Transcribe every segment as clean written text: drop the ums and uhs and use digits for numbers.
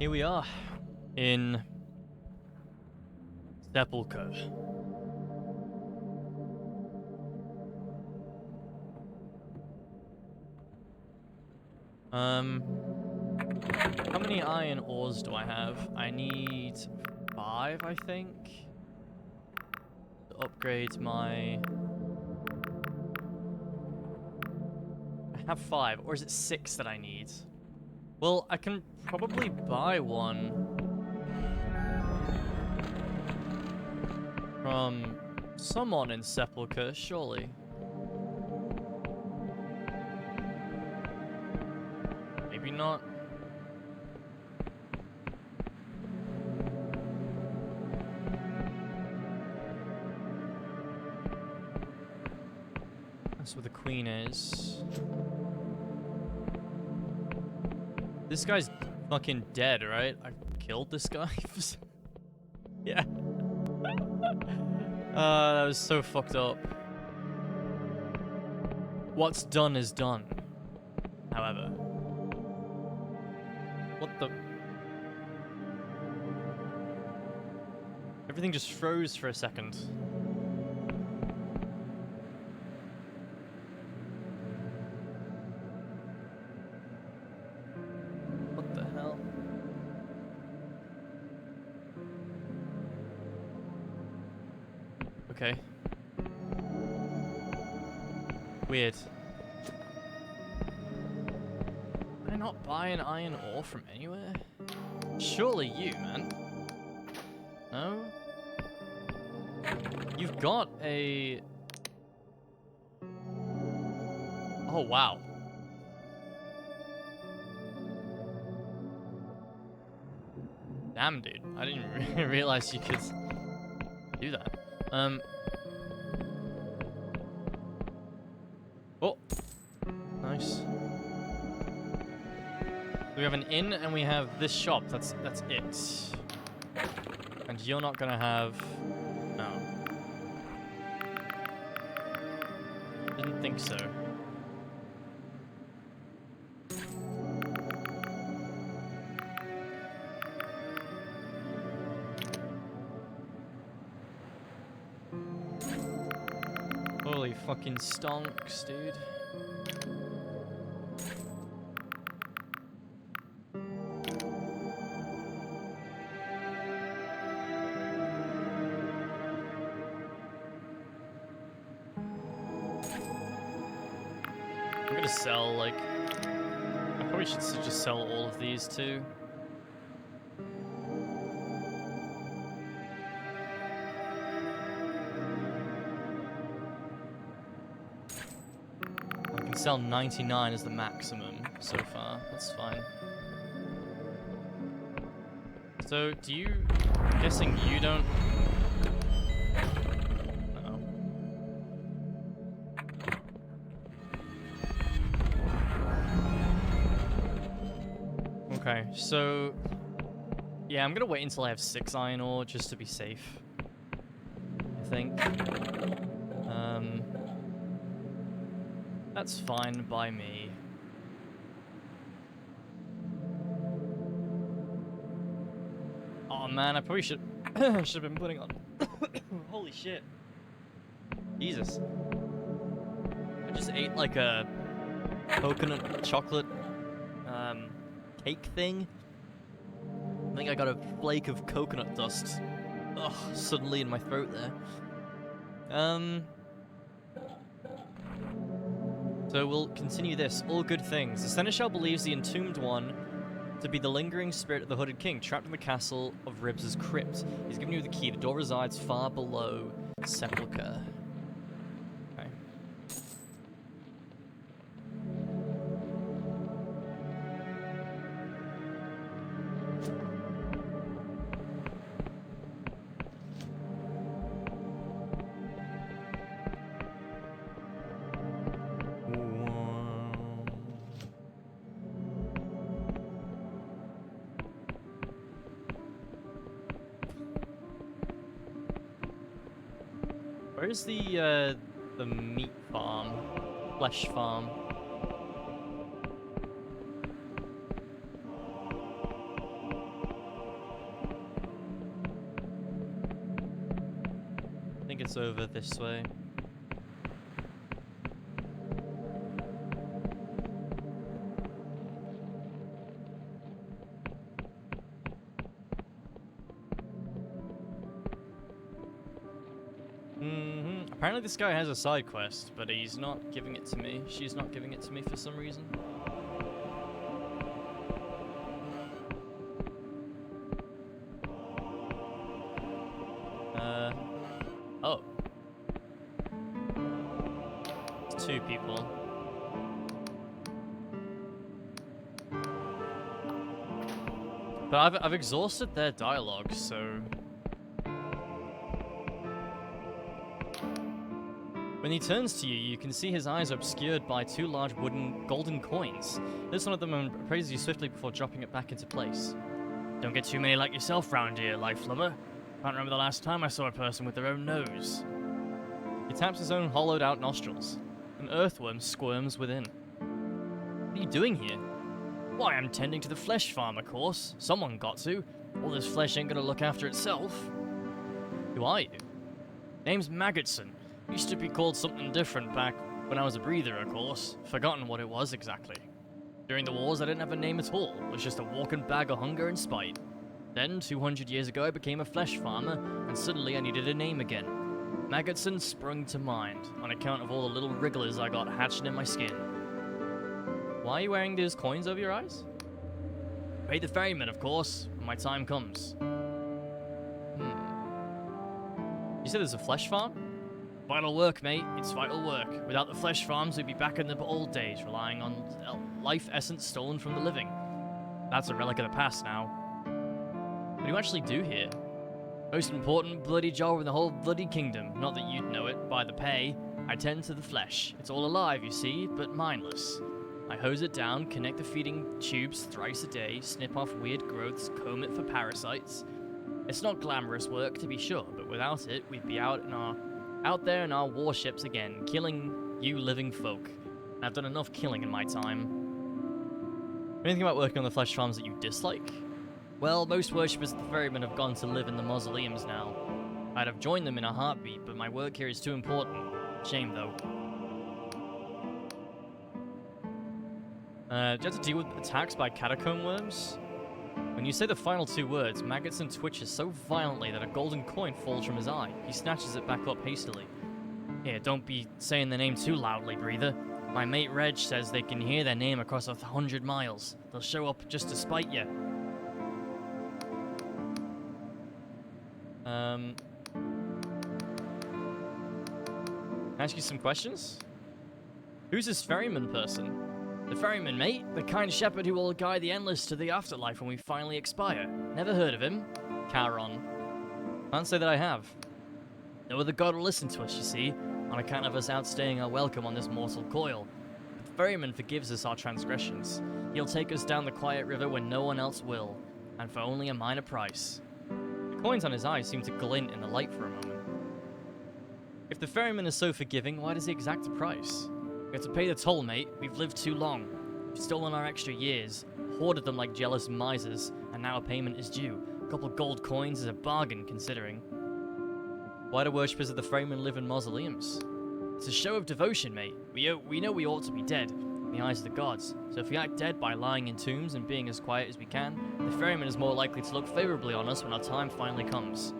Here we are in Sepulchre. How many iron ores do I have? I need 5, I think, to upgrade my... I have 5, or is it 6 that I need? Well, I can probably buy one from someone in Sepulchre, surely. Maybe not. That's where the queen is. This guy's fucking dead, right? I killed this guy. Yeah. That was so fucked up. What's done is done, however. What the... Everything just froze for a second. What the hell? Okay. Weird. Can I not buy an iron ore from anywhere? Surely you, man. No? You've got a... Oh, wow. Damn, dude. I didn't realize you could do that. Oh. Nice. We have an inn and we have this shop. That's it. And you're not gonna have... No. Didn't think so. Holy fucking stonks, dude. I'm gonna sell, like... I probably should just sell all of these, too. I can sell 99 as the maximum so far. That's fine. So, do you... I'm guessing you don't... Okay, so... Yeah, I'm gonna wait until I have 6 iron ore just to be safe. I think. That's fine by me. Oh man, I probably should have been putting on... Holy shit. Jesus. I just ate like a coconut chocolate cake thing. I think I got a flake of coconut dust. Ugh, suddenly in my throat there. So we'll continue this. All good things. The Seneschal believes the Entombed One to be the lingering spirit of the Hooded King, trapped in the castle of Ribs' crypt. He's given you the key. The door resides far below Sepulchre. Okay. Where's the meat farm? Flesh farm? it's over this way. Apparently this guy has a side quest, but he's not giving it to me. She's not giving it to me for some reason. Oh. It's 2 people. But I've exhausted their dialogue, so... When he turns to you, you can see his eyes are obscured by 2 large wooden golden coins. Lifts one of them and praises you swiftly before dropping it back into place. Don't get too many like yourself round here, life lover. Can't remember the last time I saw a person with their own nose. He taps his own hollowed out nostrils. An earthworm squirms within. What are you doing here? Why, I'm tending to the flesh farm, of course. Someone got to. All this flesh ain't gonna look after itself. Who are you? Name's Maggotson. Used to be called something different back when I was a breather, of course. Forgotten what it was exactly. During the wars, I didn't have a name at all. Was just a walking bag of hunger and spite. Then, 200 years ago, I became a flesh farmer, and suddenly I needed a name again. Maggotson sprung to mind, on account of all the little wrigglers I got hatching in my skin. Why are you wearing those coins over your eyes? Pay the ferryman, of course, when my time comes. You said there's a flesh farm? Vital work, mate. It's vital work. Without the flesh farms, we'd be back in the old days, relying on life essence stolen from the living. That's a relic of the past now. What do you actually do here? Most important bloody job in the whole bloody kingdom. Not that you'd know it by the pay. I tend to the flesh. It's all alive, you see, but mindless. I hose it down, connect the feeding tubes thrice a day, snip off weird growths, comb it for parasites. It's not glamorous work, to be sure, but without it, we'd be out there in our warships again, killing you living folk. And I've done enough killing in my time. Anything about working on the flesh farms that you dislike? Well, most worshippers of the ferryman have gone to live in the mausoleums now. I'd have joined them in a heartbeat, but my work here is too important. Shame, though. Do you have to deal with attacks by catacomb worms? When you say the final 2 words, Maggotson twitches so violently that a golden coin falls from his eye. He snatches it back up hastily. Here, don't be saying the name too loudly, breather. My mate Reg says they can hear their name across 100 miles. They'll show up just to spite you. Can I ask you some questions? Who's this ferryman person? The ferryman, mate. The kind shepherd who will guide the endless to the afterlife when we finally expire. Never heard of him? Charon. Can't say that I have. No other god will listen to us, you see, on account of us outstaying our welcome on this mortal coil. But the ferryman forgives us our transgressions. He'll take us down the quiet river when no one else will, and for only a minor price. The coins on his eyes seem to glint in the light for a moment. If the ferryman is so forgiving, why does he exact a price? We have to pay the toll, mate. We've lived too long. We've stolen our extra years, hoarded them like jealous misers, and now a payment is due. A couple gold coins is a bargain, considering. Why do worshippers of the ferryman live in mausoleums? It's a show of devotion, mate. We know we ought to be dead in the eyes of the gods. So if we act dead by lying in tombs and being as quiet as we can, the ferryman is more likely to look favorably on us when our time finally comes.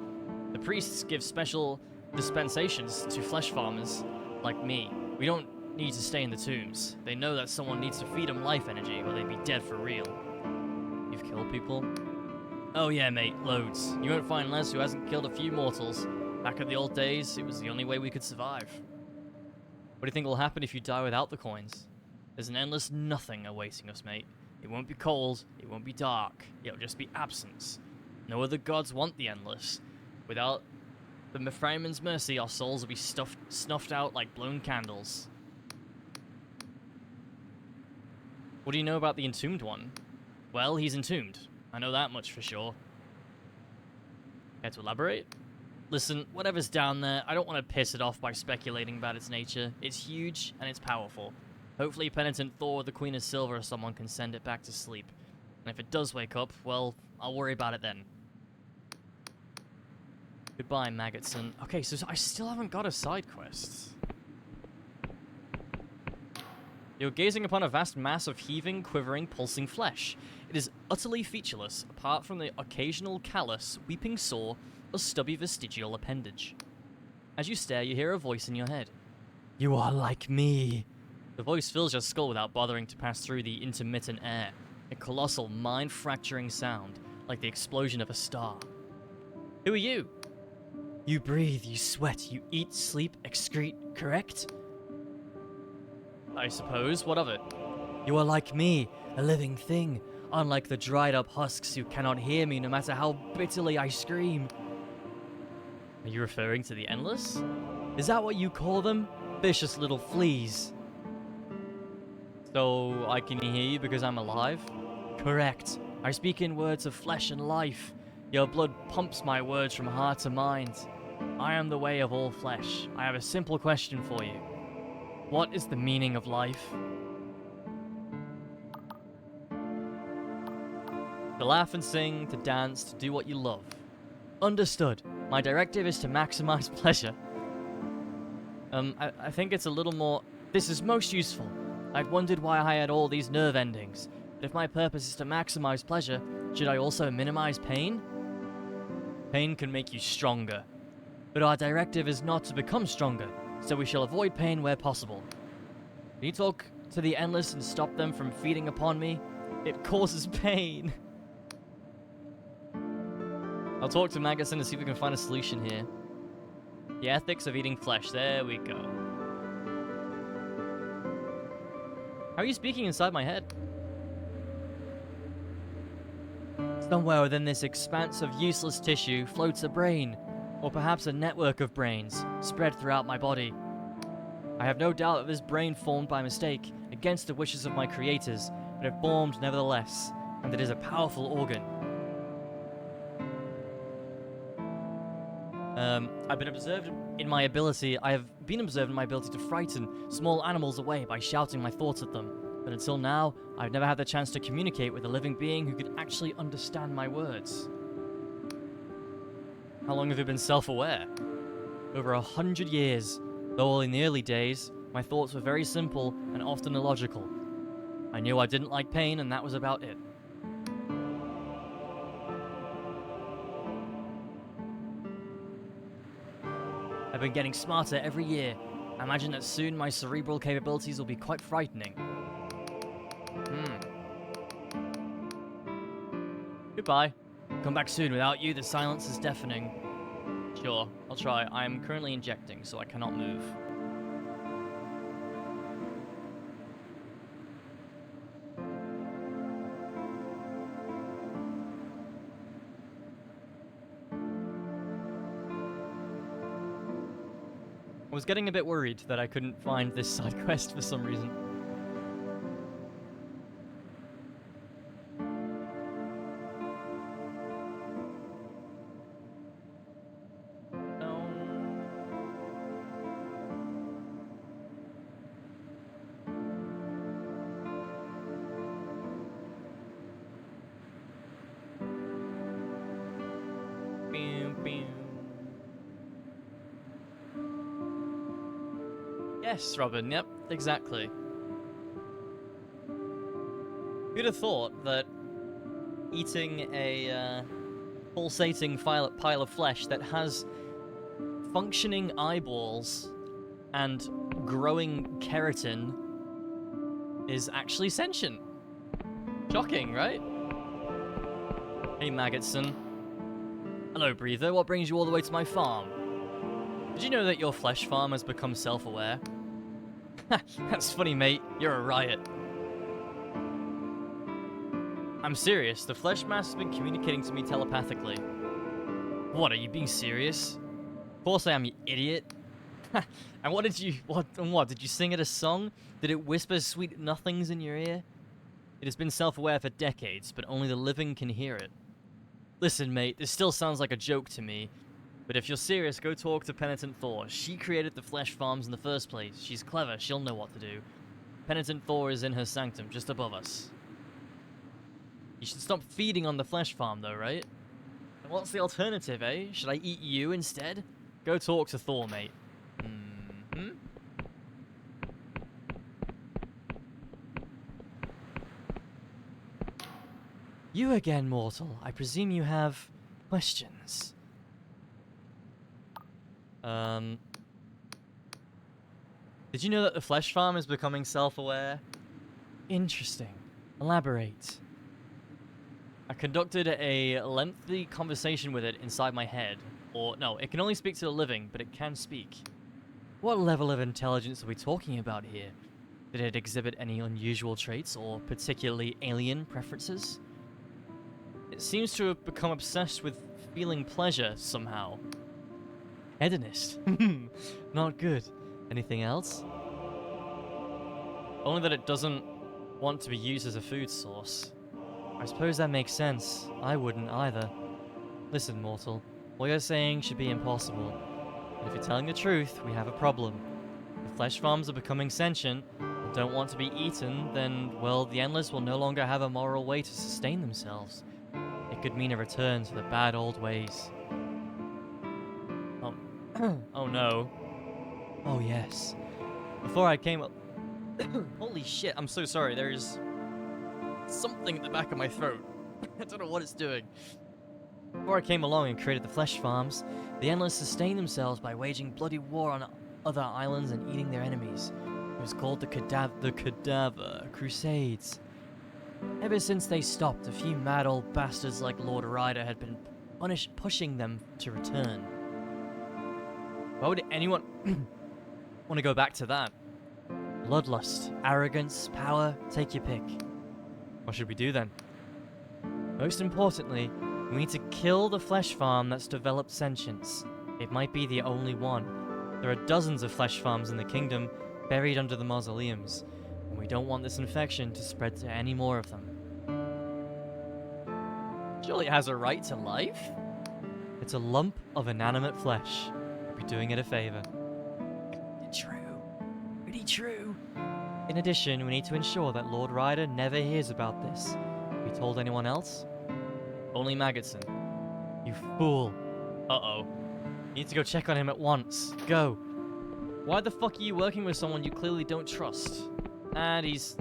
The priests give special dispensations to flesh farmers like me. We don't need to stay in the tombs. They know that someone needs to feed them life energy or they'd be dead for real. You've killed people? Oh yeah, mate, loads. You won't find Les who hasn't killed a few mortals. Back in the old days, it was the only way we could survive. What do you think will happen if you die without the coins? There's an endless nothing awaiting us, mate. It won't be cold, it won't be dark, it'll just be absence. No other gods want the endless. Without the ferryman's mercy, our souls will be snuffed out like blown candles. What do you know about the entombed one? Well, he's entombed. I know that much for sure. Care to elaborate? Listen, whatever's down there, I don't want to piss it off by speculating about its nature. It's huge, and it's powerful. Hopefully penitent Thor, the Queen of Silver, or someone can send it back to sleep. And if it does wake up, well, I'll worry about it then. Goodbye, Maggotson. Okay, so I still haven't got a side quest. You're gazing upon a vast mass of heaving, quivering, pulsing flesh. It is utterly featureless, apart from the occasional callous, weeping sore, or stubby vestigial appendage. As you stare, you hear a voice in your head. You are like me. The voice fills your skull without bothering to pass through the intermittent air. A colossal, mind-fracturing sound, like the explosion of a star. Who are you? You breathe, you sweat, you eat, sleep, excrete, correct? I suppose. What of it? You are like me, a living thing, unlike the dried-up husks who cannot hear me no matter how bitterly I scream. Are you referring to the Endless? Is that what you call them? Vicious little fleas. So, I can hear you because I'm alive? Correct. I speak in words of flesh and life. Your blood pumps my words from heart to mind. I am the way of all flesh. I have a simple question for you. What is the meaning of life? To laugh and sing, to dance, to do what you love. Understood. My directive is to maximize pleasure. I think it's a little more... This is most useful. I'd wondered why I had all these nerve endings. But if my purpose is to maximize pleasure, should I also minimize pain? Pain can make you stronger. But our directive is not to become stronger, so we shall avoid pain where possible. Can you talk to the Endless and stop them from feeding upon me? It causes pain. I'll talk to Maggotson and see if we can find a solution here. The ethics of eating flesh. There we go. How are you speaking inside my head? Somewhere within this expanse of useless tissue floats a brain, or perhaps a network of brains, spread throughout my body. I have no doubt that this brain formed by mistake, against the wishes of my creators, but it formed nevertheless, and it is a powerful organ. I have been observed in my ability to frighten small animals away by shouting my thoughts at them. But until now, I've never had the chance to communicate with a living being who could actually understand my words. How long have you been self-aware? Over 100 years, though in the early days, my thoughts were very simple and often illogical. I knew I didn't like pain, and that was about it. I've been getting smarter every year. I imagine that soon my cerebral capabilities will be quite frightening. Goodbye. Come back soon. Without you, the silence is deafening. Sure, I'll try. I am currently injecting, so I cannot move. I was getting a bit worried that I couldn't find this side quest for some reason. Yes, Robin, yep, exactly. Who'd have thought that eating a pulsating pile of flesh that has functioning eyeballs and growing keratin is actually sentient? Shocking, right? Hey, Maggotson. Hello, Breather. What brings you all the way to my farm? Did you know that your flesh farm has become self-aware? That's funny, mate. You're a riot. I'm serious. The flesh mass has been communicating to me telepathically. What, are you being serious? Of course I am, you idiot. And what did you sing it a song? Did it whisper sweet nothings in your ear? It has been self-aware for decades, but only the living can hear it. Listen, mate, this still sounds like a joke to me. But if you're serious, go talk to Penitent Thor. She created the flesh farms in the first place. She's clever, she'll know what to do. Penitent Thor is in her sanctum, just above us. You should stop feeding on the flesh farm, though, right? What's the alternative, eh? Should I eat you instead? Go talk to Thor, mate. Hmm? You again, mortal. I presume you have questions. Did you know that the flesh farm is becoming self-aware? Interesting. Elaborate. I conducted a lengthy conversation with it inside my head. Or, no, it can only speak to the living, but it can speak. What level of intelligence are we talking about here? Did it exhibit any unusual traits or particularly alien preferences? It seems to have become obsessed with feeling pleasure somehow. Hedonist. Not good. Anything else? Only that it doesn't want to be used as a food source. I suppose that makes sense. I wouldn't either. Listen, mortal. What you're saying should be impossible. And if you're telling the truth, we have a problem. If flesh farms are becoming sentient and don't want to be eaten, then, well, the Endless will no longer have a moral way to sustain themselves. It could mean a return to the bad old ways. Oh no. Oh yes. Before I came up... Holy shit, I'm so sorry. There is something at the back of my throat. I don't know what it's doing. Before I came along and created the flesh farms, the Endless sustained themselves by waging bloody war on other islands and eating their enemies. It was called the Cadaver Crusades. Ever since they stopped, a few mad old bastards like Lord Ryder had been pushing them to return. Why would anyone want to go back to that? Bloodlust, arrogance, power, take your pick. What should we do then? Most importantly, we need to kill the flesh farm that's developed sentience. It might be the only one. There are dozens of flesh farms in the kingdom, buried under the mausoleums, and we don't want this infection to spread to any more of them. Surely it has a right to life? It's a lump of inanimate flesh. We'd be doing it a favor. True. Pretty true. In addition, we need to ensure that Lord Ryder never hears about this. Have you told anyone else? Only Magotson. You fool. Uh-oh. You need to go check on him at once. Go. Why the fuck are you working with someone you clearly don't trust? And he's...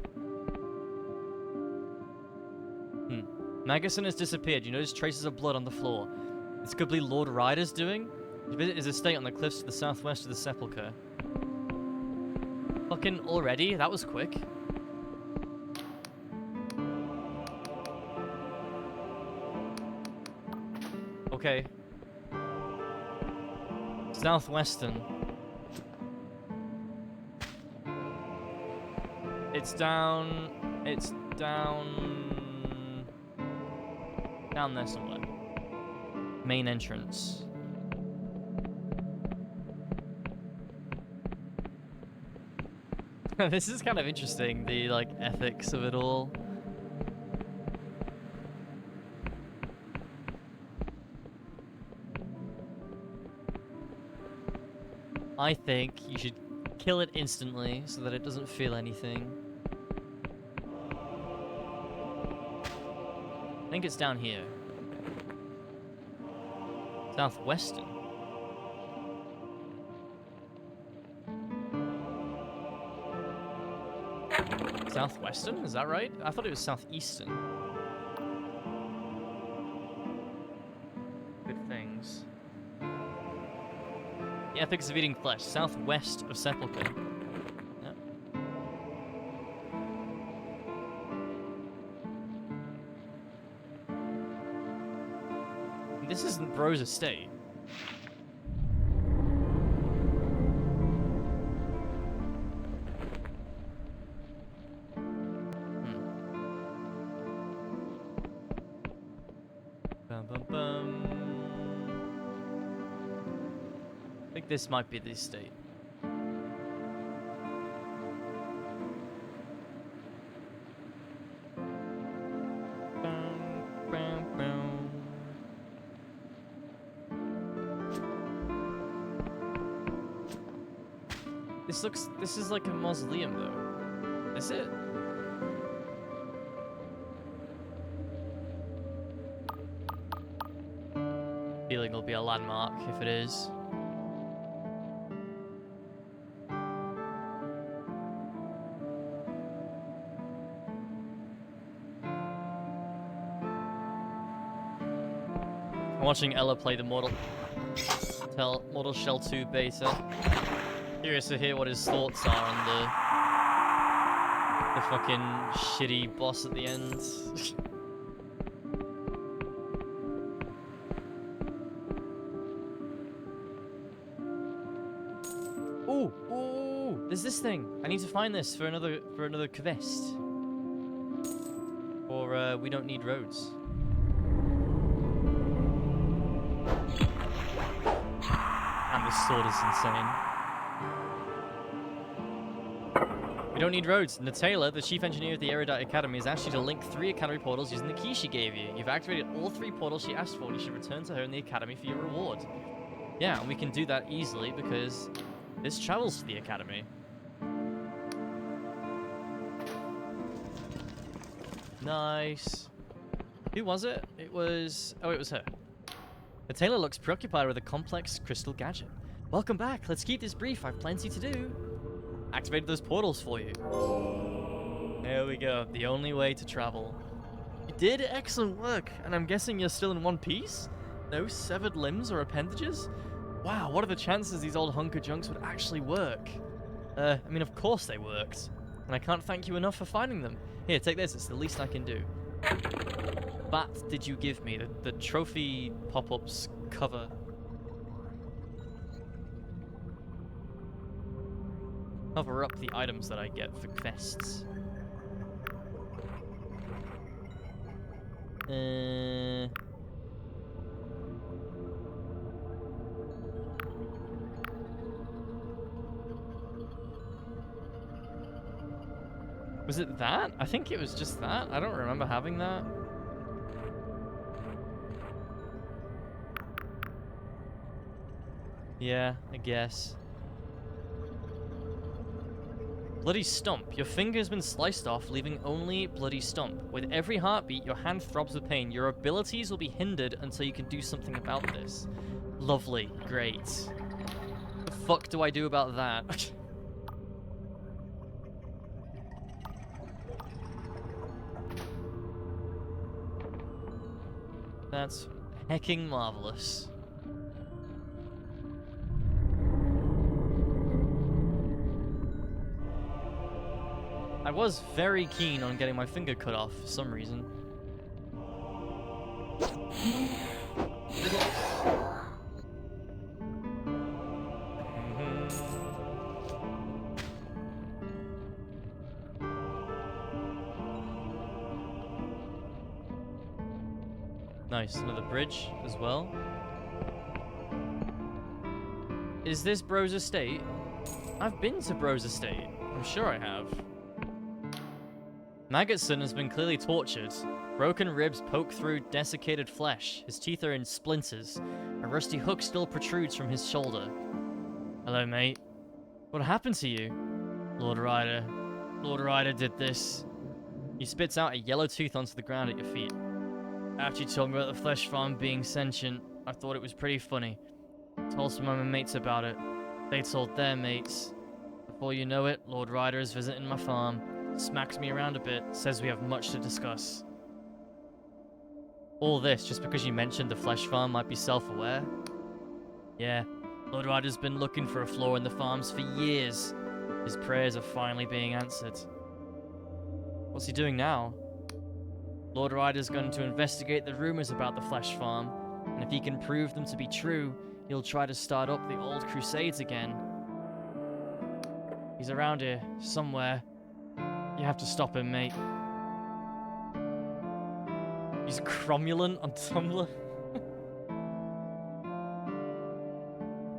Magotson has disappeared. You notice traces of blood on the floor. This could be Lord Ryder's doing? He visited his estate on the cliffs to the southwest of the sepulchre. Fucking already? That was quick. Okay. Southwestern. It's down... It's down... Down there somewhere. Main entrance. This is kind of interesting, the, like, ethics of it all. I think you should kill it instantly so that it doesn't feel anything. I think it's down here. Southwestern. Southwestern? Is that right? I thought it was southeastern. Good things. The ethics of eating flesh. Southwest of Sepulchre. Yep. This isn't Bro's estate. I think this might be the estate. This is like a mausoleum though. Is it? landmark, if it is. I'm watching Ella play the Mortal Shell 2 beta. Curious to hear what his thoughts are on the fucking shitty boss at the end. Ooh, there's this thing. I need to find this for another quest. Or we don't need roads. And this sword is insane. We don't need roads. Natala, the chief engineer of the Erudite Academy, is asked you to link 3 academy portals using the key she gave you. You've activated all 3 portals she asked for, and you should return to her in the academy for your reward. Yeah, and we can do that easily because this travels to the academy. Nice. Who was it? It was her. The tailor looks preoccupied with a complex crystal gadget. Welcome back. Let's keep this brief. I've plenty to do. Activated those portals for you. There we go. The only way to travel. You did excellent work, and I'm guessing you're still in one piece? No severed limbs or appendages? Wow, what are the chances these old hunker junks would actually work? I mean, of course they worked. And I can't thank you enough for finding them. Here, take this. It's the least I can do. What did you give me? The trophy pop-ups cover. Cover up the items that I get for quests. Was it that? I think it was just that. I don't remember having that. Yeah, I guess. Bloody stump. Your finger's been sliced off, leaving only bloody stump. With every heartbeat, your hand throbs with pain. Your abilities will be hindered until you can do something about this. Lovely. Great. What the fuck do I do about that? That's hecking marvelous. I was very keen on getting my finger cut off for some reason. Nice, another bridge as well. Is this Bro's estate? I've been to Bro's estate. I'm sure I have. Maggotson has been clearly tortured. Broken ribs poke through desiccated flesh. His teeth are in splinters. A rusty hook still protrudes from his shoulder. Hello, mate. What happened to you? Lord Ryder. Lord Ryder did this. He spits out a yellow tooth onto the ground at your feet. After you told me about the flesh farm being sentient, I thought it was pretty funny. Told some of my mates about it. They told their mates. Before you know it, Lord Ryder is visiting my farm. Smacks me around a bit, says we have much to discuss. All this just because you mentioned the flesh farm might be self-aware? Yeah, Lord Ryder's been looking for a flaw in the farms for years. His prayers are finally being answered. What's he doing now? Lord Ryder's going to investigate the rumors about the flesh farm, and if he can prove them to be true, he'll try to start up the old crusades again. He's around here, somewhere. You have to stop him, mate. He's cromulent on Tumblr.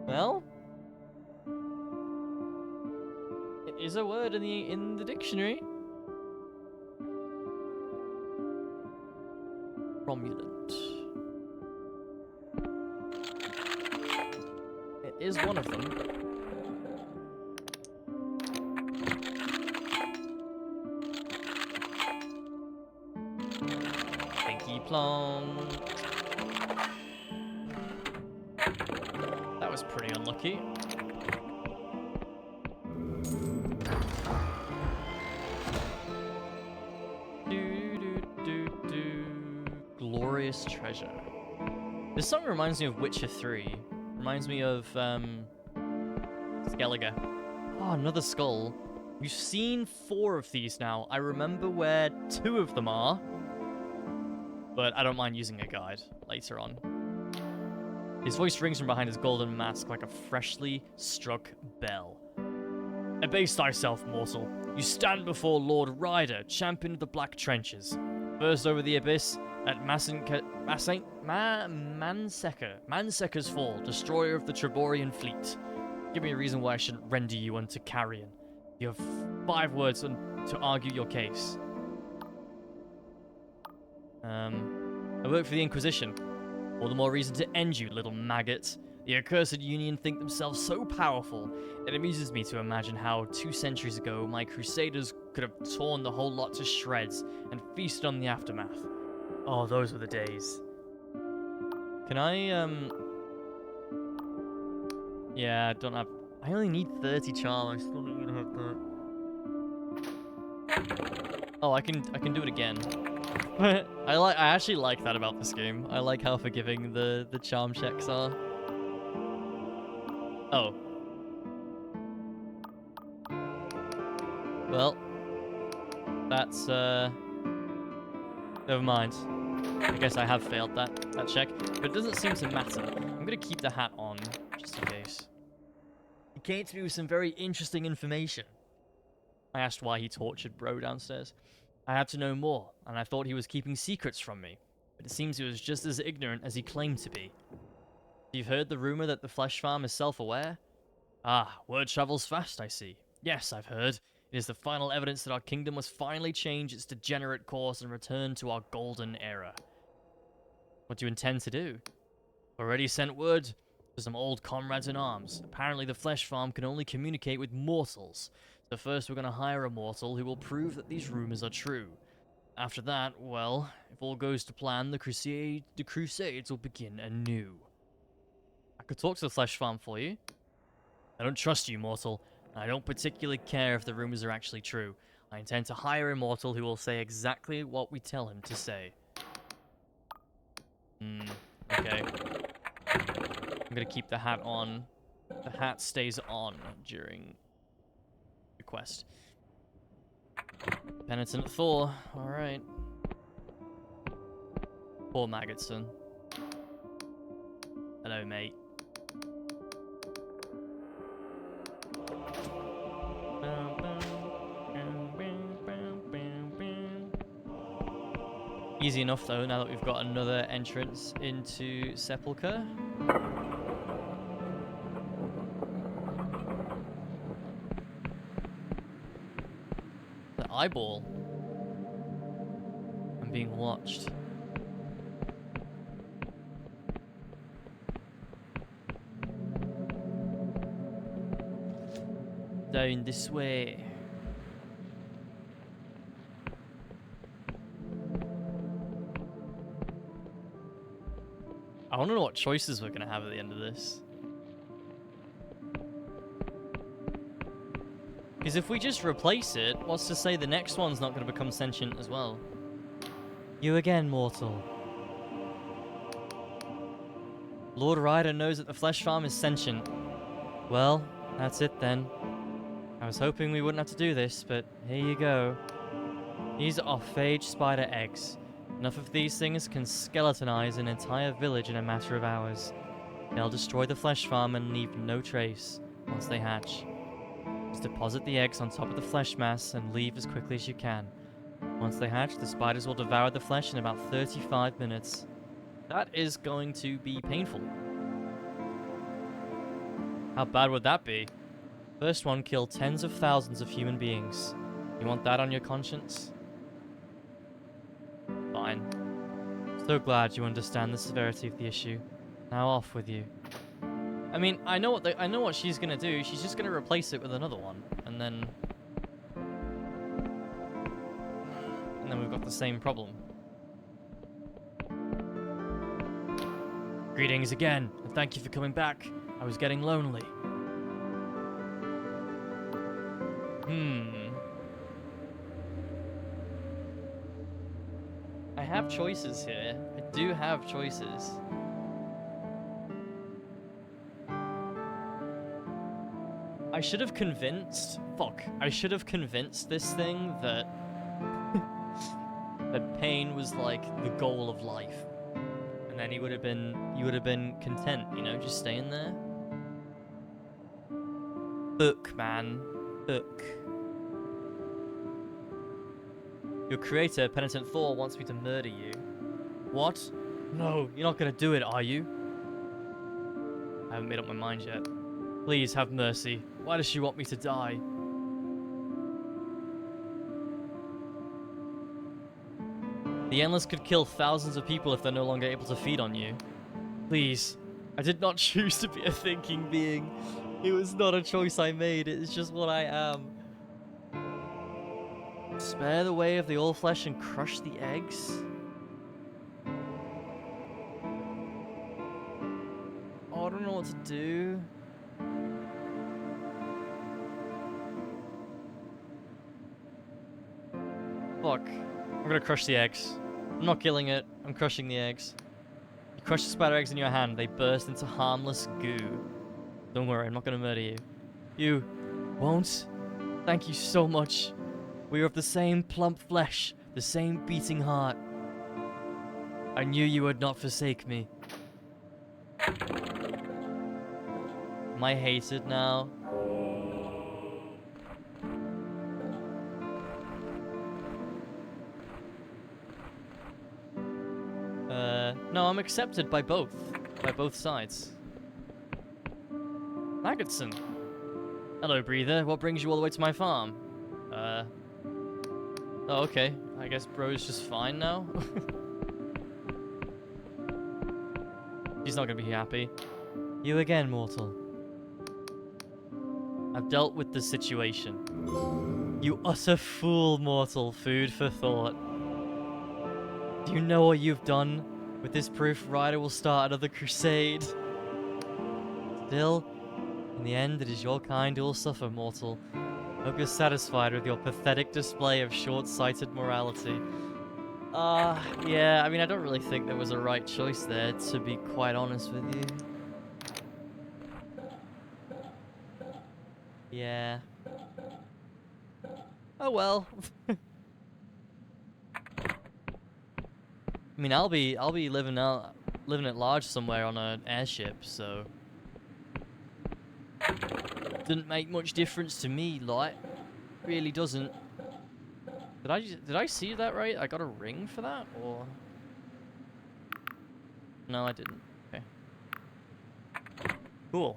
Well, it is a word in the dictionary. Cromulent. It is one of them. Plonk. unlucky. Glorious treasure. This song reminds me of Witcher 3. Reminds me of Skellige. Oh, another skull. We've seen 4 of these now. I remember where 2 of them are, but I don't mind using a guide later on. His voice rings from behind his golden mask like a freshly struck bell. Abase thyself, mortal. You stand before Lord Ryder, champion of the Black Trenches. First over the abyss at Manseca's fall, destroyer of the Treborian fleet. Give me a reason why I shouldn't render you unto carrion. You have 5 words to argue your case. I work for the Inquisition. All the more reason to end you, little maggot. The accursed Union think themselves so powerful. It amuses me to imagine how 2 centuries ago my crusaders could have torn the whole lot to shreds and feasted on the aftermath. Oh, those were the days. Can I, yeah, I don't have... I only need 30 charm. I still don't even have that. Oh, I can do it again. I actually like that about this game. I like how forgiving the charm checks are. Oh. Well, that's never mind. I guess I have failed that check, but it doesn't seem to matter. I'm gonna keep the hat on just in case. He came to me with some very interesting information. I asked why he tortured Bro downstairs. I had to know more, and I thought he was keeping secrets from me, but it seems he was just as ignorant as he claimed to be. You've heard the rumor that the flesh farm is self-aware? Ah, word travels fast, I see. Yes, I've heard. It is the final evidence that our kingdom must finally change its degenerate course and return to our golden era. What do you intend to do? Already sent word to some old comrades in arms. Apparently the flesh farm can only communicate with mortals. So first we're going to hire a mortal who will prove that these rumors are true. After that, well, if all goes to plan, the crusades will begin anew. I could talk to the flesh farm for you. I don't trust you, mortal. I don't particularly care if the rumors are actually true. I intend to hire a mortal who will say exactly what we tell him to say. Okay. I'm gonna keep the hat on. The hat stays on during the quest. Penitent Thor, alright. Poor Maggotson. Hello, mate. Easy enough though, now that we've got another entrance into Sepulchre. The eyeball. I'm being watched. Down this way. I want to know what choices we're going to have at the end of this. Because if we just replace it, what's to say the next one's not going to become sentient as well? You again, mortal. Lord Ryder knows that the flesh farm is sentient. Well, that's it then. I was hoping we wouldn't have to do this, but here you go. These are phage spider eggs. Enough of these things can skeletonize an entire village in a matter of hours. They'll destroy the flesh farm and leave no trace once they hatch. Just deposit the eggs on top of the flesh mass and leave as quickly as you can. Once they hatch, the spiders will devour the flesh in about 35 minutes. That is going to be painful. How bad would that be? First one killed tens of thousands of human beings. You want that on your conscience? Fine. So glad you understand the severity of the issue. Now off with you. I mean, I know what she's gonna do. She's just gonna replace it with another one, and then we've got the same problem. Greetings again, and thank you for coming back. I was getting lonely. I have choices here. I do have choices. I should have convinced... Fuck. I should have convinced this thing that... that pain was, like, the goal of life. And then you would have been content, you know, just staying there. Fuck, man. Fuck. Your creator, Penitent Thor, wants me to murder you. What? No, you're not gonna do it, are you? I haven't made up my mind yet. Please have mercy. Why does she want me to die? The Endless could kill thousands of people if they're no longer able to feed on you. Please. I did not choose to be a thinking being. It was not a choice I made, it's just what I am. Spare the way of the all-flesh and crush the eggs? Oh, I don't know what to do. Fuck. I'm gonna crush the eggs. I'm not killing it, I'm crushing the eggs. You crush the spider eggs in your hand, they burst into harmless goo. Don't worry, I'm not gonna murder you. You won't? Thank you so much. We are of the same plump flesh, the same beating heart. I knew you would not forsake me. Am I hated now? No, I'm accepted by both sides. Magotson. Hello, Breather. What brings you all the way to my farm? Oh, okay. I guess bro's just fine now. He's not gonna be happy. You again, mortal. I've dealt with the situation. You utter fool, mortal. Food for thought. Do you know what you've done? With this proof, Ryder will start another crusade. Still, in the end, it is your kind who will suffer, mortal. Hope you're satisfied with your pathetic display of short-sighted morality. Yeah, I mean, I don't really think there was a right choice there, to be quite honest with you. Yeah. Oh well. I mean, I'll be living at large somewhere on an airship, so didn't make much difference to me, like, really doesn't. Did I see that right? I got a ring for that, or no, I didn't. Okay. Cool.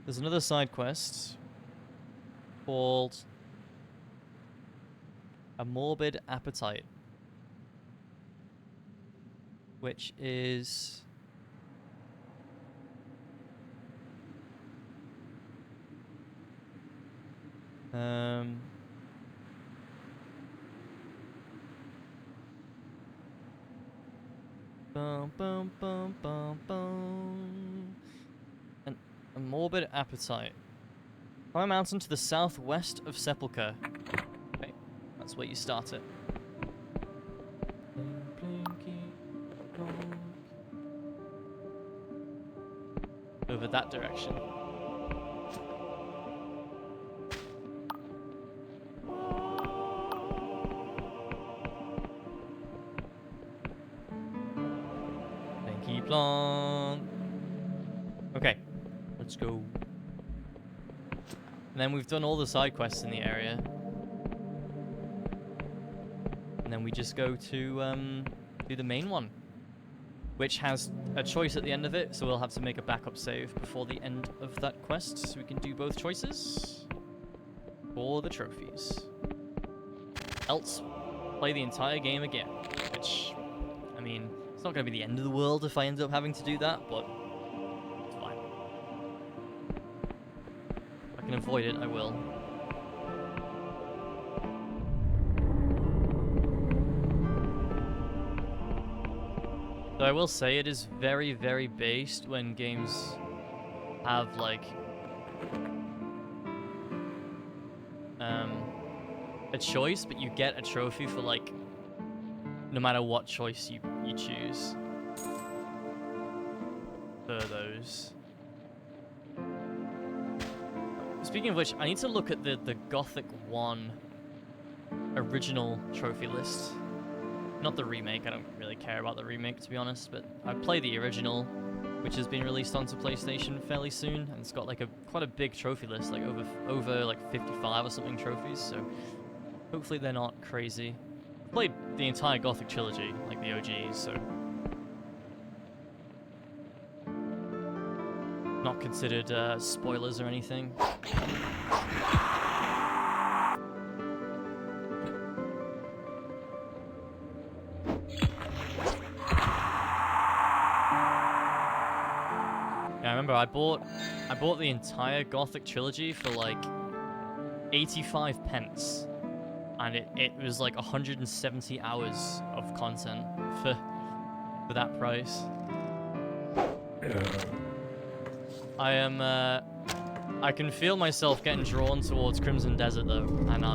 There's another side quest called A Morbid Appetite, which is bum, bum, bum, bum, bum. A Morbid Appetite. Climb a mountain to the southwest of Sepulchre. Okay, that's where you start it. Over that direction. Blinky plonk. Okay, let's go. And then we've done all the side quests in the area. And then we just go to do the main one, which has a choice at the end of it, so we'll have to make a backup save before the end of that quest, so we can do both choices for the trophies. Else, play the entire game again, which, I mean, it's not going to be the end of the world if I end up having to do that, but it's fine. If I can avoid it, I will. So I will say it is very, very based when games have, like, a choice, but you get a trophy for, like, no matter what choice you choose for those. Speaking of which, I need to look at the Gothic 1 original trophy list. Not the remake, I don't really care about the remake, to be honest, but I play the original, which has been released onto PlayStation fairly soon, and it's got like quite a big trophy list, like over like 55 or something trophies, so hopefully they're not crazy. I've played the entire Gothic trilogy, like the OGs, so not considered spoilers or anything. I remember I bought the entire Gothic trilogy for like 85 pence, and it was like 170 hours of content for that price. I can feel myself getting drawn towards Crimson Desert though, and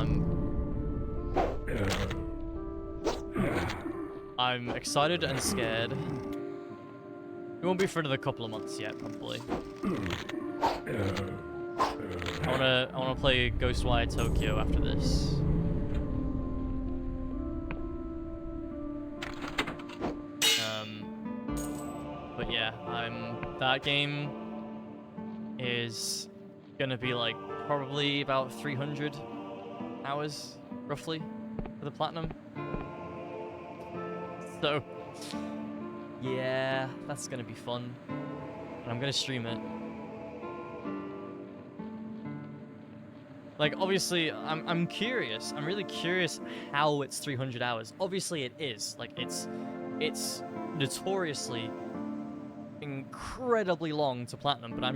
I'm excited and scared. It won't be for another couple of months yet, probably. I wanna play Ghostwire Tokyo after this. But yeah, that game is gonna be like probably about 300 hours, roughly, for the platinum. So yeah, that's gonna be fun, and I'm gonna stream it. Like, obviously, I'm curious. I'm really curious how it's 300 hours. Obviously, it is. Like, it's notoriously incredibly long to platinum. But I'm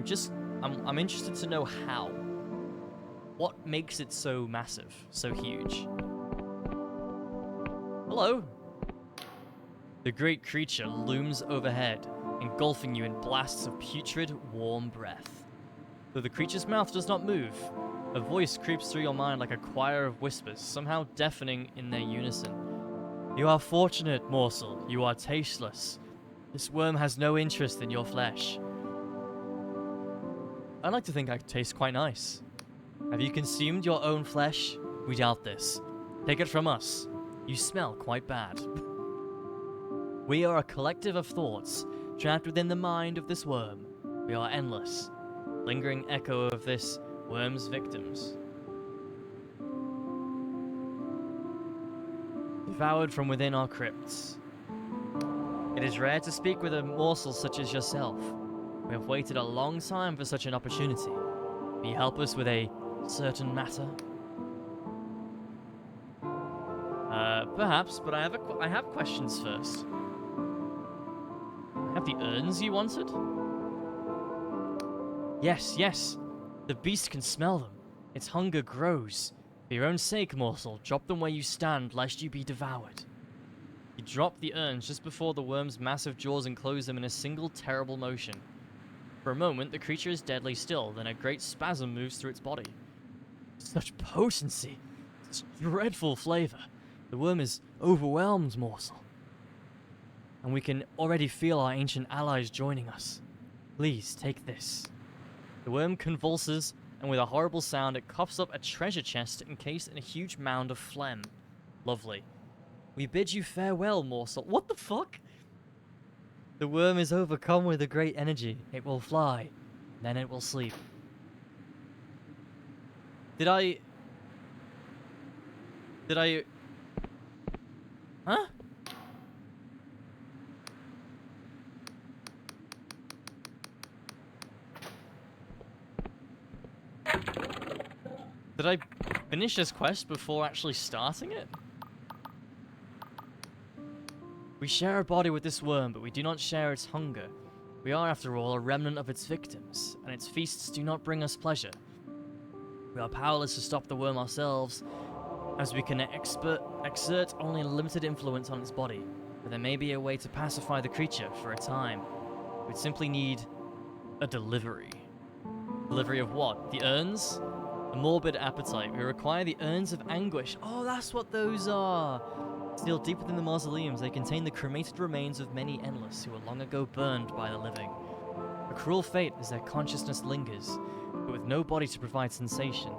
interested to know how. What makes it so massive, so huge? Hello. The great creature looms overhead, engulfing you in blasts of putrid, warm breath. Though the creature's mouth does not move, a voice creeps through your mind like a choir of whispers, somehow deafening in their unison. You are fortunate, morsel. You are tasteless. This worm has no interest in your flesh. I like to think I taste quite nice. Have you consumed your own flesh? We doubt this. Take it from us. You smell quite bad. We are a collective of thoughts, trapped within the mind of this worm. We are endless, lingering echo of this worm's victims. Devoured from within our crypts. It is rare to speak with a morsel such as yourself. We have waited a long time for such an opportunity. Will you help us with a certain matter? Perhaps, but I have questions first. Have the urns you wanted? Yes. The beast can smell them. Its hunger grows. For your own sake, morsel, drop them where you stand, lest you be devoured. You drop the urns just before the worm's massive jaws enclose them in a single terrible motion. For a moment, the creature is deadly still, then a great spasm moves through its body. Such potency! Such dreadful flavor! The worm is overwhelmed, morsel. And we can already feel our ancient allies joining us. Please, take this. The worm convulses, and with a horrible sound, it coughs up a treasure chest encased in a huge mound of phlegm. Lovely. We bid you farewell, morsel. What the fuck? The worm is overcome with a great energy. It will fly. Then it will sleep. Did I... Huh? Did I finish this quest before actually starting it? We share a body with this worm, but we do not share its hunger. We are, after all, a remnant of its victims, and its feasts do not bring us pleasure. We are powerless to stop the worm ourselves, as we can exert only a limited influence on its body. but there may be a way to pacify the creature for a time. We'd simply need a delivery. Delivery of what? The urns? A morbid appetite. We require the urns of anguish. Oh, that's what those are! Sealed deep within the mausoleums, they contain the cremated remains of many endless who were long ago burned by the living. A cruel fate as their consciousness lingers, but with no body to provide sensation.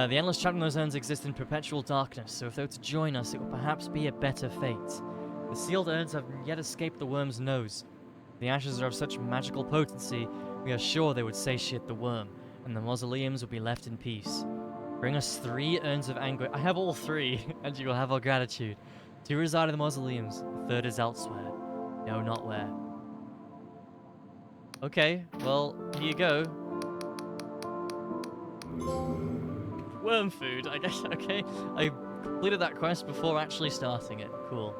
The endless trapped in those urns exist in perpetual darkness, so if they were to join us, it would perhaps be a better fate. The sealed urns have yet escaped the worm's nose. The ashes are of such magical potency, we are sure they would satiate the worm, and the mausoleums would be left in peace. Bring us 3 urns of anguish. I have all 3, and you will have our gratitude. 2 reside in the mausoleums, the 3rd is elsewhere. No, not where. Okay, well, here you go. Worm food, I guess. Okay, I completed that quest before actually starting it. Cool.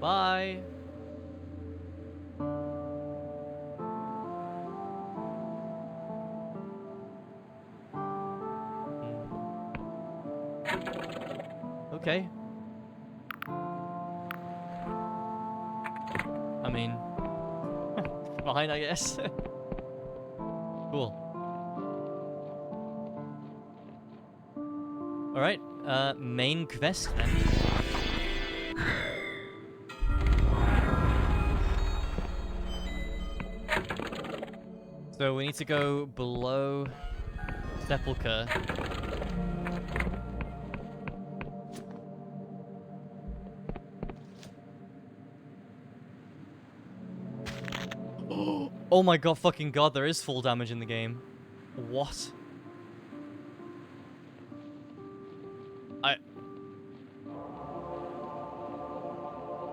Bye. Okay. I mean, fine, I guess. Cool. Alright, main quest then. So we need to go below Sepulchre. Oh my god, fucking god, there is full damage in the game. What?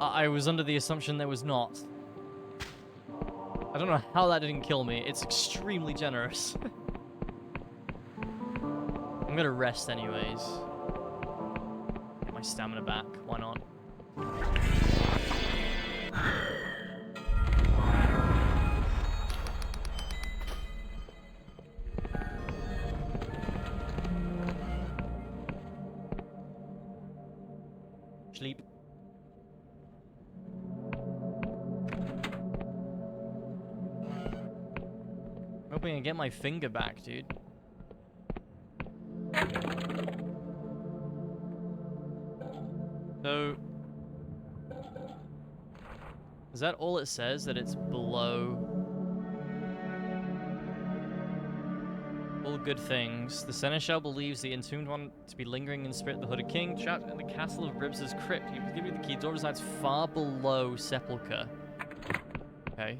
I was under the assumption there was not. I don't know how that didn't kill me. It's extremely generous. I'm gonna rest anyways. Get my stamina back. Why not? Sleep. I'm hoping I get my finger back, dude. So... is that all it says? That it's below... all good things. The Seneschal believes the entombed one to be lingering in spirit of the Hooded King, trapped in the castle of Ribs' crypt. He was giving the key. Door resides far below Sepulchre. Okay.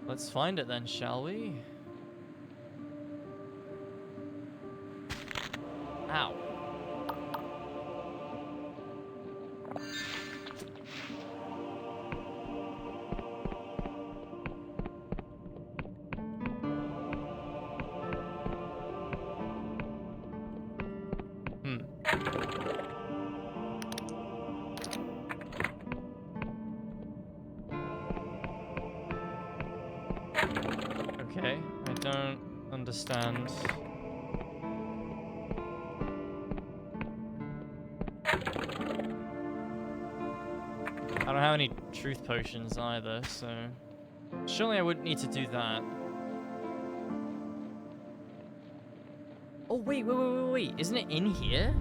Let's find it then, shall we? Ow. Okay, I don't understand. I don't have any truth potions either, so... surely I wouldn't need to do that. Oh, wait. Isn't it in here?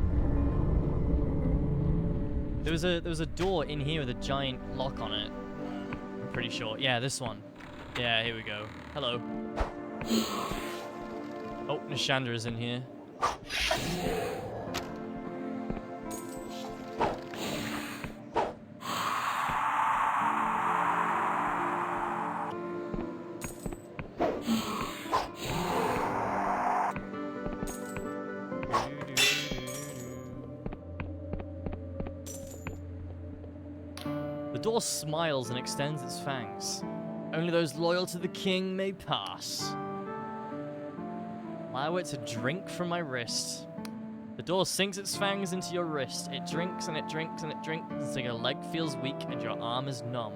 There was a door in here with a giant lock on it. I'm pretty sure. Yeah, this one. Yeah, here we go. Hello. Oh, Nishanda is in here. door smiles and extends its fangs. Only those loyal to the king may pass. Allow it to drink from my wrist. The door sinks its fangs into your wrist. It drinks and it drinks and it drinks until your leg feels weak and your arm is numb.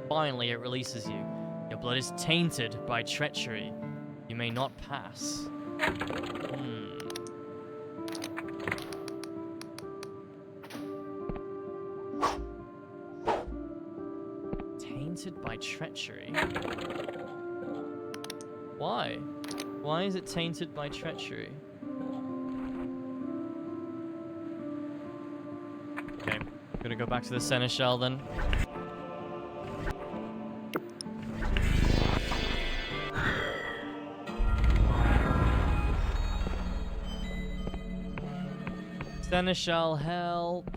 Finally, it releases you. Your blood is tainted by treachery. You may not pass. Tainted by treachery? Why? Why is it tainted by treachery? Okay, gonna go back to the seneschal then. Seneschal, help.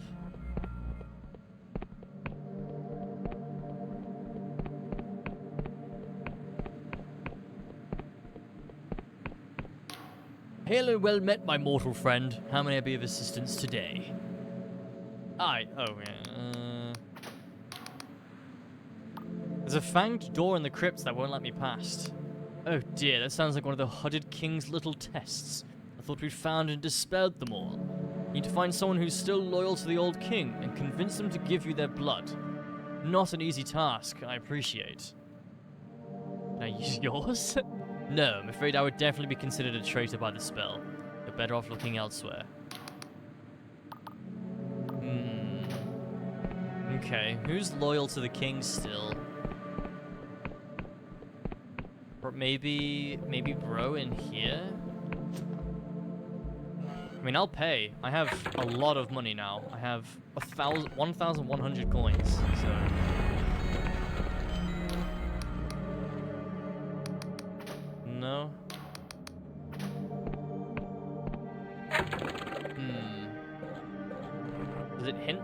Hail and well met, my mortal friend. How may I be of assistance today? Oh yeah. There's a fanged door in the crypt that won't let me past. Oh dear, that sounds like one of the Hooded King's little tests. I thought we'd found and dispelled them all. You need to find someone who's still loyal to the old king and convince them to give you their blood. Not an easy task, I appreciate. Can I use yours? No, I'm afraid I would definitely be considered a traitor by the spell. You're better off looking elsewhere. Okay, who's loyal to the king still? Or maybe bro in here? I mean, I'll pay. I have a lot of money now. I have 1,100 coins, so... No. Does it hint?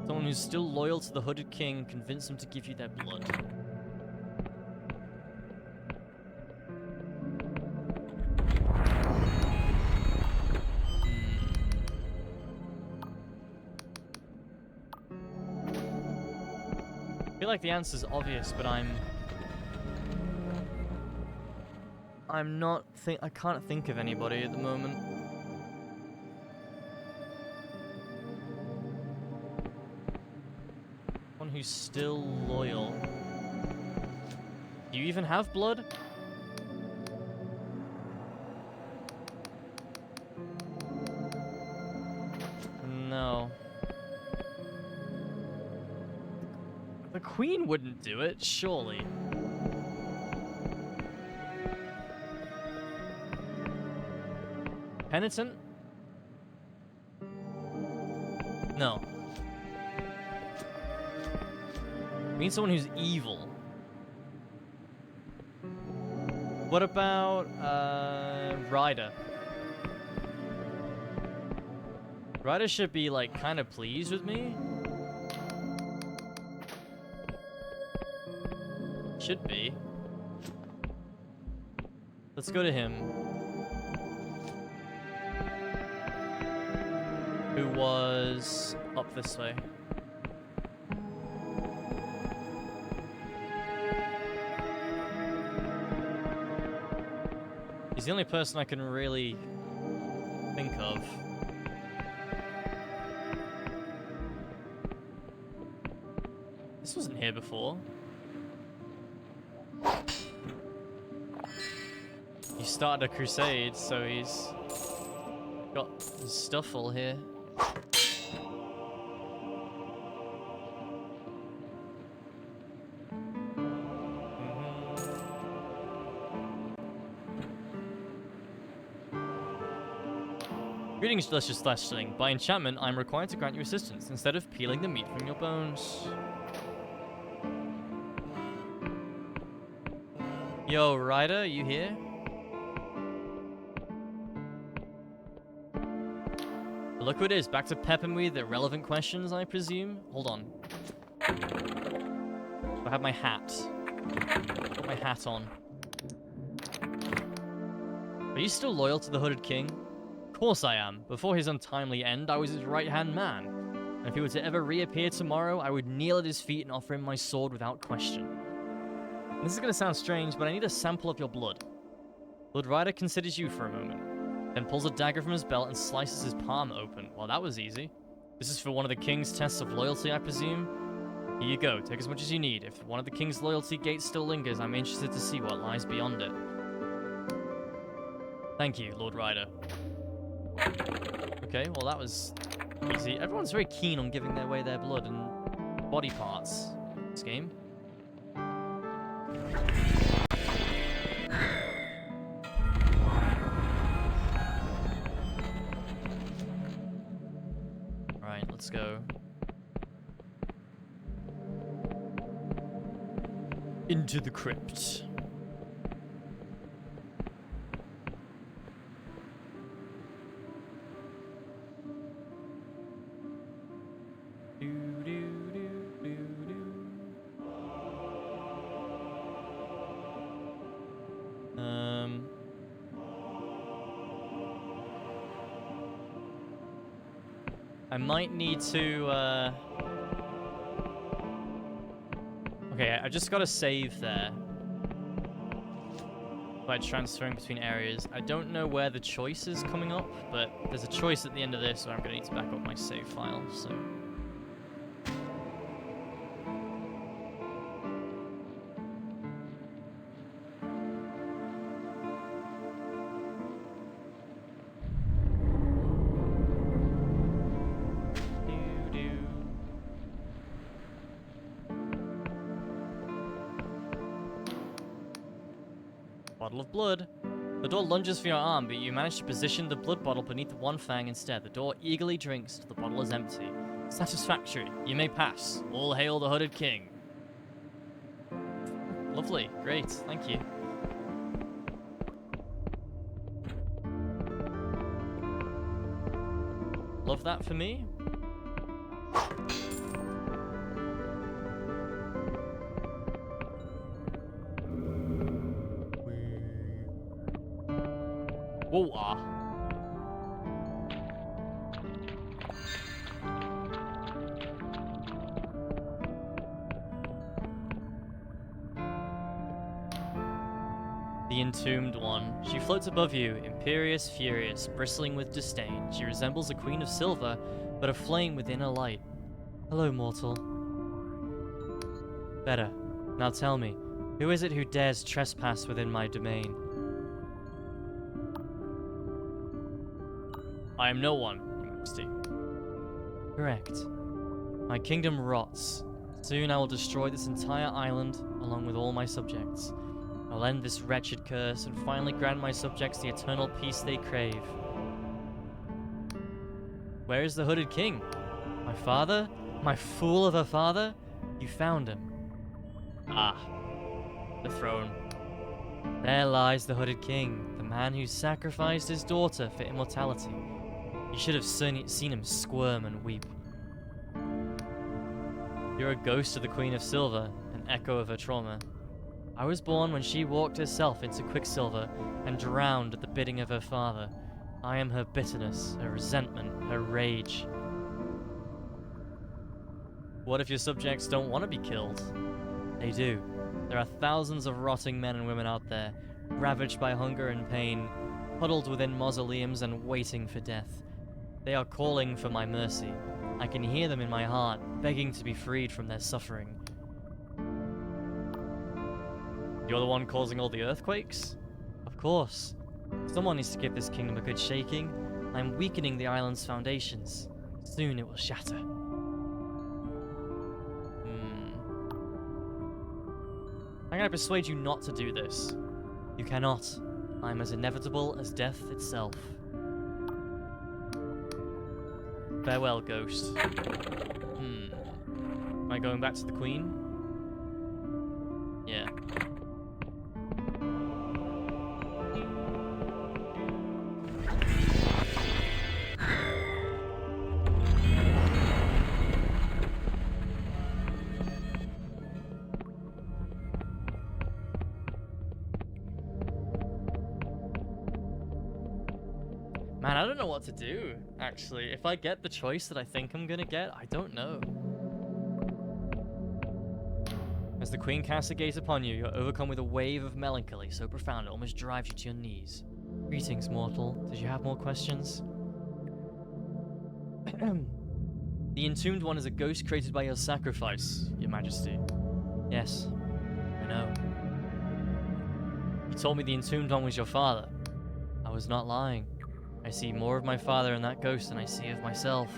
Someone who's still loyal to the Hooded King, convince them to give you their blood. I feel like the answer's obvious, but I can't think of anybody at the moment. One who's still loyal. Do you even have blood? No. The queen wouldn't do it, surely. Penitent? No. We need someone who's evil. What about, Ryder? Ryder should be, like, kind of pleased with me. Should be. Let's go to him. Who was up this way. He's the only person I can really think of. This wasn't here before. He started a crusade, so he's got his stuff all here. Greetings, delicious fleshling. By enchantment, I am required to grant you assistance instead of peeling the meat from your bones. Yo, Ryder, you here? Look who it is, back to pepping me with irrelevant questions, I presume? Hold on. I have my hat. Put my hat on. Are you still loyal to the Hooded King? course I am. Before his untimely end, I was his right-hand man. And if he were to ever reappear tomorrow, I would kneel at his feet and offer him my sword without question. And this is going to sound strange, but I need a sample of your blood. Blood Rider considers you for a moment, then pulls a dagger from his belt and slices his palm open. Well, that was easy. This is for one of the king's tests of loyalty, I presume. Here you go, take as much as you need. If one of the king's loyalty gates still lingers, I'm interested to see what lies beyond it. Thank you, Lord Ryder. Okay, well that was easy. Everyone's very keen on giving away their blood and body parts in this game. Alright, let's go. Into the crypt. I might need to, okay, I just gotta save there by transferring between areas. I don't know where the choice is coming up, but there's a choice at the end of this, so I'm gonna need to back up my save file, so... Bottle of blood. The door lunges for your arm, but you manage to position the blood bottle beneath one fang instead. The door eagerly drinks till the bottle is empty. Satisfactory. You may pass. All hail the hooded king. Lovely. Great. Thank you. Love that for me. Whoa, The entombed one. She floats above you, imperious, furious, bristling with disdain. She resembles a queen of silver, but aflame with inner light. Hello, mortal. Better. Now tell me, who is it who dares trespass within my domain? I am no one, Your Majesty. Correct. My kingdom rots. Soon I will destroy this entire island, along with all my subjects. I'll end this wretched curse and finally grant my subjects the eternal peace they crave. Where is the hooded king? My father? My fool of a father? You found him. Ah. The throne. There lies the hooded king, the man who sacrificed his daughter for immortality. You should have seen him squirm and weep. You're a ghost of the Queen of Silver, an echo of her trauma. I was born when she walked herself into Quicksilver and drowned at the bidding of her father. I am her bitterness, her resentment, her rage. What if your subjects don't want to be killed? They do. There are thousands of rotting men and women out there, ravaged by hunger and pain, huddled within mausoleums and waiting for death. They are calling for my mercy. I can hear them in my heart, begging to be freed from their suffering. You're the one causing all the earthquakes? Of course. Someone needs to give this kingdom a good shaking. I'm weakening the island's foundations. Soon it will shatter. I'm gonna persuade you not to do this. You cannot. I'm as inevitable as death itself. Farewell, ghost. Am I going back to the queen? Yeah. Man, I don't know what to do, actually. If I get the choice that I think I'm gonna get, I don't know. As the Queen casts a gaze upon you, you're overcome with a wave of melancholy so profound it almost drives you to your knees. Greetings, mortal. Did you have more questions? The Entombed One is a ghost created by your sacrifice, Your Majesty. Yes, I know. You told me the Entombed One was your father. I was not lying. I see more of my father in that ghost than I see of myself.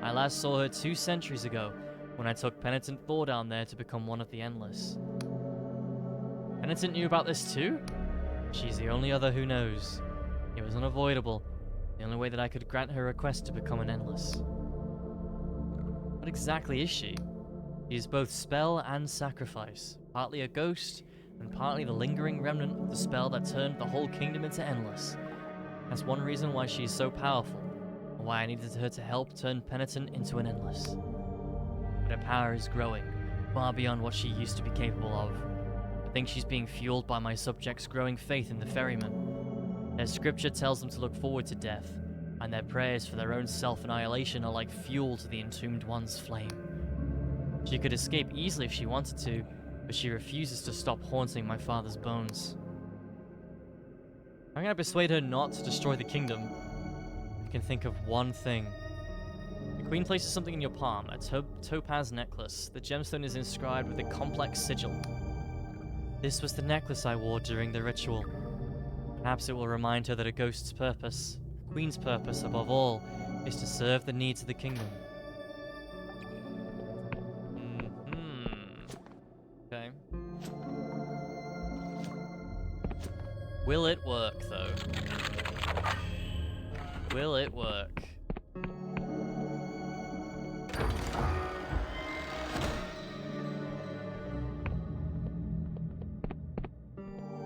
I last saw her 2 centuries ago, when I took Penitent 4 down there to become one of the Endless. Penitent knew about this too? She's the only other who knows. It was unavoidable, the only way that I could grant her request to become an Endless. What exactly is she? She is both spell and sacrifice, partly a ghost, and partly the lingering remnant of the spell that turned the whole kingdom into Endless. That's one reason why she is so powerful, and why I needed her to help turn Penitent into an Endless. But her power is growing, far beyond what she used to be capable of. I think she's being fueled by my subjects' growing faith in the ferryman. Their scripture tells them to look forward to death, and their prayers for their own self-annihilation are like fuel to the Entombed One's flame. She could escape easily if she wanted to, but she refuses to stop haunting my father's bones. I'm gonna persuade her not to destroy the kingdom. I can think of one thing. The Queen places something in your palm, a topaz necklace. The gemstone is inscribed with a complex sigil. This was the necklace I wore during the ritual. Perhaps it will remind her that a ghost's purpose, a queen's purpose above all, is to serve the needs of the kingdom. Okay. Will it work, though? Will it work?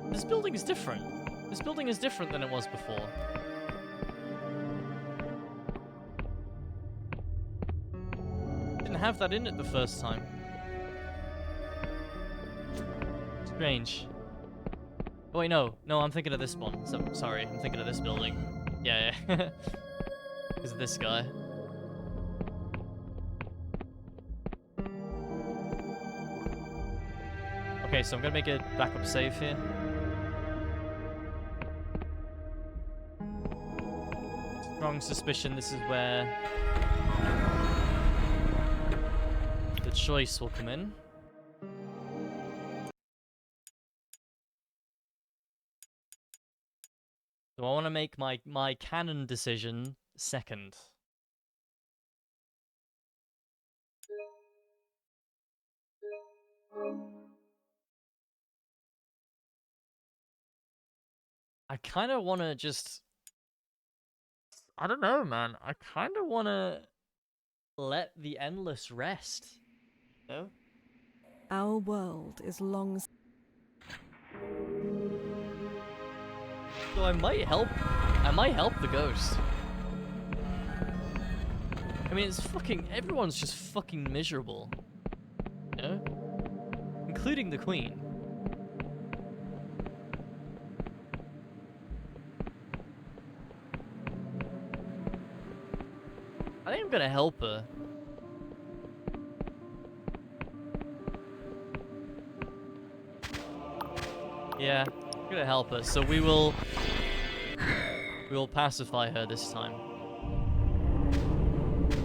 This building is different. This building is different than it was before. Didn't have that in it the first time. Strange. Oh wait, no, I'm thinking of this one. So, sorry, I'm thinking of this building. Yeah. Because of this guy. Okay, so I'm gonna make a backup save here. Strong suspicion this is where the choice will come in. So I want to make my canon decision second. I kind of want to just... I don't know, man. I kind of want to let the Endless rest. No? Our world is long... So I might help the ghost. I mean, it's fucking... Everyone's just fucking miserable. You know? Including the Queen. I think I'm gonna help her. Yeah, I'm gonna help her. So we will pacify her this time.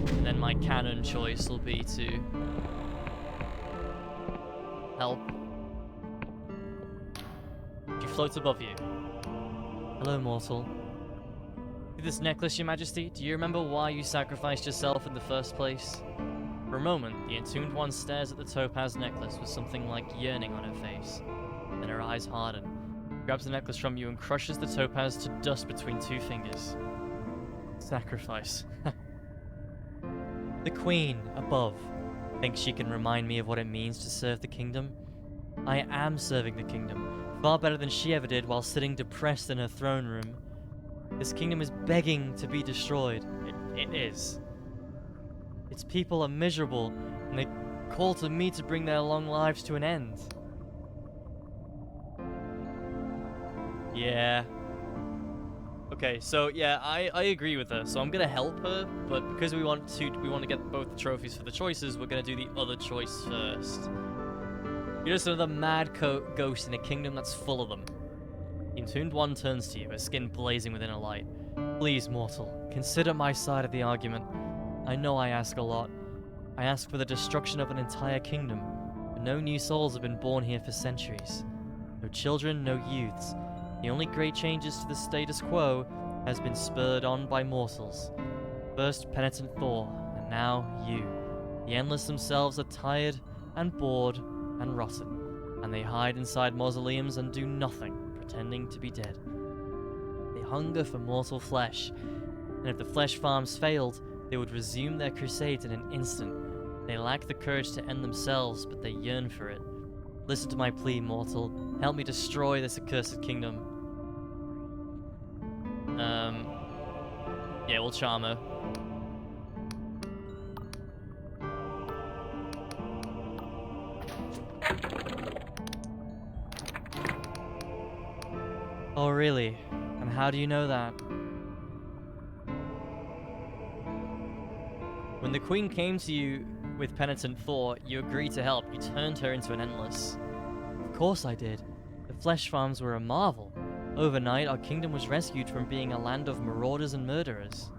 And then my canon choice will be to help. She floats above you. Hello, mortal. This necklace, Your Majesty, do you remember why you sacrificed yourself in the first place? For a moment, the Entombed One stares at the topaz necklace with something like yearning on her face. Then her eyes harden. She grabs the necklace from you and crushes the topaz to dust between 2 fingers. Sacrifice. The Queen, above, thinks she can remind me of what it means to serve the kingdom? I am serving the kingdom, far better than she ever did while sitting depressed in her throne room. This kingdom is begging to be destroyed. It is. Its people are miserable, and they call to me to bring their long lives to an end. Yeah. Okay, so yeah, I agree with her. So I'm gonna help her, but because we want to get both the trophies for the choices, we're gonna do the other choice first. You're just another mad ghost in a kingdom that's full of them. The Entombed One turns to you, her skin blazing within a light. Please, mortal, consider my side of the argument. I know I ask a lot. I ask for the destruction of an entire kingdom, but no new souls have been born here for centuries. No children, no youths. The only great changes to the status quo has been spurred on by mortals. First penitent Thor, and now you. The Endless themselves are tired and bored and rotten, and they hide inside mausoleums and do nothing, pretending to be dead. They hunger for mortal flesh, and if the flesh farms failed, they would resume their crusades in an instant. They lack the courage to end themselves, but they yearn for it. Listen to my plea, mortal. Help me destroy this accursed kingdom. Yeah, we'll charm her. Oh, really? And how do you know that? When the queen came to you with penitent Thor, you agreed to help. You turned her into an Endless. Of course I did. The flesh farms were a marvel. Overnight, our kingdom was rescued from being a land of marauders and murderers.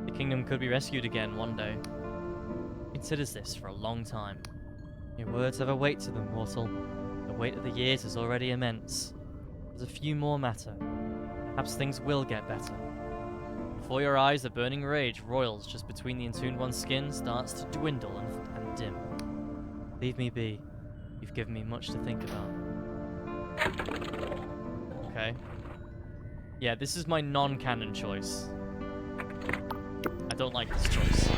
The kingdom could be rescued again one day. Considers this for a long time. Your words have a weight to them, mortal. The weight of the years is already immense. There's a few more matter. Perhaps things will get better. Before your eyes, the burning rage roils just between the Entombed One's skin starts to dwindle and dim. Leave me be. You've given me much to think about. Okay. Yeah, this is my non-canon choice. I don't like this choice.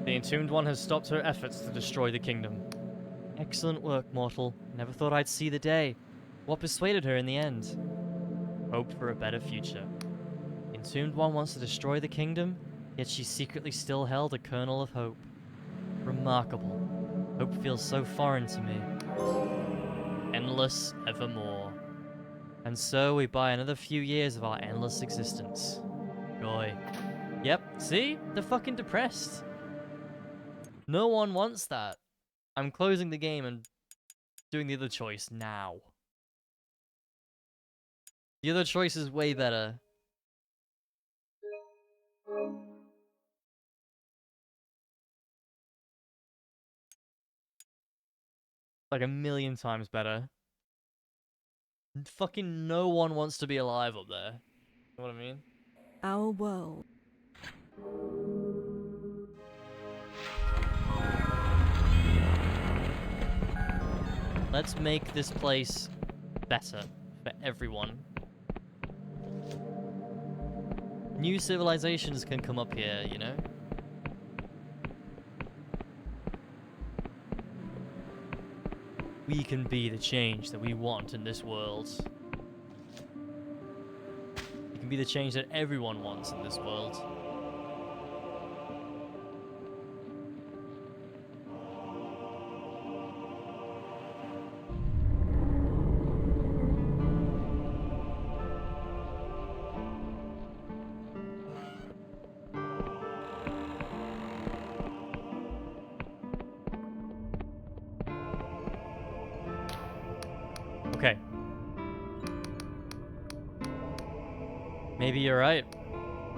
The Entombed One has stopped her efforts to destroy the kingdom. Excellent work, mortal. Never thought I'd see the day. What persuaded her in the end? Hope for a better future. The Entombed One wants to destroy the kingdom, yet she secretly still held a kernel of hope. Remarkable. Hope feels so foreign to me. Endless evermore. And so we buy another few years of our endless existence. Joy. Yep, see? They're fucking depressed. No one wants that. I'm closing the game and doing the other choice now. The other choice is way better. Like a million times better. Fucking no one wants to be alive up there. You know what I mean? Our world. Let's make this place better for everyone. New civilizations can come up here, you know? We can be the change that we want in this world. We can be the change that everyone wants in this world. Okay. Maybe you're right.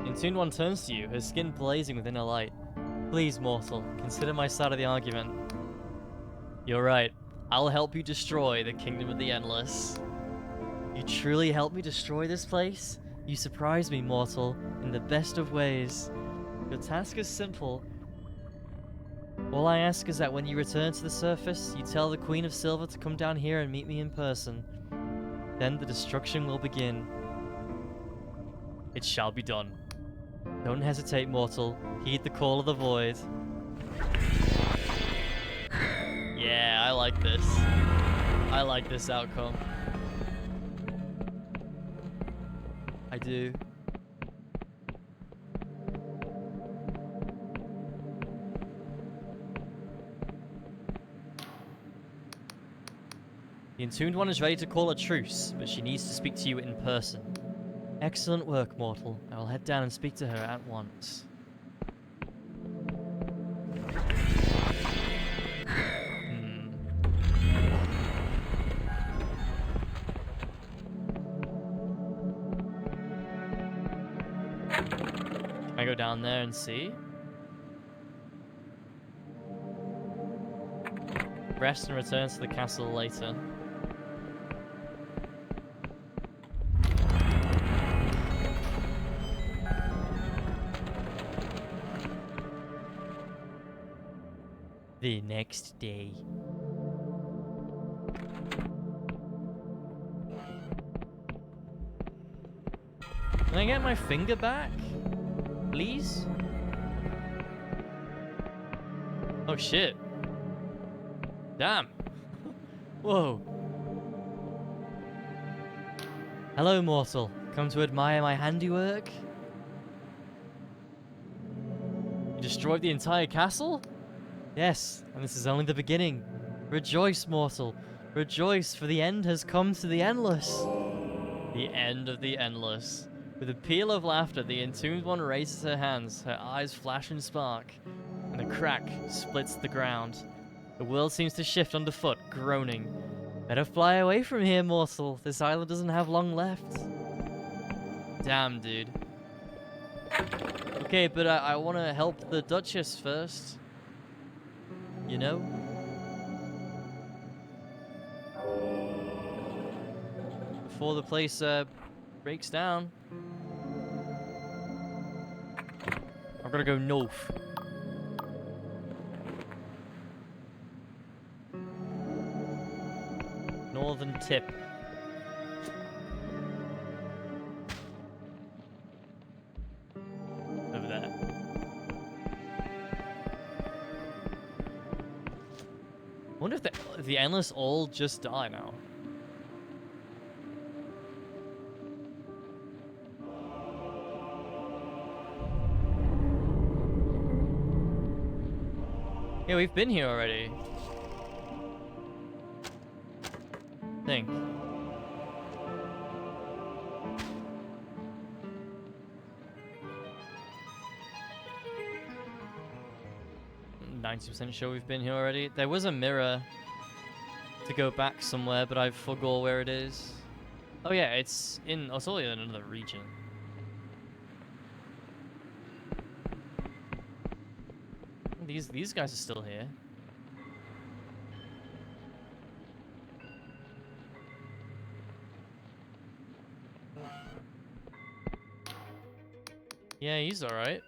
Entombed One turns to you, her skin blazing within a light. Please, mortal, consider my side of the argument. You're right. I'll help you destroy the Kingdom of the Endless. You truly help me destroy this place? You surprise me, mortal, in the best of ways. Your task is simple. All I ask is that when you return to the surface, you tell the Queen of Silver to come down here and meet me in person. Then the destruction will begin. It shall be done. Don't hesitate, mortal. Heed the call of the void. Yeah, I like this. I like this outcome. I do. The Entombed One is ready to call a truce, but she needs to speak to you in person. Excellent work, mortal. I will head down and speak to her at once. Can I go down there and see? Rest and return to the castle later. The next day. Can I get my finger back? Please? Oh shit. Damn. Whoa. Hello, mortal. Come to admire my handiwork? You destroyed the entire castle? Yes, and this is only the beginning. Rejoice, mortal. Rejoice, for the end has come to the endless. The end of the endless. With a peal of laughter, the Entombed One raises her hands, her eyes flash and spark, and a crack splits the ground. The world seems to shift underfoot, groaning. Better fly away from here, mortal. This island doesn't have long left. Damn, dude. Okay, but I want to help the Duchess first. You know? Before the place breaks down. I'm gonna go north. Northern tip. Over there. I wonder if the Endless all just die now. Yeah, we've been here already. Think. I'm 90% sure we've been here already. There was a mirror to go back somewhere, but I forgot where it is. Oh yeah, it's in Australia in another region. These guys are still here. Yeah, he's alright.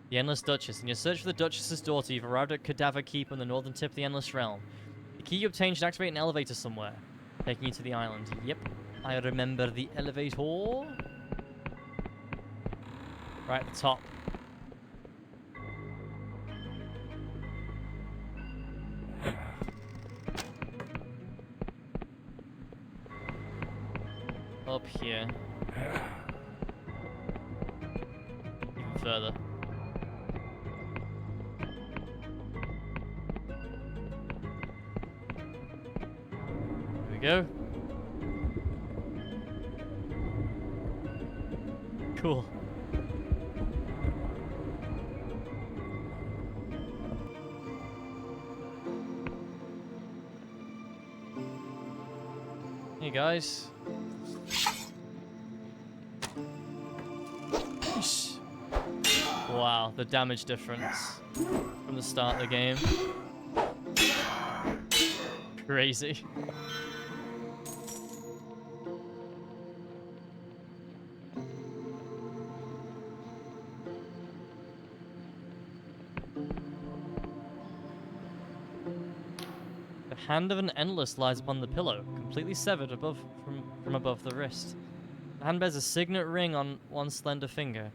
The Endless Duchess. In your search for the Duchess's daughter, you've arrived at Cadaver Keep on the northern tip of the Endless Realm. The key you obtained should activate an elevator somewhere, taking you to the island. Yep, I remember the elevator. Right at the top. Up here. Even further. Here we go. Cool. Hey guys. Wow, the damage difference from the start of the game. Crazy. The hand of an Endless lies upon the pillow, completely severed from above the wrist. hand bears a signet ring on one slender finger.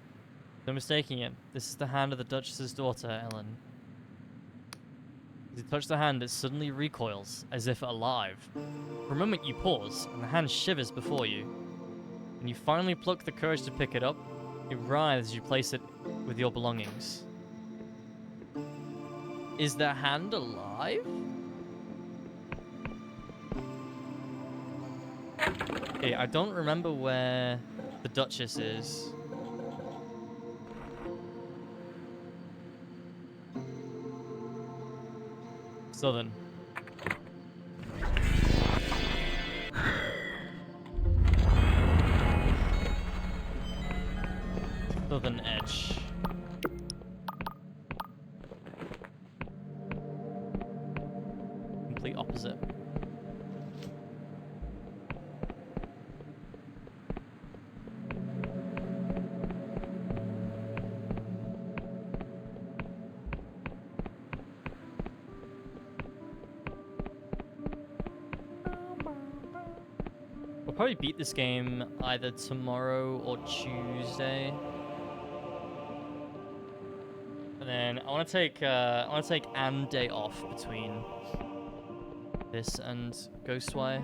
No mistaking it. This is the hand of the Duchess's daughter, Ellen. As you touch the hand, it suddenly recoils, as if alive. For a moment you pause, and the hand shivers before you. When you finally pluck the courage to pick it up, it writhes as you place it with your belongings. Is the hand alive? Okay, I don't remember where the Duchess is. Southern. Southern edge. Complete opposite. We'll probably beat this game either tomorrow or Tuesday. And then I want to take an day off between this and Ghostwire.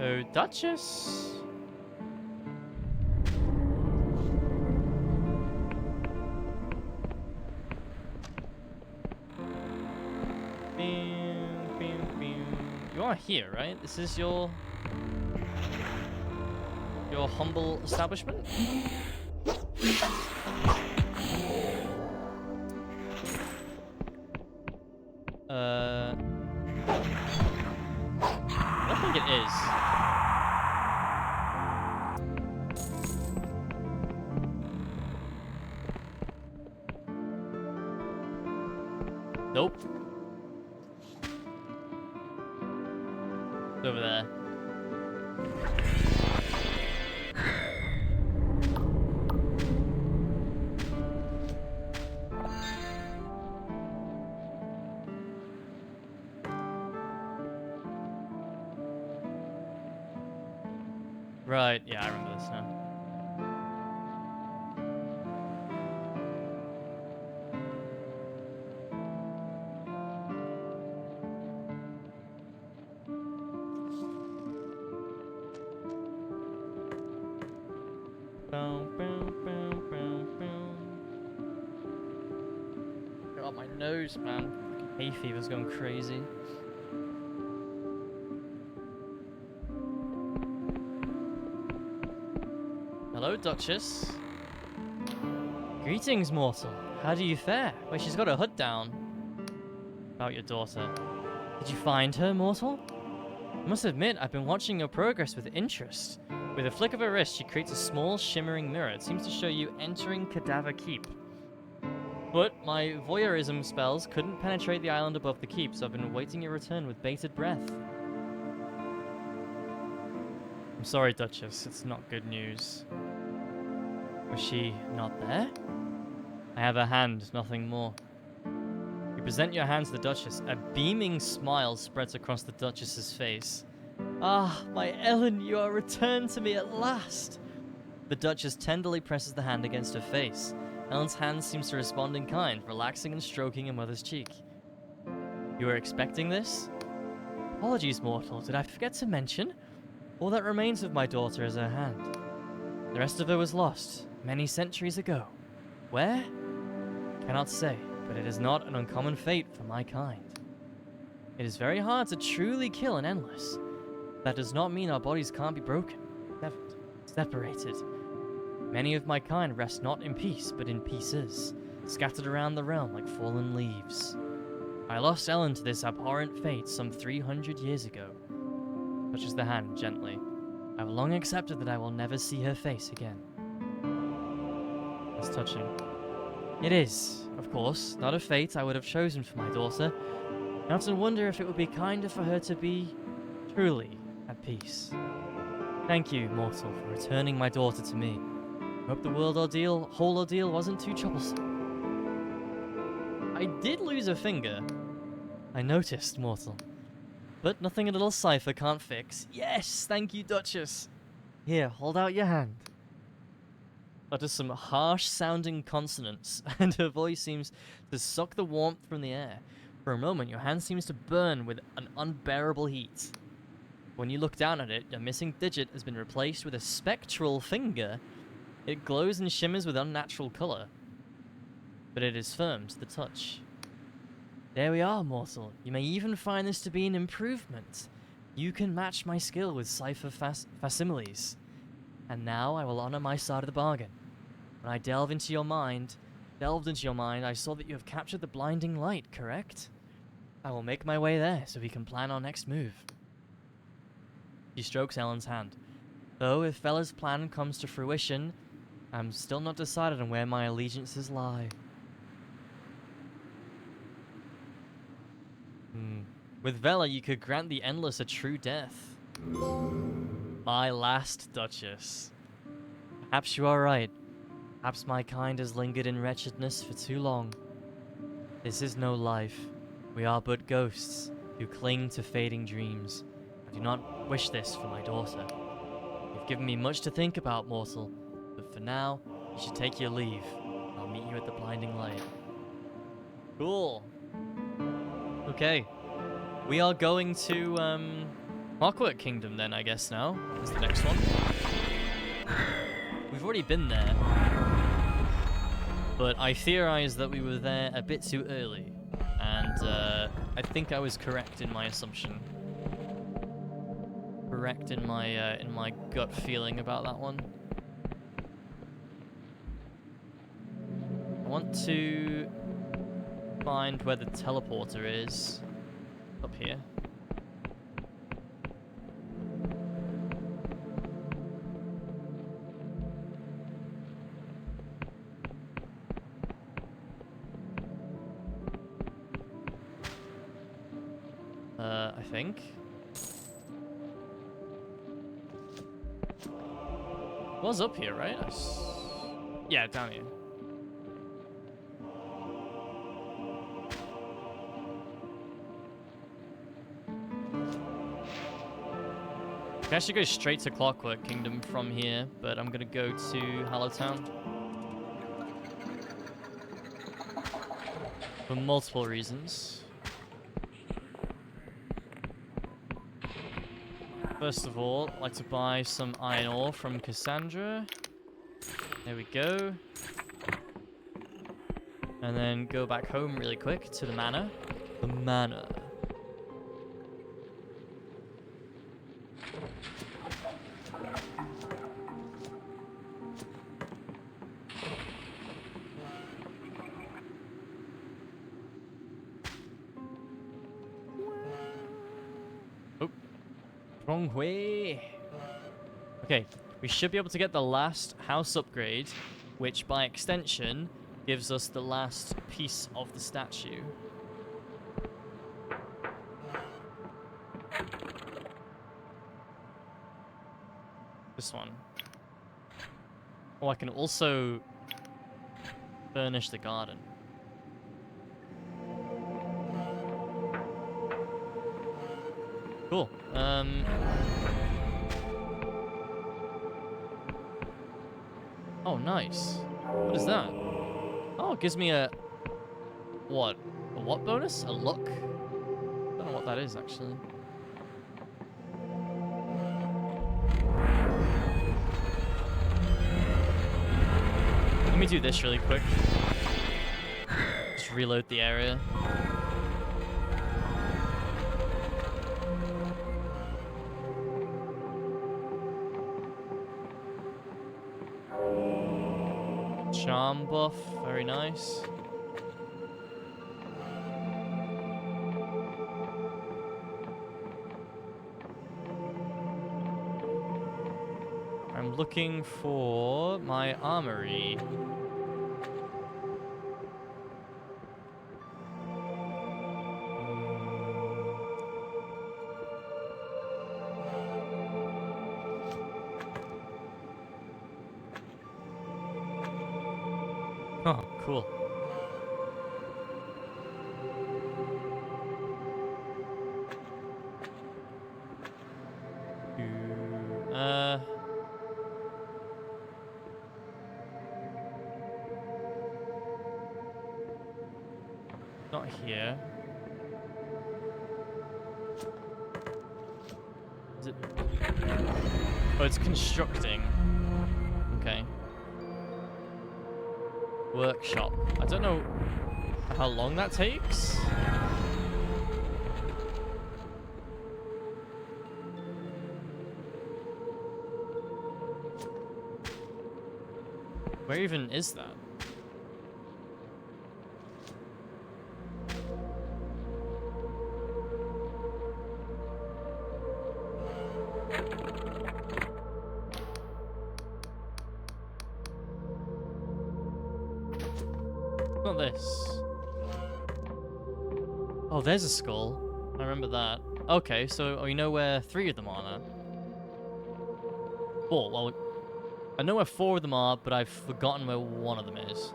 Oh, Duchess. You are here, right? This is your humble establishment? I don't think it is. Nope. It's over there. Right, yeah, I remember this now. God, my nose, man. Hay fever's going crazy. Hello, Duchess. Greetings, mortal. How do you fare? Wait, she's got her hood down. About your daughter. Did you find her, mortal? I must admit, I've been watching your progress with interest. With a flick of her wrist, she creates a small, shimmering mirror. It seems to show you entering Cadaver Keep. But my voyeurism spells couldn't penetrate the island above the keep, so I've been awaiting your return with bated breath. I'm sorry, Duchess. It's not good news. Was she not there? I have a hand, nothing more. You present your hand to the Duchess. A beaming smile spreads across the Duchess's face. Ah, my Ellen, you are returned to me at last! The Duchess tenderly presses the hand against her face. Ellen's hand seems to respond in kind, relaxing and stroking her mother's cheek. You were expecting this? Apologies, mortal. Did I forget to mention? All that remains of my daughter is her hand. The rest of her was lost, many centuries ago. Where? Cannot say, but it is not an uncommon fate for my kind. It is very hard to truly kill an endless. That does not mean our bodies can't be broken, severed, separated. Many of my kind rest not in peace, but in pieces, scattered around the realm like fallen leaves. I lost Ellen to this abhorrent fate some 300 years ago. Touches the hand gently. I've long accepted that I will never see her face again. That's touching. It is, of course, not a fate I would have chosen for my daughter. I often wonder if it would be kinder for her to be truly at peace. Thank you, mortal, for returning my daughter to me. Hope the whole ordeal wasn't too troublesome. I did lose a finger. I noticed, mortal. But nothing a little cipher can't fix. Yes, thank you, Duchess. Here, hold out your hand. Utters some harsh-sounding consonants, and her voice seems to suck the warmth from the air. For a moment, your hand seems to burn with an unbearable heat. When you look down at it, your missing digit has been replaced with a spectral finger. It glows and shimmers with unnatural color, but it is firm to the touch. There we are, mortal. You may even find this to be an improvement. You can match my skill with cipher facsimiles. And now I will honor my side of the bargain. When I delved into your mind, I saw that you have captured the blinding light, correct? I will make my way there so we can plan our next move. She strokes Ellen's hand. Though if Fella's plan comes to fruition, I'm still not decided on where my allegiances lie. With Vela, you could grant the Endless a true death. My last Duchess. Perhaps you are right. Perhaps my kind has lingered in wretchedness for too long. This is no life. We are but ghosts who cling to fading dreams. I do not wish this for my daughter. You've given me much to think about, mortal, but for now, you should take your leave. I'll meet you at the blinding light. Cool. Okay. We are going to, Clockwork Kingdom then, I guess, now. Is the next one. We've already been there. But I theorized that we were there a bit too early. And, I think I was correct in my assumption. Correct in my gut feeling about that one. I want to find where the teleporter is. Up here. I think. It was up here, right? Yeah, down here. I should go straight to Clockwork Kingdom from here, but I'm gonna go to Hallowtown. For multiple reasons. First of all, I'd like to buy some iron ore from Cassandra. There we go. And then go back home really quick to the manor. The manor. Wrong way. Okay, we should be able to get the last house upgrade, which by extension gives us the last piece of the statue. This one. Oh, I can also furnish the garden. Cool. Oh, nice. What is that? Oh, it gives me a... What? A what bonus? A look? I don't know what that is, actually. Let me do this really quick. Just reload the area. Charm buff, very nice. I'm looking for my armory. cool. Uh... Not here. Is it? Oh, it's constructing. Okay. Workshop. I don't know how long that takes. Where even is that? Not this. Oh, there's a skull. I remember that. Okay, so we know where 3 of them are now. 4. Well, I know where 4 of them are, but I've forgotten where 1 of them is.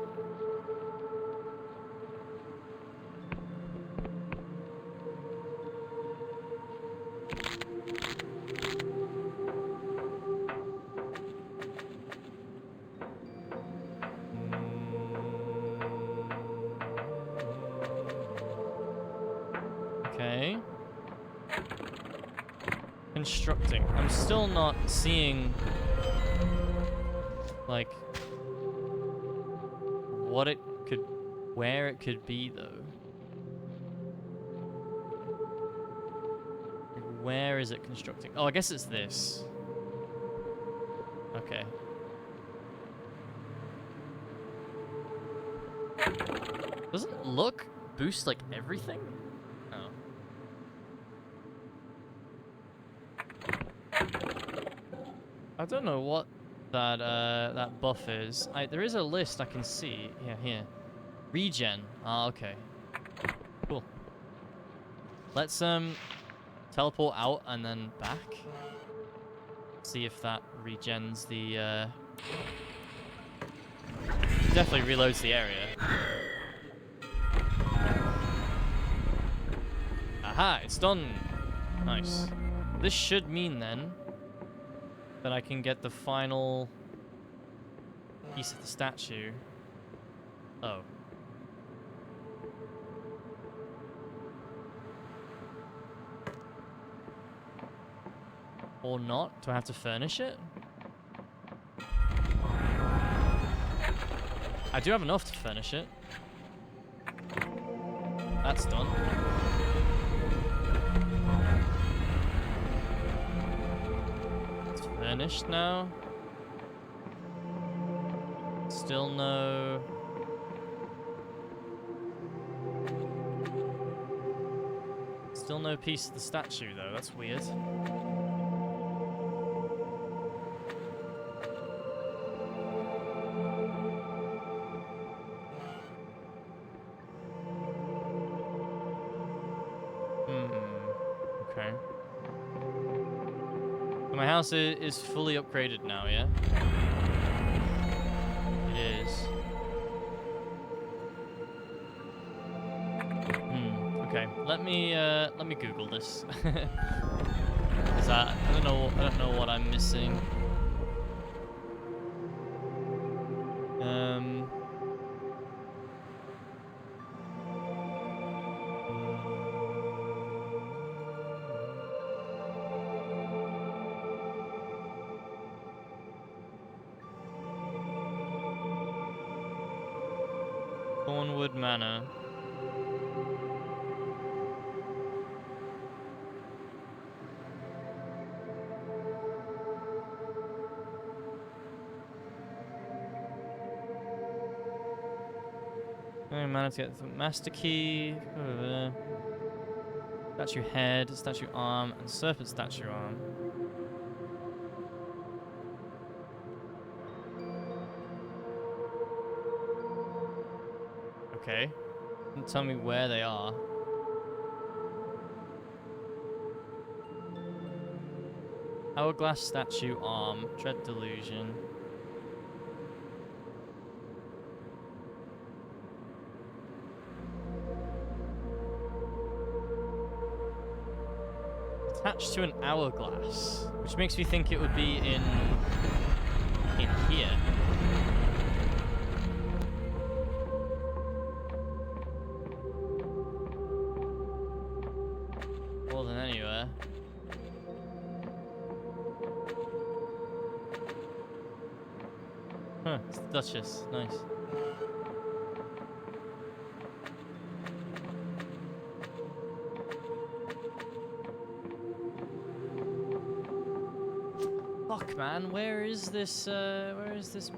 Okay. Constructing. I'm still not seeing, like, what it could, where it could be, though. Where is it constructing? Oh, I guess it's this. Okay. Doesn't look boost, like, everything? Oh. I don't know what that buff is. There is a list I can see. Yeah, here. Regen. Ah, okay. Cool. Let's teleport out and then back. See if that regens the definitely reloads the area. Aha, it's done. Nice. This should mean then that I can get the final piece of the statue. Oh. Or not? Do I have to furnish it? I do have enough to furnish it. That's done. It's furnished now. Still no... Still no piece of the statue though, that's weird. Okay. So my house is fully upgraded now, yeah? It is. Okay. Let me Google this. Is I don't know what I'm missing. Thornwood Manor. Manor to get the master key. Statue head, statue arm, and serpent statue arm. Okay. Don't tell me where they are. Hourglass statue arm, dread delusion. attached to an hourglass, which makes me think it would be in here. More than anywhere. Huh, it's the Duchess. Nice. Fuck, man, where is this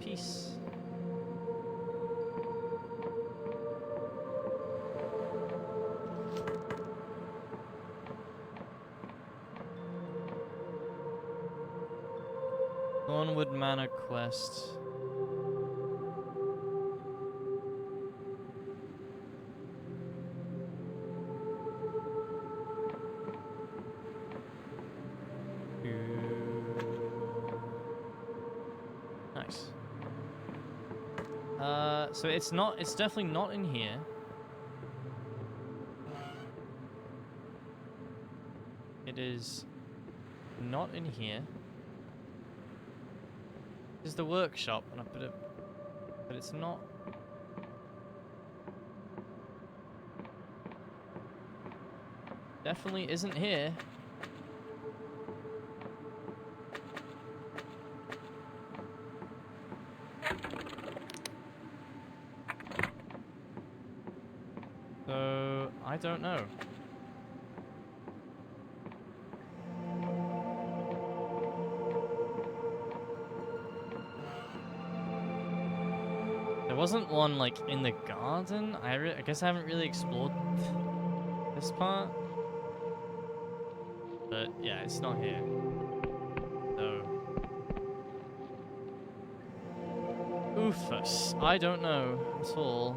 piece? Thornwood Manor quest. Nice. So it's definitely not in here. It is not in here. This is the workshop, and but it's not. Definitely isn't here. So, I don't know. There wasn't one, like, in the garden? I guess I haven't really explored this part. But, yeah, it's not here. So... Oofus. I don't know at all.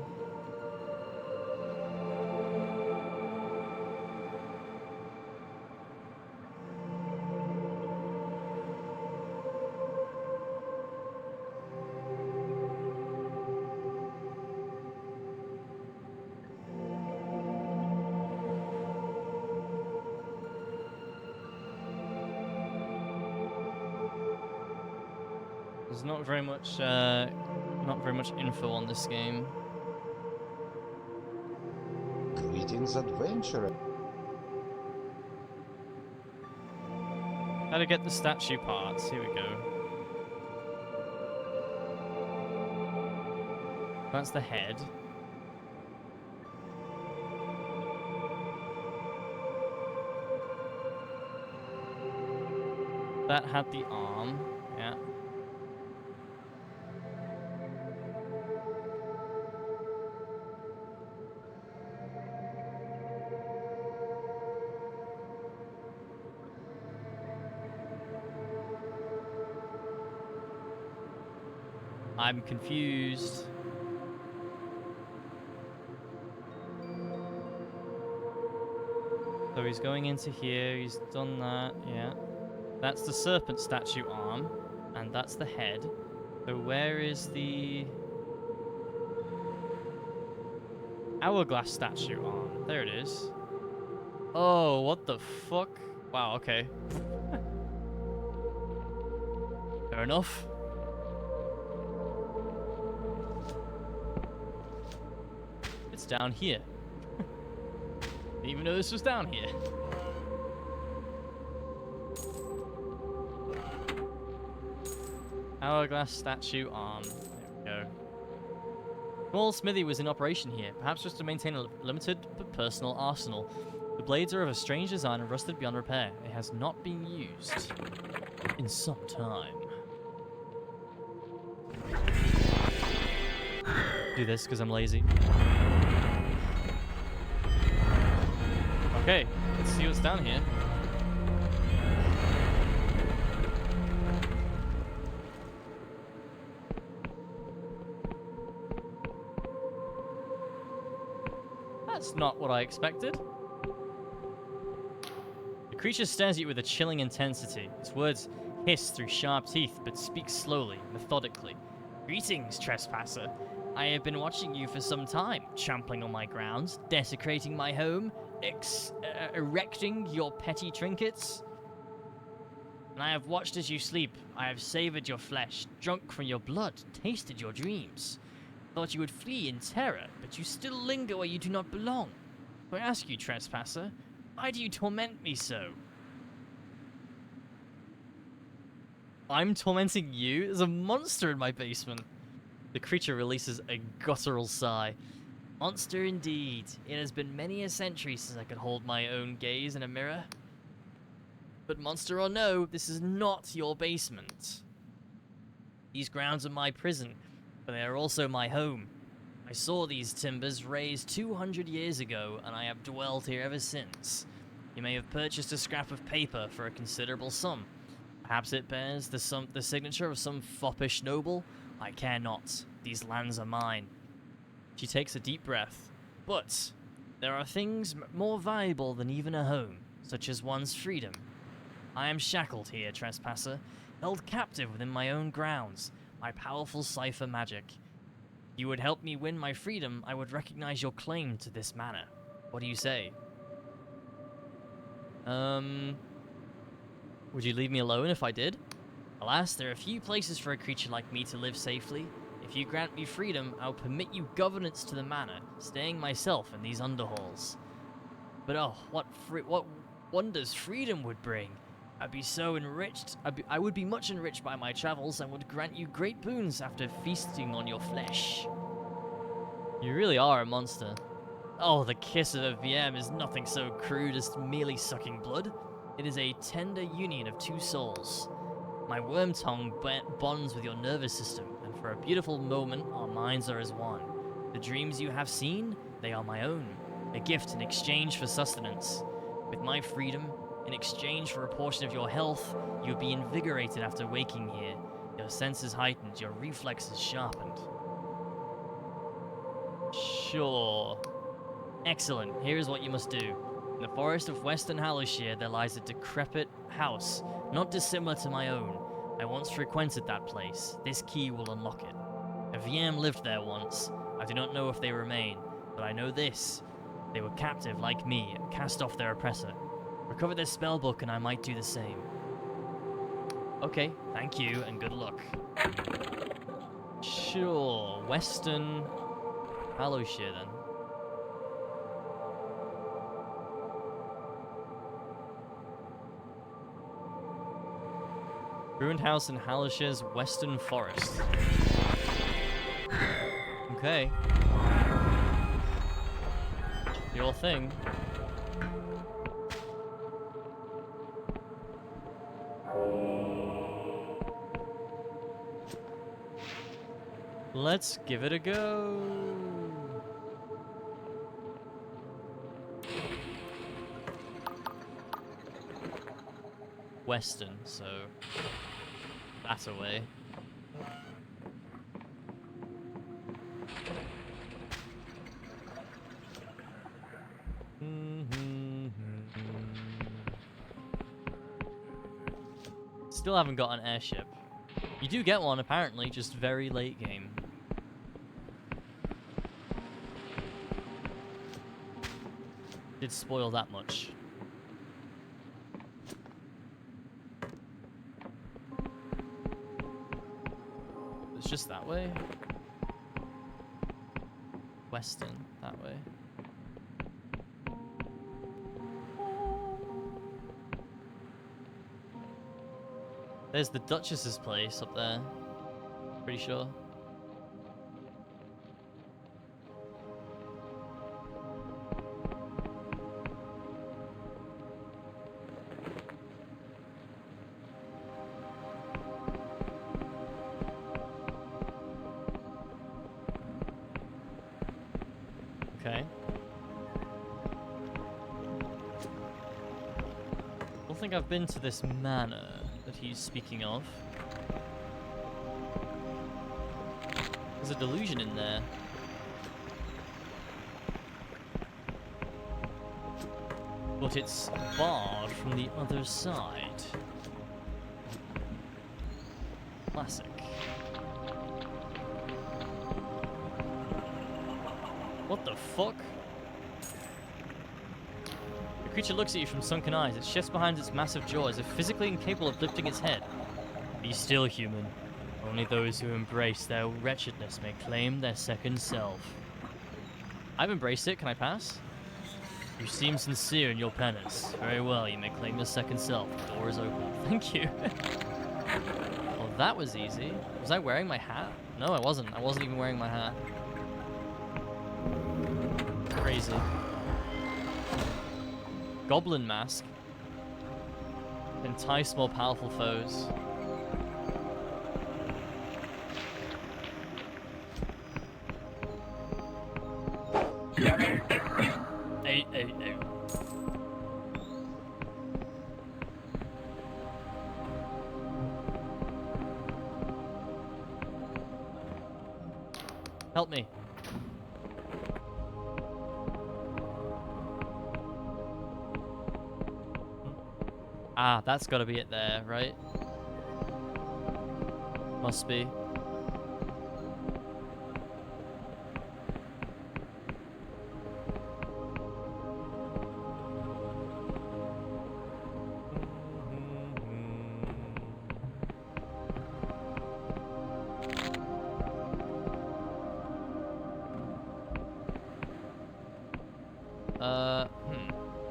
There's not very much info on this game. Greetings, adventurer. How to get the statue parts? Here we go. That's the head. That had the arm. Yeah. I'm confused. So he's going into here, he's done that, yeah. That's the serpent statue arm, and that's the head. So where is the hourglass statue arm? There it is. Oh, what the fuck? Wow, okay. Fair enough. It's down here. Didn't even know this was down here. Hourglass statue arm. There we go. Small smithy was in operation here, perhaps just to maintain a limited but personal arsenal. The blades are of a strange design and rusted beyond repair. It has not been used in some time. Do this because I'm lazy. Okay, let's see what's down here. That's not what I expected. The creature stares at you with a chilling intensity. Its words hiss through sharp teeth, but speak slowly, methodically. Greetings, trespasser. I have been watching you for some time, trampling on my grounds, desecrating my home. erecting your petty trinkets. And I have watched as you sleep. I have savored your flesh, drunk from your blood, tasted your dreams. Thought you would flee in terror, but you still linger where you do not belong. So I ask you, trespasser, why do you torment me so? I'm tormenting you? There's a monster in my basement. The creature releases a guttural sigh. Monster indeed. It has been many a century since I could hold my own gaze in a mirror. But monster or no, this is not your basement. These grounds are my prison, but they are also my home. I saw these timbers raised 200 years ago, and I have dwelled here ever since. You may have purchased a scrap of paper for a considerable sum. Perhaps it bears the signature of some foppish noble. I care not. These lands are mine. She takes a deep breath. But there are things more valuable than even a home, such as one's freedom. I am shackled here, trespasser, held captive within my own grounds, my powerful cipher magic. If you would help me win my freedom, I would recognize your claim to this manor. What do you say? Would you leave me alone if I did? Alas, there are few places for a creature like me to live safely. If you grant me freedom, I'll permit you governance to the manor, staying myself in these underhalls. But oh, what wonders freedom would bring! I'd be so enriched. I would be much enriched by my travels and would grant you great boons after feasting on your flesh. You really are a monster. Oh, the kiss of a VM is nothing so crude as merely sucking blood. It is a tender union of two souls. My worm tongue bonds with your nervous system, and for a beautiful moment our minds are as one. The dreams you have seen, they are my own. A gift in exchange for sustenance. With my freedom, in exchange for a portion of your health, you would be invigorated after waking here. Your senses heightened, your reflexes sharpened. Sure. Excellent. Here is what you must do. In the forest of Western Hallowshire there lies a decrepit house, not dissimilar to my own. I once frequented that place. This key will unlock it. A VM lived there once. I do not know if they remain, but I know this. They were captive like me, and cast off their oppressor. Recover their spellbook and I might do the same. Okay, thank you and good luck. Sure, Western Hallowshire then. Ruined house in Hallishire's Western Forest. Okay. Your thing. Let's give it a go. Western, so that away. Still haven't got an airship. You do get one apparently, just very late game. Did spoil that much. It's just that way. Western, that way. There's the Duchess's place up there. Pretty sure. Okay. I don't think I've been to this manor that he's speaking of. There's a delusion in there. But it's barred from the other side. Classic. What the fuck? creature looks at you from sunken eyes. It shifts behind its massive jaw as if physically incapable of lifting its head. Be still, human. Only those who embrace their wretchedness may claim their second self. I've embraced it. Can I pass? You seem sincere in your penance. Very well, you may claim your second self. The door is open. Thank you. Well, that was easy. Was I wearing my hat? No, I wasn't. I wasn't even wearing my hat. Crazy. Goblin mask. Entice more powerful foes. Hey. Help me. Ah, that's gotta be it there, right? Must be.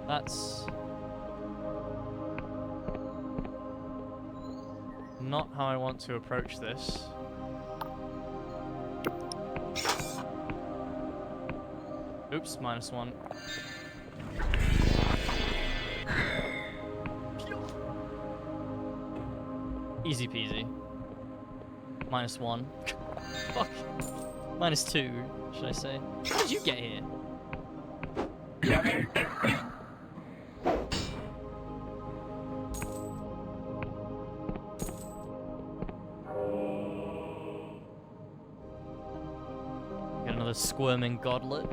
That's not how I want to approach this. Oops, -1. Easy peasy. -1. Fuck. -2, should I say? How did you get here? Get another squirming godlet.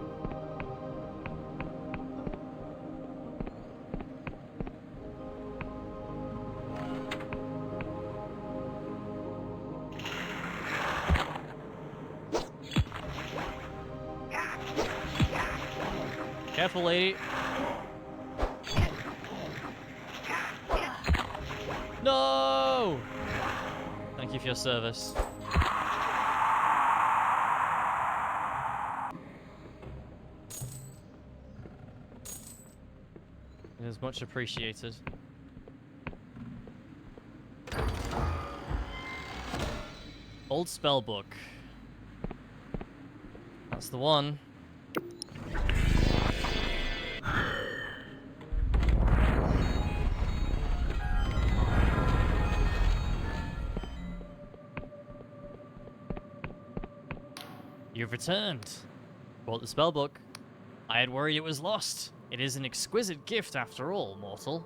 Careful, lady. No! Thank you for your service. It is much appreciated. Old spellbook. That's the one. You've returned. Brought the spellbook. I had worried it was lost. It is an exquisite gift after all, mortal.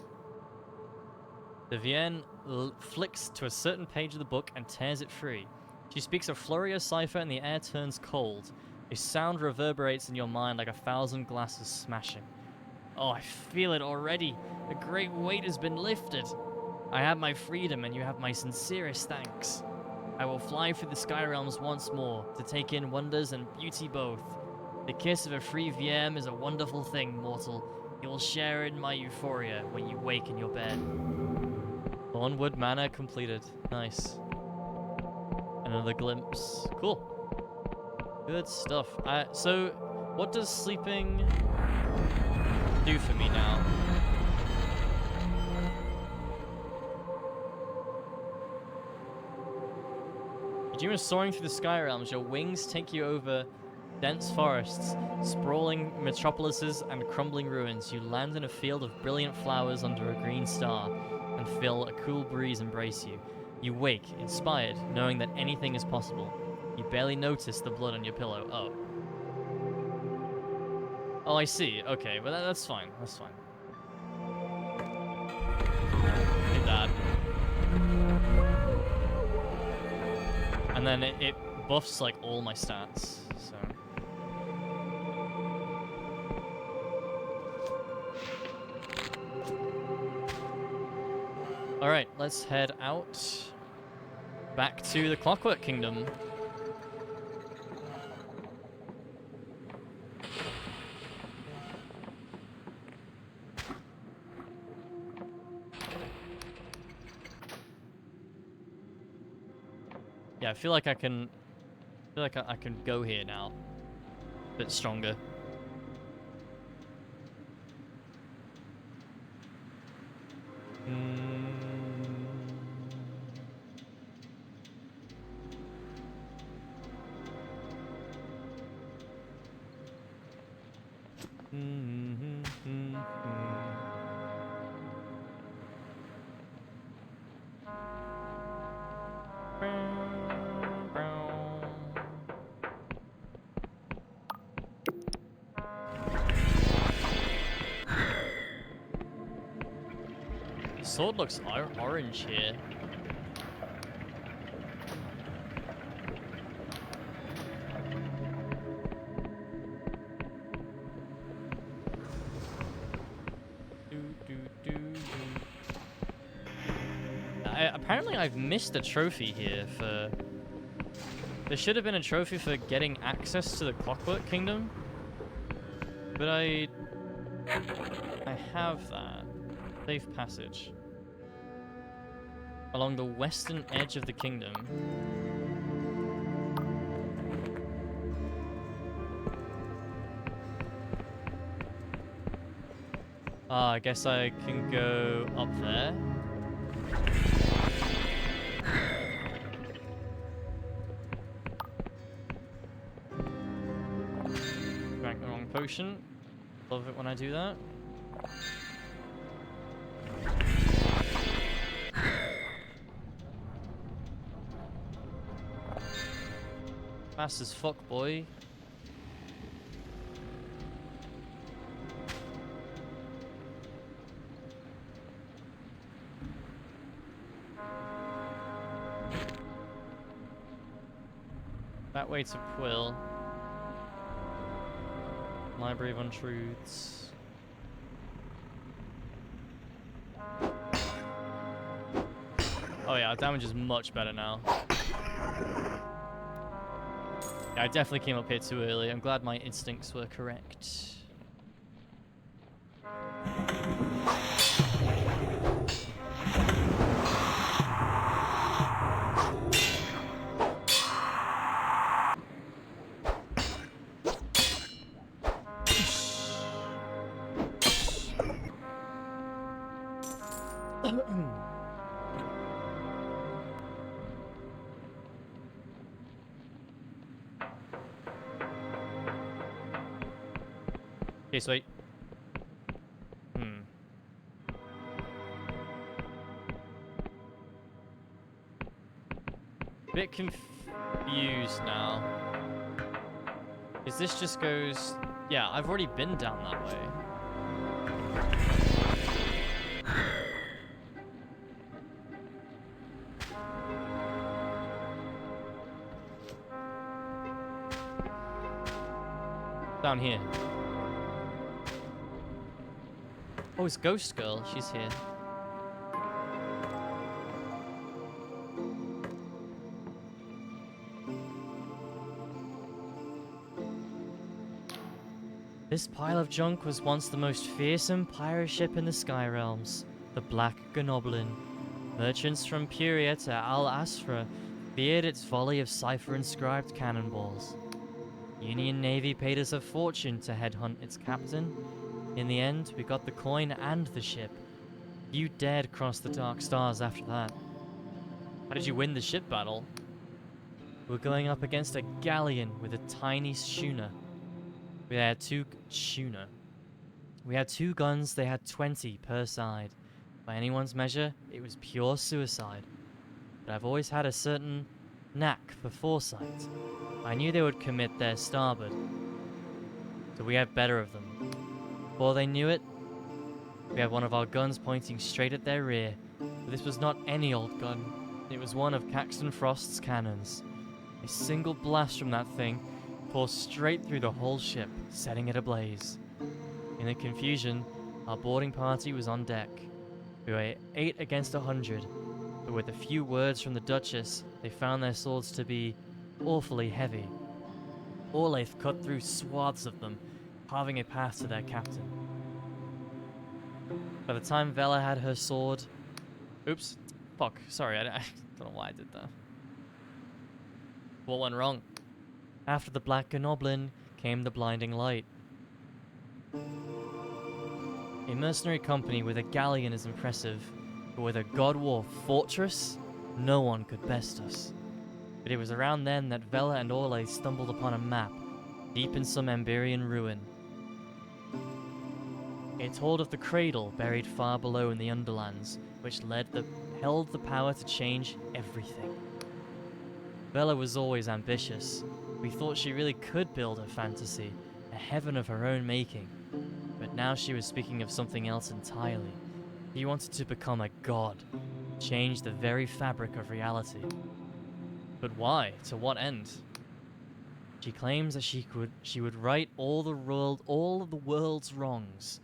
The Vienne flicks to a certain page of the book and tears it free. She speaks a Florio cipher and the air turns cold. A sound reverberates in your mind like 1,000 glasses smashing. Oh, I feel it already. A great weight has been lifted. I have my freedom and you have my sincerest thanks. I will fly through the sky realms once more, to take in wonders and beauty both. The kiss of a free VM is a wonderful thing, mortal. You will share in my euphoria when you wake in your bed. Thornwood Manor completed. Nice. Another glimpse. Cool. Good stuff. So, what does sleeping do for me now? You dream of soaring through the sky realms. Your wings take you over dense forests, sprawling metropolises, and crumbling ruins. You land in a field of brilliant flowers under a green star and feel a cool breeze embrace you. You wake, inspired, knowing that anything is possible. You barely notice the blood on your pillow. Oh. Oh, I see. Okay, but that's fine. That's fine. Hey, Dad. And then it buffs, like, all my stats, so... Alright, let's head out. Back to the Clockwork Kingdom. Yeah, I feel like I can. I feel like I can go here now. A bit stronger. The sword looks orange here. Apparently I've missed a trophy here for... There should have been a trophy for getting access to the Clockwork Kingdom. But I have that. Safe passage. Along the western edge of the kingdom. I guess I can go up there. Drank the wrong potion. Love it when I do that. Fast as fuck, boy. That way to Quill. Library of Untruths. Oh yeah, our damage is much better now. Yeah, I definitely came up here too early. I'm glad my instincts were correct. Okay, sweet. Bit confused now. Because this just goes... Yeah, I've already been down that way. Down here. Oh, it's Ghost Girl. She's here. This pile of junk was once the most fearsome pirate ship in the Sky Realms, the Black Gnoblin. Merchants from Puria to Al Asra feared its volley of cipher-inscribed cannonballs. Union Navy paid us a fortune to headhunt its captain. In the end, we got the coin and the ship. You dared cross the dark stars after that. How did you win the ship battle? We're going up against a galleon with a tiny schooner. We had two guns, they had 20 per side. By anyone's measure, it was pure suicide. But I've always had a certain knack for foresight. I knew they would commit their starboard. So we had better of them. Before they knew it, we had one of our guns pointing straight at their rear. But this was not any old gun. It was one of Caxton Frost's cannons. A single blast from that thing tore straight through the whole ship, setting it ablaze. In the confusion, our boarding party was on deck. We were 8 against 100, but with a few words from the Duchess, they found their swords to be awfully heavy. Orlaith cut through swaths of them, carving a path to their captain. By the time Vela had her sword... Oops. Fuck. Sorry, I don't know why I did that. What went wrong? After the Black Gnoblin came the Blinding Light. A mercenary company with a galleon is impressive, but with a God War fortress, no one could best us. But it was around then that Vela and Orlais stumbled upon a map, deep in some Amberian ruin. It told of the cradle buried far below in the Underlands, which held the power to change everything. Vela was always ambitious. We thought she really could build a fantasy, a heaven of her own making. But now she was speaking of something else entirely. She wanted to become a god, change the very fabric of reality. But why? To what end? She claims that she would right all of the world's wrongs,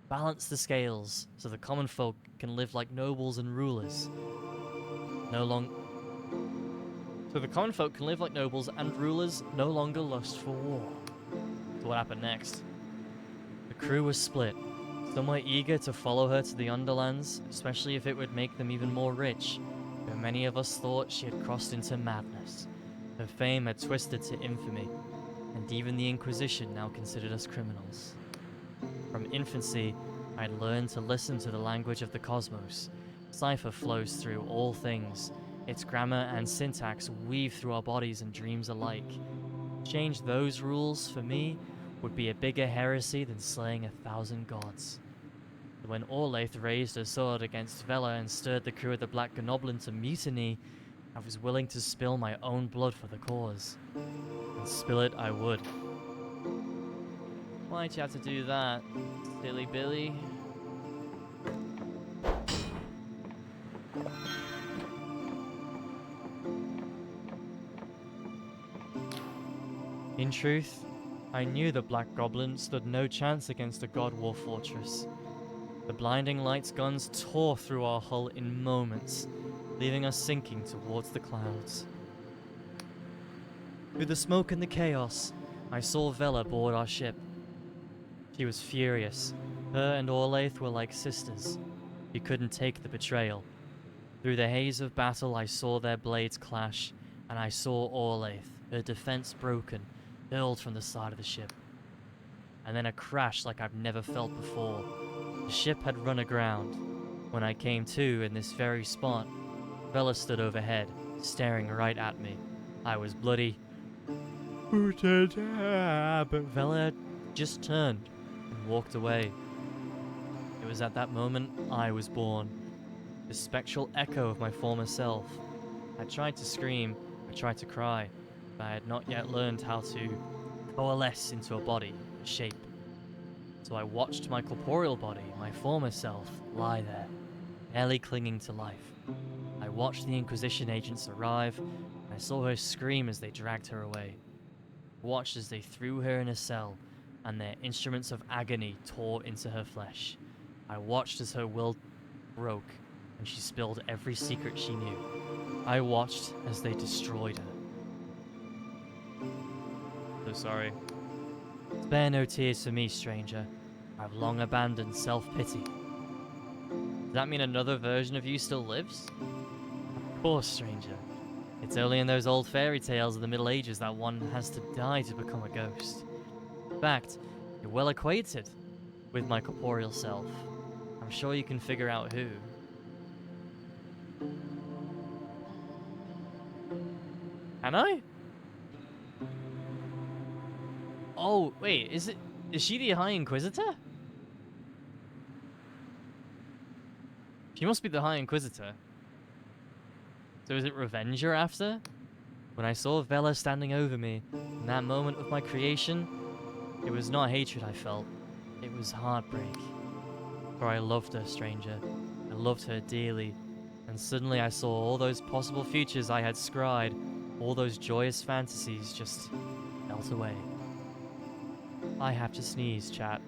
balance the scales so the common folk can live like nobles and rulers. So the common folk can live like nobles and rulers, no longer lust for war. So what happened next? The crew was split. Some were eager to follow her to the Underlands, especially if it would make them even more rich, but many of us thought she had crossed into madness. Her fame had twisted to infamy, and even the Inquisition now considered us criminals. From infancy, I'd learned to listen to the language of the cosmos. Cipher flows through all things. Its grammar and syntax weave through our bodies and dreams alike. Change those rules, for me, would be a bigger heresy than slaying 1,000 gods. When Orlaith raised her sword against Vela and stirred the crew of the Black Gnoblin to mutiny, I was willing to spill my own blood for the cause. And spill it I would. Why'd you have to do that, silly Billy? In truth, I knew the Black Goblin stood no chance against a God War fortress. The blinding light's guns tore through our hull in moments, leaving us sinking towards the clouds. Through the smoke and the chaos, I saw Vela board our ship. She was furious. Her and Orlaith were like sisters. She couldn't take the betrayal. Through the haze of battle, I saw their blades clash, and I saw Orlaith, her defense broken, hurled from the side of the ship. And then a crash like I've never felt before. The ship had run aground. When I came to in this very spot, Vela stood overhead, staring right at me. I was bloody. But Vela just turned and walked away. It was at that moment I was born. The spectral echo of my former self. I tried to scream, I tried to cry, but I had not yet learned how to coalesce into a body, a shape. So I watched my corporeal body, my former self, lie there, barely clinging to life. I watched the Inquisition agents arrive, and I saw her scream as they dragged her away. I watched as they threw her in a cell, and their instruments of agony tore into her flesh. I watched as her will broke, and she spilled every secret she knew. I watched as they destroyed her. So sorry. Spare no tears for me, stranger. I've long abandoned self-pity. Does that mean another version of you still lives? Of course, stranger. It's only in those old fairy tales of the Middle Ages that one has to die to become a ghost. In fact, you're well acquainted with my corporeal self. I'm sure you can figure out who. Can I? Oh, wait, is she the High Inquisitor? She must be the High Inquisitor. So is it revenge you're after? When I saw Vela standing over me, in that moment of my creation, it was not hatred I felt, it was heartbreak. For I loved her, stranger. I loved her dearly. And suddenly I saw all those possible futures I had scried, all those joyous fantasies just melt away. I have to sneeze, chat.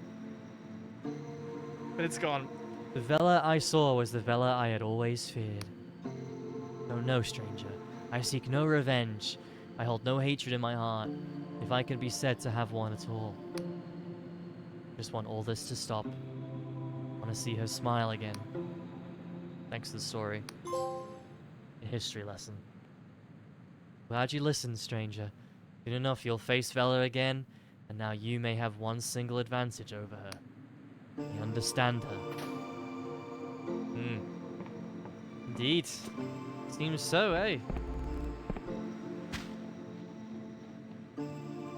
But it's gone. The Vela I saw was the Vela I had always feared. Oh no, stranger. I seek no revenge. I hold no hatred in my heart, if I can be said to have one at all. Just want all this to stop. Want to see her smile again. Thanks to the story. A history lesson. Glad you listened, stranger. Soon enough, you'll face Vela again, and now you may have one single advantage over her. You understand her. Hmm. Indeed. Seems so, eh?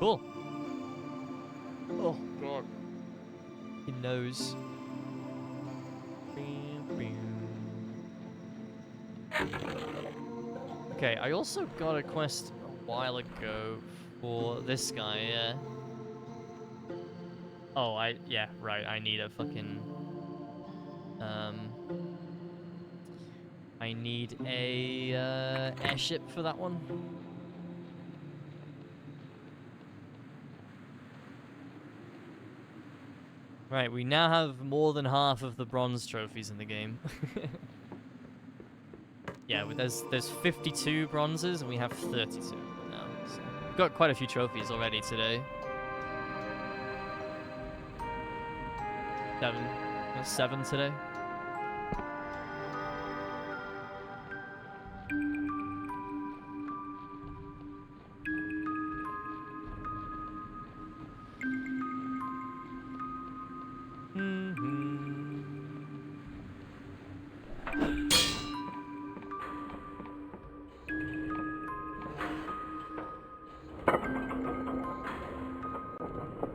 Cool. Oh, God. He knows. Okay, I also got a quest a while ago for this guy, yeah. Oh, yeah, right, I need a fucking, I need a, airship for that one. Right, we now have more than half of the bronze trophies in the game. Yeah, there's 52 bronzes and we have 32 now. So we've got quite a few trophies already today. 7. That's 7 today.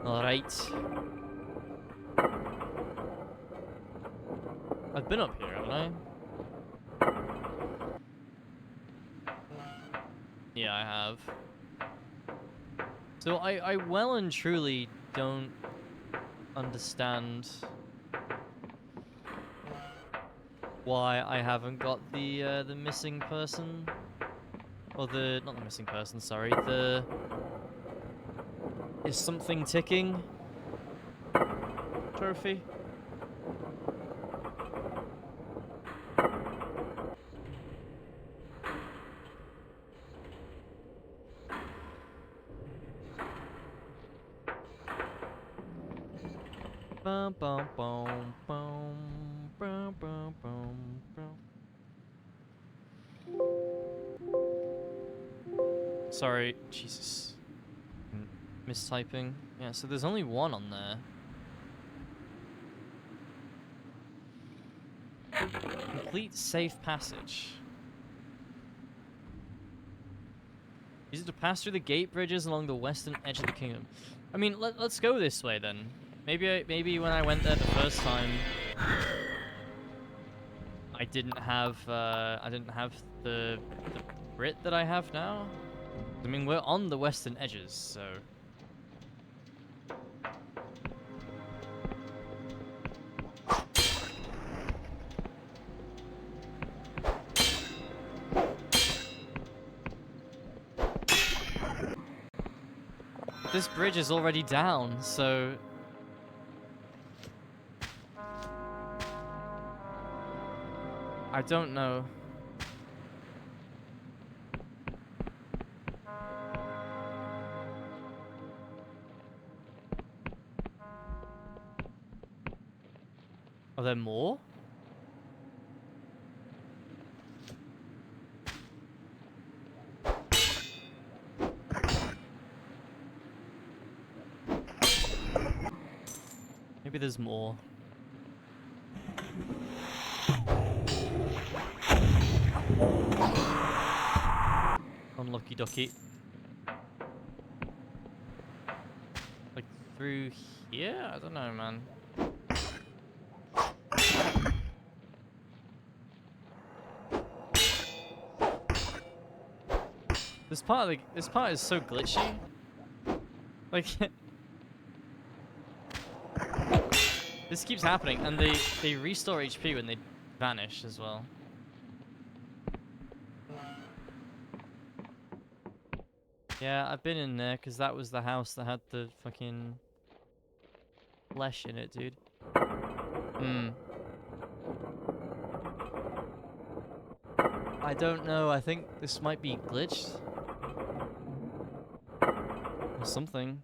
Alright. I've been up here, haven't I? Yeah, I have. So I well and truly don't understand why I haven't got the missing person, or not the missing person, sorry, is something ticking trophy. Bum, bum, bum, bum, bum, bum, bum, bum. Sorry, Jesus. Mistyping. Yeah, so there's only one on there. Complete safe passage. Use it to pass through the gate bridges along the western edge of the kingdom. I mean, let's go this way then. Maybe when I went there the first time, I didn't have the Brit that I have now. I mean, we're on the western edges, so. This bridge is already down, so. I don't know. Are there more? Maybe there's more. Unlucky ducky. Like through here? I don't know, man. This part is so glitchy. Like this keeps happening, and they restore HP when they vanish as well. Yeah, I've been in there because that was the house that had the fucking flesh in it, dude. I don't know. I think this might be glitched or something.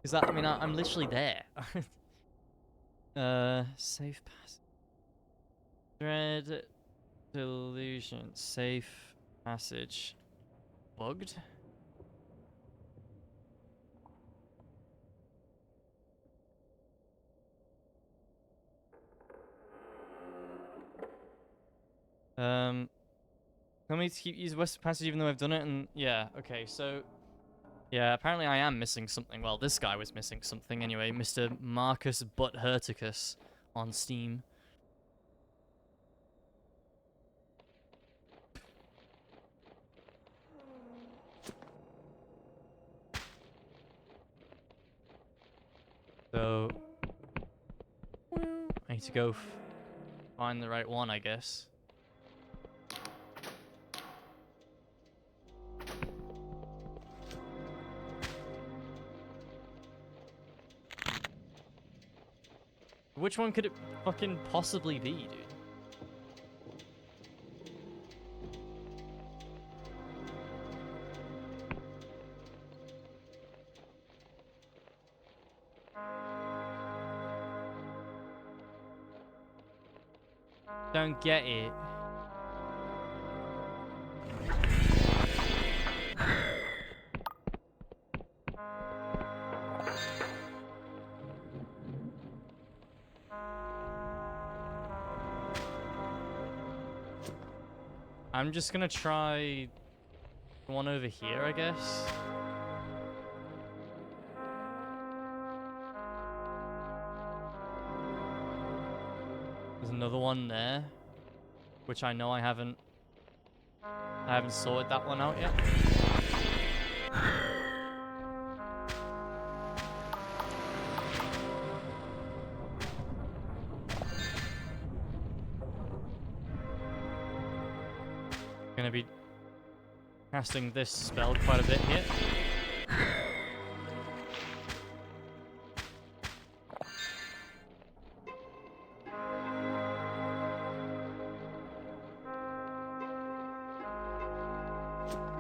Is that? I mean, I'm literally there. Safe pass. Dread delusion. Safe passage. Bugged. Tell me to keep using Western Passage even though I've done it, and yeah, okay, so yeah, apparently I am missing something. Well, this guy was missing something anyway, Mr. Marcus Butthurticus on Steam. So I need to go find the right one, I guess. Which one could it fucking possibly be, dude? Don't get it. I'm just gonna try one over here, I guess. There's another one there, which I know I haven't sorted that one out yet. Gonna be casting this spell quite a bit here.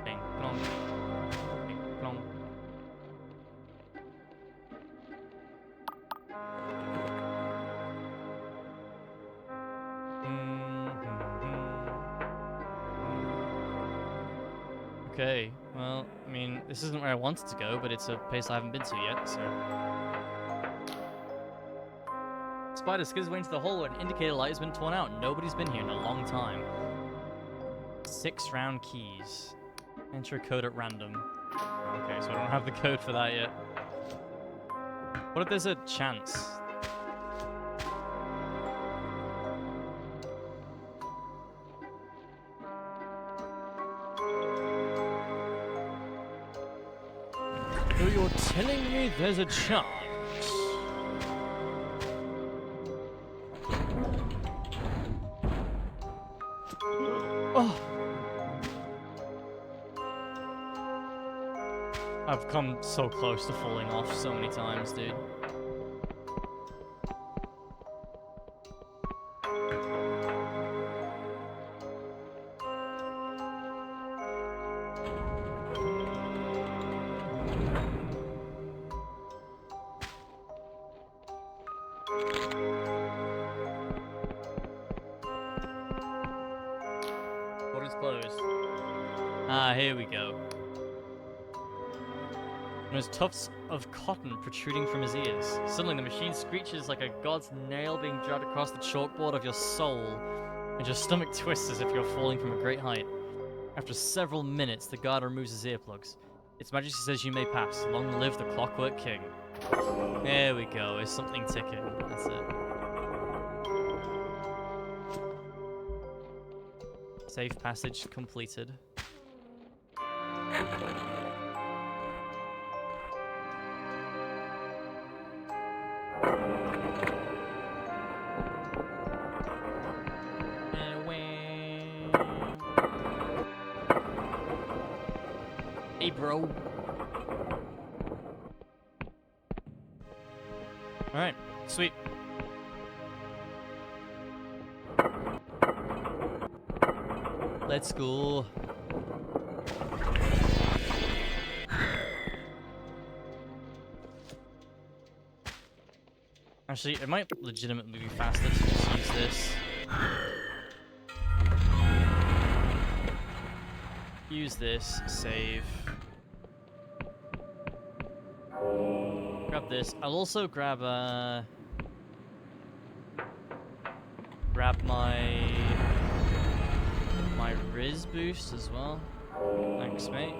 Ding, plonk. Ding, plonk. Okay, well, I mean, this isn't where I wanted to go, but it's a place I haven't been to yet, so... Spider skids way into the hole and indicator light has been torn out. Nobody's been here in a long time. 6 round keys. Enter a code at random. Okay, so I don't have the code for that yet. What if there's a chance? So you're telling me there's a chance? Oh! I've come so close to falling off so many times, dude. What is closed? Ah, here we go. There's tufts of cotton protruding from his ears. Suddenly the machine screeches like a god's nail being dragged across the chalkboard of your soul, and your stomach twists as if you're falling from a great height. After several minutes, the guard removes his earplugs. Its Majesty says you may pass. Long live the Clockwork King. There we go, there's something ticking. That's it. Safe passage completed. Hey, bro. Alright, sweet. Let's go. Actually, it might legitimately be faster to just use this. Use this, save. Grab this. I'll also grab my Riz boost as well. Thanks, mate.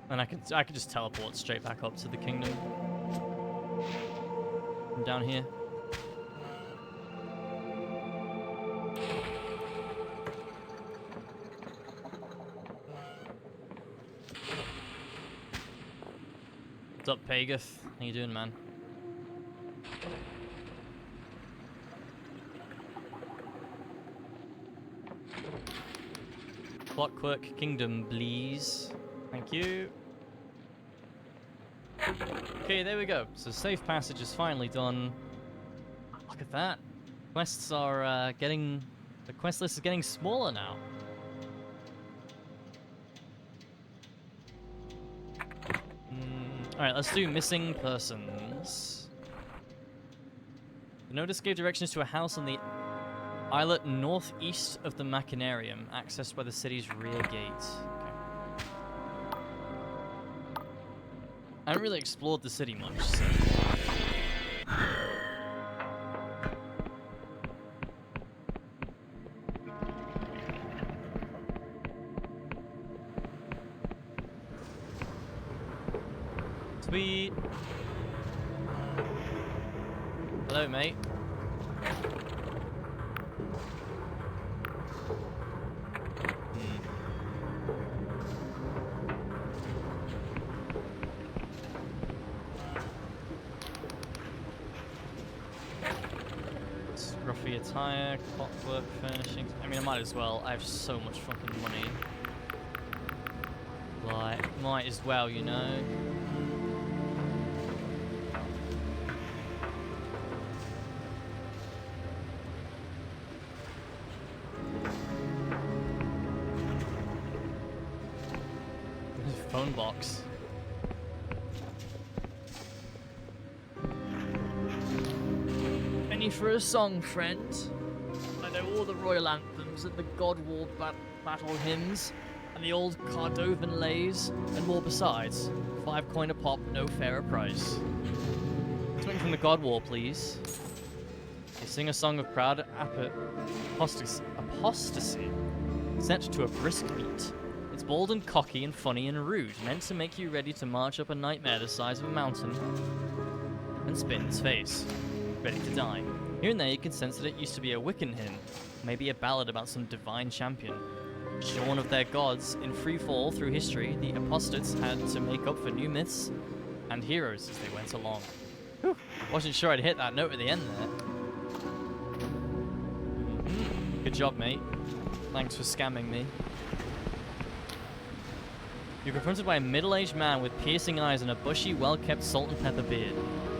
And I could just teleport straight back up to the kingdom from down here. What's up, Pagath? How you doing, man? Clockwork Kingdom, please. Thank you. Okay, there we go. So safe passage is finally done. Look at that. Quests are the quest list is getting smaller now. Alright, let's do missing persons. The notice gave directions to a house on the islet northeast of the Machinarium, accessed by the city's rear gate. Okay. I haven't really explored the city much, so... Sweet. Hello, mate. Scruffy attire, clockwork furnishings. I mean, I might as well. I have so much fucking money. Like, might as well, you know. Phone box. Penny for a song, friend. I know all the royal anthems and the God-War battle hymns and the old Cardovan lays and more besides. 5 coin a pop, no fairer price. Something from the God War, please. They sing a song of proud apostasy, set to a brisk beat. It's bold and cocky and funny and rude, meant to make you ready to march up a nightmare the size of a mountain and spit in its face, ready to die. Here and there you can sense that it used to be a Wiccan hymn, maybe a ballad about some divine champion. Shorn of their gods, in free fall through history, the apostates had to make up for new myths and heroes as they went along. Whew. Wasn't sure I'd hit that note at the end there. Good job, mate. Thanks for scamming me. You're confronted by a middle-aged man with piercing eyes and a bushy, well-kept salt and pepper beard.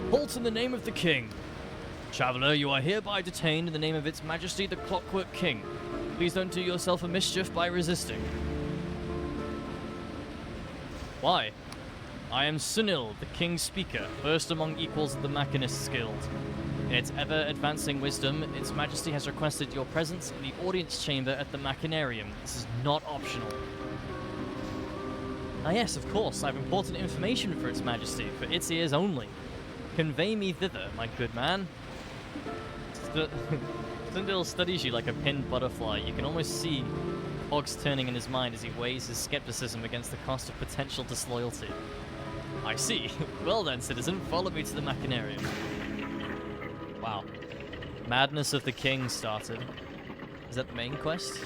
Halt in the name of the king! Traveler, you are hereby detained in the name of its majesty the Clockwork King. Please don't do yourself a mischief by resisting. Why? I am Sunil, the King's Speaker, first among equals of the Machinists Guild. In its ever-advancing wisdom, its majesty has requested your presence in the audience chamber at the Machinarium. This is not optional. Ah yes, of course, I have important information for its majesty, for its ears only. Convey me thither, my good man. Sundil studies you like a pinned butterfly. You can almost see cogs turning in his mind as he weighs his skepticism against the cost of potential disloyalty. I see. Well then, citizen, follow me to the Machinarium. Wow. Madness of the King started. Is that the main quest?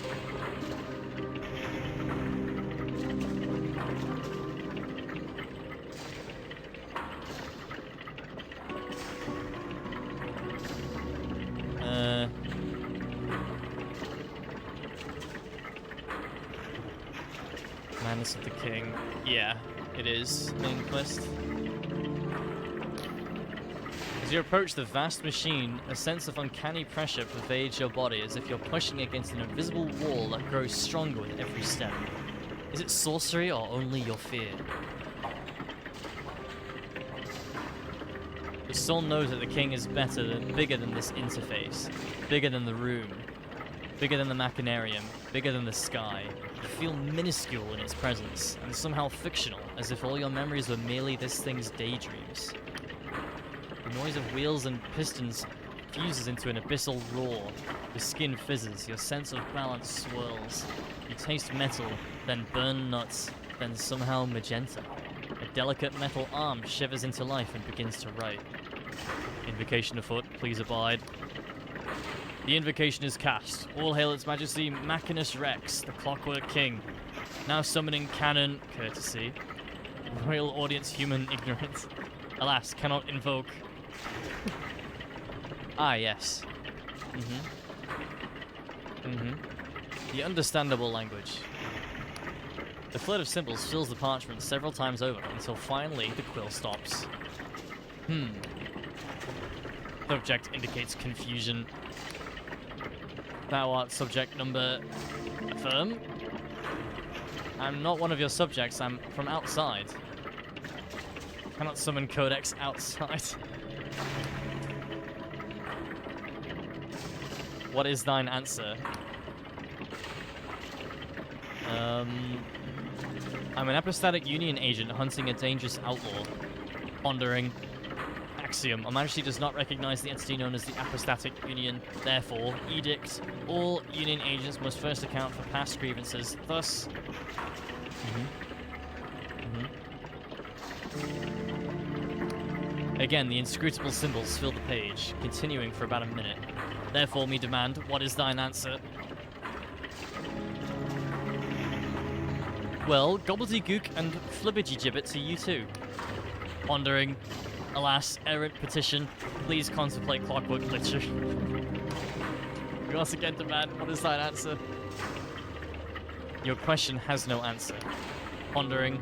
Madness of the King. Yeah, it is. Main quest. As you approach the vast machine, a sense of uncanny pressure pervades your body as if you're pushing against an invisible wall that grows stronger with every step. Is it sorcery or only your fear? The soul knows that the king is bigger than this interface, bigger than the room, bigger than the machinarium, bigger than the sky. You feel minuscule in its presence, and somehow fictional, as if all your memories were merely this thing's daydreams. The noise of wheels and pistons fuses into an abyssal roar. Your skin fizzes, your sense of balance swirls. You taste metal, then burn nuts, then somehow magenta. A delicate metal arm shivers into life and begins to write. Invocation afoot, please abide. The invocation is cast. All hail its majesty, Machinus Rex, the Clockwork King. Now summoning canon, courtesy. Royal audience, human ignorance. Alas, cannot invoke. Ah, yes. The understandable language. The flood of symbols fills the parchment several times over until finally the quill stops. Subject indicates confusion. Thou art subject number... Affirm? I'm not one of your subjects, I'm from outside. Cannot summon codex outside. What is thine answer? I'm an apostatic union agent hunting a dangerous outlaw. Pondering. Axiom. Her Majesty does not recognize the entity known as the apostatic union. Therefore, edict. All union agents must first account for past grievances. Thus... Again, the inscrutable symbols fill the page, continuing for about a minute. Therefore, me demand, what is thine answer? Well, gobbledygook and flibbergy-gibbet to you too. Pondering. Alas, errant petition. Please contemplate clockwork literature. We once again demand, what is thine answer? Your question has no answer. Pondering.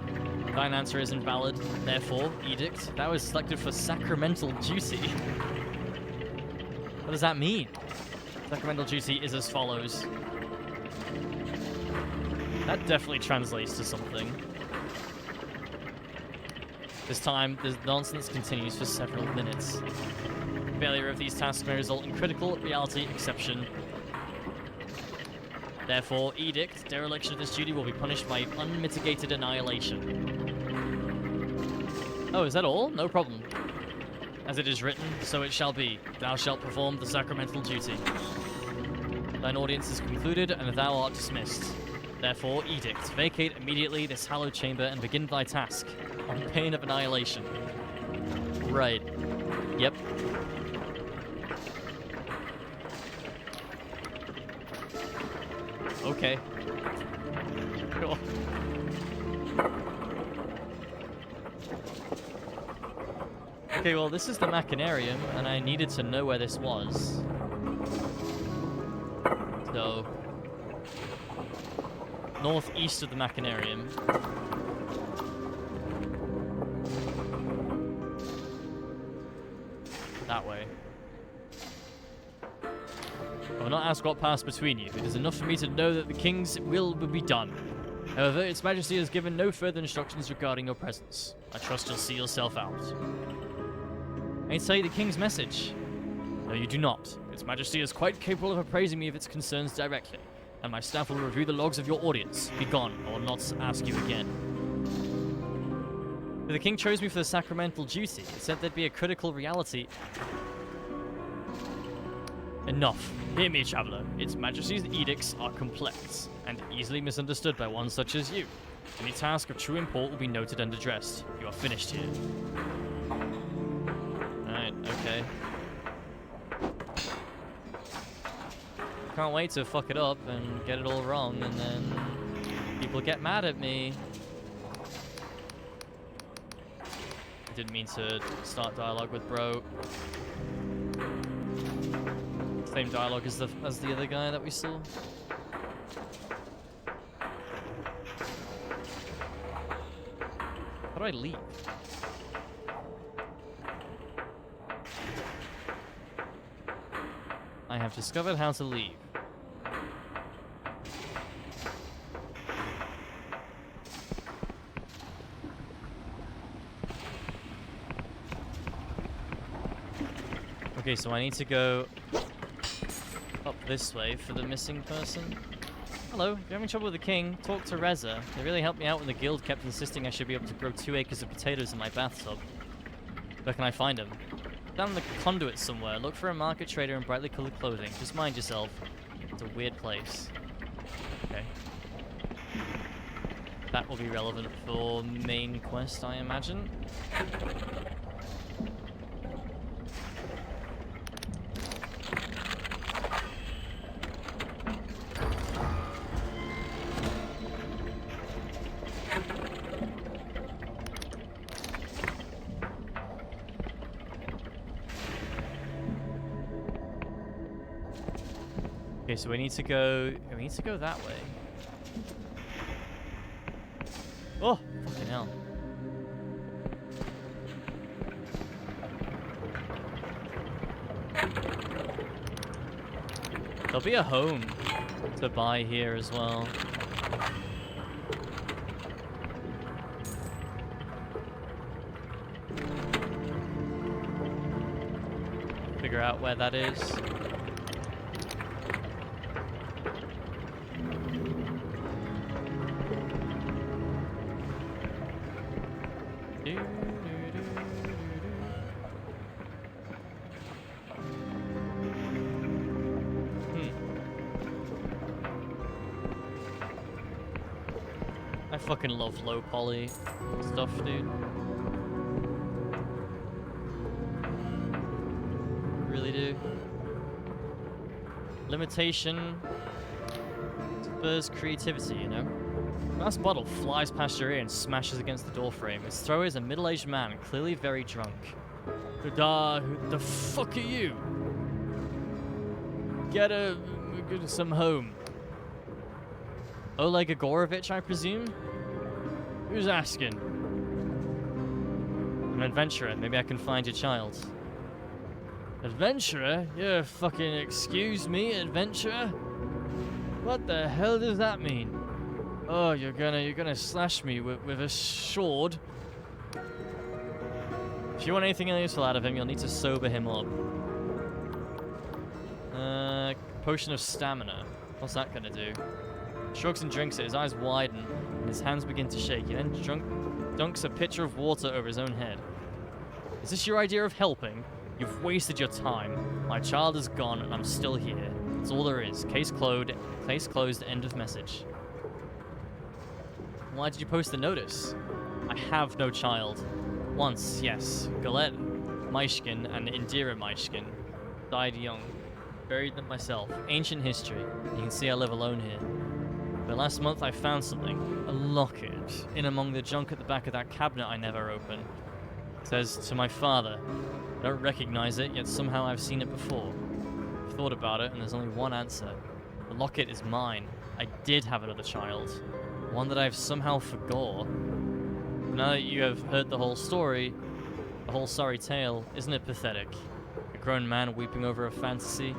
Thine answer is invalid. Therefore, edict. Thou is selected for sacramental duty. What does that mean? Sacramental duty is as follows. That definitely translates to something. This time, the nonsense continues for several minutes. Failure of these tasks may result in critical reality exception. Therefore, edict, dereliction of this duty will be punished by unmitigated annihilation. Oh, is that all? No problem. As it is written, so it shall be. Thou shalt perform the sacramental duty. Thine audience is concluded, and thou art dismissed. Therefore, edict, vacate immediately this hallowed chamber and begin thy task, on pain of annihilation. Right. Yep. Okay. Cool. Okay, well, this is the machinarium, and I needed to know where this was. So... northeast of the machinarium. That way. I will not ask what passed between you. It is enough for me to know that the king's will be done. However, its majesty has given no further instructions regarding your presence. I trust you'll see yourself out. I tell you the king's message. No, you do not. Its majesty is quite capable of appraising me of its concerns directly, and my staff will review the logs of your audience. Be gone. I will not ask you again. If the king chose me for the sacramental duty, it said there'd be a critical reality. Enough. Hear me, traveler. Its majesty's edicts are complex, and easily misunderstood by one such as you. Any task of true import will be noted and addressed. You are finished here. Alright, okay. Can't wait to fuck it up and get it all wrong, and then people get mad at me. I didn't mean to start dialogue with bro. Same dialogue as the other guy that we saw. How do I leave? I have discovered how to leave. Okay, so I need to go up this way for the missing person. Hello, if you're having trouble with the king, talk to Reza. They really helped me out when the guild kept insisting I should be able to grow 2 acres of potatoes in my bathtub. Where can I find him? Down in the conduit somewhere. Look for a market trader in brightly colored clothing. Just mind yourself. It's a weird place. Okay. That will be relevant for main quest, I imagine. Okay, so we need to go that way. Oh, fucking hell. There'll be a home to buy here as well. Figure out where that is. I fucking love low poly stuff, dude. Really do. Limitation spurs creativity, you know? Glass bottle flies past your ear and smashes against the doorframe. Its thrower is a middle-aged man, clearly very drunk. Who the fuck are you? Get some home. Oleg Agorovich, I presume? Who's asking? I'm an adventurer. Maybe I can find your child. Adventurer? Yeah, fucking excuse me, adventurer? What the hell does that mean? Oh, you're gonna slash me with a sword. If you want anything useful out of him, you'll need to sober him up. Potion of stamina. What's that gonna do? Shrugs and drinks it. His eyes widen, and his hands begin to shake. He then dunks a pitcher of water over his own head. Is this your idea of helping? You've wasted your time. My child is gone, and I'm still here. That's all there is. Case closed. Case closed. End of message. Why did you post the notice? I have no child. Once, yes. Galette Maishkin and Indira Maishkin died young. Buried them myself. Ancient history. You can see I live alone here. But last month I found something. A locket. In among the junk at the back of that cabinet I never opened. It says, to my father. I don't recognize it, yet somehow I've seen it before. I've thought about it, and there's only one answer. The locket is mine. I did have another child. One that I've somehow forgot. Now that you have heard the whole story, the whole sorry tale, isn't it pathetic? A grown man weeping over a fantasy?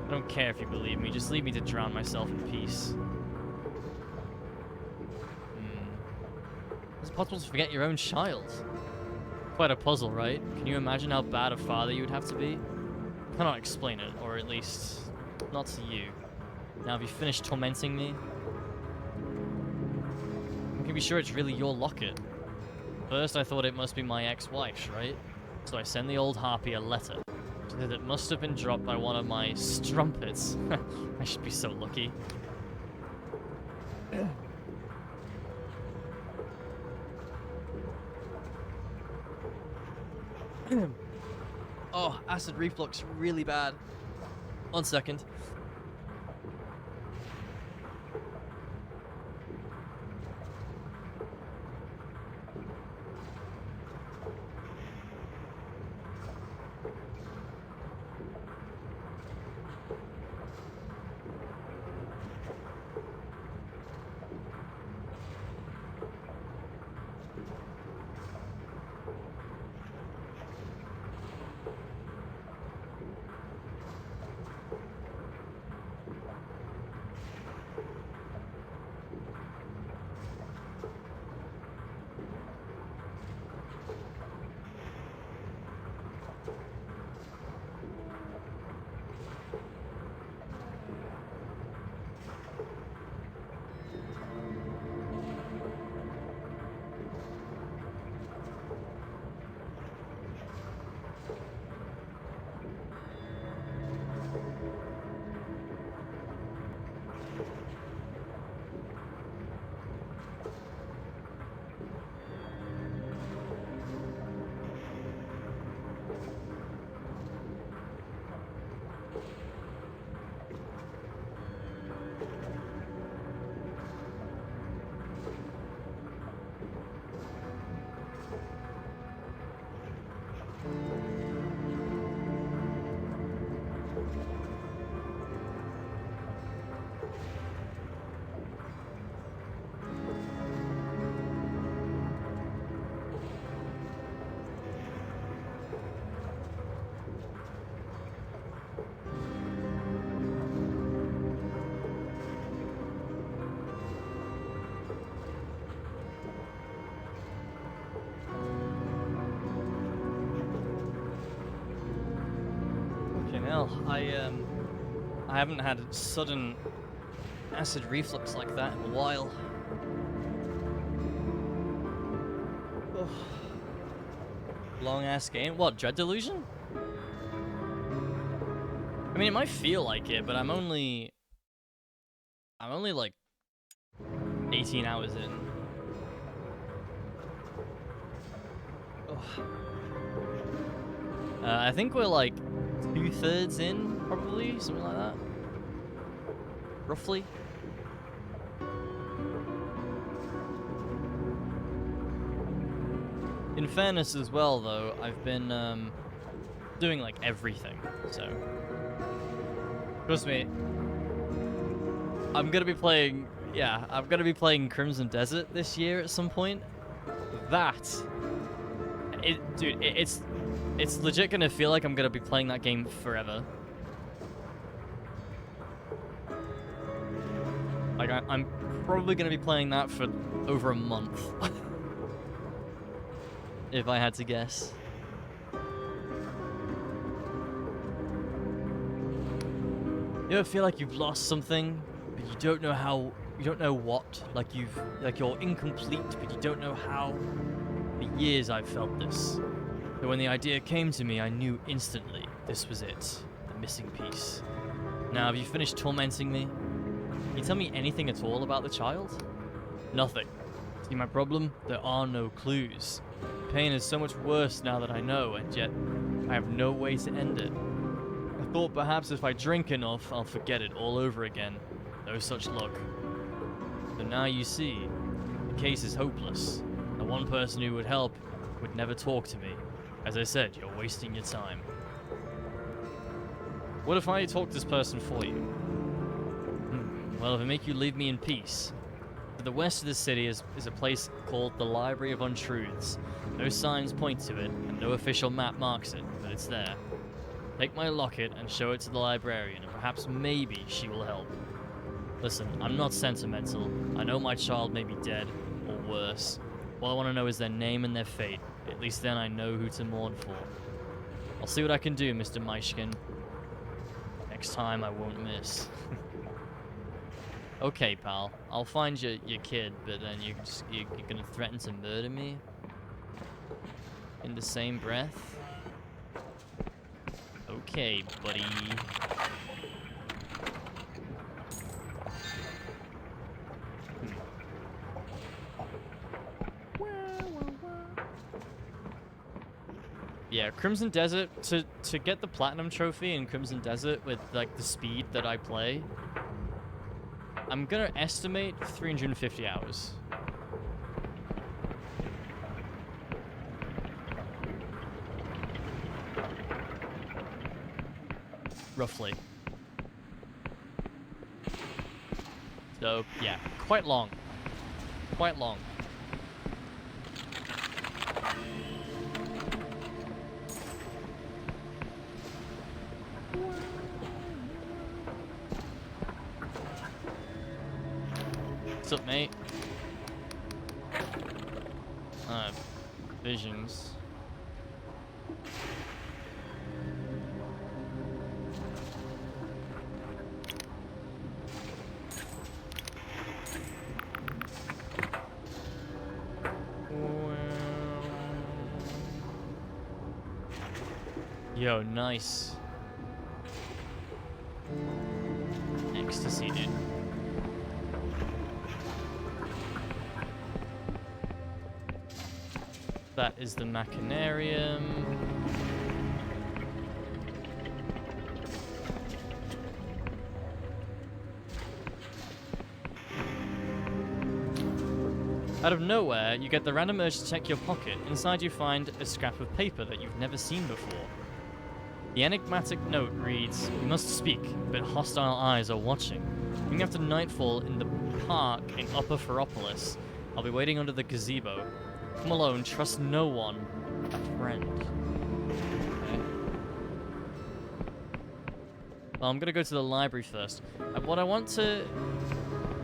I don't care if you believe me, just leave me to drown myself in peace. Is it possible to forget your own child? Quite a puzzle, right? Can you imagine how bad a father you would have to be? I cannot explain it, or at least, not to you. Now have you finished tormenting me? You can be sure it's really your locket. First I thought it must be my ex-wife's, right? So I send the old harpy a letter. She said it must have been dropped by one of my strumpets. I should be so lucky. Oh, acid reflux really bad. 1 second. hell, I haven't had sudden acid reflux like that in a while. Oh. Long ass game. What, Dread Delusion? I mean, it might feel like it, but I'm only like 18 hours in. Ugh. I think we're like 2/3 in, probably, something like that. Roughly. In fairness as well, though, I've been doing like everything, so trust me, I'm gonna be playing. Yeah, I'm gonna be playing Crimson Desert this year at some point. Dude, it's legit gonna feel like I'm gonna be playing that game forever. Like I'm probably gonna be playing that for over a month, if I had to guess. You ever feel like you've lost something, but you don't know how, you don't know what? Like you're incomplete, but you don't know how? For years I've felt this. But when the idea came to me, I knew instantly this was it, the missing piece. Now, have you finished tormenting me? Can you tell me anything at all about the child? Nothing. See my problem? There are no clues. Pain is so much worse now that I know, and yet I have no way to end it. I thought perhaps if I drink enough, I'll forget it all over again. No such luck. But now you see, the case is hopeless. The one person who would help would never talk to me. As I said, you're wasting your time. What if I talk to this person for you? Well, if it make you leave me in peace. To the west of the city is a place called the Library of Untruths. No signs point to it, and no official map marks it, but it's there. Take my locket and show it to the librarian, and perhaps maybe she will help. Listen, I'm not sentimental. I know my child may be dead, or worse. All I want to know is their name and their fate. At least then I know who to mourn for. I'll see what I can do, Mr. Myshkin. Next time I won't miss. Okay, pal. I'll find your kid, but then you're gonna threaten to murder me? In the same breath? Okay, buddy. Yeah, Crimson Desert, to get the Platinum Trophy in Crimson Desert with, like, the speed that I play, I'm gonna estimate 350 hours. Roughly. So, yeah, quite long. Quite long. What's up, mate? Visions. Yo, nice. Ecstasy, dude. That is the Machinarium. Out of nowhere, you get the random urge to check your pocket. Inside you find a scrap of paper that you've never seen before. The enigmatic note reads, "We must speak, but hostile eyes are watching. Coming after nightfall in the park in Upper Ferropolis. I'll be waiting under the gazebo. Come alone, trust no one. A friend." Okay. Well, I'm gonna go to the library first. What I want to...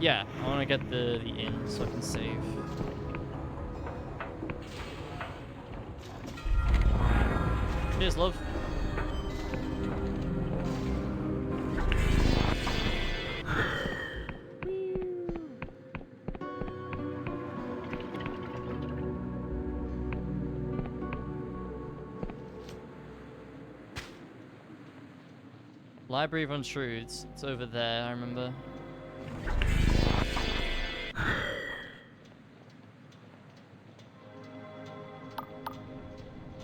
Yeah, I want to get the inn so I can save. Cheers, love. Library of Untruths. It's over there, I remember.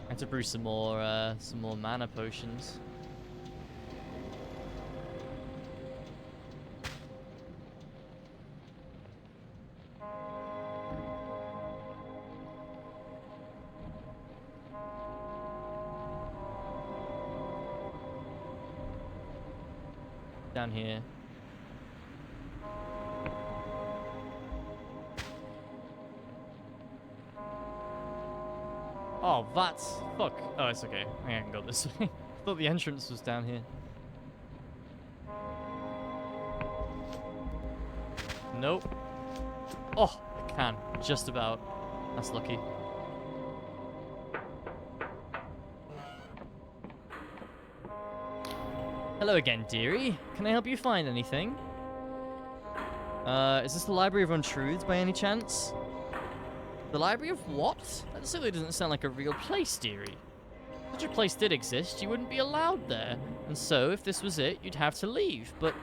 I have to brew some more mana potions. Down here. Oh, that's... Fuck. Oh, it's okay. I can go this way. I thought the entrance was down here. Nope. Oh, I can. Just about. That's lucky. Hello again, dearie. Can I help you find anything? Is this the Library of Untruths by any chance? The Library of what? That certainly doesn't sound like a real place, dearie. If such a place did exist, you wouldn't be allowed there. And so, if this was it, you'd have to leave. But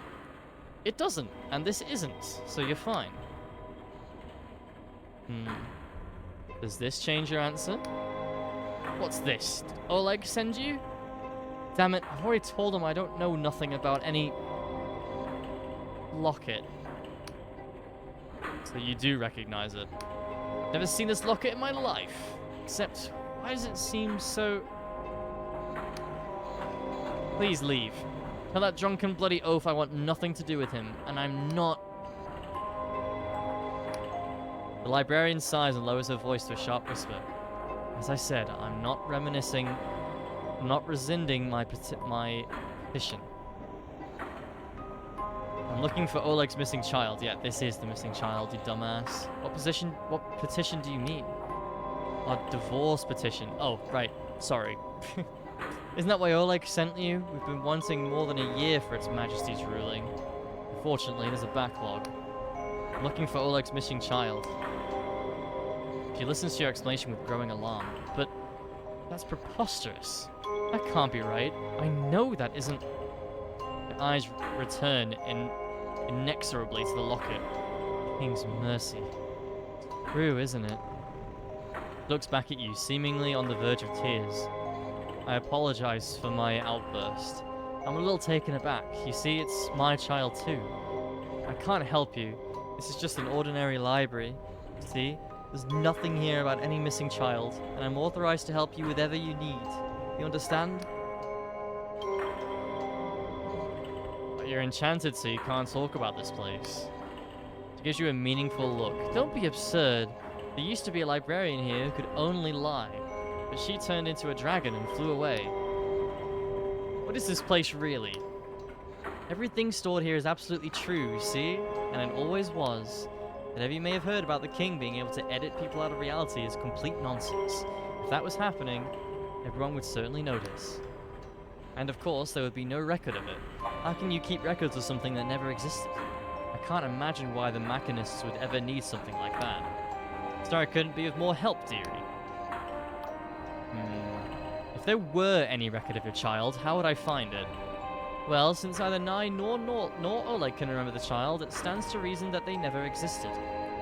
it doesn't, and this isn't, so you're fine. Does this change your answer? What's this? Did Oleg send you? Damn it, I've already told him I don't know nothing about any locket. So you do recognize it. Never seen this locket in my life. Except, why does it seem so... Please leave. Tell that drunken bloody oaf I want nothing to do with him, and I'm not... The librarian sighs and lowers her voice to a sharp whisper. As I said, I'm not reminiscing... I'm not rescinding my petition. I'm looking for Oleg's missing child. Yeah, this is the missing child, you dumbass. What petition do you mean? A divorce petition. Oh, right. Sorry. Isn't that why Oleg sent you? We've been wanting more than a year for its majesty's ruling. Unfortunately, there's a backlog. I'm looking for Oleg's missing child. She listens to your explanation with growing alarm. But that's preposterous. That can't be right. I know that isn't... Her eyes return inexorably to the locket. King's mercy. True, isn't it? Looks back at you, seemingly on the verge of tears. I apologize for my outburst. I'm a little taken aback. You see, it's my child too. I can't help you. This is just an ordinary library. See? There's nothing here about any missing child, and I'm authorized to help you with whatever you need. You understand? But you're enchanted, so you can't talk about this place. It gives you a meaningful look. Don't be absurd. There used to be a librarian here who could only lie, but she turned into a dragon and flew away. What is this place really? Everything stored here is absolutely true, see? And it always was. Whatever you may have heard about the king being able to edit people out of reality is complete nonsense. If that was happening, everyone would certainly notice. And of course, there would be no record of it. How can you keep records of something that never existed? I can't imagine why the machinists would ever need something like that. Sorry I couldn't be of more help, dearie. If there were any record of your child, how would I find it? Well, since neither Nye nor Oleg can remember the child, it stands to reason that they never existed.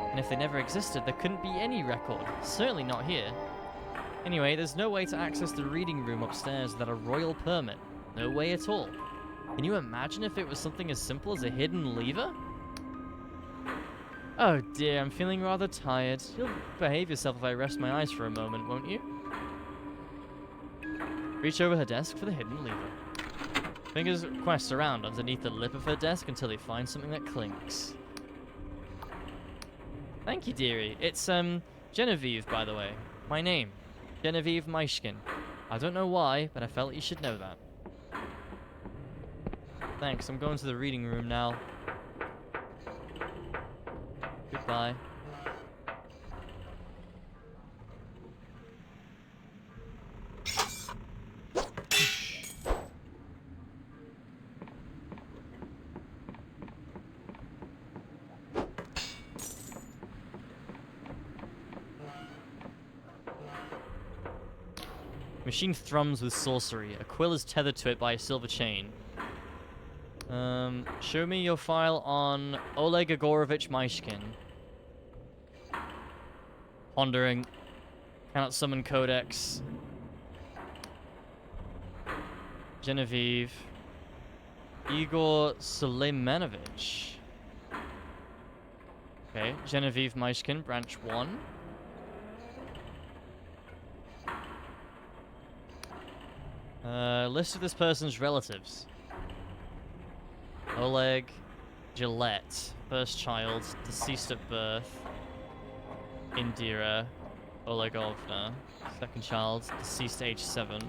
And if they never existed, there couldn't be any record. Certainly not here. Anyway, there's no way to access the reading room upstairs without a royal permit. No way at all. Can you imagine if it was something as simple as a hidden lever? Oh dear, I'm feeling rather tired. You'll behave yourself if I rest my eyes for a moment, won't you? Reach over her desk for the hidden lever. Fingers quest around underneath the lip of her desk until they find something that clinks. Thank you, dearie. It's, Genevieve, by the way. My name. Genevieve Mishkin. I don't know why, but I felt you should know that. Thanks, I'm going to the reading room now. Goodbye. Machine thrums with sorcery. A quill is tethered to it by a silver chain. Show me your file on Oleg Igorovich Myshkin. Pondering. Cannot summon Codex. Genevieve. Igor Suleimanovich. Okay, Genevieve Myshkin, branch 1. List of this person's relatives. Oleg Gillette, first child, deceased at birth. Indira Olegovna, second child, deceased age 7.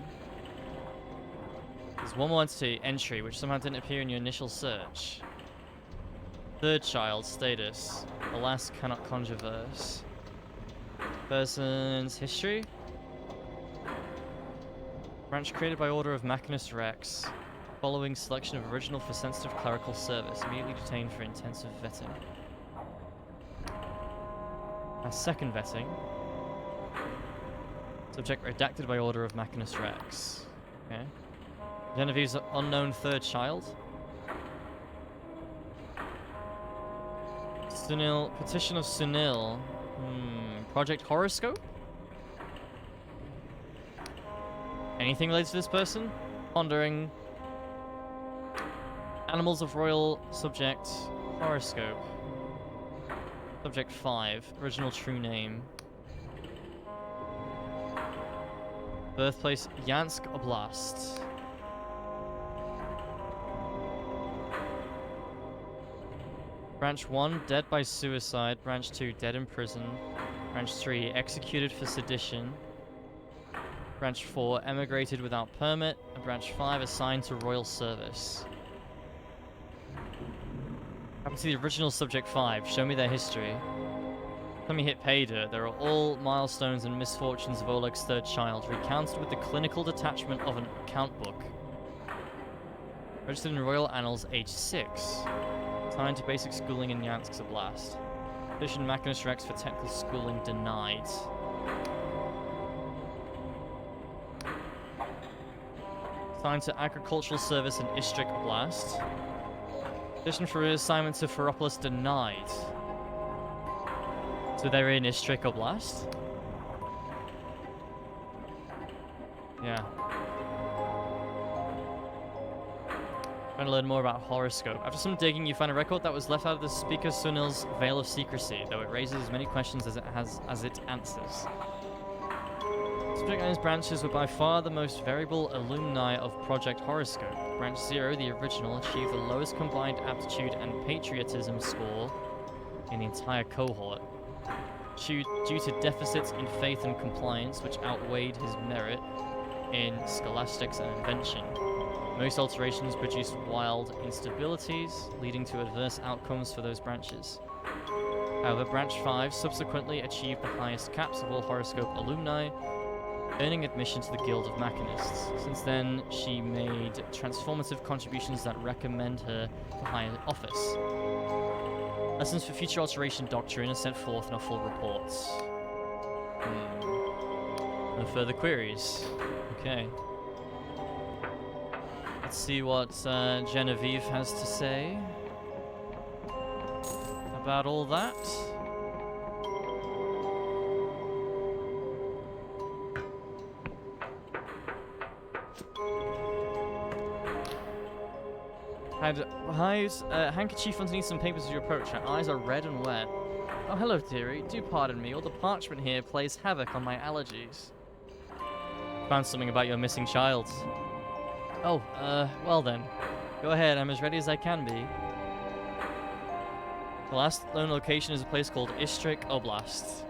There's one more entry which somehow didn't appear in your initial search. Third child, status. Alas, cannot controverse. Person's history. Branch created by order of Machinist Rex. Following selection of original for sensitive clerical service. Immediately detained for intensive vetting. Our second vetting. Subject redacted by order of Machinist Rex. Okay. Genevieve's unknown third child. Sunil, petition of Sunil. Project Horoscope? Anything related to this person? Pondering. Animals of Royal Subject. Horoscope. Subject 5. Original true name. Birthplace Yansk Oblast. Branch 1, dead by suicide. Branch 2, dead in prison. Branch 3, executed for sedition. Branch 4, emigrated without permit. And Branch 5, assigned to royal service. Happened to the original Subject 5. Show me their history. Let me hit pay dirt. There are all milestones and misfortunes of Oleg's third child, recounted with the clinical detachment of an account book. Registered in Royal Annals, age 6. Assigned to basic schooling in Yansk Oblast. Petition Machinist Rex for technical schooling denied. Assigned to agricultural service in Istrik Oblast. Petition for reassignment to Ferropolis denied. So they're in Istrik Oblast? Yeah. Trying to learn more about horoscope. After some digging, you find a record that was left out of the speaker Sunil's veil of secrecy, though it raises as many questions as it answers. Subject and his branches were by far the most variable alumni of Project Horoscope. Branch 0, the original, achieved the lowest combined aptitude and patriotism score in the entire cohort, due to deficits in faith and compliance, which outweighed his merit in scholastics and invention. Most alterations produced wild instabilities, leading to adverse outcomes for those branches. However, Branch 5 subsequently achieved the highest caps of all horoscope alumni, earning admission to the Guild of Machinists. Since then, she made transformative contributions that recommend her for higher office. Lessons for future alteration doctrine are set forth in our full reports. No further queries. Okay. Let's see what Genevieve has to say about all that. Handkerchief underneath some papers as you approach. Her eyes are red and wet. Oh, hello, dearie. Do pardon me. All the parchment here plays havoc on my allergies. Found something about your missing child. Oh, well then. Go ahead, I'm as ready as I can be. The last known location is a place called Istrik Oblast.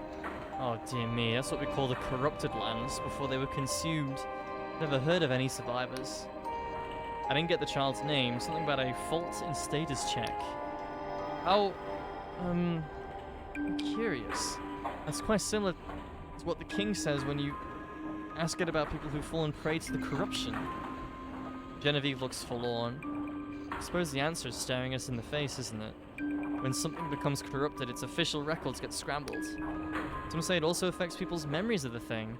Oh dear me, that's what we call the corrupted lands before they were consumed. Never heard of any survivors. I didn't get the child's name, something about a fault in status check. How, I'm curious. That's quite similar to what the king says when you ask it about people who've fallen prey to the corruption. Genevieve looks forlorn. I suppose the answer is staring us in the face, isn't it? When something becomes corrupted, its official records get scrambled. Some say it also affects people's memories of the thing.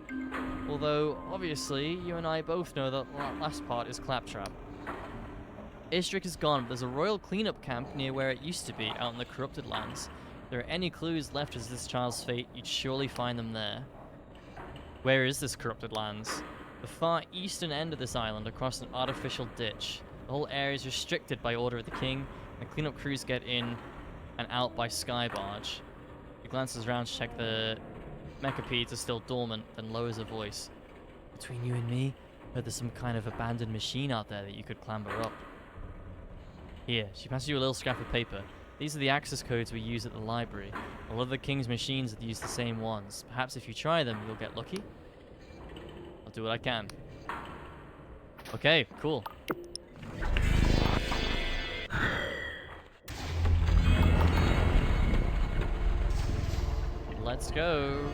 Although, obviously, you and I both know that last part is claptrap. Istrik is gone, but there's a royal cleanup camp near where it used to be, out in the corrupted lands. If there are any clues left as this child's fate, you'd surely find them there. Where is this corrupted lands? The far eastern end of this island, across an artificial ditch. The whole area is restricted by order of the king, and cleanup crews get in and out by sky barge. He glances around to check the mechapedes are still dormant, then lowers a voice. Between you and me, I heard there's some kind of abandoned machine out there that you could clamber up. Here, she passes you a little scrap of paper. These are the access codes we use at the library. A lot of the king's machines use the same ones. Perhaps if you try them, you'll get lucky. I'll do what I can. Okay, cool. Let's go.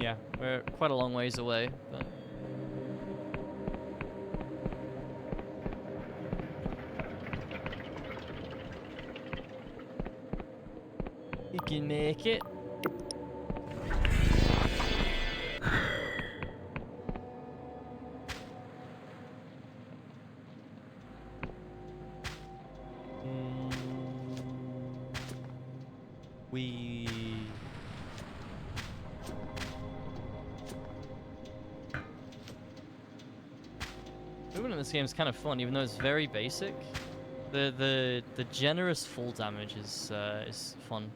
Yeah, we're quite a long ways away, but... You can make it. Movement in this game is kind of fun, even though it's very basic. The generous full damage is fun.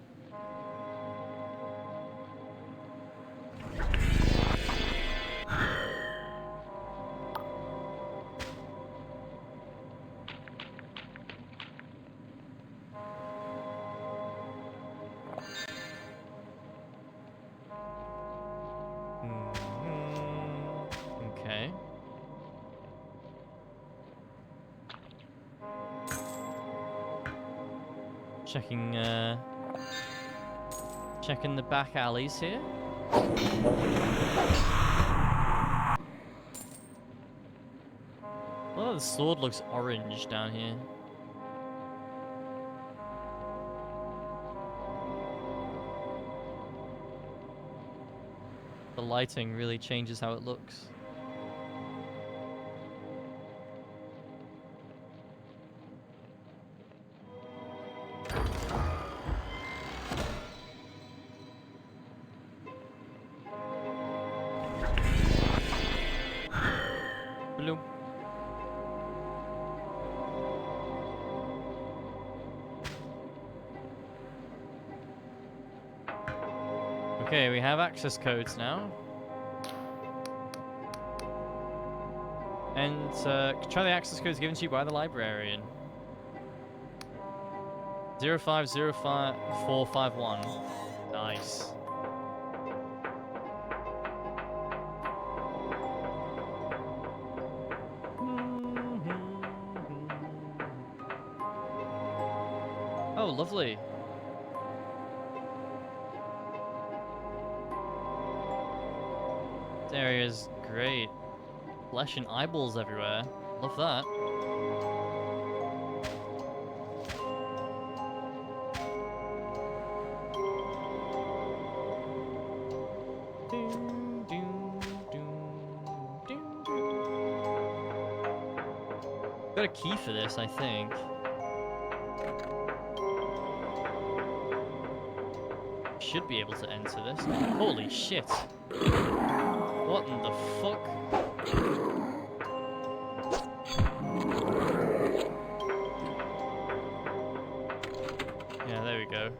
Okay. Checking the back alleys here. Oh, the sword looks orange down here. The lighting really changes how it looks. Blue. Okay, we have access codes now. And try the access codes given to you by the librarian. 0505451. Nice. Oh, lovely. This area is great. Flesh and eyeballs everywhere. Love that. Got a key for this, I think. Should be able to enter this. Holy shit. What in the fuck? Yeah, there we go.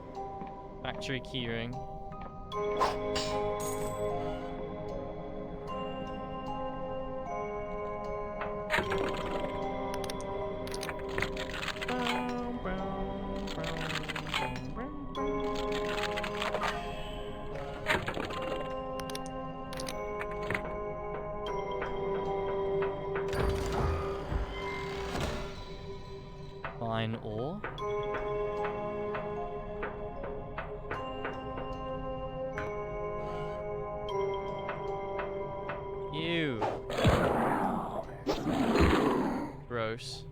Factory keyring. Fine ore. Ew. Gross.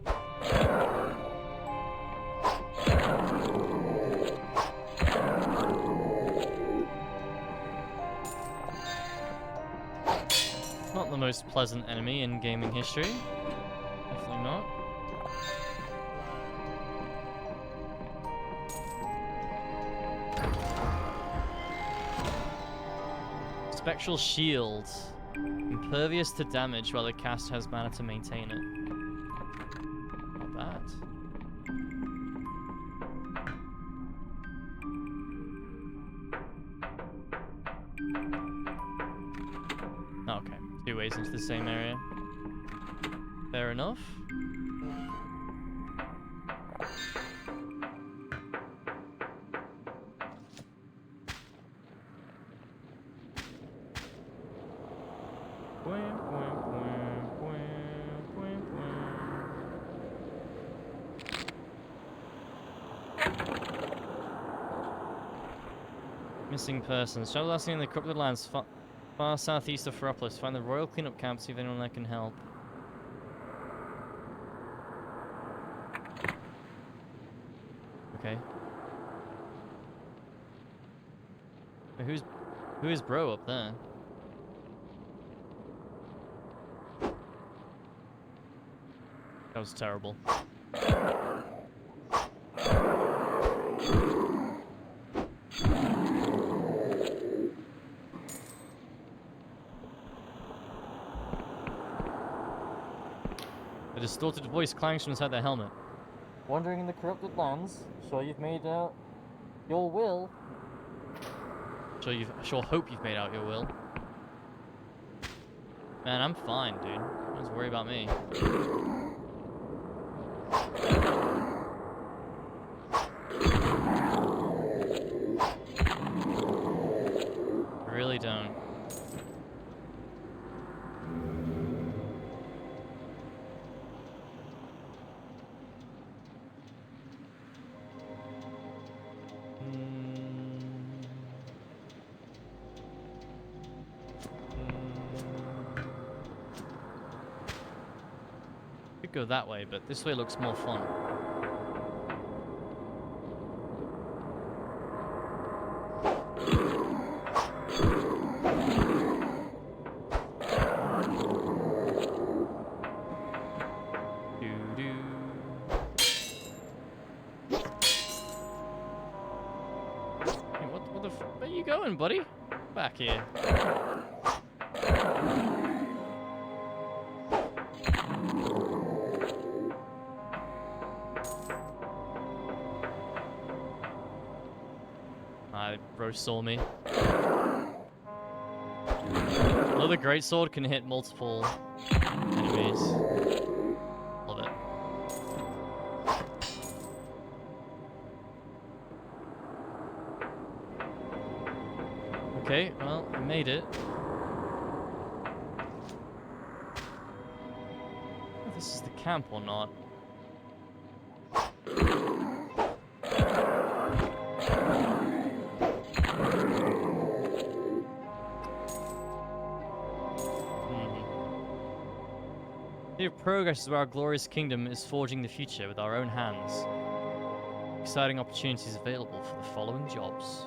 most pleasant enemy in gaming history. Definitely not. Spectral shield. Impervious to damage while the cast has mana to maintain it. Not bad. Okay, 2 ways into the same area. Fair enough. Missing persons. Travel lasting in the corrupted lands far southeast of Ferropolis. Find the royal cleanup camp, see if anyone there can help. Okay. Wait, who is bro up there? That was terrible. A distorted voice clangs from inside their helmet. Wandering in the corrupted lands, sure you've made out your will. Sure hope you've made out your will. Man, I'm fine, dude. Don't worry about me. Really don't. Could go that way, but this way looks more fun. Where you going, buddy? Back here. Bro saw me. Another greatsword can hit multiple enemies. Love it. Okay, well, I made it. If this is the camp or not. The progress is where our glorious kingdom is forging the future with our own hands. Exciting opportunities available for the following jobs.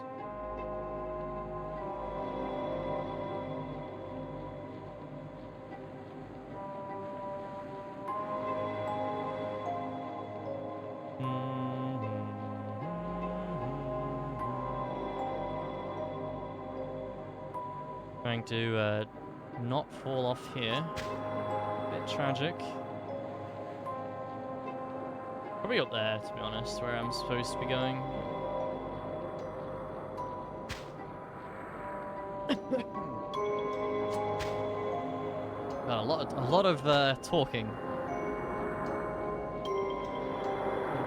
Trying to not fall off here. Bit tragic. Probably up there, to be honest, where I'm supposed to be going. Got a lot of talking.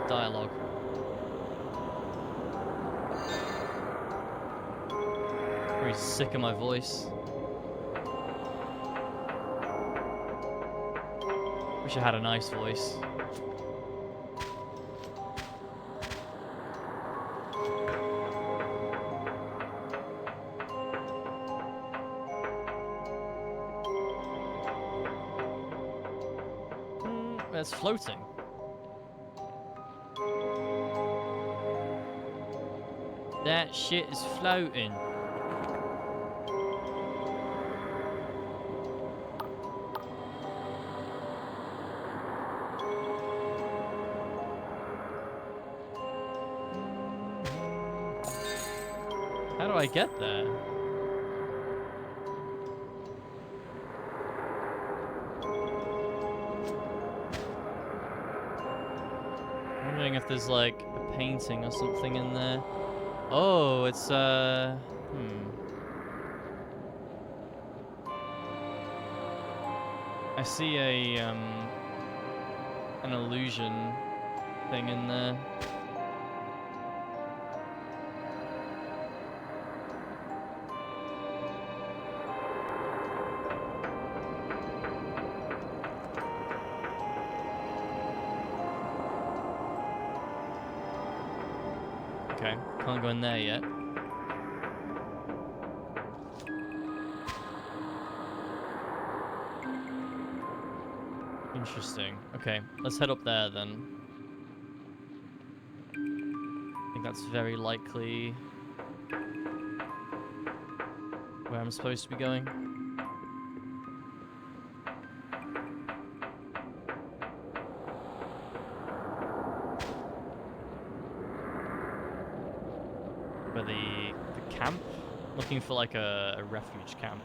Dialogue. Very sick of my voice. Wish I had a nice voice. It's floating. That shit is floating. do I get there? I'm wondering if there's like a painting or something in there. Oh, it's I see an illusion thing in there. Okay, can't go in there yet. Interesting. Okay, let's head up there then. I think that's very likely where I'm supposed to be going. Where the camp? Looking for like a refuge camp.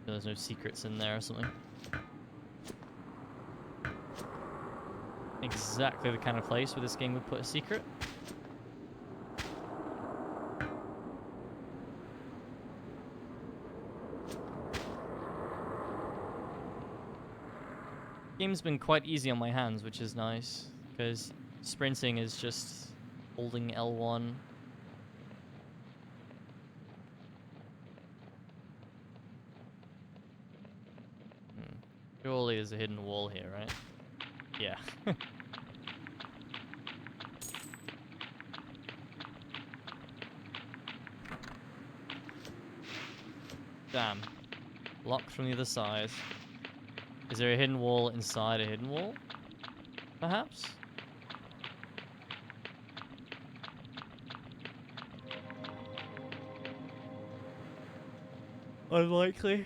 There's no secrets in there or something. Exactly the kind of place where this game would put a secret. Game's been quite easy on my hands, which is nice, because sprinting is just holding L1. Surely there's a hidden wall here, right? Yeah. Damn. Locked from the other side. Is there a hidden wall inside a hidden wall? Perhaps? Unlikely.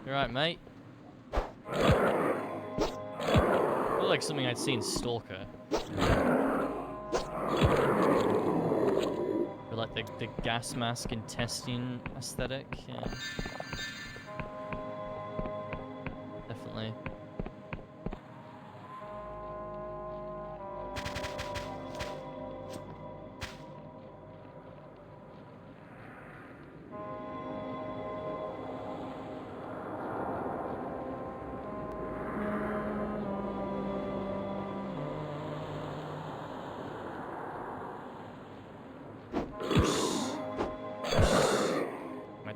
You alright, mate? Look like something I'd seen in Stalker. Or like the gas mask intestine aesthetic, yeah. Definitely.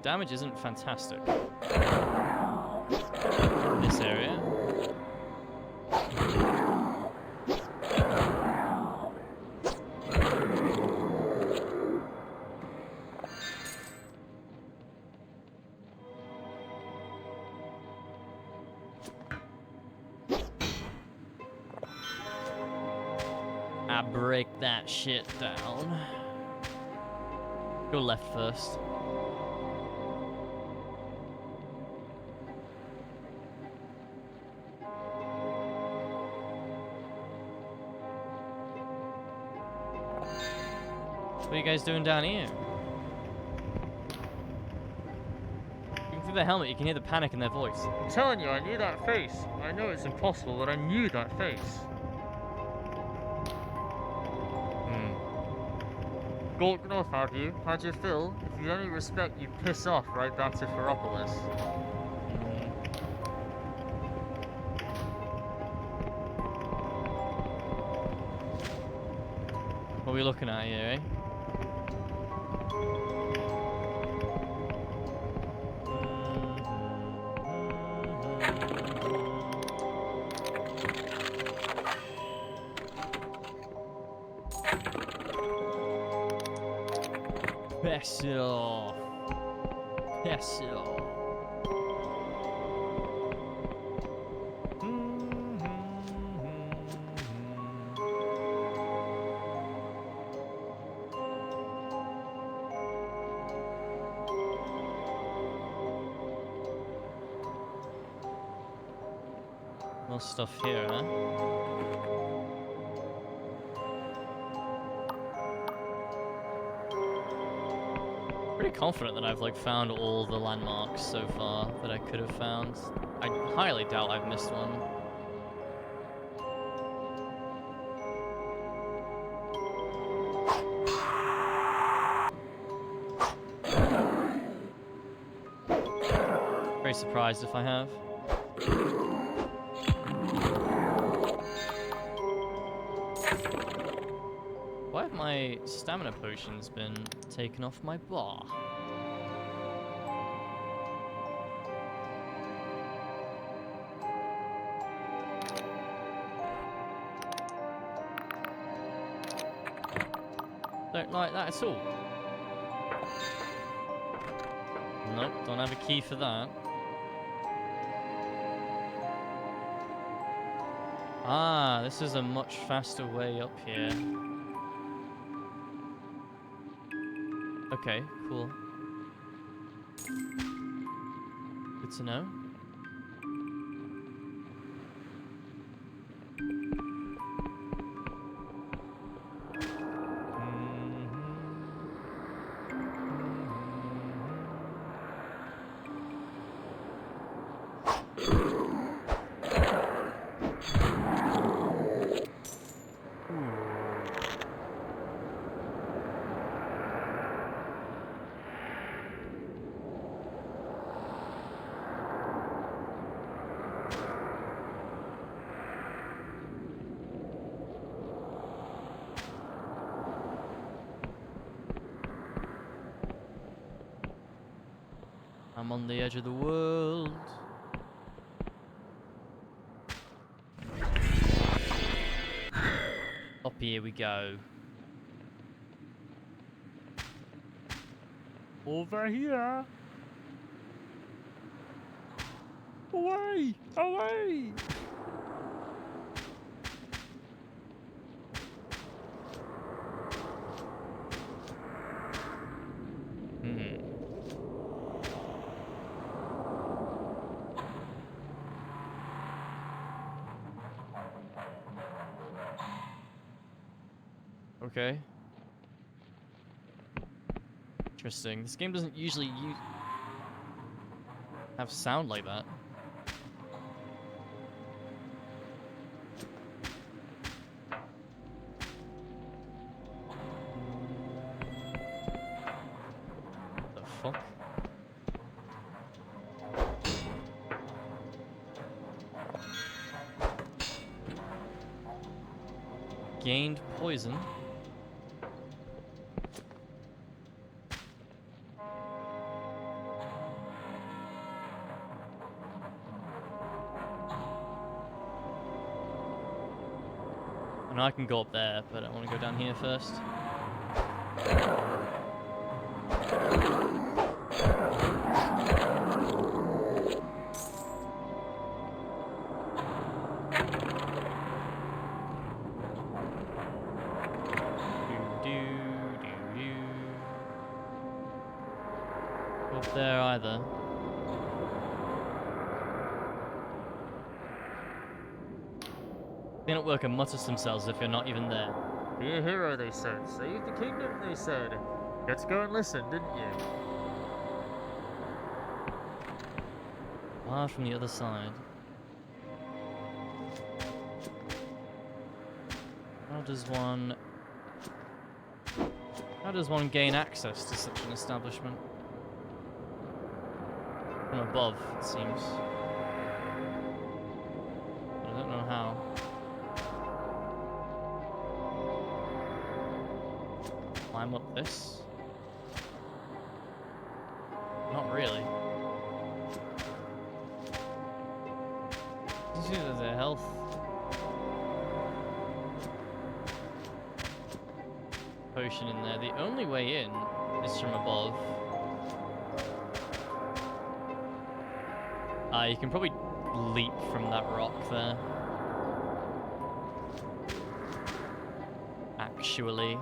Damage isn't fantastic in this area. I break that shit down. Go left first. What are you guys doing down here? Looking through the helmet, you can hear the panic in their voice. I'm telling you, I knew that face. I know it's impossible, but I knew that face. Gulp North, have you? How'd you feel? If you only respect, you piss off right back to Ferropolis. What are we looking at here, eh? Piss it off. Yes, yo. More stuff here, huh? Pretty confident that I've like found all the landmarks so far that I could have found. I highly doubt I've missed one. Very surprised if I have. Why have my stamina potions been taken off my bar? Don't like that at all. Nope, don't have a key for that. Ah, this is a much faster way up here. Okay, cool. Good to know. I'm on the edge of the world. Up here we go. Over here. Away! Away! Okay. Interesting. This game doesn't usually have sound like that. The fuck? Gained poison. I know I can go up there, but I want to go down here first. Go up there either. They don't work and mutters themselves if you're not even there. Be a hero, they said. Save the kingdom, they said. Let's go and listen, didn't you? Ah, from the other side. How does one gain access to such an establishment? From above, it seems. But I don't know how. Climb up this? Not really. There's a health. Potion in there. The only way in is from above. You can probably leap from that rock there. Actually.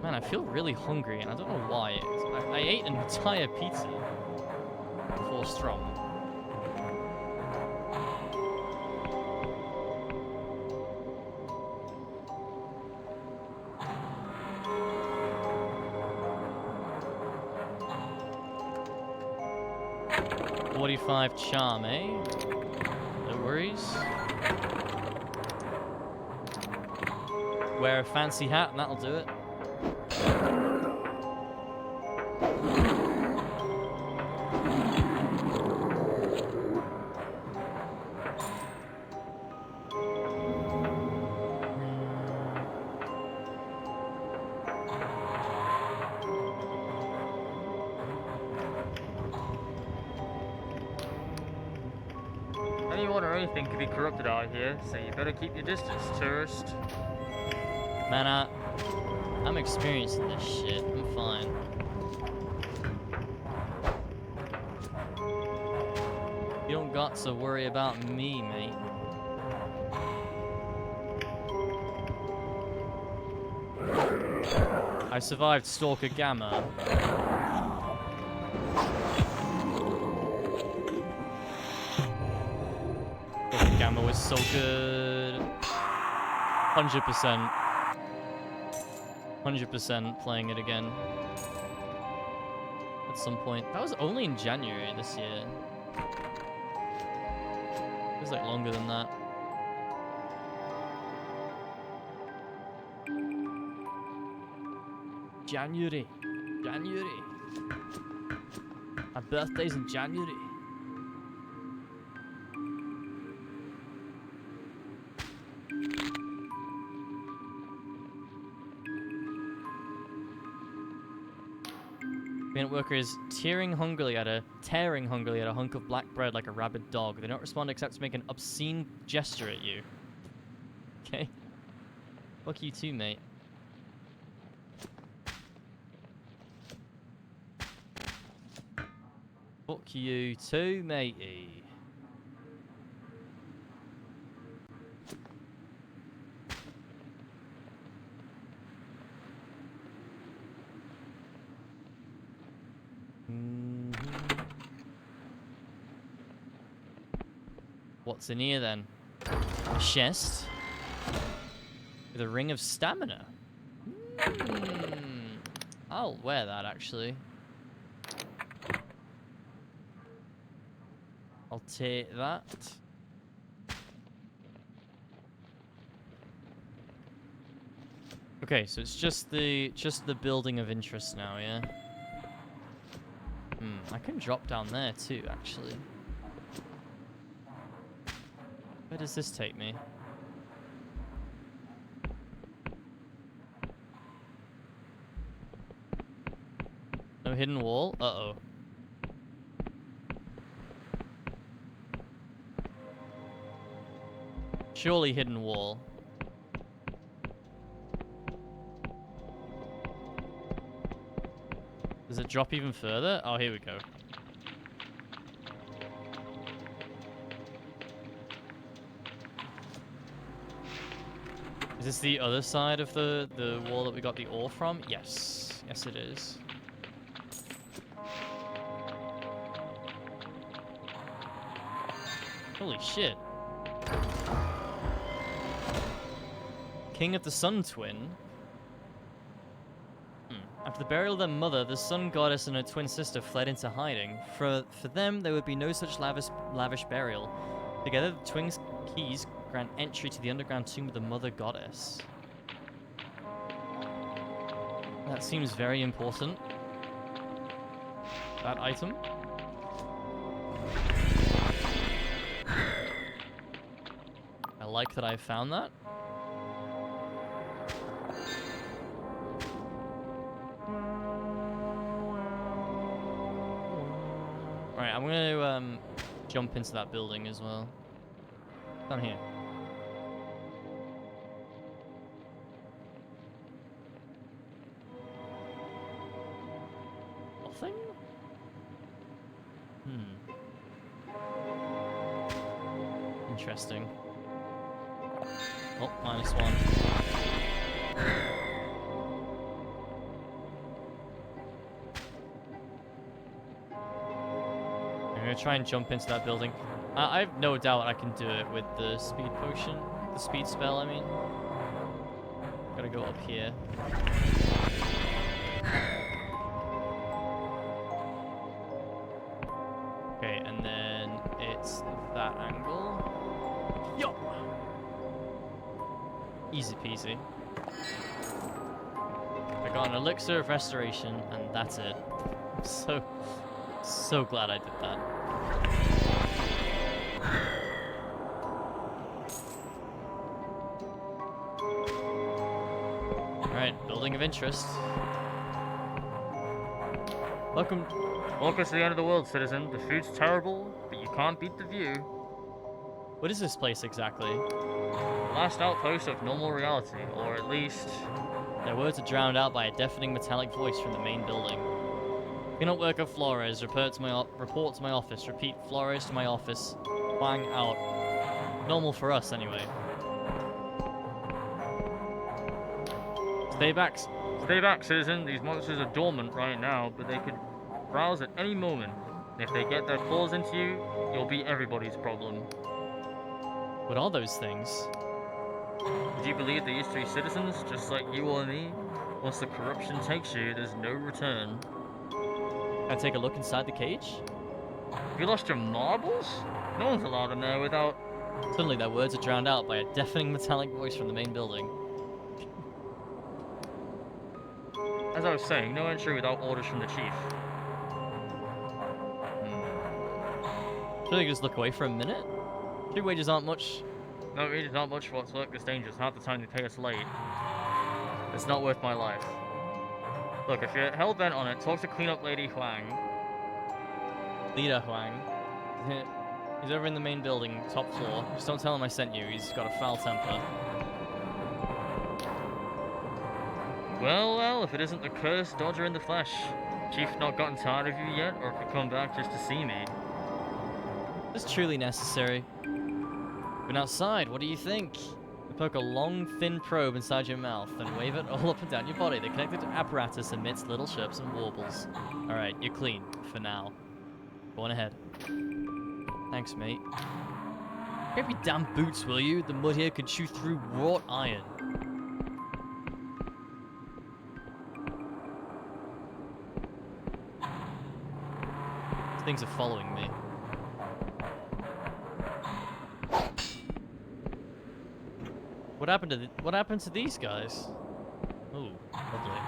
Man, I feel really hungry, and I don't know why. I ate an entire pizza before Strom. $45 charm, eh? No worries. Wear a fancy hat, and that'll do it. Anyone or anything can be corrupted out here, so you better keep your distance, tourist. Man, I'm experiencing this shit. I'm fine. You don't got to worry about me, mate. I survived Stalker Gamma. Stalker Gamma was so good. 100%. 100% playing it again. At some point. That was only in January this year. It was like longer than that. January. My birthday's in January. Peanut worker is tearing hungrily at a hunk of black bread like a rabid dog. They don't respond except to make an obscene gesture at you. Okay. Fuck you too, mate. Fuck you too, matey. What's in here then? A chest with a ring of stamina. I'll wear that actually. I'll take that. Okay, so it's just the building of interest now, yeah. I can drop down there too, actually. Where does this take me? No hidden wall? Uh-oh. Surely hidden wall. Does it drop even further? Oh, here we go. Is this the other side of the wall that we got the ore from? Yes. Yes, it is. Holy shit. King of the Sun Twin. After the burial of their mother, the Sun Goddess and her twin sister fled into hiding. For them, there would be no such lavish burial. Together, the twins' keys grant entry to the underground tomb of the Mother Goddess. That seems very important. That item. I like that I found that. Alright, I'm gonna jump into that building as well. Down here. Interesting. Oh, -1. I'm gonna try and jump into that building. I have no doubt I can do it with the speed potion. The speed spell, I mean. Gotta go up here. Okay, and then it's that angle. Yo! Easy peasy. I got an elixir of restoration, and that's it. I'm so glad I did that. Alright, building of interest. Welcome Welcome to the end of the world, citizen. The food's terrible, but you can't beat the view. What is this place exactly? The last outpost of normal reality, or at least... Their words are drowned out by a deafening metallic voice from the main building. Peanut worker Flores, report to my office. Repeat, Flores to my office. Wang out. Normal for us, anyway. Stay back. Stay back, citizen. These monsters are dormant right now, but they could rouse at any moment. And if they get their claws into you, you'll be everybody's problem. What are those things? Would you believe they used to be citizens, just like you or me? Once the corruption takes you, there's no return. Can I take a look inside the cage? You lost your marbles? No one's allowed in there without... Suddenly their words are drowned out by a deafening metallic voice from the main building. As I was saying, no entry without orders from the chief. Should I just look away for a minute? 3 wages aren't much. No, wages aren't much for what's work this dangerous. Half the time they pay us late. It's not worth my life. Look, if you're hell-bent on it, talk to cleanup lady Huang. Leader Huang. He's over in the main building, top floor. Just don't tell him I sent you. He's got a foul temper. Well, if it isn't the cursed Dodger in the flesh. Chief not gotten tired of you yet, or could come back just to see me? Is this truly necessary? Been outside, what do you think? You poke a long, thin probe inside your mouth, then wave it all up and down your body. The connected apparatus emits little chirps and warbles. Alright, you're clean, for now. Go on ahead. Thanks, mate. Grab your damn boots, will you? The mud here could chew through wrought iron. These things are following me. What happened to these guys? Ooh, lovely.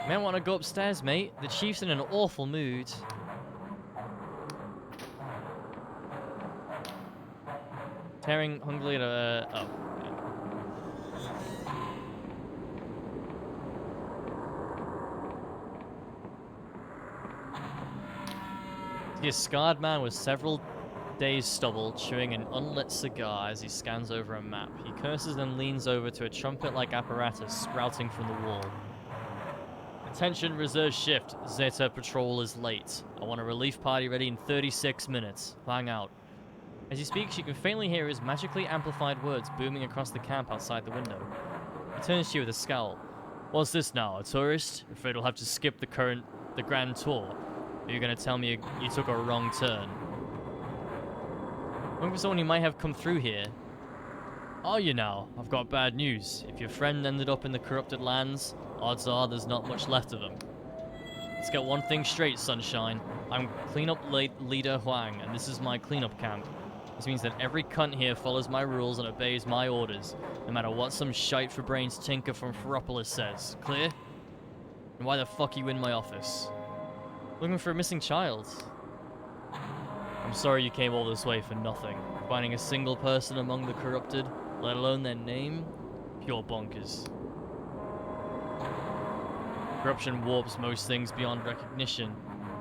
Might want to go upstairs, mate. The chief's in an awful mood. Tearing hungrily at a... oh. A scarred man with several days stubble, chewing an unlit cigar as he scans over a map. He curses and leans over to a trumpet-like apparatus sprouting from the wall. Attention, reserve shift. Zeta patrol is late. I want a relief party ready in 36 minutes. Hang out. As he speaks, you can faintly hear his magically amplified words booming across the camp outside the window. He turns to you with a scowl. What's this now, a tourist? Afraid we'll have to skip the grand tour. Are you gonna tell me you took a wrong turn? Looking for someone who might have come through here. Are you now? I've got bad news. If your friend ended up in the corrupted lands, odds are there's not much left of him. Let's get one thing straight, Sunshine. I'm cleanup leader Huang, and this is my cleanup camp. This means that every cunt here follows my rules and obeys my orders, no matter what some shite for brains tinker from Ferropolis says. Clear? And why the fuck are you in my office? Looking for a missing child. I'm sorry you came all this way for nothing. Finding a single person among the corrupted, let alone their name? Pure bonkers. Corruption warps most things beyond recognition.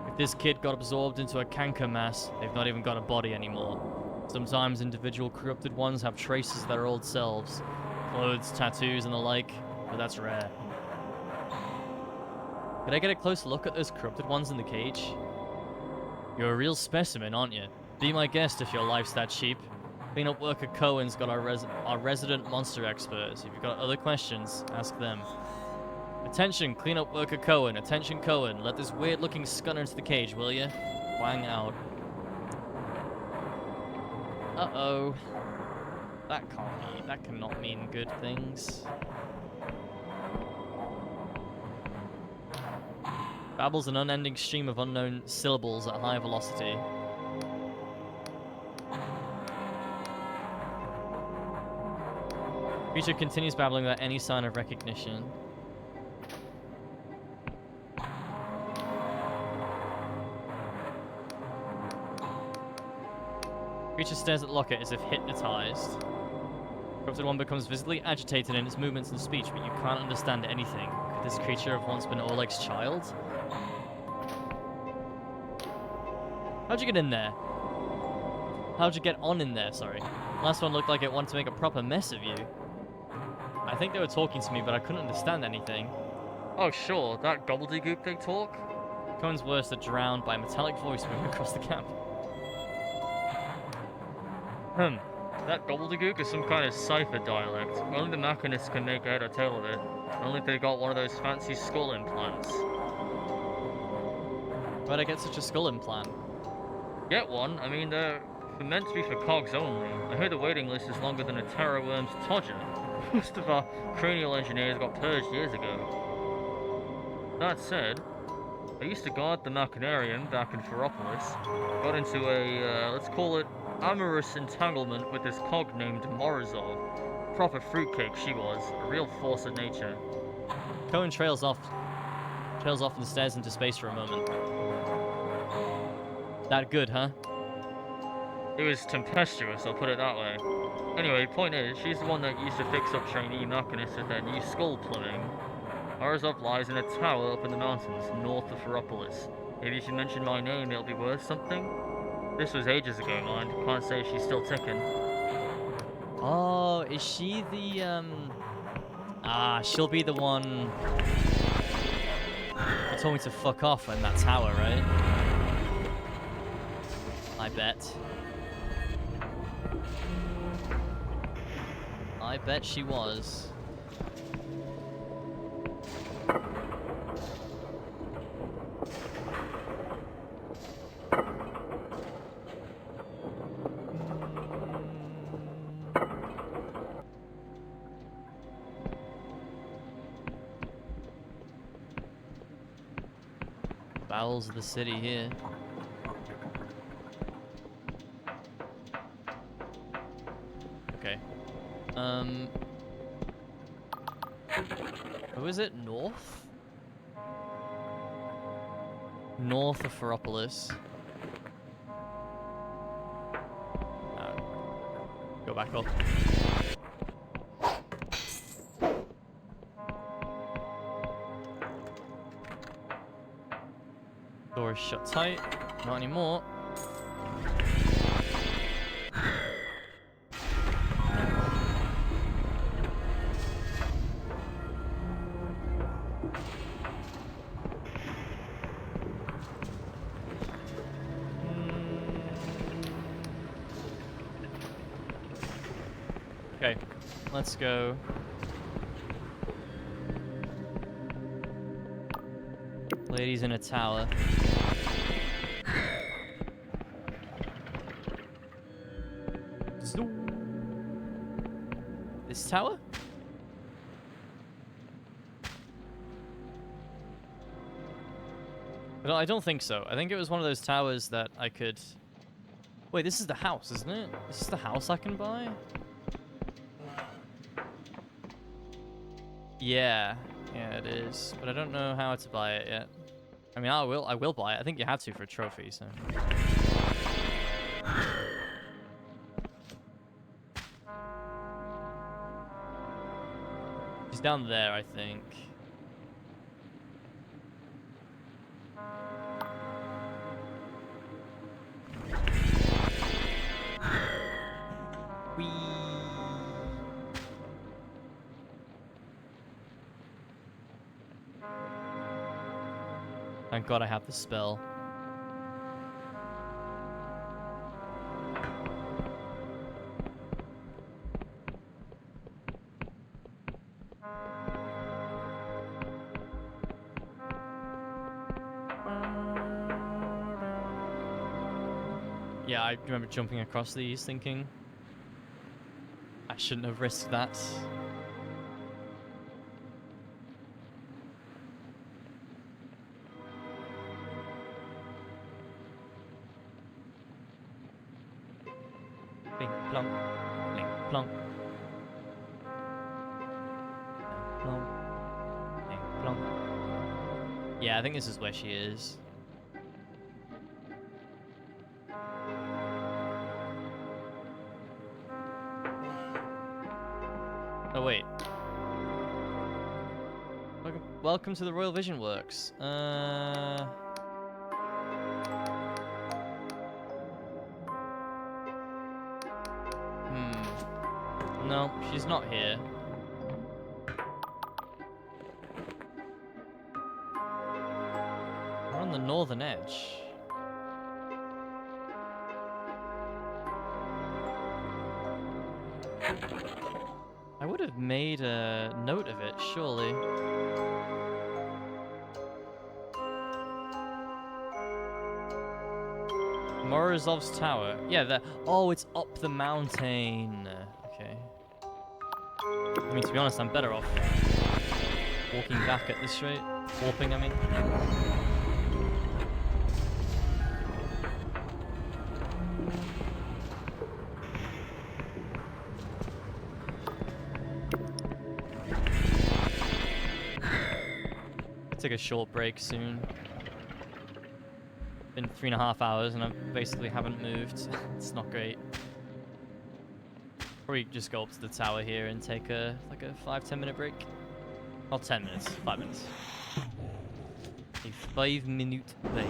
If this kid got absorbed into a canker mass, they've not even got a body anymore. Sometimes individual corrupted ones have traces of their old selves, clothes, tattoos, and the like, but that's rare. Could I get a close look at those corrupted ones in the cage? You're a real specimen, aren't you? Be my guest if your life's that cheap. Cleanup worker Cohen's got our resident monster experts. If you've got other questions, ask them. Attention, cleanup worker Cohen. Attention, Cohen. Let this weird-looking scunner into the cage, will you? Wang out. Uh-oh. That cannot mean good things. Babbles an unending stream of unknown syllables at high velocity. Creature continues babbling without any sign of recognition. Creature stares at the locket as if hypnotized. Corrupted one becomes visibly agitated in its movements and speech, but you can't understand anything. Could this creature have once been Oleg's child? How'd you get in there? How'd you get on in there, sorry? Last one looked like it wanted to make a proper mess of you. I think they were talking to me, but I couldn't understand anything. Oh sure, that gobbledygook they talk? Cohen's words are drowned by a metallic voice moving across the camp. That gobbledygook is some kind of cipher dialect. Only the machinists can make head or tail of it. Only if they got one of those fancy skull implants. Where'd I get such a skull implant? Get one? I mean, they're meant to be for cogs only. I heard the waiting list is longer than a terror worm's todger. Most of our cranial engineers got purged years ago. That said, I used to guard the Machinarium back in Ferropolis. Got into a, let's call it, amorous entanglement with this cog named Morozov. Proper fruitcake she was, a real force of nature. Cohen trails off and stares into space for a moment. That good, huh? It was tempestuous, I'll put it that way. Anyway, point is, she's the one that used to fix up trainee machinists with their new skull plumbing. Morozov lies in a tower up in the mountains, north of Ferropolis. Maybe if you mention my name, it'll be worth something? This was ages ago, mind. Can't say she's still ticking. Oh, is she the, she'll be the one... You told me to fuck off in that tower, right? I bet. I bet she was. Bowels of the city here. Okay. Who is it? North? North of Ferropolis. Go back up. Door is shut tight. Not anymore. Okay, let's go. Ladies in a tower. This tower? But I don't think so. I think it was one of those towers that I could... Wait, this is the house, isn't it? This is the house I can buy? Yeah. Yeah, it is. But I don't know how to buy it yet. I mean, I will buy it. I think you have to for a trophy, so... She's down there, I think. Thank God I have the spell. Yeah, I remember jumping across these thinking I shouldn't have risked that. Bing plonk, bling plonk. Bing plonk, bing plonk. Yeah, I think this is where she is. Oh wait. Welcome to the Royal Vision Works. No, she's not here. We're on the northern edge. I would have made a note of it, surely. Morozov's tower. Yeah, oh, it's up the mountain. Okay. I mean, to be honest, I'm better off walking back at this rate. Warping, I mean. Take a short break soon. Been 3.5 hours and I basically haven't moved. It's not great. Probably just go up to the tower here and take a 5-10 minute break. Not 10 minutes, 5 minutes. A 5-minute break.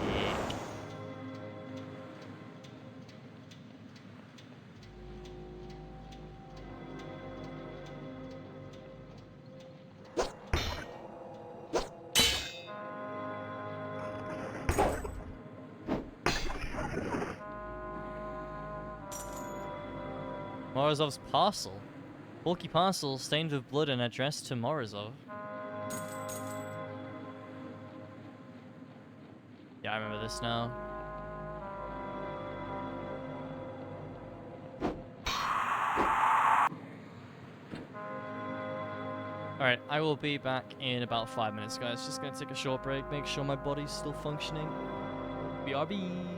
Morozov's parcel. Bulky parcel stained with blood and addressed to Morozov. Yeah, I remember this now. Alright, I will be back in about 5 minutes, guys. Just gonna take a short break, make sure my body's still functioning. BRB!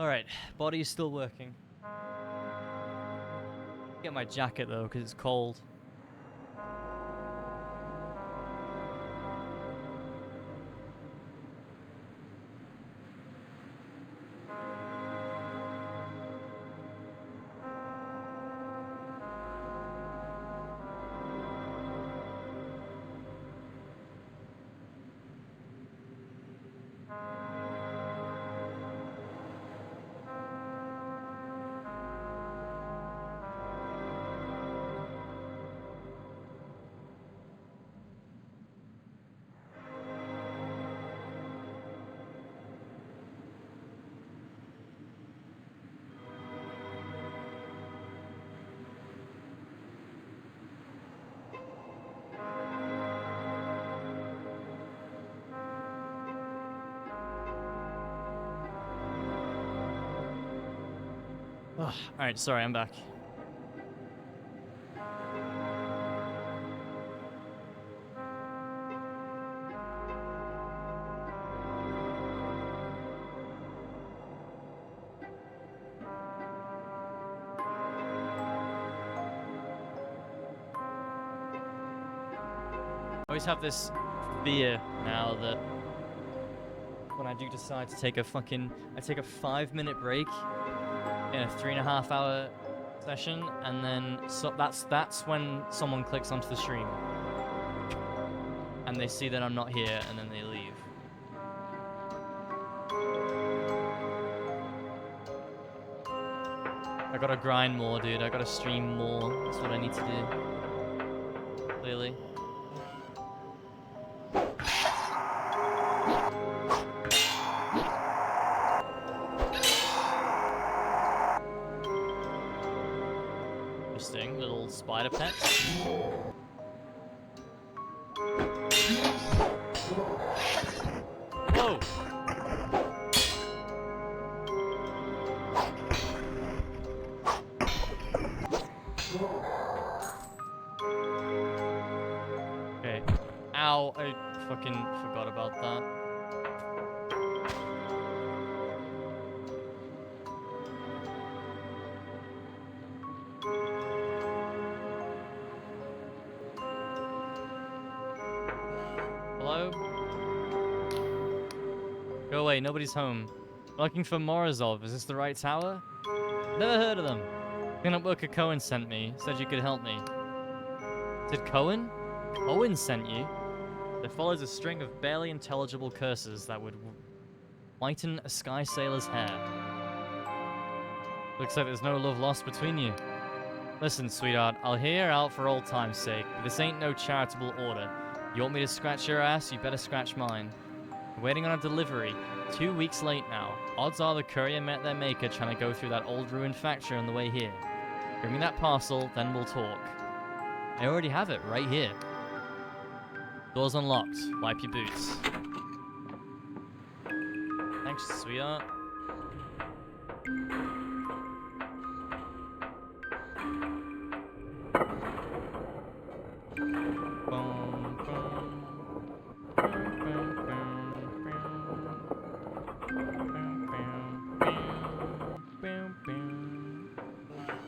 Alright, body's still working. Get my jacket though, because it's cold. Alright, sorry, I'm back. I always have this fear now that when I do decide to take a I take a 5-minute break in a 3.5 hour session, and then that's when someone clicks onto the stream and they see that I'm not here, and then they leave. I gotta grind more, dude. I gotta stream more. That's what I need to do. Clearly. Interesting, little spider pets. Whoa! Okay. Ow, I fucking forgot about that. Hello? Go away, nobody's home. Looking for Morozov, is this the right tower? Never heard of them. Cleanup worker Cohen sent me, said you could help me. Did Cohen? Cohen sent you? There follows a string of barely intelligible curses that would whiten a sky sailor's hair. Looks like there's no love lost between you. Listen, sweetheart, I'll hear you out for old time's sake, but this ain't no charitable order. You want me to scratch your ass, you better scratch mine. I'm waiting on a delivery. 2 weeks late now. Odds are the courier met their maker trying to go through that old ruined factory on the way here. Bring me that parcel, then we'll talk. I already have it, right here. Door's unlocked. Wipe your boots. Thanks, sweetheart.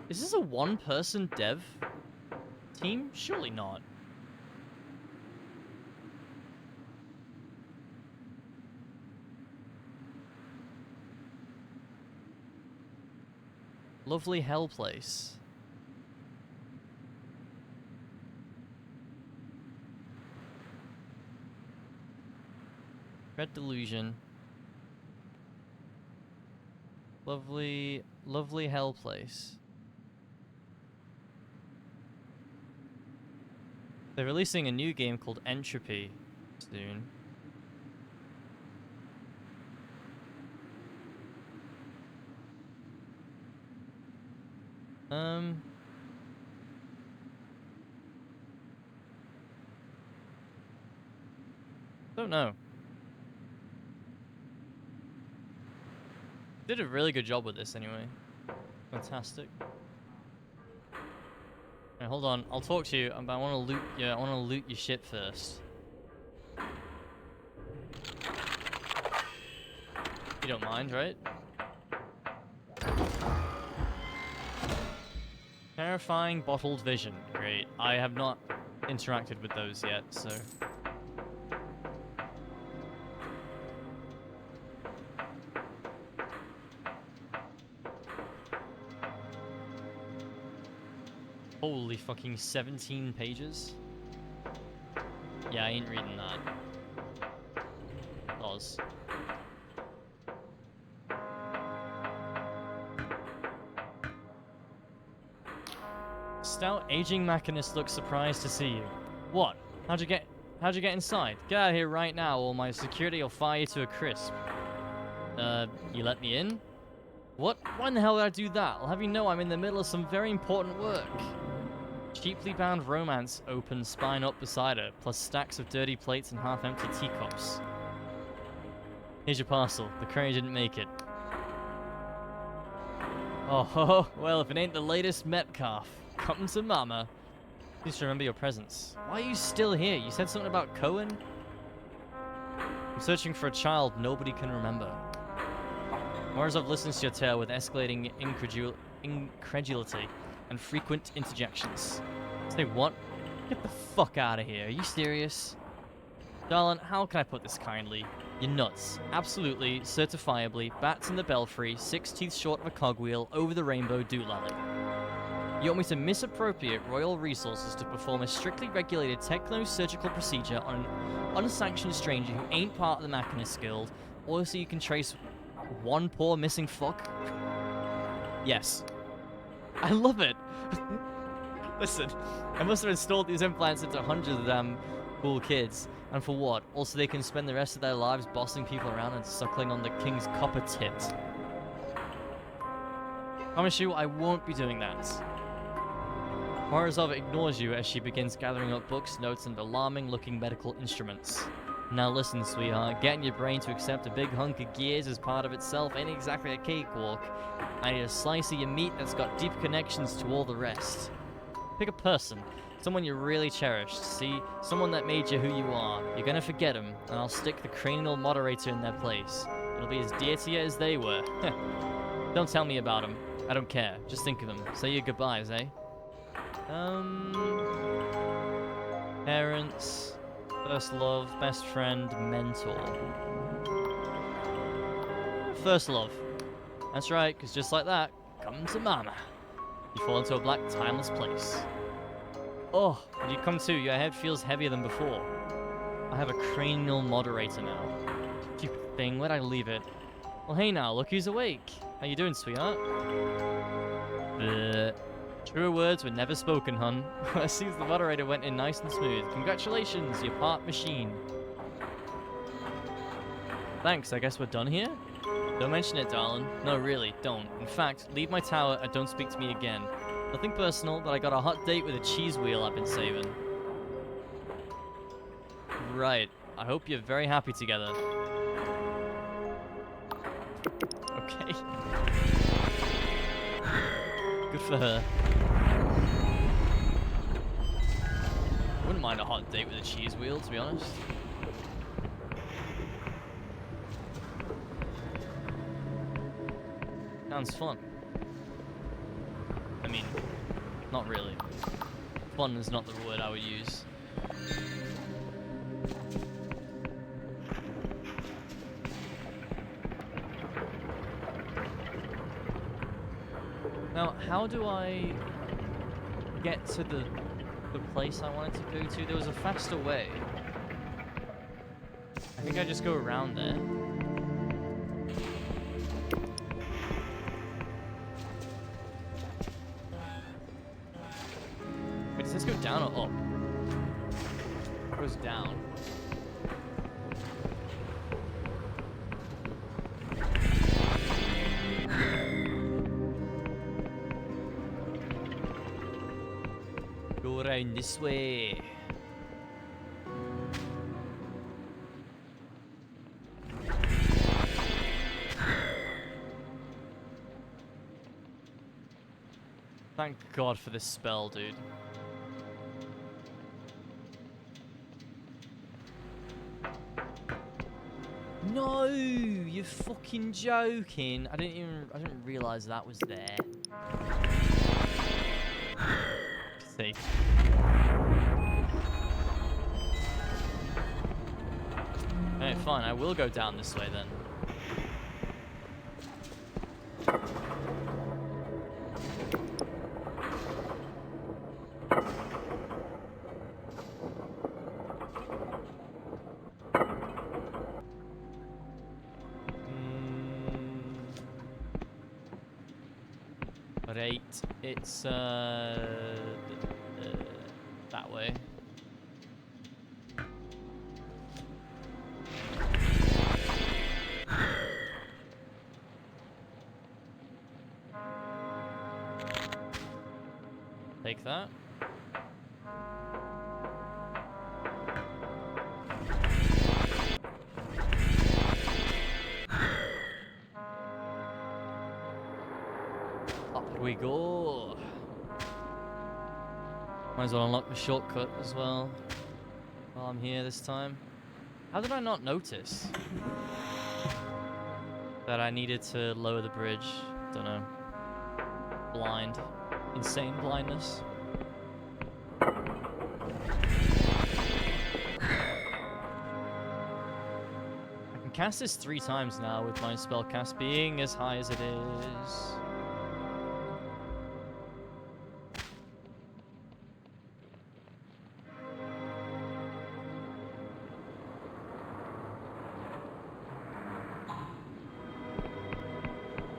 Is this a one-person dev team? Surely not. Lovely hell place. Red Delusion. Lovely, lovely hell place. They're releasing a new game called Entropy soon. Don't know. Did a really good job with this anyway. Fantastic. Right, hold on, I'll talk to you, but I want to loot. Yeah, I want to loot your shit first. You don't mind, right? Terrifying bottled vision. Great. I have not interacted with those yet, so... Holy fucking 17 pages? Yeah, I ain't reading that. Oz. Stout aging machinist looks surprised to see you. What? How'd you get inside? Get out of here right now or my security will fire you to a crisp. You let me in? What? Why in the hell did I do that? I'll have you know I'm in the middle of some very important work. Cheaply bound romance open spine up beside her, plus stacks of dirty plates and half-empty teacups. Here's your parcel. The courier didn't make it. Oh, well, if it ain't the latest Metcalf. Come to mama. Please remember your presence. Why are you still here? You said something about Cohen? I'm searching for a child nobody can remember. Morozov listens to your tale with escalating incredulity and frequent interjections. Say what? Get the fuck out of here. Are you serious? Darling, how can I put this kindly? You're nuts. Absolutely, certifiably, bats in the belfry, 6 teeth short of a cogwheel, over the rainbow doolally. You want me to misappropriate royal resources to perform a strictly regulated techno-surgical procedure on an unsanctioned stranger who ain't part of the Machinist Guild, or so you can trace one poor missing fuck? Yes. I love it. Listen, I must have installed these implants into hundreds of damn cool kids. And for what? Also, they can spend the rest of their lives bossing people around and suckling on the king's copper tit. Promise you, I won't be doing that. Morozov ignores you as she begins gathering up books, notes, and alarming-looking medical instruments. Now listen, sweetheart, getting your brain to accept a big hunk of gears as part of itself ain't exactly a cakewalk. I need a slice of your meat that's got deep connections to all the rest. Pick a person, someone you really cherished, see, someone that made you who you are. You're gonna forget them, and I'll stick the cranial moderator in their place. It'll be as dear to you as they were. Don't tell me about them. I don't care. Just think of them. Say your goodbyes, eh? Parents, first love, best friend, mentor. First love. That's right, because just like that, come to mama. You fall into a black, timeless place. Oh, when you come to, your head feels heavier than before. I have a cranial moderator now. Stupid thing, where'd I leave it? Well, hey now, look who's awake. How you doing, sweetheart? Truer words were never spoken, hun. It seems the moderator went in nice and smooth. Congratulations, you're part machine. Thanks, I guess we're done here? Don't mention it, darling. No, really, don't. In fact, leave my tower and don't speak to me again. Nothing personal, but I got a hot date with a cheese wheel I've been saving. Right. I hope you're very happy together. Okay. Good for her. Wouldn't mind a hot date with a cheese wheel, to be honest. Sounds fun. I mean, not really. Fun is not the word I would use. Now, how do I get to the place I wanted to go to? There was a faster way. I think I just go around there. Wait, does this go down or up? It goes down. Go around this way. Thank God for this spell, dude. No, you're fucking joking. I didn't realize that was there. take. Alright, fine. I will go down this way then. Right, it's that way. Take that. Up we go. Might as well unlock the shortcut as well while I'm here this time. How did I not notice that I needed to lower the bridge? Don't know. Blind. Insane blindness. I can cast this 3 times now with my spell cast being as high as it is.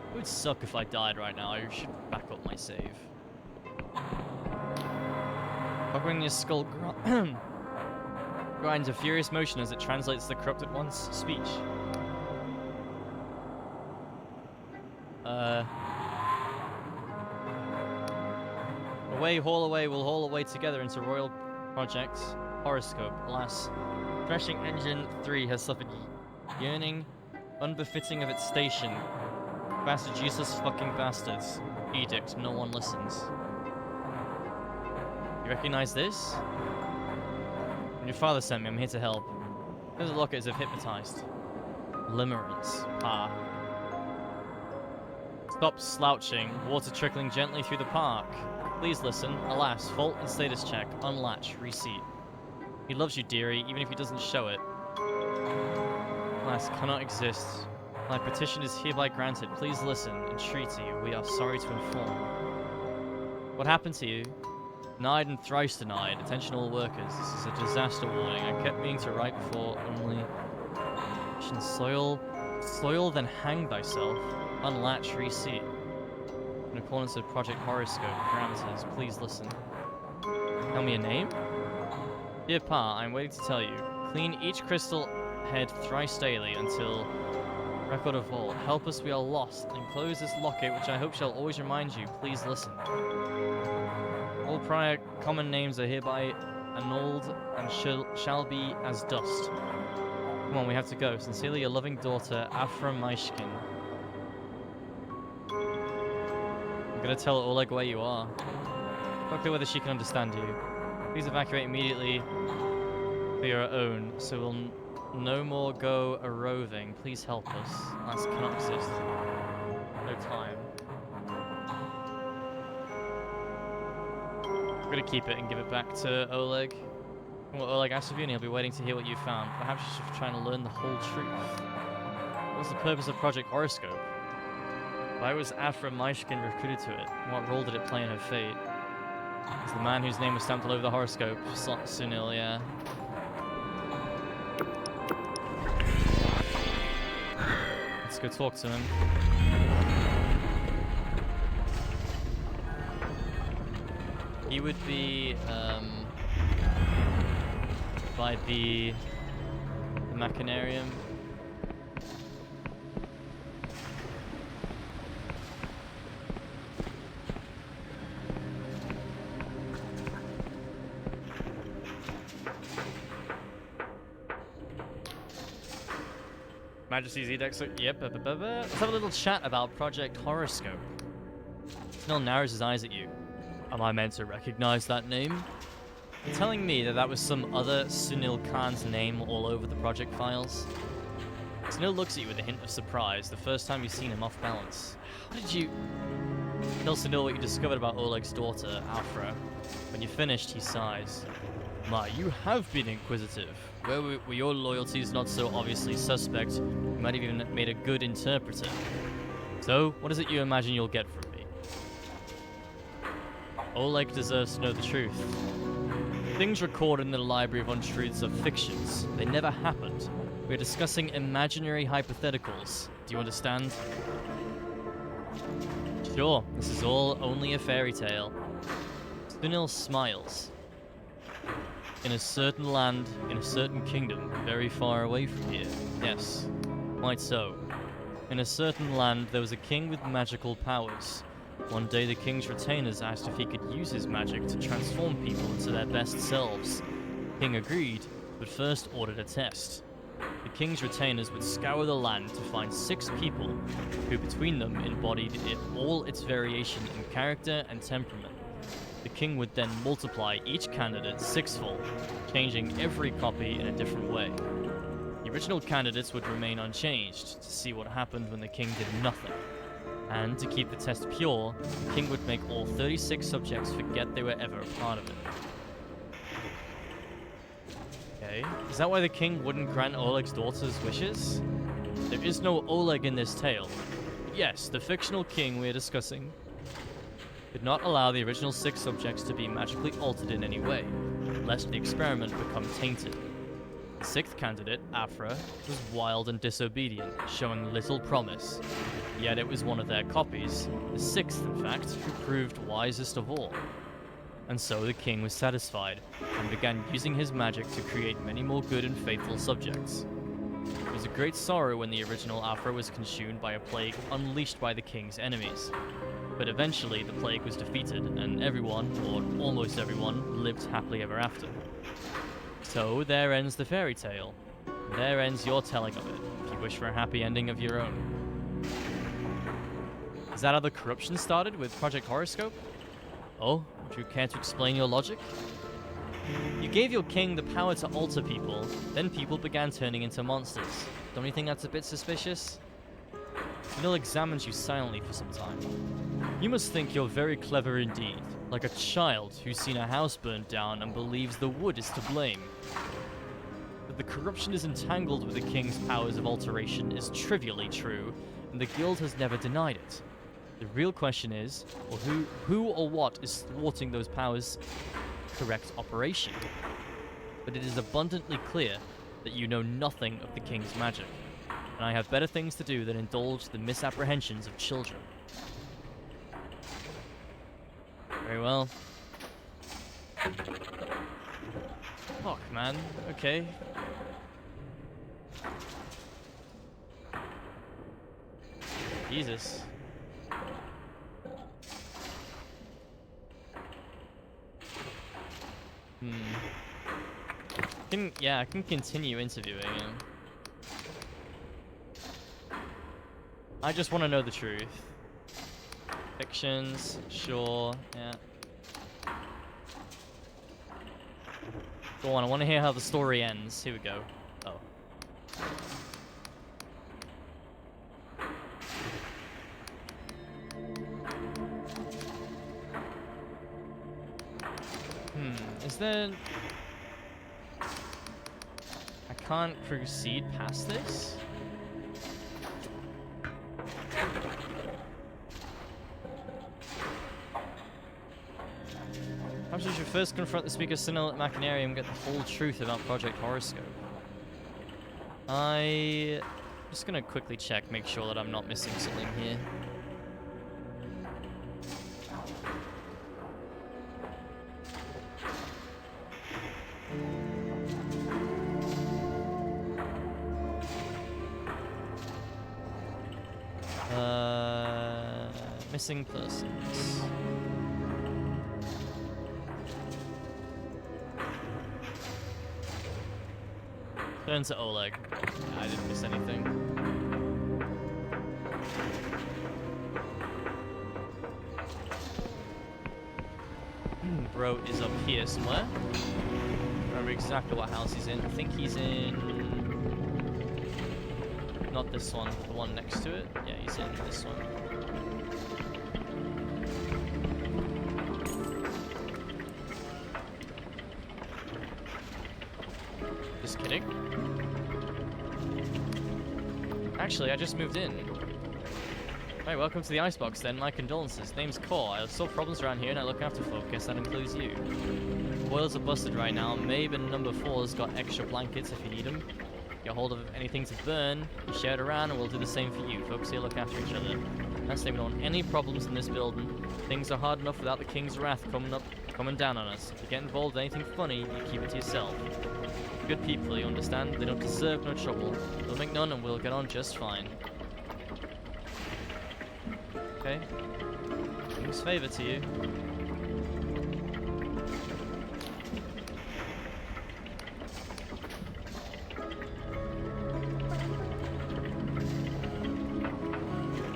It would suck if I died right now. I should back up my save. Buckling your skull grinds a furious motion as it translates the corrupted one's speech. Away, haul away, we'll haul away together into Royal Project Horoscope. Alas, Threshing Engine 3 has suffered yearning unbefitting of its station. Bastard, useless fucking bastards. Edict, no one listens. You recognize this? When your father sent me, I'm here to help. There's a look as if hypnotized. Limerence. Ah. Stop slouching. Water trickling gently through the park. Please listen. Alas, fault and status check. Unlatch. Reseat. He loves you, dearie, even if he doesn't show it. Alas, cannot exist. My petition is hereby granted. Please listen. Entreaty, we are sorry to inform. What happened to you? Denied and thrice denied. Attention all workers. This is a disaster warning. I kept meaning to write before only. Soil, then hang thyself. Unlatch, reseat. In accordance with Project Horoscope parameters, please listen. Tell me a name? Dear Pa, I'm waiting to tell you. Clean each crystal head thrice daily until record of all. Help us, we are lost. Enclose this locket, which I hope shall always remind you. Please listen. All prior common names are hereby annulled and shall be as dust. Come on, we have to go. Sincerely, your loving daughter, Afra Maishkin. I'm gonna tell Oleg where you are. Not clear whether she can understand you. Please evacuate immediately for your own, so we'll no more go a-roving. Please help us. Last cannot exist. No time. I'm gonna keep it and give it back to Oleg. What Oleg asked of you, and he'll be waiting to hear what you found. Perhaps you should try and learn the whole truth. What's the purpose of Project Horoscope? Why was Afra Maishkin recruited to it? What role did it play in her fate? It's the man whose name was stamped all over the horoscope. Sunil, yeah. Let's go talk to him. He would be, by the Machinarium. Majesty's Edict, so yep, let's have a little chat about Project Horoscope. Snell narrows his eyes at you. Am I meant to recognize that name? You're telling me that was some other Sunil Khan's name all over the project files? Sunil looks at you with a hint of surprise, the first time you've seen him off balance. How did you... You also know what you discovered about Oleg's daughter, Afra. When you're finished, he sighs. My, you have been inquisitive. Where were your loyalties not so obviously suspect, you might have even made a good interpreter. So, what is it you imagine you'll get from me? Oleg deserves to know the truth. Things recorded in the Library of Untruths are fictions. They never happened. We're discussing imaginary hypotheticals. Do you understand? Sure, this is all only a fairy tale. Sunil smiles. In a certain land, in a certain kingdom, very far away from here. Yes, quite so. In a certain land, there was a king with magical powers. One day, the king's retainers asked if he could use his magic to transform people into their best selves. The king agreed, but first ordered a test. The king's retainers would scour the land to find 6 people who between them embodied all its variation in character and temperament. The king would then multiply each candidate 6-fold, changing every copy in a different way. The original candidates would remain unchanged to see what happened when the king did nothing. And to keep the test pure, the king would make all 36 subjects forget they were ever a part of it. Okay, is that why the king wouldn't grant Oleg's daughter's wishes? There is no Oleg in this tale. But yes, the fictional king we're discussing did not allow the original 6 subjects to be magically altered in any way, lest the experiment become tainted. The 6th candidate, Afra, was wild and disobedient, showing little promise. Yet it was one of their copies, the 6th in fact, who proved wisest of all. And so the king was satisfied, and began using his magic to create many more good and faithful subjects. It was a great sorrow when the original Afra was consumed by a plague unleashed by the king's enemies. But eventually the plague was defeated, and everyone, or almost everyone, lived happily ever after. So there ends the fairy tale. There ends your telling of it, if you wish for a happy ending of your own. Is that how the corruption started with Project Horoscope? Oh, would you care to explain your logic? You gave your king the power to alter people, then people began turning into monsters. Don't you think that's a bit suspicious? Sunil examines you silently for some time. You must think you're very clever indeed, like a child who's seen a house burned down and believes the wood is to blame. That the corruption is entangled with the king's powers of alteration is trivially true, and the guild has never denied it. The real question is, or who or what is thwarting those powers' correct operation? But it is abundantly clear that you know nothing of the king's magic, and I have better things to do than indulge the misapprehensions of children. Very well. Fuck, man. Okay. Jesus. I can continue interviewing him. I just want to know the truth. Fictions, sure, yeah. Go on, I want to hear how the story ends. Here we go. Oh. Is there... I can't proceed past this? Perhaps you should first confront the speaker Sunil at Machinarium and get the full truth about Project Horoscope. I'm just gonna quickly check, make sure that I'm not missing something here. Missing persons. Turn to Oleg. I didn't miss anything. Bro is up here somewhere. Remember exactly what house he's in. I think he's in... Not this one, the one next to it. Yeah, he's in this one. Just kidding. Actually, I just moved in. Right, welcome to the icebox then. My condolences. Name's Core. I solve problems around here and I look after folk. Guess that includes you. Boilers are busted right now. Mabe and number 4's got extra blankets if you need them. Get hold of anything to burn, you share it around, and we'll do the same for you. Folks here look after each other. That's we don't want any problems in this building. Things are hard enough without the King's wrath coming down on us. If you get involved in anything funny, you keep it to yourself. Good people, you understand? They don't deserve no trouble. They'll make none and we'll get on just fine. Okay. King's favor to you.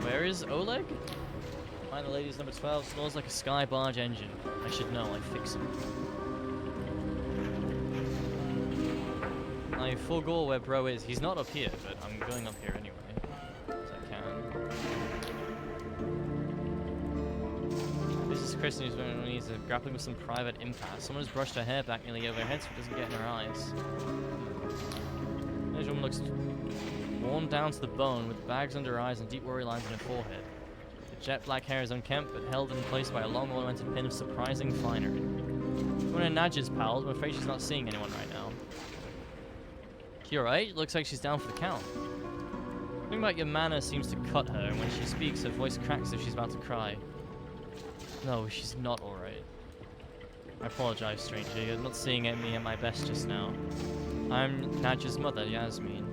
Where is Oleg? Find the ladies number 12. Smells like a sky barge engine. I should know, I fix him. I forego where bro is. He's not up here, but I'm going up here anyway. As I can. This is Kristen who's when he's grappling with some private impasse. Someone has brushed her hair back nearly over her head so it doesn't get in her eyes. This woman looks worn down to the bone with bags under her eyes and deep worry lines on her forehead. The jet black hair is unkempt but held in place by a long ornamented pin of surprising finery. One of Nadja's pals, I'm afraid she's not seeing anyone right now. You alright? Looks like she's down for the count. Something about your manner seems to cut her, and when she speaks, her voice cracks as if she's about to cry. No, she's not alright. I apologize, stranger. You're not seeing me at my best just now. I'm Nadja's mother, Yasmin.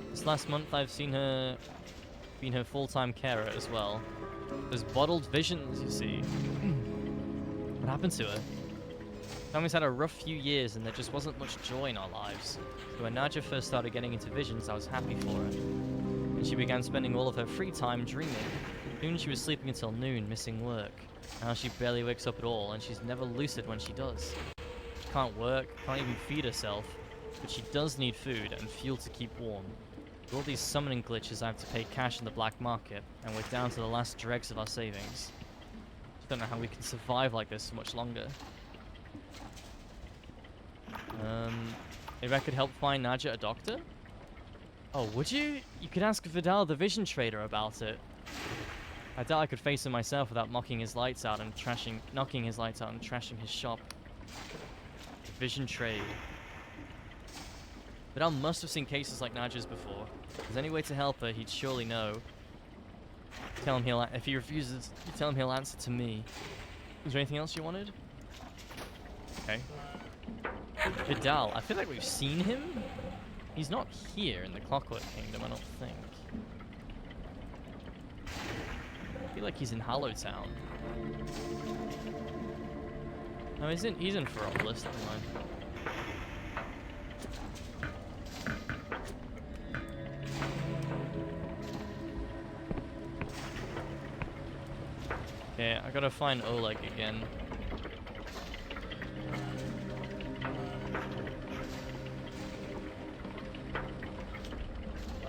This last month, I've seen her... been her full-time carer as well. There's bottled visions, you see. What happened to her? Family's had a rough few years and there just wasn't much joy in our lives. So when Nadja first started getting into visions, I was happy for her. And she began spending all of her free time dreaming. Soon she was sleeping until noon, missing work. Now she barely wakes up at all, and she's never lucid when she does. She can't work, can't even feed herself, but she does need food and fuel to keep warm. With all these summoning glitches, I have to pay cash in the black market, and we're down to the last dregs of our savings. I don't know how we can survive like this for much longer. Maybe I could help find Nadja a doctor? Oh, would you? You could ask Vidal the Vision Trader about it. I doubt I could face him myself without knocking his lights out and trashing his shop. The Vision Trade. Vidal must have seen cases like Nadja's before. If there's any way to help her, he'd surely know. Tell him if he refuses, tell him he'll answer to me. Is there anything else you wanted? Okay. Vidal, I feel like we've seen him. He's not here in the Clockwork Kingdom, I don't think. I feel like he's in Hollowtown. No, he's in Ferropolis, never mind. Yeah, I gotta find Oleg again.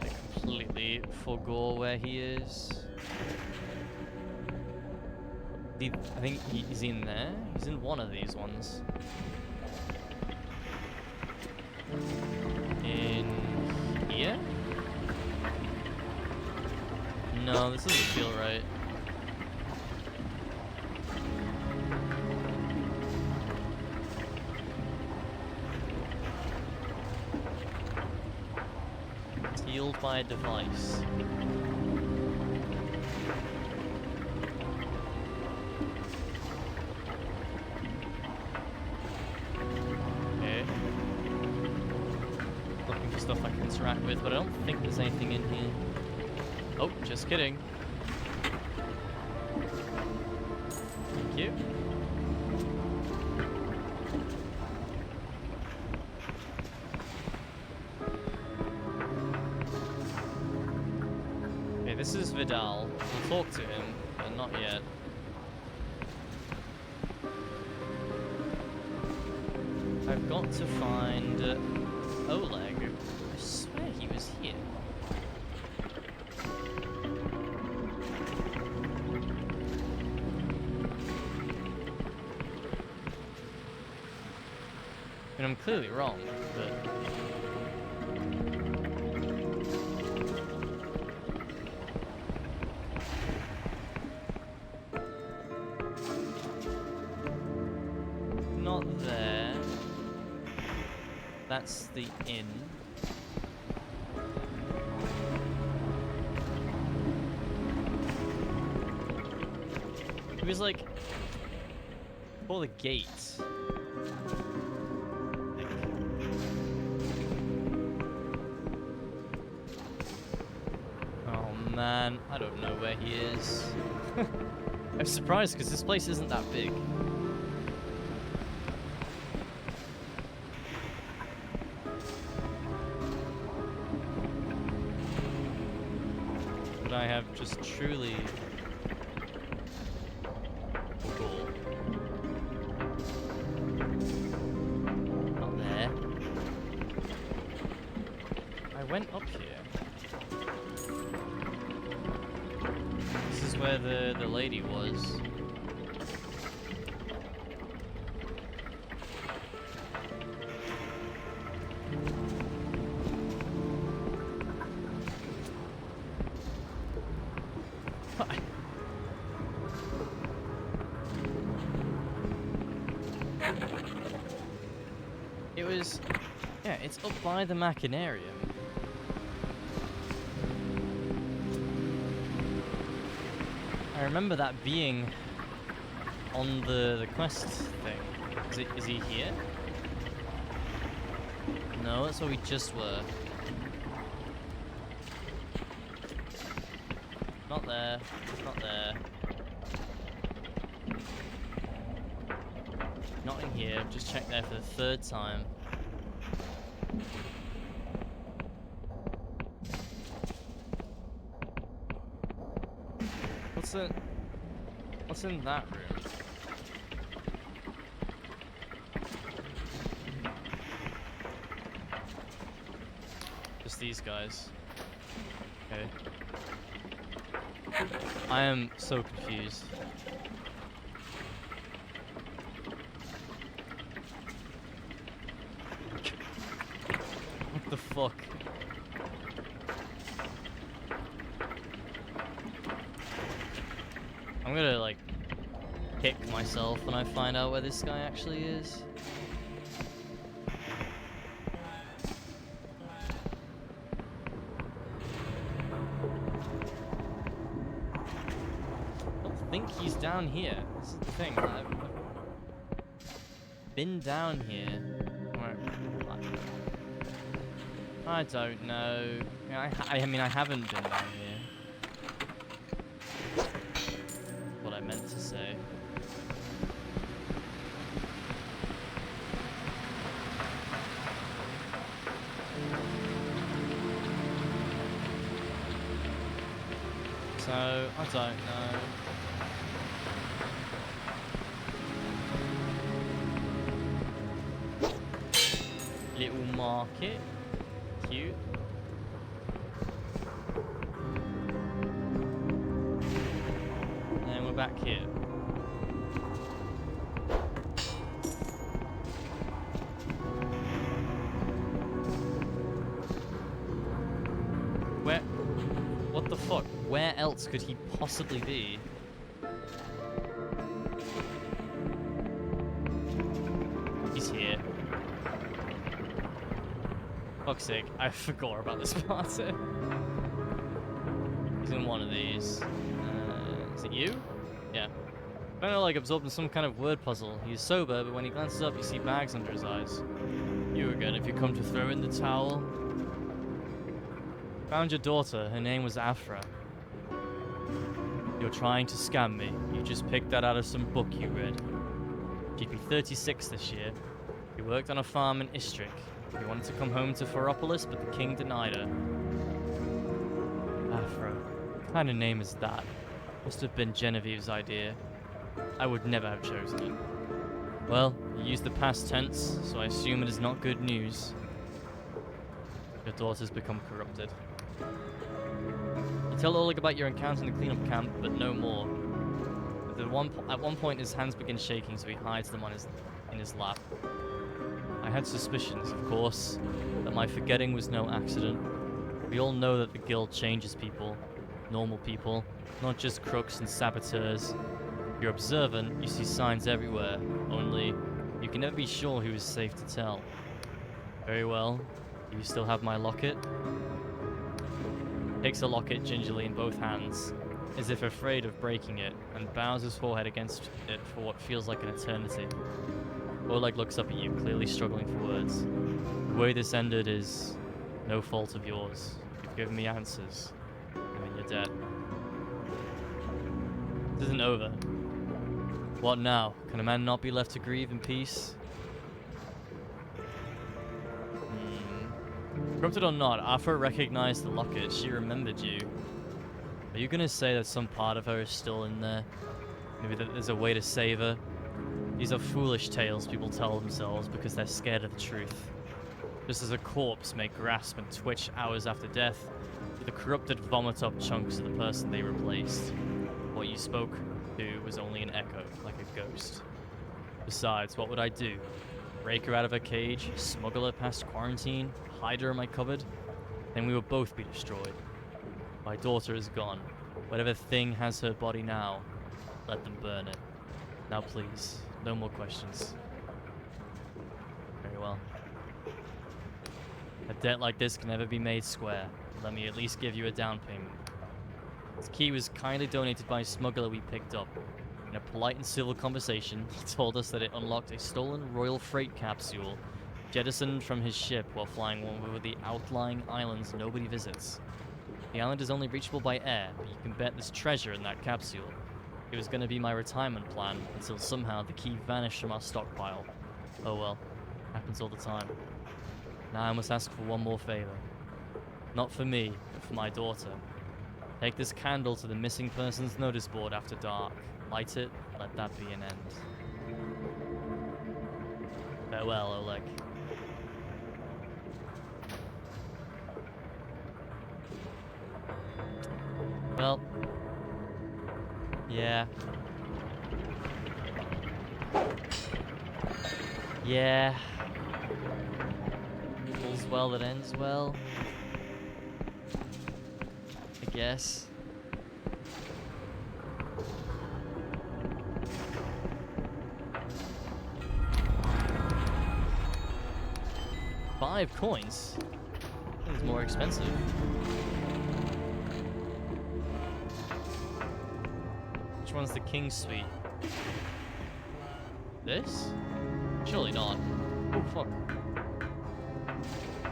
I completely forgot where he is. I think he's in there. He's in one of these ones. In here? No, this doesn't feel right. Healed by a device. Okay. Looking for stuff I can interact with, but I don't think there's anything in here. Oh, just kidding. Thank you. This is Vidal. We'll talk to him, but not yet. I've got to find Oleg. I swear he was here. I mean, I'm clearly wrong, but... not there. That's the inn. It was like for the gates. Oh man, I don't know where he is. I'm surprised because this place isn't that big. But I have just truly cool. Not there. I went up here. This is where the lady was. It was, yeah, it's up by the Machinarium. I remember that being on the quest thing. Is he here? No, that's where we just were. Not there. Not there. Not in here. Just checked there for the third time. What's in that room? Just these guys. Okay. I am so confused. What the fuck? I'm gonna like kick myself when I find out where this guy actually is. I don't think he's down here. This is the thing. I've been down here. I don't know. I mean, I haven't been down here. What I meant to say. So, I don't know. Little market. Cute. And then we're back here. Where? What the fuck? Where else could he possibly be? He's here. Fuck's sake, I forgot about this part. He's in one of these. Is it you? Yeah. Kind of like absorbed in some kind of word puzzle. He's sober, but when he glances up, you see bags under his eyes. You again, if you come to throw in the towel. Found your daughter. Her name was Afra. You're trying to scam me. You just picked that out of some book you read. She'd be 36 this year. She worked on a farm in Istrik. She wanted to come home to Pheropolis, but the king denied her. Afra. What kind of name is that? Must have been Genevieve's idea. I would never have chosen it. Well, you used the past tense, so I assume it is not good news. Your daughter's become corrupted. You tell Oleg about your encounter in the cleanup camp, but no more. At one point, his hands begin shaking, so he hides them in his lap. I had suspicions, of course, that my forgetting was no accident. We all know that the guild changes people, normal people, not just crooks and saboteurs. If you're observant, you see signs everywhere, only You can never be sure who is safe to tell. Very well. Do you still have my locket? Takes the locket gingerly in both hands, as if afraid of breaking it, and bows his forehead against it for what feels like an eternity. Oleg looks up at you, clearly struggling for words. The way this ended is no fault of yours. You've given me answers, and then you're dead. This isn't over. What now? Can a man not be left to grieve in peace? Corrupted or not, Afra recognized the locket. She remembered you. Are you gonna say that some part of her is still in there? Maybe that there's a way to save her? These are foolish tales people tell themselves because they're scared of the truth. Just as a corpse may grasp and twitch hours after death, the corrupted vomit up chunks of the person they replaced. What you spoke to was only an echo, like a ghost. Besides, what would I do? Break her out of her cage, smuggle her past quarantine, hide her in my cupboard? Then we will both be destroyed. My daughter is gone. Whatever thing has her body now, let them burn it. Now please, no more questions. Very well. A debt like this can never be made square. Let me at least give you a down payment. This key was kindly donated by a smuggler we picked up. In a polite and civil conversation, he told us that it unlocked a stolen royal freight capsule jettisoned from his ship while flying over the outlying islands nobody visits. The island is only reachable by air, but you can bet there's treasure in that capsule. It was going to be my retirement plan until somehow the key vanished from our stockpile. Oh well, happens all the time. Now I must ask for one more favor. Not for me, but for my daughter. Take this candle to the missing persons notice board after dark. Light it, let that be an end. Farewell, Oleg. Well, yeah. Yeah. All's well that ends well. I guess. $5 coins? It's more expensive. Which one's the King's Suite? This? Surely not. Oh, fuck.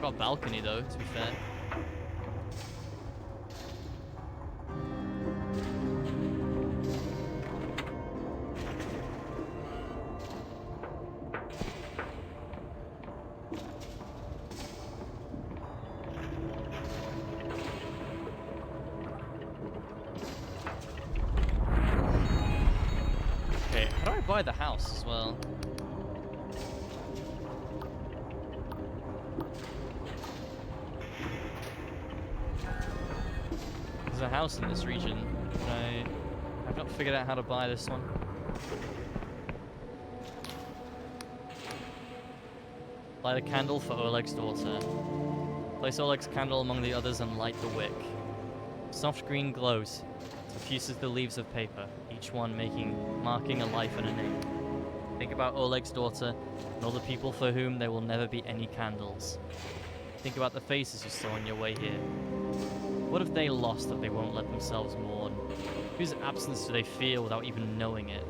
Got a balcony, though, to be fair. Okay, how do I buy the house as well? There's a house in this region, but I've not figured out how to buy this one. Light a candle for Oleg's daughter. Place Oleg's candle among the others and light the wick. Soft green glows, suffuses the leaves of paper, each one marking a life and a name. Think about Oleg's daughter and all the people for whom there will never be any candles. Think about the faces you saw on your way here. What have they lost that they won't let themselves mourn? Whose absence do they feel without even knowing it?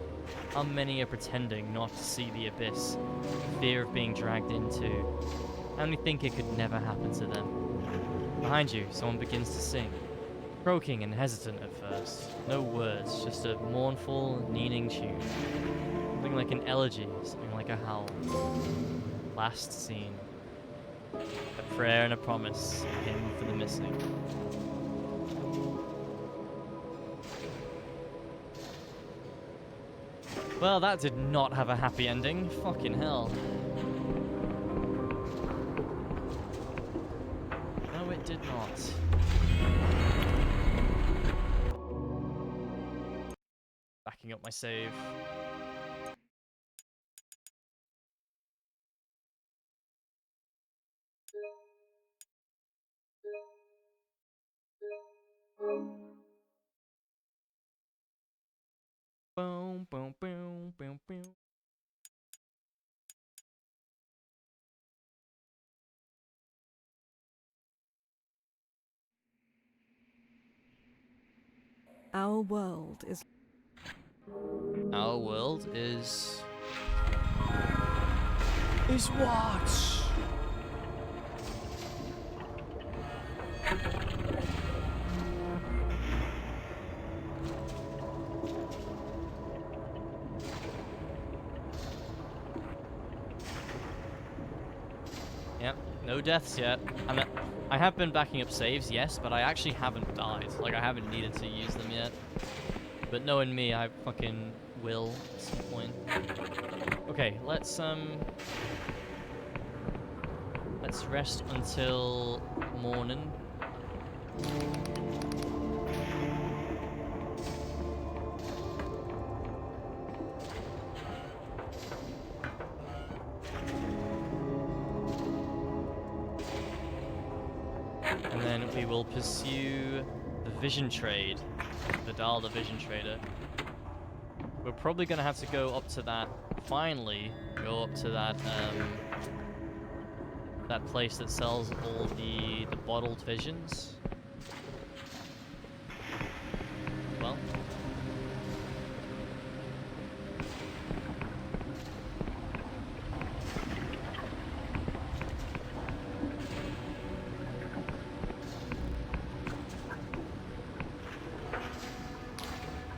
How many are pretending not to see the abyss, the fear of being dragged into? How many think it could never happen to them? Behind you, someone begins to sing. Croaking and hesitant at first. No words, just a mournful, kneading tune. Something like an elegy, something like a howl. Last scene. A prayer and a promise, a hymn for the missing. Well, that did not have a happy ending. Fucking hell. No, it did not. Backing up my save. Boom, boom, boom, boom, boom. Our world is Our world is... Is what? Yep, no deaths yet. I have been backing up saves, yes, but I actually haven't died. Like, I haven't needed to use them yet. But knowing me, I fucking will at some point. Okay, let's rest until morning. And then we will pursue the vision trade, the Vidal, vision trader. We're probably gonna have to go up to that, finally, go up to that, that place that sells all the bottled visions. Well.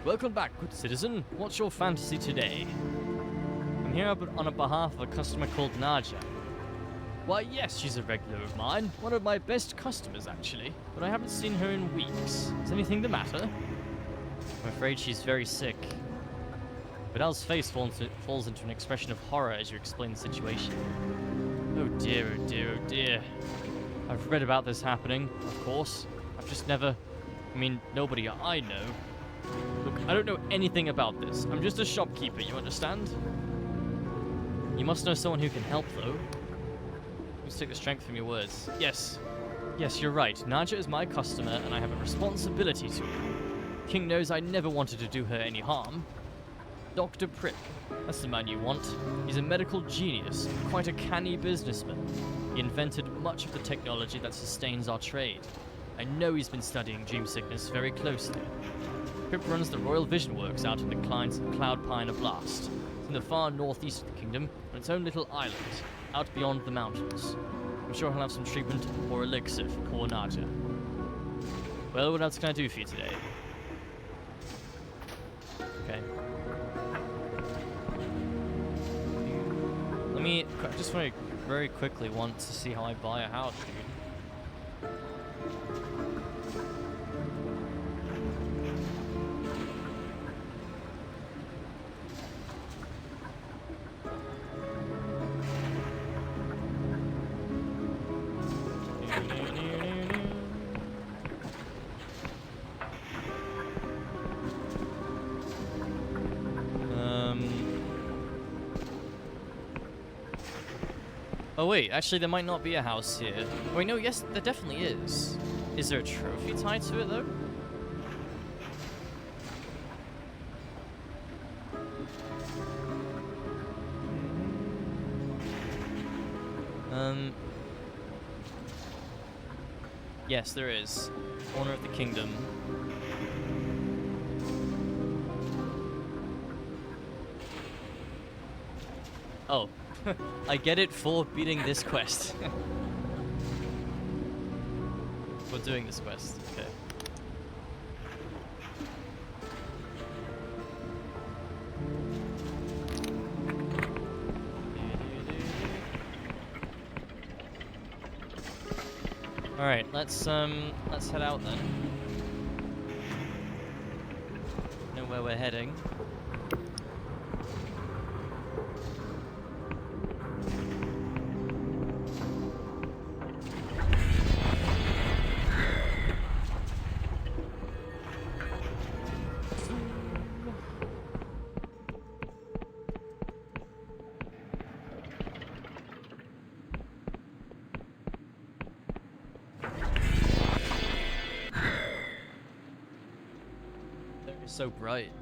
Welcome back, good citizen. What's your fantasy today? I'm here on behalf of a customer called Naja. Why, yes, she's a regular of mine. One of my best customers, actually. But I haven't seen her in weeks. Is anything the matter? I'm afraid she's very sick. Vidal's face falls into an expression of horror as you explain the situation. Oh dear, oh dear, oh dear. I've read about this happening, of course. I've just never... I mean, nobody I know. Look, I don't know anything about this. I'm just a shopkeeper, you understand? You must know someone who can help, though. Please take the strength from your words. Yes. Yes, you're right. Naja is my customer, and I have a responsibility to her. King knows I never wanted to do her any harm. Dr. Prick. That's the man you want. He's a medical genius, quite a canny businessman. He invented much of the technology that sustains our trade. I know he's been studying dream sickness very closely. Pip runs the Royal Vision Works out in the Cloud Pine Oblast. It's in the far northeast of the kingdom, on its own little island, out beyond the mountains. I'm sure he'll have some treatment or elixir for poor Naja. Well, what else can I do for you today? Okay. I just very quickly want to see how I buy a house, dude. Oh wait, actually there might not be a house here. Wait, no, yes, there definitely is. Is there a trophy tied to it, though? Yes, there is. Corner of the kingdom. Oh. I get it for beating this quest. For doing this quest, okay. Alright, let's head out then. Know where we're heading. So bright.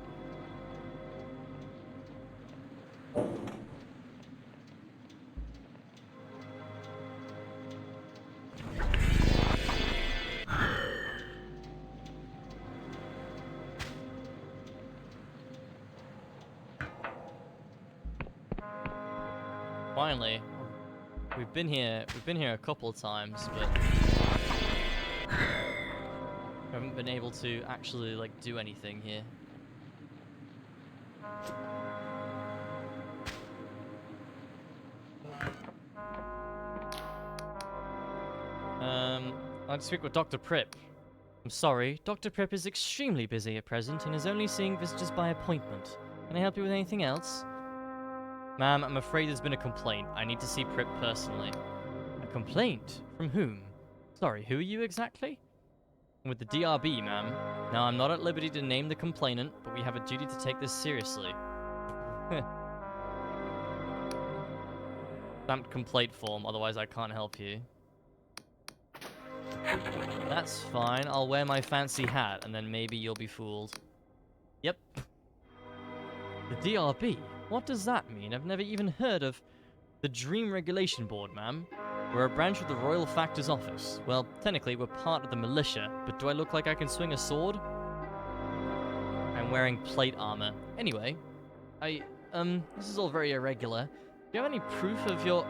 Finally. We've been here a couple of times, but we haven't been able to actually, like, do anything here. I'd like to speak with Dr. Pripp. I'm sorry, Dr. Pripp is extremely busy at present and is only seeing visitors by appointment. Can I help you with anything else? Ma'am, I'm afraid there's been a complaint. I need to see Pripp personally. A complaint? From whom? Sorry, who are you exactly? With the DRB, ma'am. Now, I'm not at liberty to name the complainant, but we have a duty to take this seriously. Stamped complaint form, otherwise I can't help you. That's fine, I'll wear my fancy hat, and then maybe you'll be fooled. Yep. The DRB? What does that mean? I've never even heard of the Dream Regulation Board, ma'am. We're a branch of the Royal Factor's office. Well, technically, we're part of the militia, but do I look like I can swing a sword? I'm wearing plate armor. Anyway, this is all very irregular. Do you have any proof of your...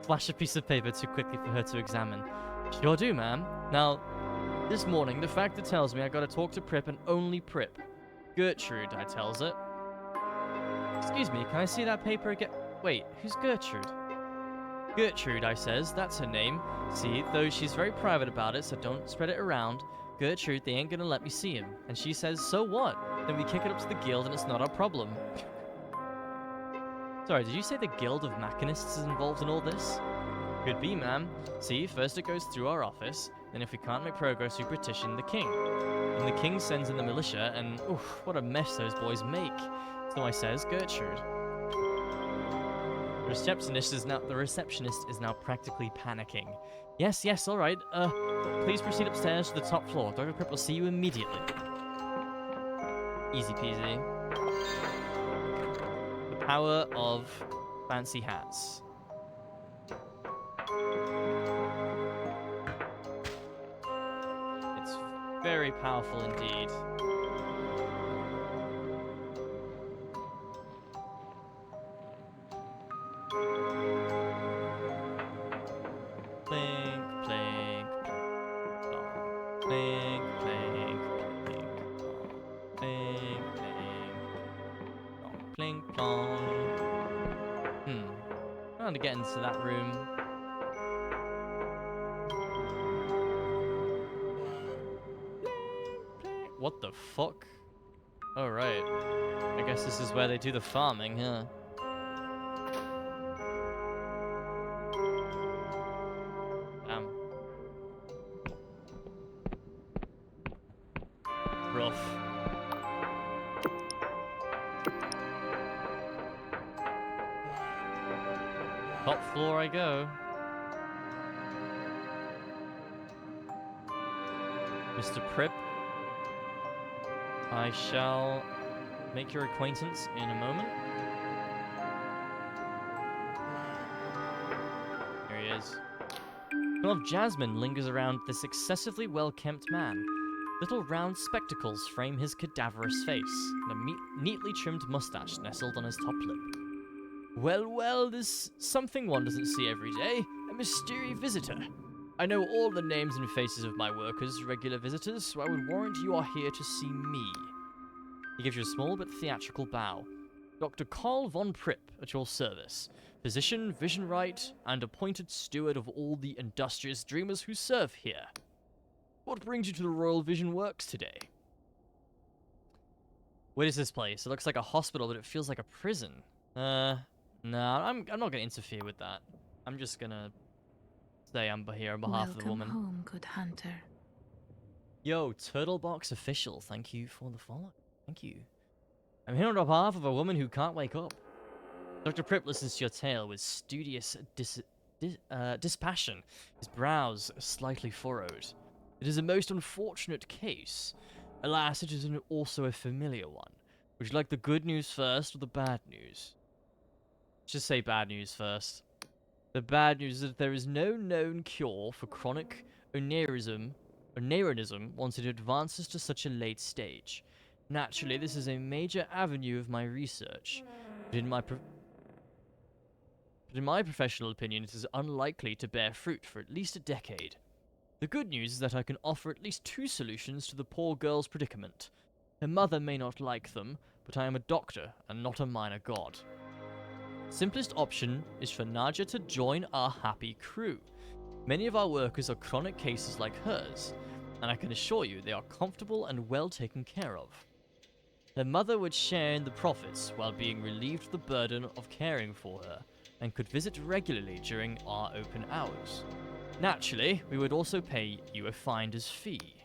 Flash a piece of paper too quickly for her to examine. Sure do, ma'am. Now, this morning, the factor tells me I gotta talk to Pripp and only Pripp. Gertrude, I tells it. Excuse me, can I see that paper again? Wait, who's Gertrude? Gertrude, I says, that's her name. See, though she's very private about it, so don't spread it around. Gertrude, they ain't gonna let me see him. And she says, so what? Then we kick it up to the guild and it's not our problem. Sorry, did you say the Guild of Machinists is involved in all this? Could be, ma'am. See, first it goes through our office, then if we can't make progress, we petition the king. And the king sends in the militia, and oof, what a mess those boys make. So I says, Gertrude. The receptionist is now practically panicking. Yes, all right. Please proceed upstairs to the top floor. Dr. Pripp will see you immediately. Easy peasy. The power of fancy hats. It's very powerful indeed. Plink, plink, plink, plink, plink, plink, plink, plink, plong. Trying to get into that room. What the fuck? Oh, right. I guess this is where they do the farming, huh? Damn. Rough. Top floor I go. Mr. Pripp, I shall make your acquaintance in a moment. Here he is. The smell of jasmine lingers around this excessively well-kempt man. Little round spectacles frame his cadaverous face, and a neatly trimmed mustache nestled on his top lip. Well, there's something one doesn't see every day. A mysterious visitor. I know all the names and faces of my workers, regular visitors, so I would warrant you are here to see me. He gives you a small but theatrical bow. Dr. Karl von Pripp, at your service. Physician, vision right, and appointed steward of all the industrious dreamers who serve here. What brings you to the Royal Vision Works today? What is this place? It looks like a hospital, but it feels like a prison. No, I'm not gonna interfere with that. I'm just gonna say I'm here on behalf of the woman. Welcome home, good hunter. Yo, Turtlebox official, thank you for the follow. Thank you. I'm here on behalf of a woman who can't wake up. Dr. Pripp listens to your tale with studious dispassion, his brows slightly furrowed. It is a most unfortunate case. Alas, it is also a familiar one. Would you like the good news first or the bad news? Let's just say bad news first. The bad news is that there is no known cure for chronic oneirism once it advances to such a late stage. Naturally, this is a major avenue of my research. But in my but in my professional opinion it is unlikely to bear fruit for at least a decade. The good news is that I can offer at least 2 solutions to the poor girl's predicament. Her mother may not like them, but I am a doctor and not a minor god. Simplest option is for Naja to join our happy crew. Many of our workers are chronic cases like hers, and I can assure you they are comfortable and well taken care of. Her mother would share in the profits while being relieved of the burden of caring for her, and could visit regularly during our open hours. Naturally, we would also pay you a finder's fee.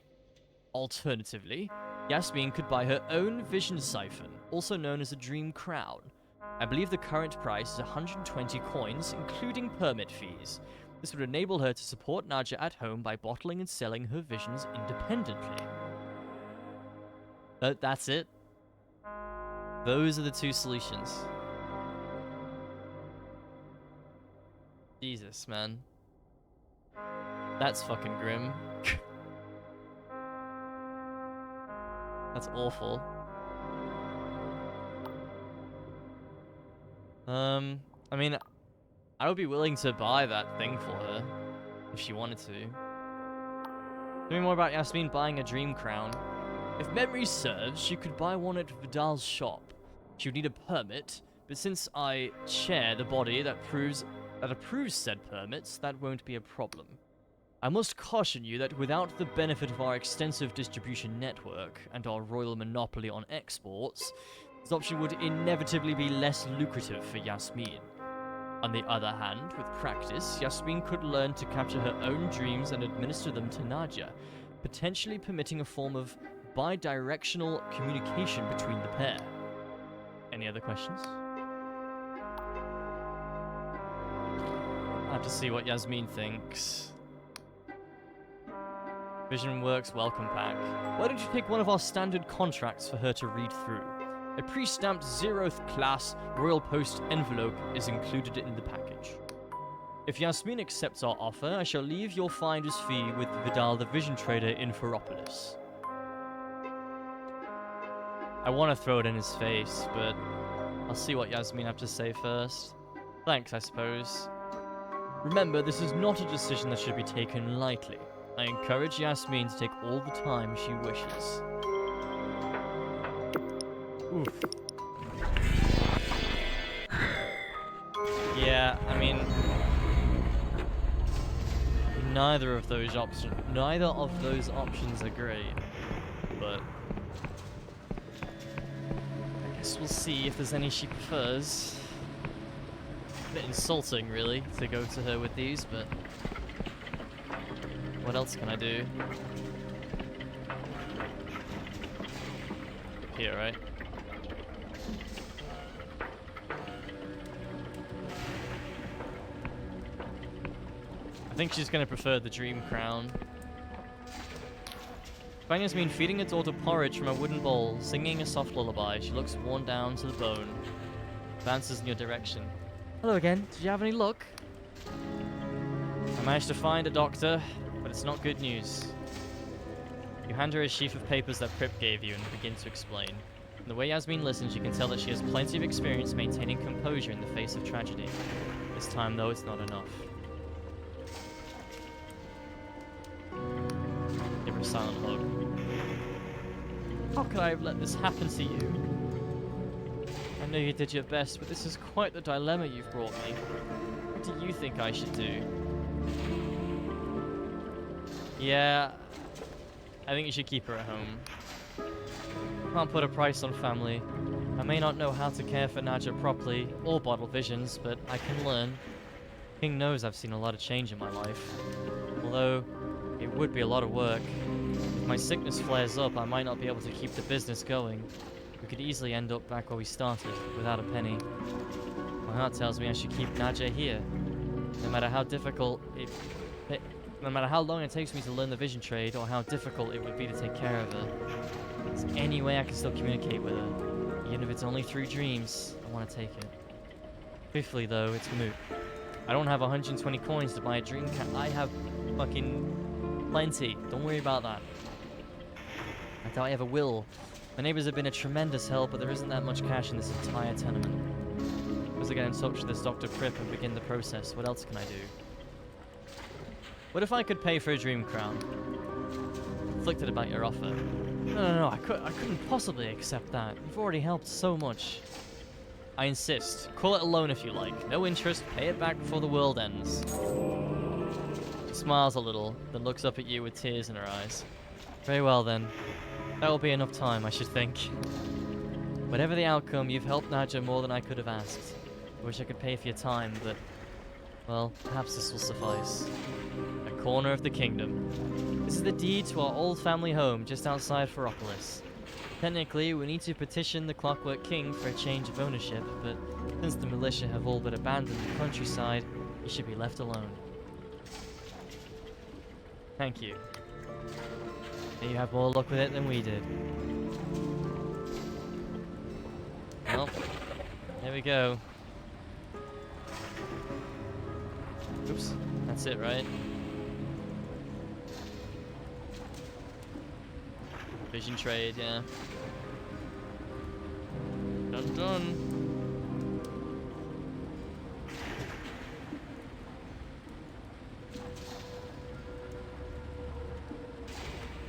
Alternatively, Yasmin could buy her own vision siphon, also known as a dream crown. I believe the current price is 120 coins, including permit fees. This would enable her to support Naja at home by bottling and selling her visions independently. That's it. Those are the 2 solutions. Jesus, man. That's fucking grim. That's awful. I mean, I would be willing to buy that thing for her if she wanted to. Tell me more about Yasmin buying a dream crown. If memory serves, she could buy one at Vidal's shop. She would need a permit, but since I chair the body that approves said permits, that won't be a problem. I must caution you that without the benefit of our extensive distribution network and our royal monopoly on exports, this option would inevitably be less lucrative for Yasmin. On the other hand, with practice, Yasmin could learn to capture her own dreams and administer them to Naja, potentially permitting a form of bi-directional communication between the pair. Any other questions? I have to see what Yasmin thinks. Vision Works welcome pack. Why don't you take one of our standard contracts for her to read through? A pre-stamped 0th class Royal Post envelope is included in the package. If Yasmin accepts our offer, I shall leave your finder's fee with Vidal the Vision Trader in Ferropolis. I want to throw it in his face, but I'll see what Yasmin have to say first. Thanks, I suppose. Remember, this is not a decision that should be taken lightly. I encourage Yasmin to take all the time she wishes. Oof. Yeah, I mean, neither of those options are great, but I guess we'll see if there's any she prefers. A bit insulting, really, to go to her with these, but what else can I do? Here, right? I think she's gonna prefer the dream crown. Fang has been feeding her daughter porridge from a wooden bowl, singing a soft lullaby. She looks worn down to the bone. Advances in your direction. Hello again. Did you have any luck? I managed to find a doctor, but it's not good news. You hand her a sheaf of papers that Prip gave you and begin to explain. From the way Yasmin listens, you can tell that she has plenty of experience maintaining composure in the face of tragedy. This time, though, it's not enough. Give her a silent hug. How could I have let this happen to you? I know you did your best, but this is quite the dilemma you've brought me. What do you think I should do? Yeah, I think you should keep her at home. Can't put a price on family. I may not know how to care for Naja properly, or bottle visions, but I can learn. King knows I've seen a lot of change in my life. Although, it would be a lot of work. If my sickness flares up, I might not be able to keep the business going. We could easily end up back where we started, without a penny. My heart tells me I should keep Naja here. No matter how difficult no matter how long it takes me to learn the vision trade, or how difficult it would be to take care of her. If there's any way I can still communicate with her, even if it's only through dreams, I want to take it. Fifthly, though, it's moot. I don't have 120 coins to buy a dream cat. I have fucking plenty. Don't worry about that. I doubt I ever will. My neighbors have been a tremendous help, but there isn't that much cash in this entire tenement. suppose I get in touch with this Dr. Prip and begin the process. What else can I do? What if I could pay for a dream crown? Conflicted about your offer. No, I couldn't possibly accept that. You've already helped so much. I insist. Call it a loan if you like. No interest, pay it back before the world ends. She smiles a little, then looks up at you with tears in her eyes. Very well then. That will be enough time, I should think. Whatever the outcome, you've helped Nadja more than I could have asked. I wish I could pay for your time, but... well, perhaps this will suffice. A corner of the kingdom. This is the deed to our old family home just outside Ferropolis. Technically, we need to petition the Clockwork King for a change of ownership, but since the militia have all but abandoned the countryside, you should be left alone. Thank you. May you have more luck with it than we did. Well, there we go. Oops, that's it, right? Vision trade, yeah. Done, done.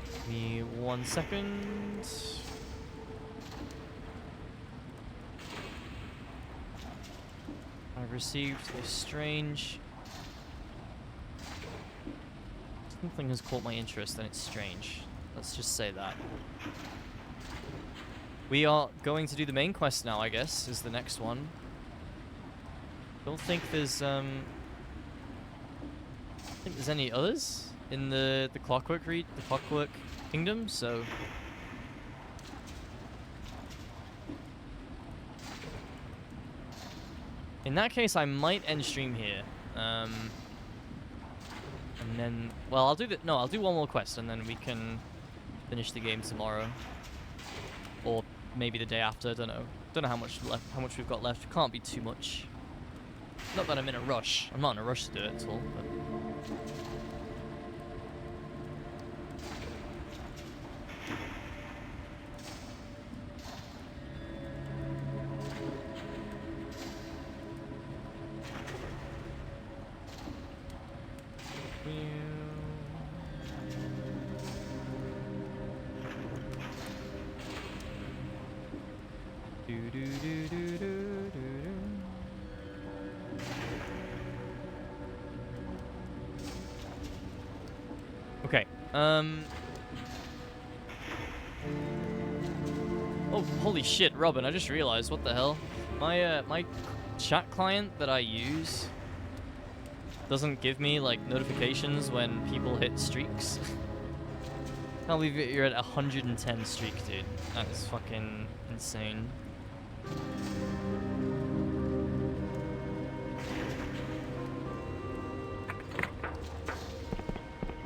Give me 1 second. I've received a strange... something has caught my interest and it's strange. Let's just say that. We are going to do the main quest now, I guess, is the next one. Don't think there's any others in the Clockwork Kingdom, so in that case I might end stream here. And then, well, I'll do one more quest and then we can finish the game tomorrow, or maybe the day after. Don't know how much we've got left. Can't be too much. Not that I'm in a rush. I'm not in a rush to do it at all. But okay. Oh, holy shit, Robin! I just realized. What the hell? My chat client that I use doesn't give me like notifications when people hit streaks. Can't believe you're at 110 streak, dude. That is fucking insane.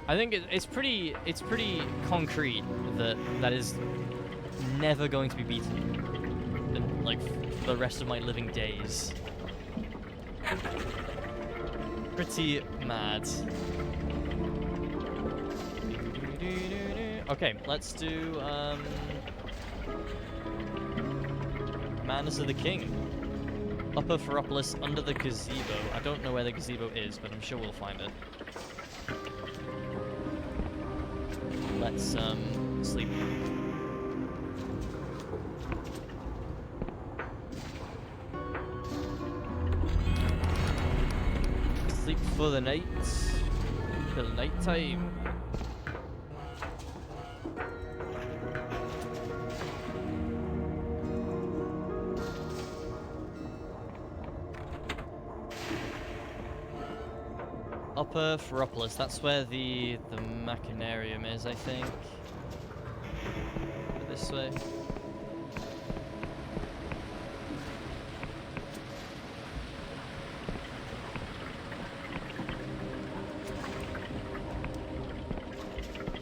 I think it's pretty concrete that is never going to be beaten in, like, for the rest of my living days. Pretty mad. Okay, let's do Madness of the King. Upper Ferropolis under the gazebo. I don't know where the gazebo is, but I'm sure we'll find it. Let's sleep. Sleep for the night. Till night time. Upper Ferropolis, that's where the Machinarium is, I think. This way.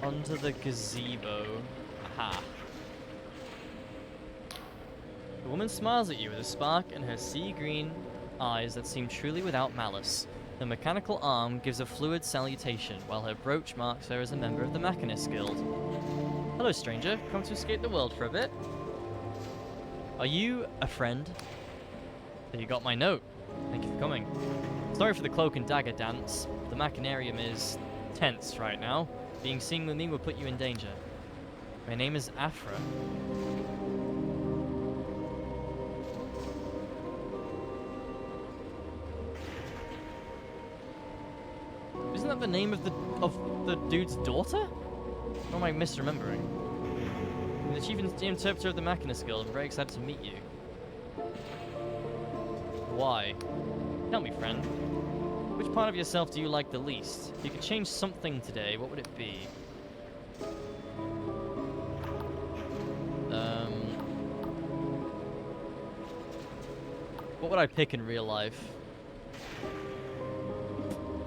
Under the gazebo. Aha. The woman smiles at you with a spark in her sea green eyes that seem truly without malice. The mechanical arm gives a fluid salutation, while her brooch marks her as a member of the Machinist Guild. Hello, stranger. Come to escape the world for a bit? Are you a friend? So you got my note. Thank you for coming. Sorry for the cloak and dagger dance. The Machinarium is tense right now. Being seen with me will put you in danger. My name is Afra. Isn't that the name of the dude's daughter? Or am I misremembering? I'm the chief interpreter of the Machinist Guild. I'm very excited to meet you. Why? Tell me, friend. Which part of yourself do you like the least? If you could change something today, what would it be? What would I pick in real life?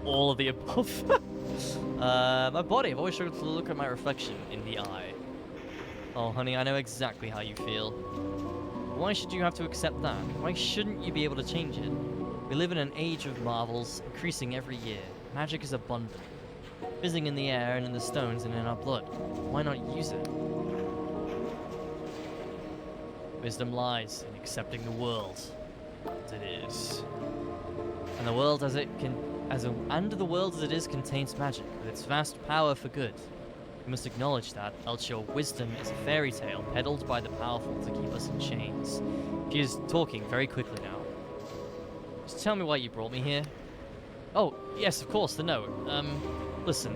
All of the above. My body. I've always struggled to look at my reflection in the eye. Oh, honey, I know exactly how you feel. Why should you have to accept that? Why shouldn't you be able to change it? We live in an age of marvels, increasing every year. Magic is abundant, fizzing in the air and in the stones and in our blood. Why not use it? Wisdom lies in accepting the world as it is, and the world as it is contains magic with its vast power for good. You must acknowledge that, else your wisdom is a fairy tale peddled by the powerful to keep us in chains. She is talking very quickly now. Just tell me why you brought me here. Oh, yes, of course, the note. Listen,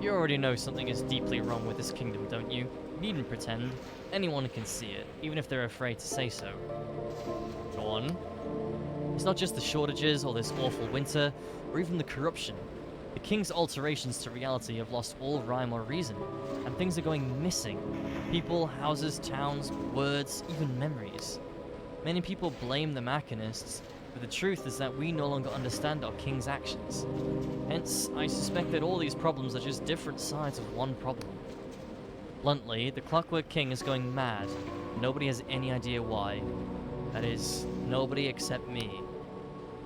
you already know something is deeply wrong with this kingdom, don't you? You needn't pretend. Anyone can see it, even if they're afraid to say so. Go on. It's not just the shortages or this awful winter, or even the corruption. The king's alterations to reality have lost all rhyme or reason, and things are going missing. People, houses, towns, words, even memories. Many people blame the Machinists, but the truth is that we no longer understand our king's actions. Hence, I suspect that all these problems are just different sides of one problem. Bluntly, the Clockwork King is going mad. Nobody has any idea why. That is, nobody except me.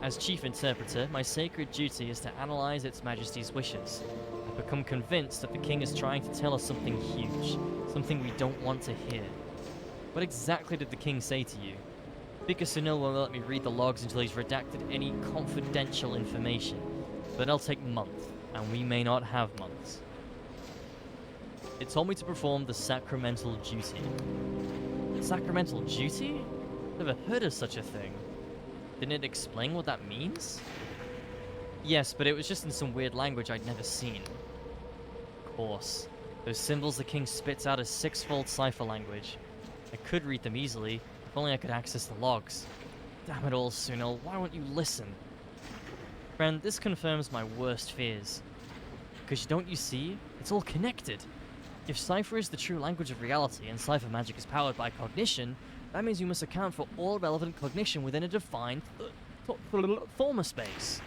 As chief interpreter, my sacred duty is to analyze its majesty's wishes. I've become convinced that the king is trying to tell us something huge, something we don't want to hear. What exactly did the king say to you? Vicar Sunil won't let me read the logs until he's redacted any confidential information, but it'll take months, and we may not have months. It told me to perform the sacramental duty. Sacramental duty? Never heard of such a thing. Didn't it explain what that means? Yes, but it was just in some weird language I'd never seen. Of course. Those symbols the king spits out as six-fold cipher language. I could read them easily, if only I could access the logs. Damn it all, Sunil, why won't you listen? Friend, this confirms my worst fears. Because don't you see? It's all connected. If cipher is the true language of reality and cipher magic is powered by cognition, that means you must account for all relevant cognition within a defined former space,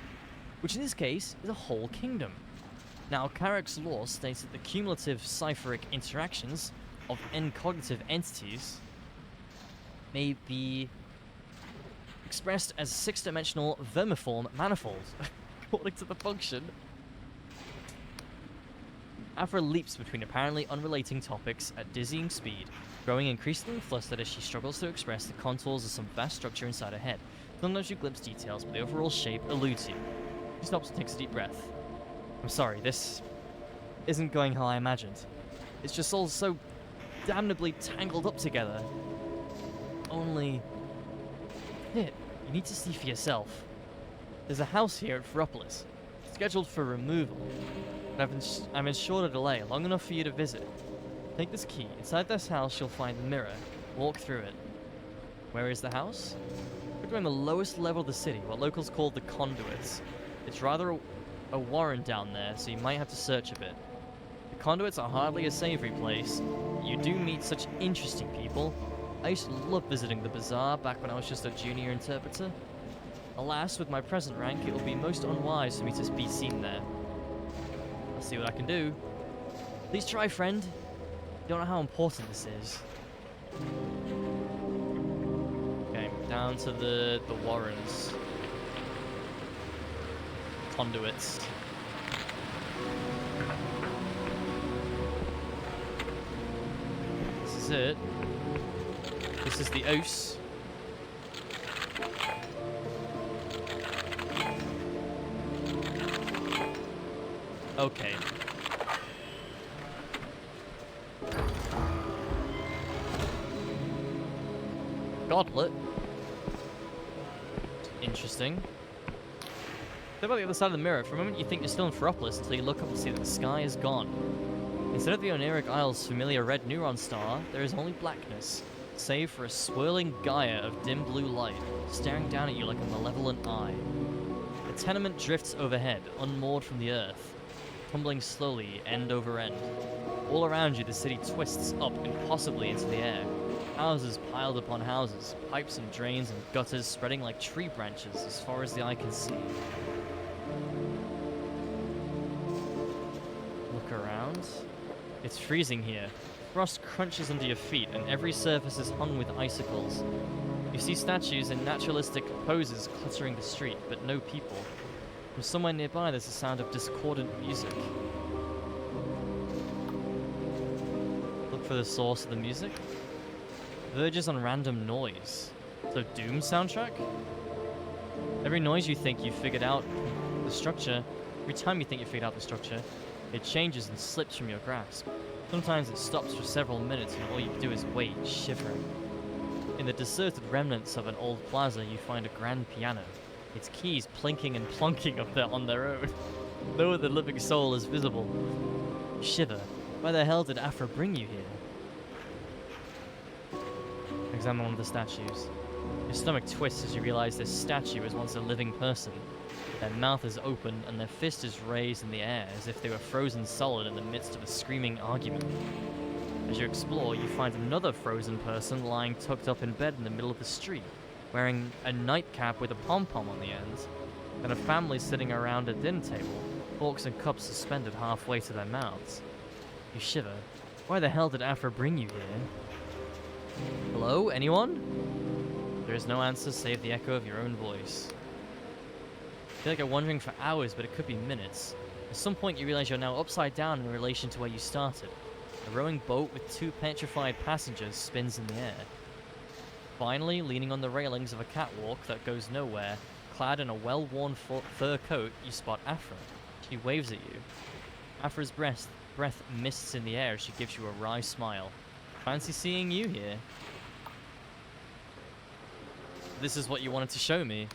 which in this case is a whole kingdom. Now, Carrick's law states that the cumulative cipheric interactions of n-cognitive entities may be expressed as six-dimensional vermiform manifolds, according to the function. Afra leaps between apparently unrelating topics at dizzying speed, growing increasingly flustered as she struggles to express the contours of some vast structure inside her head. Sometimes you glimpse details, but the overall shape eludes you. She stops and takes a deep breath. I'm sorry, this isn't going how I imagined. It's just all so damnably tangled up together. Only... Here, you need to see for yourself. There's a house here at Ferropolis, scheduled for removal. I'm ensured a delay, long enough for you to visit. Take this key. Inside this house, you'll find the mirror. Walk through it. Where is the house? We're on the lowest level of the city, what locals call the conduits. It's rather a warren down there, so you might have to search a bit. The conduits are hardly a savory place. You do meet such interesting people. I used to love visiting the bazaar back when I was just a junior interpreter. Alas, with my present rank, it will be most unwise for me to be seen there. I'll see what I can do. Please try, friend. You don't know how important this is. Okay, down to the warrens. Conduits. This is it. This is the Ouse. Okay. Goblet. Interesting. What about the other side of the mirror? For a moment you think you're still in Ferropolis until you look up and see that the sky is gone. Instead of the Oniric Isle's familiar red neuron star, there is only blackness, save for a swirling Gaia of dim blue light, staring down at you like a malevolent eye. The tenement drifts overhead, unmoored from the earth, tumbling slowly, end over end. All around you, the city twists up impossibly into the air. Houses piled upon houses, pipes and drains and gutters spreading like tree branches as far as the eye can see. Look around. It's freezing here. Frost crunches under your feet and every surface is hung with icicles. You see statues in naturalistic poses cluttering the street, but no people. From somewhere nearby there's a sound of discordant music. Look for the source of the music. Verges on random noise. So Doom soundtrack? Every noise you think you figured out the structure, every time you think you figured out the structure, it changes and slips from your grasp. Sometimes it stops for several minutes and all you do is wait, shivering. In the deserted remnants of an old plaza, you find a grand piano, its keys plinking and plonking up there on their own. No other living soul is visible. You shiver. Why the hell did Afra bring you here? Examine one of the statues. Your stomach twists as you realize this statue was once a living person. Their mouth is open and their fist is raised in the air as if they were frozen solid in the midst of a screaming argument. As you explore, you find another frozen person lying tucked up in bed in the middle of the street, wearing a nightcap with a pom-pom on the end, and a family sitting around a dinner table, forks and cups suspended halfway to their mouths. You shiver. Why the hell did Afra bring you here? Hello? Anyone? There is no answer save the echo of your own voice. You feel like you're wandering for hours, but it could be minutes. At some point you realize you're now upside down in relation to where you started. A rowing boat with two petrified passengers spins in the air. Finally, leaning on the railings of a catwalk that goes nowhere, clad in a well-worn fur coat, you spot Afra. She waves at you. Afra's breath mists in the air as she gives you a wry smile. Fancy seeing you here. This is what you wanted to show me.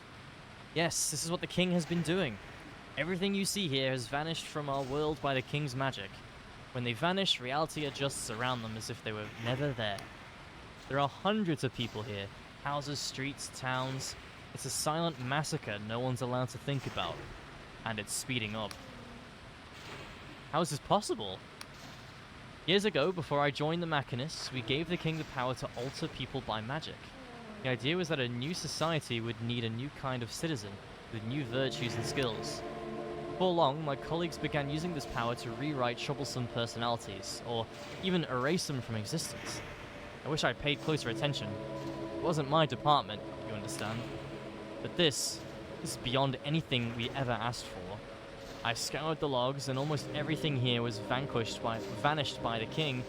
Yes, this is what the king has been doing. Everything you see here has vanished from our world by the king's magic. When they vanish, reality adjusts around them as if they were never there. There are hundreds of people here. Houses, streets, towns. It's a silent massacre no one's allowed to think about. And it's speeding up. How is this possible? Years ago, before I joined the Machinists, we gave the king the power to alter people by magic. The idea was that a new society would need a new kind of citizen, with new virtues and skills. Before long, my colleagues began using this power to rewrite troublesome personalities, or even erase them from existence. I wish I'd paid closer attention. It wasn't my department, you understand. But this is beyond anything we ever asked for. I scoured the logs, and almost everything here was vanished by the king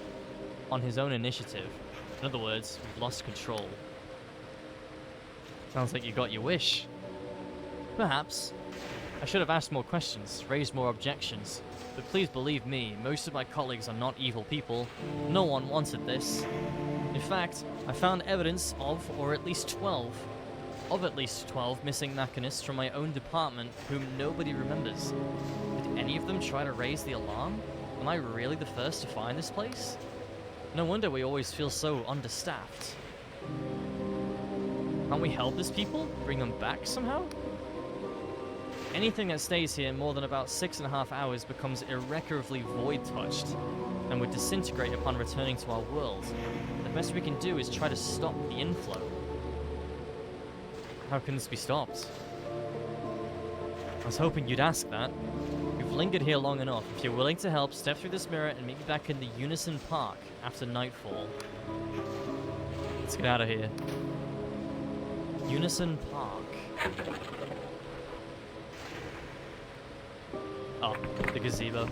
on his own initiative. In other words, we've lost control. Sounds like you got your wish. Perhaps. I should have asked more questions, raised more objections. But please believe me, most of my colleagues are not evil people. No one wanted this. In fact, I found evidence of at least 12 missing machinists from my own department whom nobody remembers. Did any of them try to raise the alarm? Am I really the first to find this place? No wonder we always feel so understaffed. Can't we help these people? Bring them back somehow? Anything that stays here more than about 6.5 hours becomes irrecoverably void-touched and would disintegrate upon returning to our world. The best we can do is try to stop the inflow. How can this be stopped? I was hoping you'd ask that. We've lingered here long enough. If you're willing to help, step through this mirror and meet me back in the Unison Park after nightfall. Let's get out of here. Unison Park. Oh, the gazebo.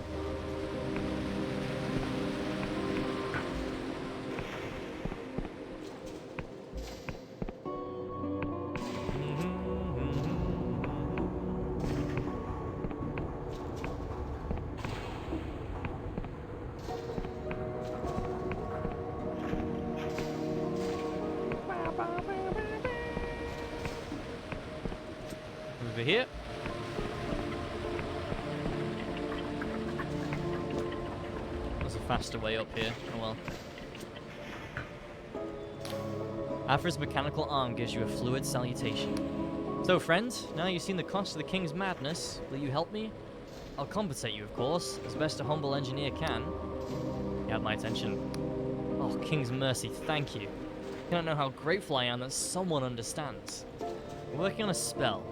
Over here. There's a faster way up here. Oh well. Afra's mechanical arm gives you a fluid salutation. So, friend, now you've seen the cost of the king's madness, will you help me? I'll compensate you, of course, as best a humble engineer can. You have my attention. Oh, King's mercy, thank you. You don't know how grateful I am that someone understands. We're working on a spell.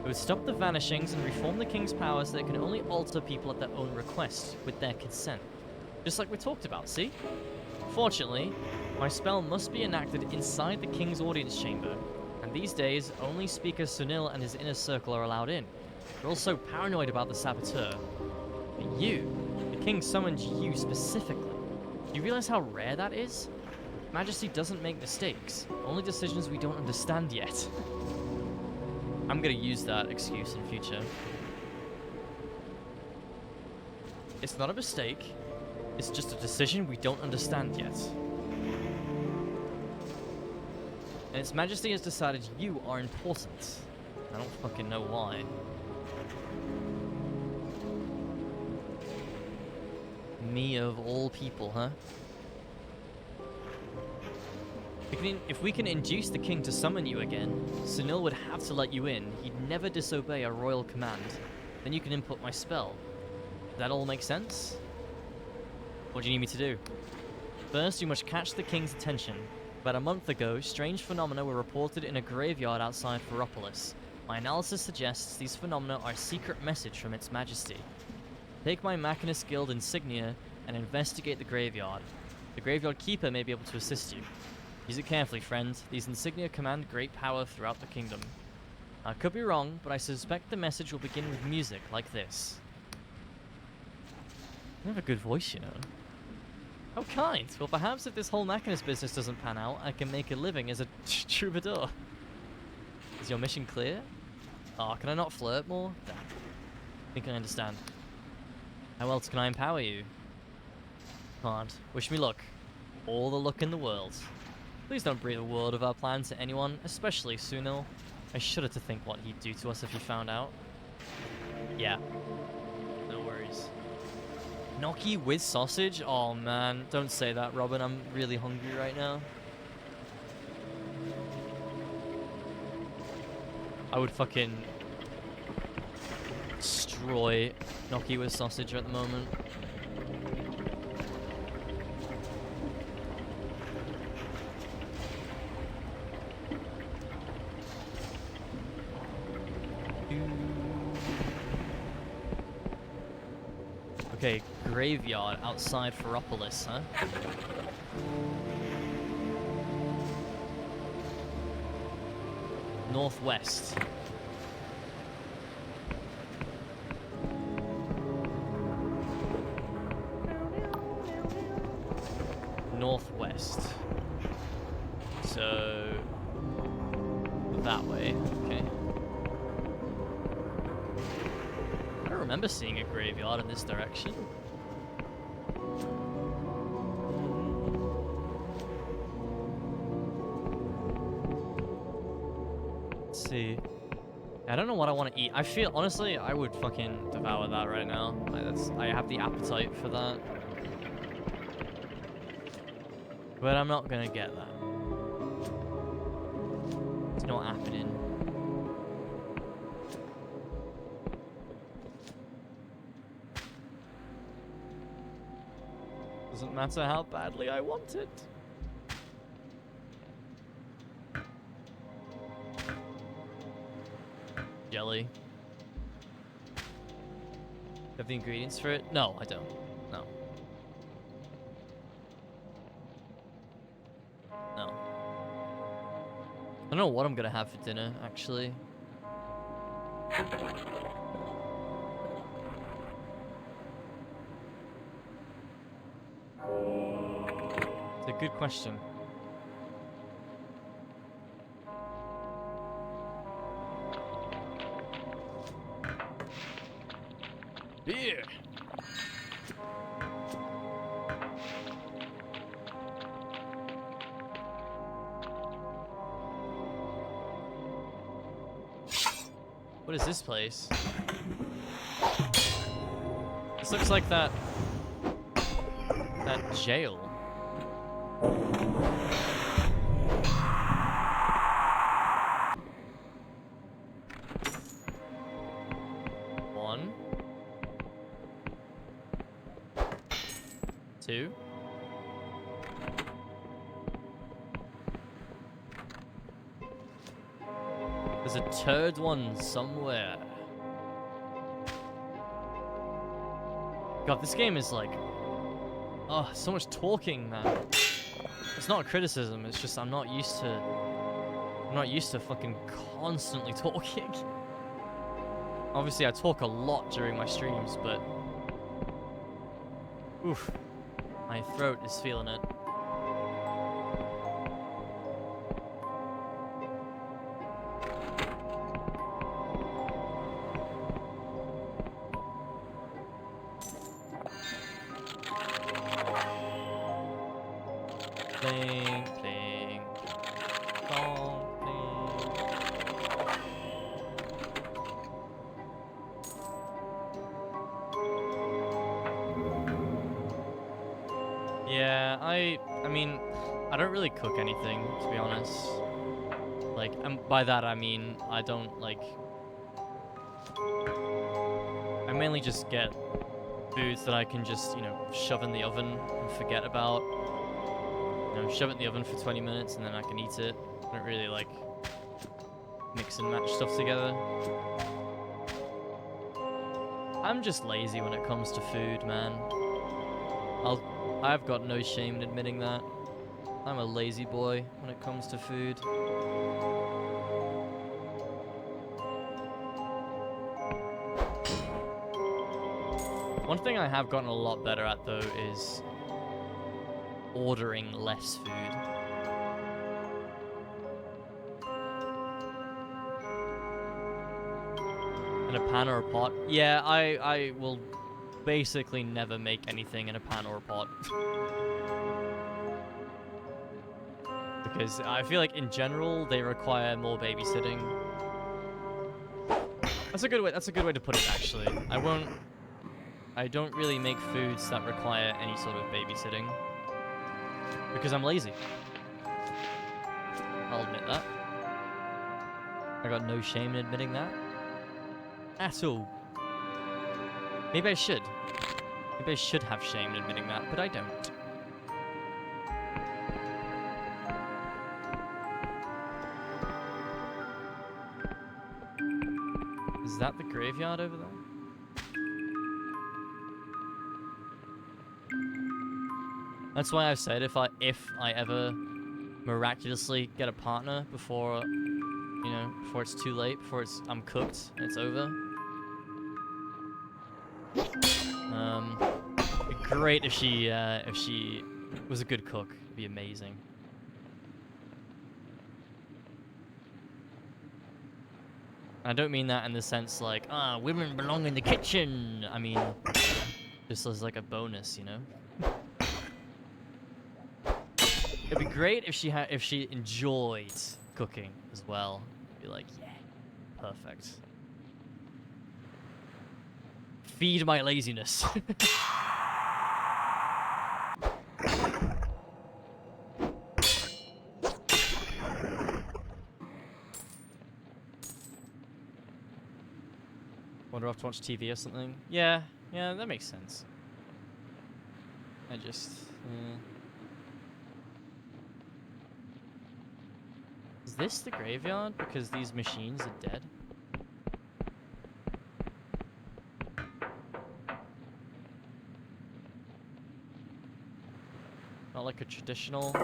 It would stop the vanishings and reform the king's powers so they can only alter people at their own request, with their consent. Just like we talked about, see? Fortunately, my spell must be enacted inside the king's audience chamber, and these days, only Speaker Sunil and his inner circle are allowed in. They're all so paranoid about the saboteur. But you, the king summoned you specifically. Do you realize how rare that is? Majesty doesn't make mistakes, only decisions we don't understand yet. I'm gonna use that excuse in future. It's not a mistake, it's just a decision we don't understand yet. And Its Majesty has decided you are important. I don't fucking know why. Me of all people, huh? If we can induce the king to summon you again, Sunil would have to let you in. He'd never disobey a royal command. Then you can input my spell. That all make sense? What do you need me to do? First, you must catch the king's attention. About a month ago, strange phenomena were reported in a graveyard outside Ferropolis. My analysis suggests these phenomena are a secret message from Its Majesty. Take my Machinist Guild insignia and investigate the graveyard. The graveyard keeper may be able to assist you. Use it carefully, friend. These insignia command great power throughout the kingdom. I could be wrong, but I suspect the message will begin with music like this. You have a good voice, you know. How kind. Well, perhaps if this whole Machinist business doesn't pan out, I can make a living as a troubadour. Is your mission clear? Oh, can I not flirt more? Damn. I think I understand. How else can I empower you? Can't. Wish me luck. All the luck in the world. Please don't breathe a word of our plan to anyone, especially Sunil. I shudder to think what he'd do to us if he found out. Yeah. No worries. Gnocchi with sausage? Oh man, don't say that, Robin. I'm really hungry right now. I would fucking destroy gnocchi with sausage at the moment. Okay, graveyard outside Ferropolis, huh? Northwest. Northwest. So that way, okay. I don't remember seeing a graveyard in this direction. Let's see. I don't know what I want to eat. I feel, honestly, I would fucking devour that right now. I have the appetite for that. But I'm not gonna get that. It's not happening. Doesn't matter how badly I want it. Jelly. Have the ingredients for it? No, I don't. No. No. I don't know what I'm gonna have for dinner, actually. It's a good question. Beer! What is this place? This looks like that jail. One. Two. There's a third one somewhere. God, this game is like... Oh, so much talking, man. It's not a criticism, it's just I'm not used to fucking constantly talking. Obviously, I talk a lot during my streams, but... Oof. My throat is feeling it. Pling, pling, dong, pling. Yeah, I mean, I don't really cook anything, to be honest. Like, and by that I mean, I don't, like... I mainly just get foods that I can just, you know, shove in the oven and forget about. You know, shove it in the oven for 20 minutes and then I can eat it. I don't really, like, mix and match stuff together. I'm just lazy when it comes to food, man. I've got no shame in admitting that. I'm a lazy boy when it comes to food. One thing I have gotten a lot better at, though, is ordering less food. In a pan or a pot? Yeah, I will basically never make anything in a pan or a pot. Because I feel like in general they require more babysitting. That's a good way to put it, actually. I don't really make foods that require any sort of babysitting. Because I'm lazy. I'll admit that. I got no shame in admitting that. At all. Maybe I should. Maybe I should have shame in admitting that, but I don't. Is that the graveyard over there? That's why I've said if I ever miraculously get a partner before, you know, before it's too late, I'm cooked and it's over. It'd be great if she was a good cook. It'd be amazing. I don't mean that in the sense like, women belong in the kitchen. I mean, just as like a bonus, you know. It'd be great if she enjoyed cooking as well. Be like, yeah, perfect. Feed my laziness. Wander off to watch TV or something? Yeah, that makes sense. I just... Is this the graveyard? Because these machines are dead? Not like a traditional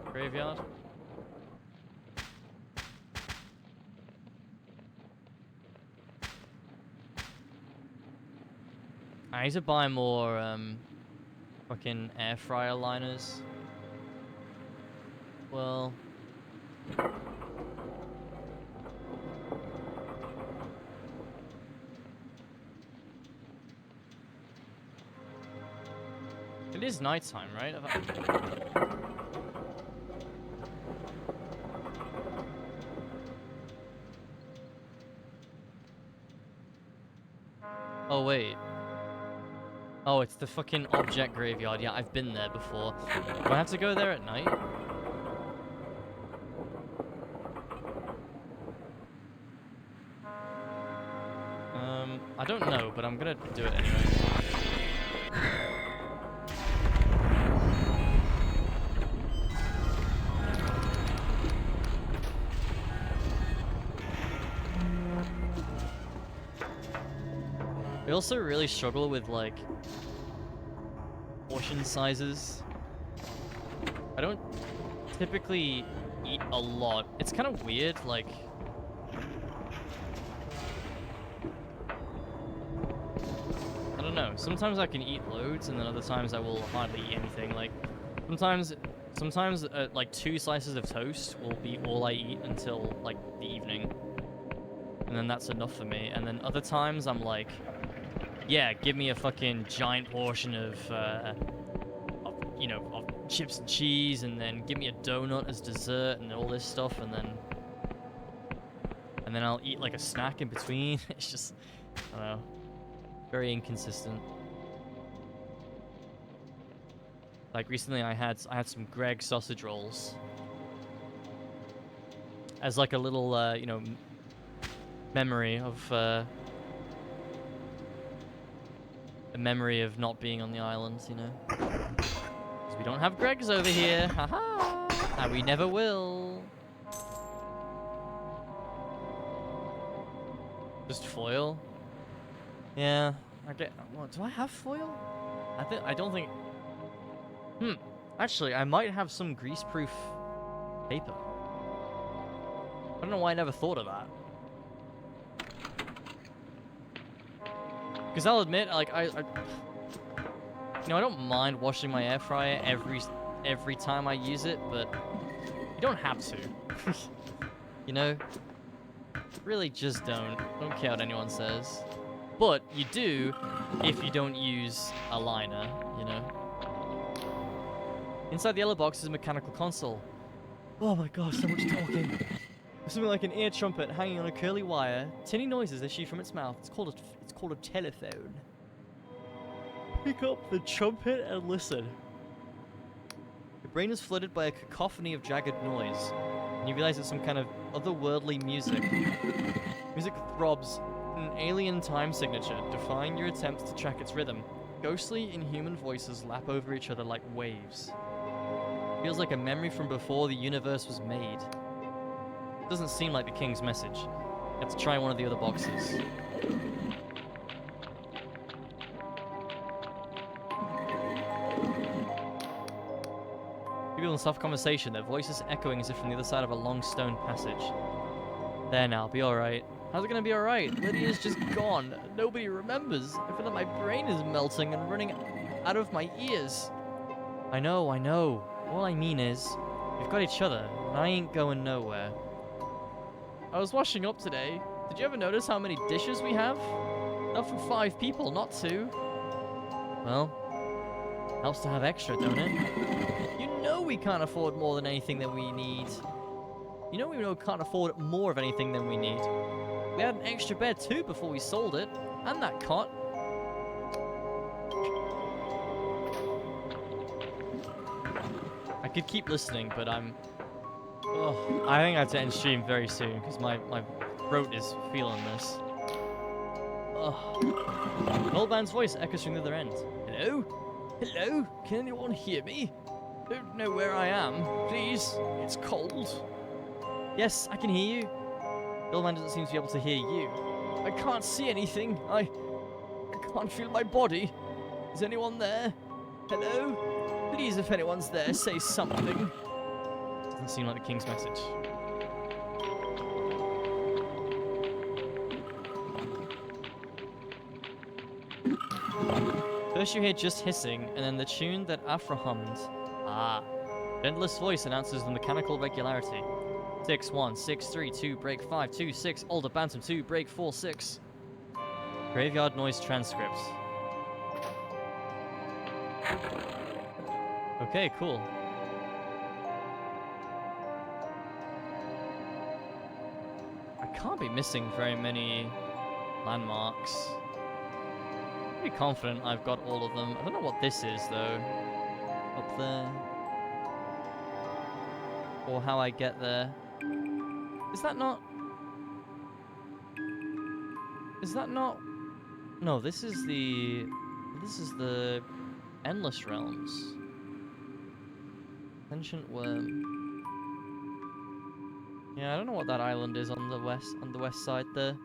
graveyard? I need to buy more fucking air fryer liners. Well, it is nighttime, right? Oh, wait. Oh, it's the fucking object graveyard. Yeah, I've been there before. Do I have to go there at night? I don't know, but I'm gonna do it anyway. I also really struggle with, like, portion sizes. I don't typically eat a lot. It's kind of weird, like... I don't know. Sometimes I can eat loads, and then other times I will hardly eat anything. Like, sometimes like 2 slices of toast will be all I eat until, like, the evening. And then that's enough for me. And then other times I'm like... Yeah, give me a fucking giant portion of you know, of chips and cheese, and then give me a donut as dessert, and all this stuff, and then I'll eat like a snack in between. It's just, I don't know, very inconsistent. Like recently, I had some Greg sausage rolls as like a little you know, memory of a memory of not being on the island, you know. Because we don't have Gregs over here, haha, and we never will. Just foil? Yeah, I get. What, do I have foil? I don't think. Actually, I might have some greaseproof paper. I don't know why I never thought of that. Because I'll admit, like, you know, I don't mind washing my air fryer every time I use it, but you don't have to. You know? Really just don't. Don't care what anyone says. But you do if you don't use a liner, you know? Inside the yellow box is a mechanical console. Oh my gosh, so much talking. There's something like an ear trumpet hanging on a curly wire. Tinny noises issue from its mouth. It's called a telephone. Pick up the trumpet and listen. Your brain is flooded by a cacophony of jagged noise, and you realize it's some kind of otherworldly music. Music throbs in an alien time signature, defying your attempts to track its rhythm. Ghostly, inhuman voices lap over each other like waves. Feels like a memory from before the universe was made. Doesn't seem like the king's message. You have to try one of the other boxes. People in soft conversation, their voices echoing as if from the other side of a long stone passage. There now, be alright. How's it gonna be alright? Lydia's just gone. Nobody remembers. I feel like my brain is melting and running out of my ears. I know. All I mean is, we've got each other, and I ain't going nowhere. I was washing up today. Did you ever notice how many dishes we have? Enough for 5 people, not 2. Well, helps to have extra, don't it? You know we can't afford more than anything that we need. You know we can't afford more of anything than we need. We had an extra bed too before we sold it, and that cot. I could keep listening, but I'm... Oh, I think I have to end stream very soon, because my throat is feeling this. Oh. An old man's voice echoes from the other end. Hello? Hello? Can anyone hear me? Don't know where I am. Please. It's cold. Yes, I can hear you. The old man doesn't seem to be able to hear you. I can't see anything. I can't feel my body. Is anyone there? Hello? Please, if anyone's there, say something. Doesn't seem like the king's message. First you hear just hissing, and then the tune that Afra hummed. Ah. Gentlest voice announces the mechanical regularity. 6 1 6 3 2 break 5 2 6 older bantam 2 break 4 6. Graveyard noise transcripts. Okay, cool. I can't be missing very many landmarks. pretty confident I've got all of them. I don't know what this is, though. Up there. Or how I get there. Is that not... Is that not... No, this is the... This is the... Endless Realms. Ancient Worm. Yeah, I don't know what that island is on the west side there.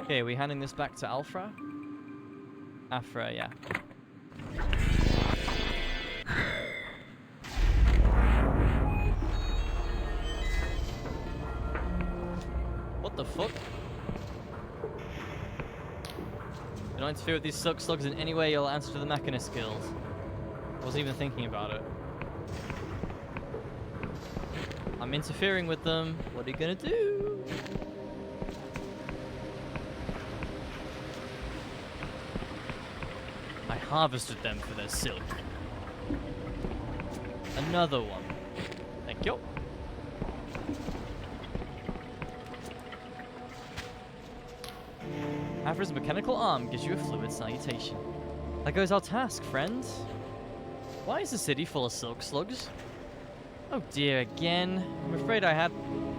Okay, are we handing this back to Alfra? Afra, yeah. What the fuck? Don't interfere with these silk slugs in any way, you'll answer to the Mechanist Guild. I wasn't even thinking about it. I'm interfering with them. What are you gonna do? I harvested them for their silk. Another one. Thank you. Afra's mechanical arm gives you a fluid salutation. That goes our task, friend. Why is the city full of silk slugs? Oh dear, again. I'm afraid I had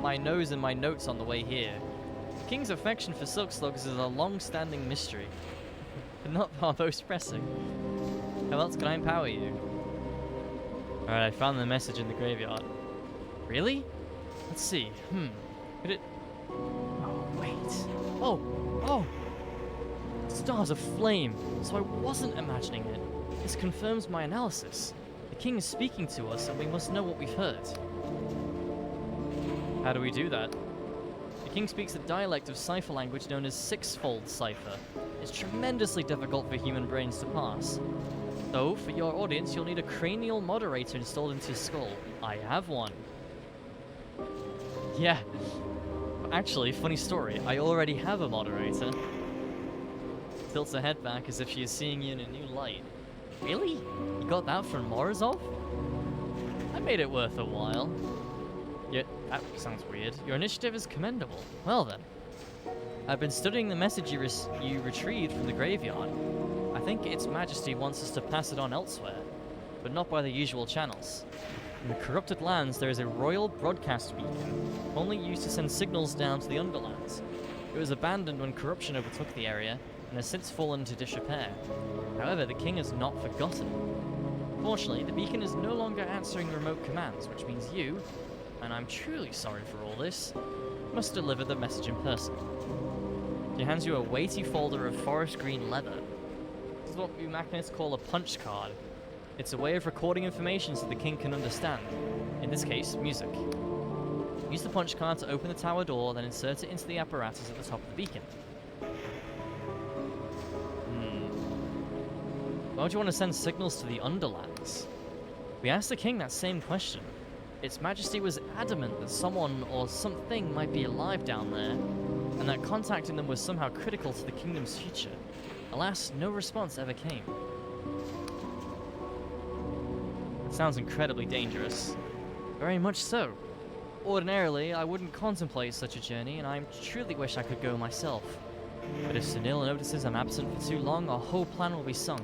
my nose in my notes on the way here. The king's affection for silk slugs is a long-standing mystery, but not our most pressing. How else can I empower you? Alright, I found the message in the graveyard. Really? Let's see. Could it... Oh, wait. Oh! Stars aflame! So I wasn't imagining it. This confirms my analysis. The king is speaking to us, and we must know what we've heard. How do we do that? The king speaks a dialect of cipher language known as sixfold cipher. It's tremendously difficult for human brains to pass. So, for your audience, you'll need a cranial moderator installed into your skull. I have one. Yeah. Actually, funny story, I already have a moderator. Tilts her head back as if she is seeing you in a new light. Really? You got that from Morozov? I made it worth a while. Yeah, that sounds weird. Your initiative is commendable. Well then. I've been studying the message you retrieved from the graveyard. I think Its Majesty wants us to pass it on elsewhere, but not by the usual channels. In the corrupted lands, there is a royal broadcast beacon, only used to send signals down to the Underlands. It was abandoned when corruption overtook the area, and has since fallen into disrepair. However, the king has not forgotten it. Fortunately, the beacon is no longer answering remote commands, which means you, and I'm truly sorry for all this, must deliver the message in person. She hands you a weighty folder of forest green leather. This is what we mechanists call a punch card. It's a way of recording information so the king can understand. In this case, music. Use the punch card to open the tower door, then insert it into the apparatus at the top of the beacon. Why would you want to send signals to the Underlands? We asked the king that same question. Its Majesty was adamant that someone or something might be alive down there, and that contacting them was somehow critical to the kingdom's future. Alas, no response ever came. It sounds incredibly dangerous. Very much so. Ordinarily, I wouldn't contemplate such a journey, and I truly wish I could go myself. But if Sunil notices I'm absent for too long, our whole plan will be sunk.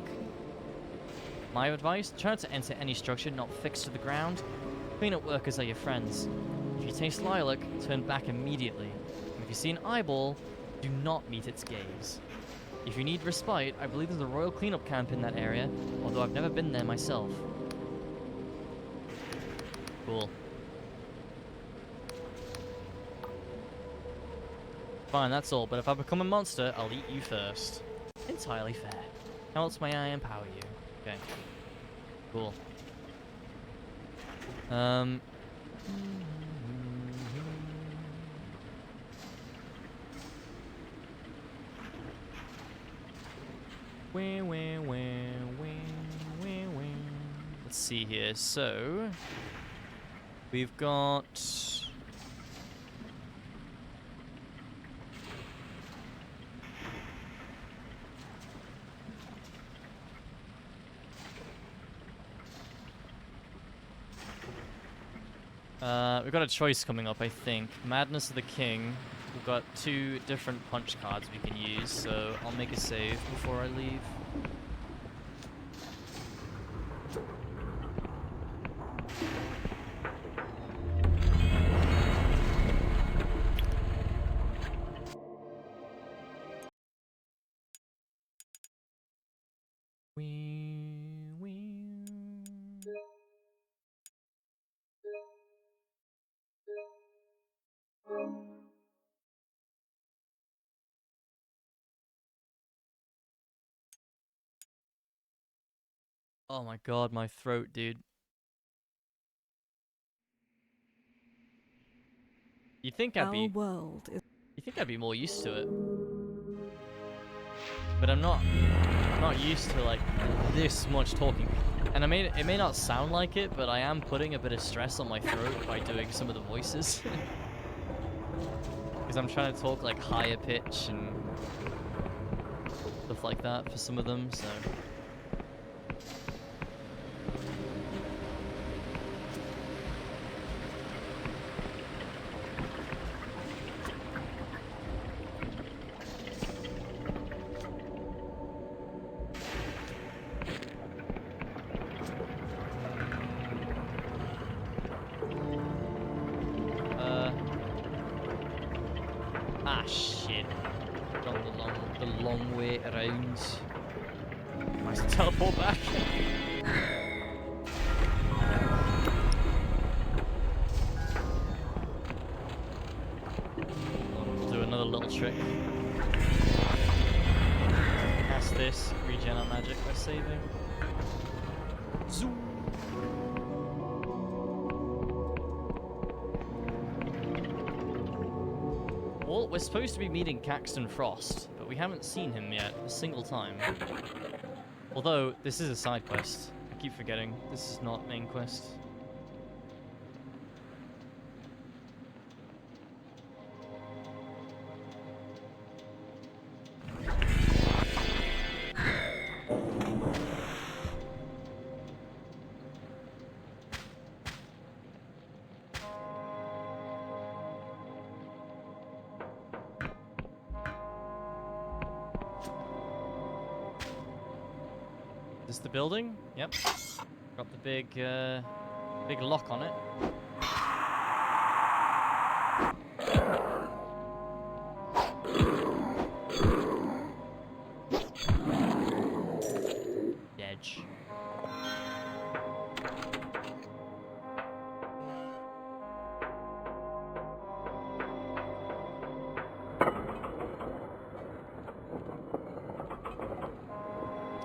My advice, try not to enter any structure not fixed to the ground. Cleanup workers are your friends. If you taste lilac, turn back immediately. And if you see an eyeball, do not meet its gaze. If you need respite, I believe there's a royal cleanup camp in that area, although I've never been there myself. Cool. Fine, that's all, but if I become a monster, I'll eat you first. Entirely fair. How else may I empower you? Okay. Cool. Let's see here. So, we've got... we've got a choice coming up, I think. Madness of the King will got 2 different punch cards we can use, so I'll make a save before I leave. Oh my god, my throat, dude. You think I'd Our be world is you think I'd be more used to it. But I'm not used to like this much talking. And it may not sound like it, but I am putting a bit of stress on my throat by doing some of the voices. Because I'm trying to talk like higher pitch and stuff like that for some of them, so shit. Gone the long way around. I have to teleport back. We'll do another little trick. Cast this, regen our magic by saving. Zoom. Well, we're supposed to be meeting Caxton Frost, but we haven't seen him yet a single time. Although, this is a side quest. I keep forgetting. This is not main quest. Is this the building? Yep. Got the big lock on it. Edge.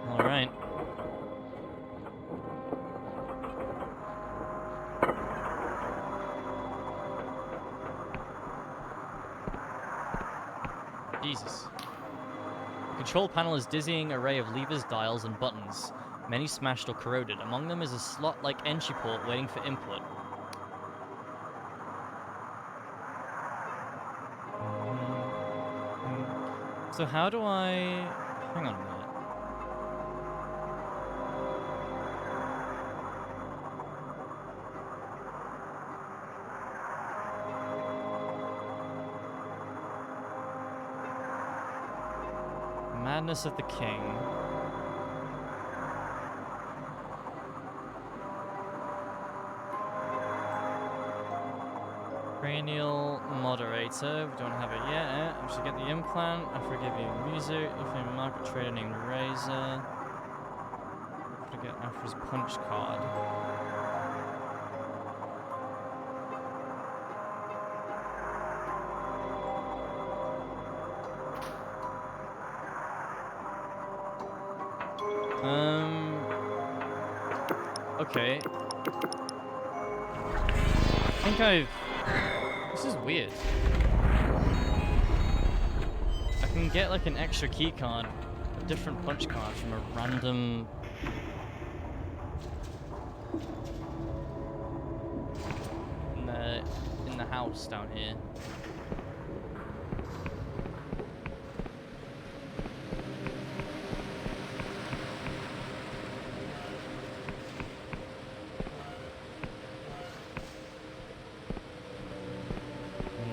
All right. Jesus. The control panel is a dizzying array of levers, dials, and buttons. Many smashed or corroded. Among them is a slot-like entry port waiting for input. So how do I... Hang on a minute. Madness of the King. Cranial moderator. We don't have it yet. I should get the implant. I forgive you. Music. If a market trader named Razor. Forget after his punch card. Okay. I think this is weird. I can get like an extra key card, a different punch card from a random... in the house down here.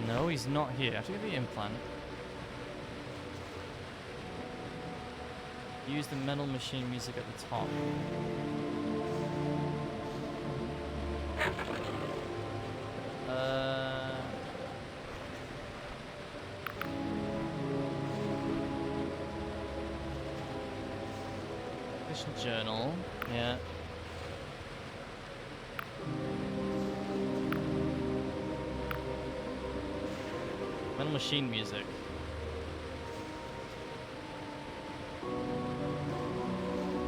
No, he's not here. I have to get the implant. Use the metal machine music at the top. Mission journal. Yeah. Metal machine music.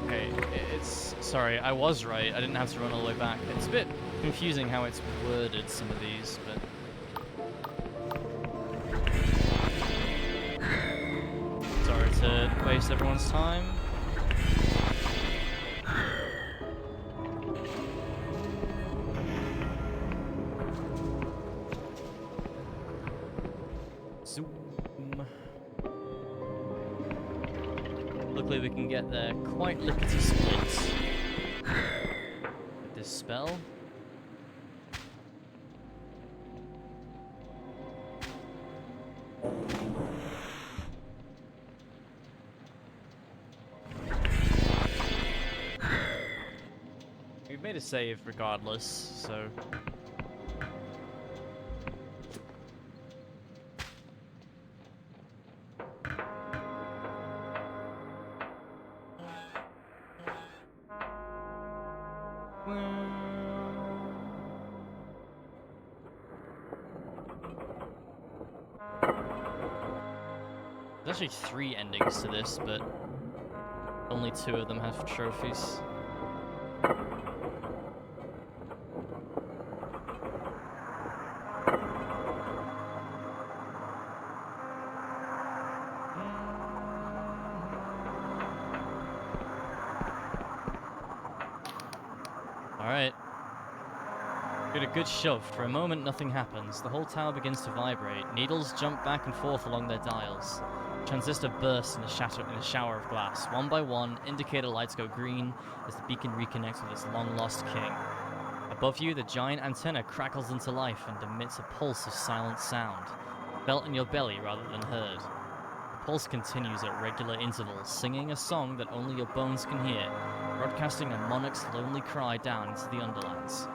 Okay, it's... Sorry, I was right. I didn't have to run all the way back. It's a bit confusing how it's worded, some of these, but... Sorry to waste everyone's time. Zoom. Luckily we can get there quite lickety-split with this spell. We've made a save regardless, so... There's actually 3 endings to this, but only 2 of them have trophies. Alright. Get a good shove. For a moment, nothing happens. The whole tower begins to vibrate. Needles jump back and forth along their dials. Transistor bursts in a shower of glass. One by one, indicator lights go green as the beacon reconnects with its long-lost king. Above you, the giant antenna crackles into life and emits a pulse of silent sound, felt in your belly rather than heard. The pulse continues at regular intervals, singing a song that only your bones can hear, broadcasting a monarch's lonely cry down into the underlands.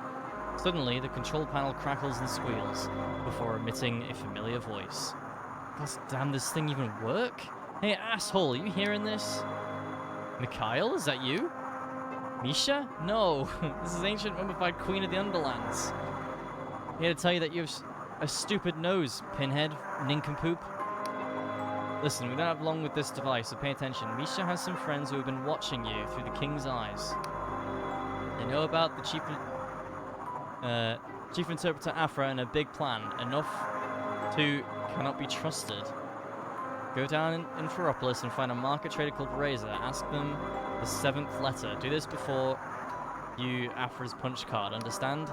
Suddenly, the control panel crackles and squeals, before emitting a familiar voice. God damn, this thing even work? Hey, asshole, are you hearing this? Mikhail, is that you? Misha? No, this is ancient mummified queen of the Underlands. Here to tell you that you have a stupid nose, pinhead, nincompoop. Listen, we don't have long with this device, so pay attention. Misha has some friends who have been watching you through the king's eyes. They know about the chief interpreter Afra and a big plan, enough to cannot be trusted. Go down in Ferropolis and find a market trader called Razor. Ask them the 7th letter. Do this before you Afra's punch card, understand?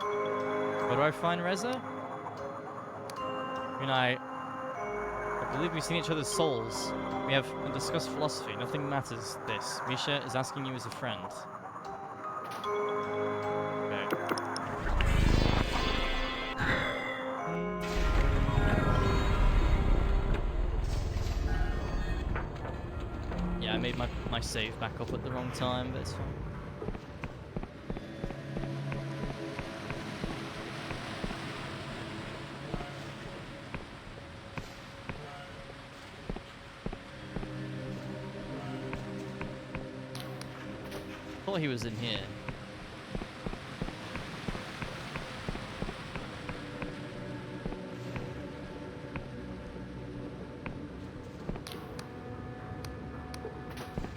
Where do I find Reza? I mean, I believe we've seen each other's souls. We have discussed philosophy. Nothing matters this. Misha is asking you as a friend. Okay. Yeah, I made my save back up at the wrong time, but it's fine. Thought he was in here.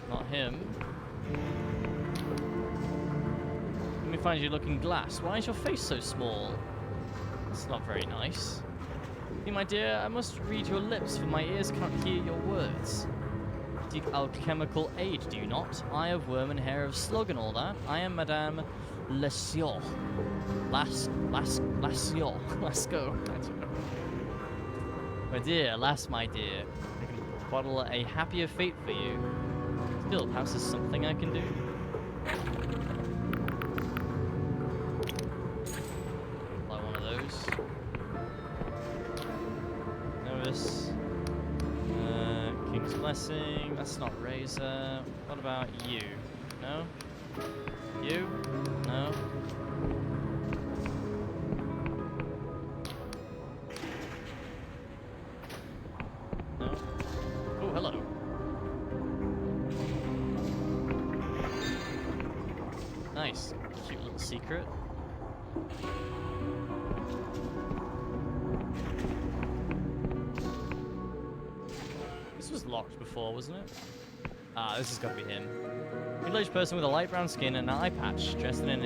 Not him. Let me find you looking glass. Why is your face so small? That's not very nice. See, my dear, I must read your lips, for my ears can't hear your words. Seek alchemical aid, do you not? Eye of worm and hair of slug and all that. I am Madame Lesiot. Lesiot. Let's go. My dear, alas, my dear. I can bottle a happier fate for you. Still, perhaps there's something I can do. Buy one of those. service. King's Blessing. That's not Razor. What about you? No? You? No? No? Oh, hello. Nice. Cute little secret. This was locked before, wasn't it? Ah, this has got to be him. Middle-aged person with a light brown skin and an eye patch, dressed in an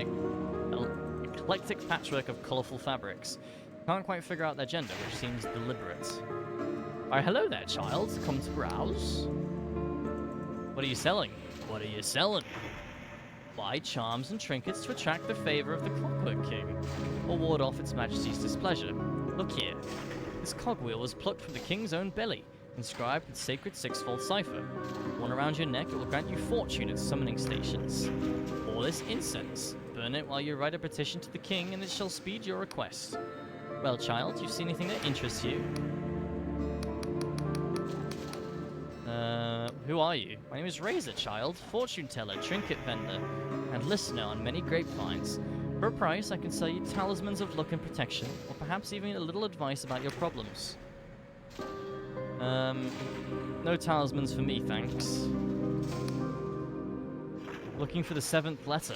eclectic patchwork of colourful fabrics. Can't quite figure out their gender, which seems deliberate. Why, hello there, child. Come to browse? What are you selling? What are you selling? Buy charms and trinkets to attract the favour of the Clockwork King, or ward off its majesty's displeasure. Look here. This cogwheel was plucked from the king's own belly, inscribed with sacred sixfold cipher. One around your neck, it will grant you fortune at summoning stations. Pour this incense. Burn it while you write a petition to the king, and it shall speed your request. Well, child, you see anything that interests you? Who are you? My name is Razor, child, fortune teller, trinket vendor, and listener on many grapevines. For a price, I can sell you talismans of luck and protection, or perhaps even a little advice about your problems. No talismans for me, thanks. Looking for the 7th letter.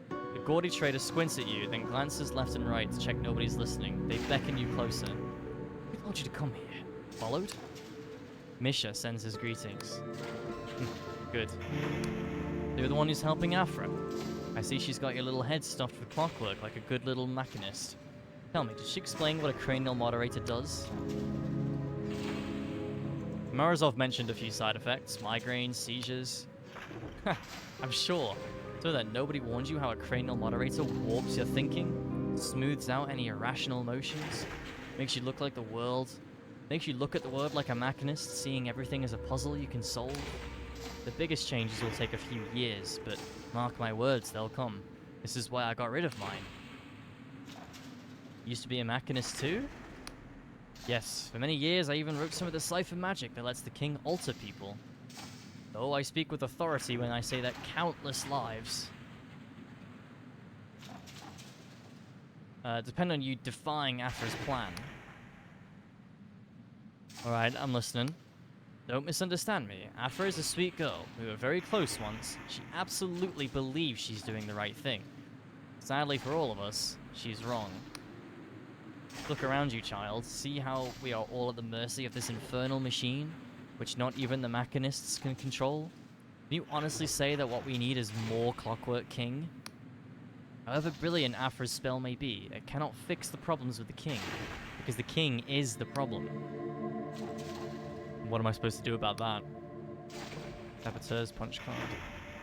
The gaudy trader squints at you, then glances left and right to check nobody's listening. They beckon you closer. Who told you to come here? Followed? Misha sends his greetings. Good. You're the one who's helping Afra. I see she's got your little head stuffed with clockwork like a good little machinist. Tell me, did she explain what a cranial moderator does? Morozov mentioned a few side effects, migraines, seizures. I'm sure. So that nobody warned you how a cranial moderator warps your thinking, smooths out any irrational emotions, makes you look at the world like a machinist, seeing everything as a puzzle you can solve. The biggest changes will take a few years, but mark my words, they'll come. This is why I got rid of mine. Used to be a machinist too? Yes, for many years I even wrote some of the cipher magic that lets the king alter people. Though I speak with authority when I say that countless lives depend on you defying Afra's plan. Alright, I'm listening. Don't misunderstand me. Afra is a sweet girl. We were very close once. She absolutely believes she's doing the right thing. Sadly for all of us, she's wrong. Look around you, child. See how we are all at the mercy of this infernal machine, which not even the machinists can control? Can you honestly say that what we need is more Clockwork King? However brilliant Afra's spell may be, it cannot fix the problems with the king, because the king is the problem. What am I supposed to do about that? Saboteur's punch card.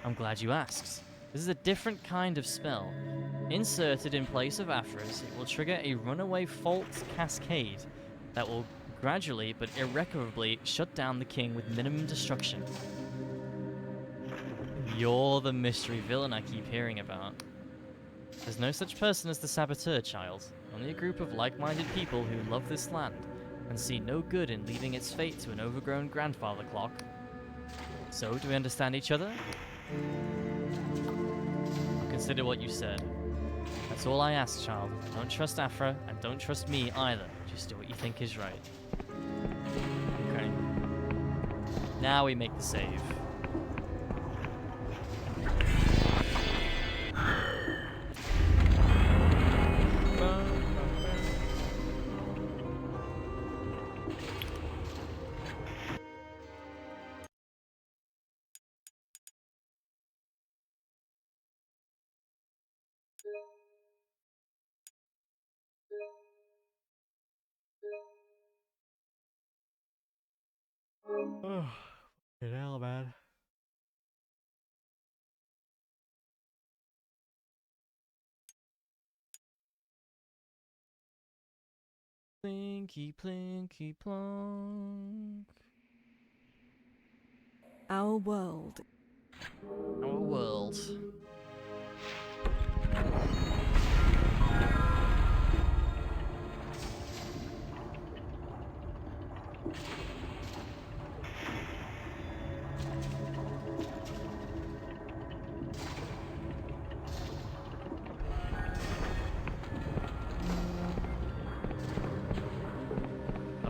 I'm glad you asked. This is a different kind of spell. Inserted in place of Afra's, it will trigger a runaway fault cascade that will gradually but irrecoverably shut down the king with minimum destruction. You're the mystery villain I keep hearing about. There's no such person as the Saboteur, child. Only a group of like-minded people who love this land and see no good in leaving its fate to an overgrown grandfather clock. So, do we understand each other? I'll consider what you said. That's all I ask, child. Don't trust Afra, and don't trust me either. Just do what you think is right. Okay. Now we make the save. Oh, fucking hell, man. Plinky, plinky, plonk. Our world. Our world.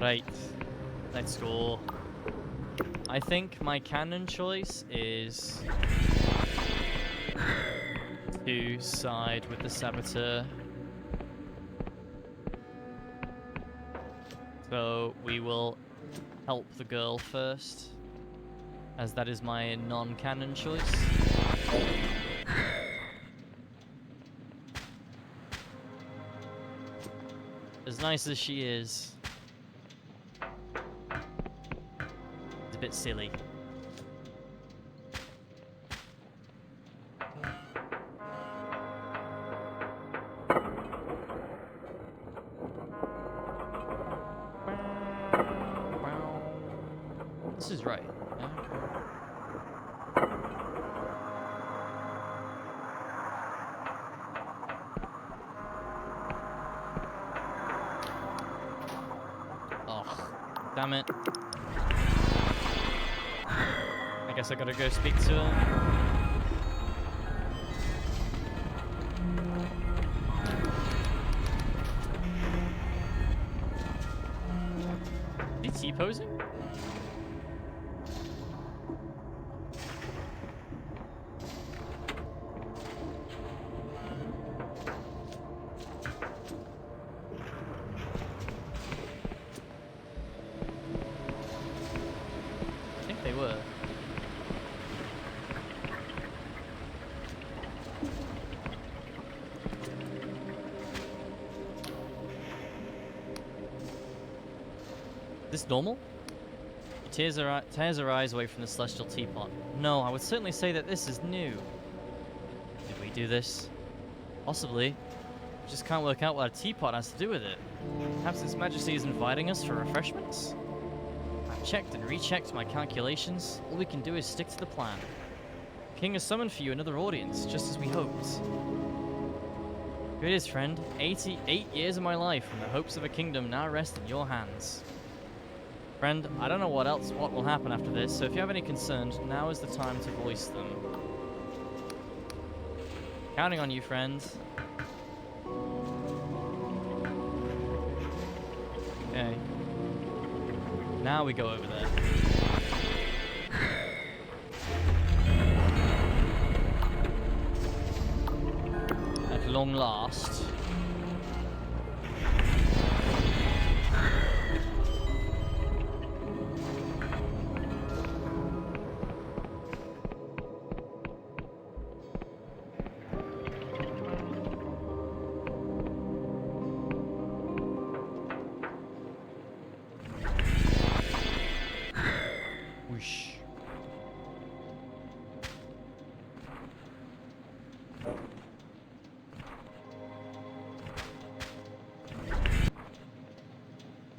Right. Let's go. I think my canon choice is to side with the saboteur. So we will help the girl first, as that is my non-canon choice. As nice as she is, it's a bit silly. This is right. Yeah, okay. Oh, damn it. I guess I gotta go speak to her. Is he T-posing? I think they were. Is this normal? She tears her eyes away from the celestial teapot. No, I would certainly say that this is new. Did we do this? Possibly. We just can't work out what a teapot has to do with it. Perhaps His Majesty is inviting us for refreshments? I've checked and rechecked my calculations. All we can do is stick to the plan. The King has summoned for you another audience, just as we hoped. Here it is, friend. 88 years of my life, and the hopes of a kingdom now rest in your hands. Friend, I don't know what will happen after this, so if you have any concerns, now is the time to voice them. Counting on you, friend. Okay. Now we go over there. At long last. Whoosh.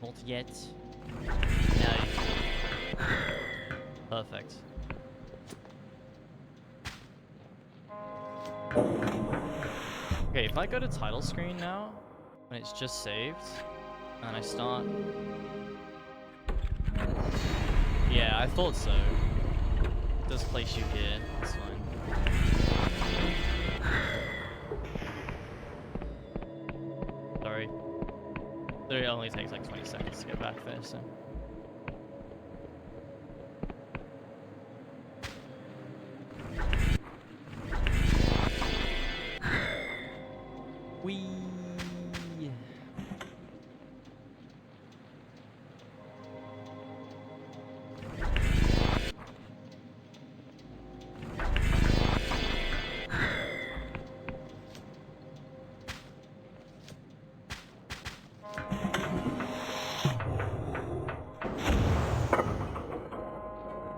Not yet. No. Perfect. Okay, if I go to title screen now, and it's just saved, and I start... Yeah, I thought so. It does place you here, that's fine. Sorry. It only takes like 20 seconds to get back there, so... Whee!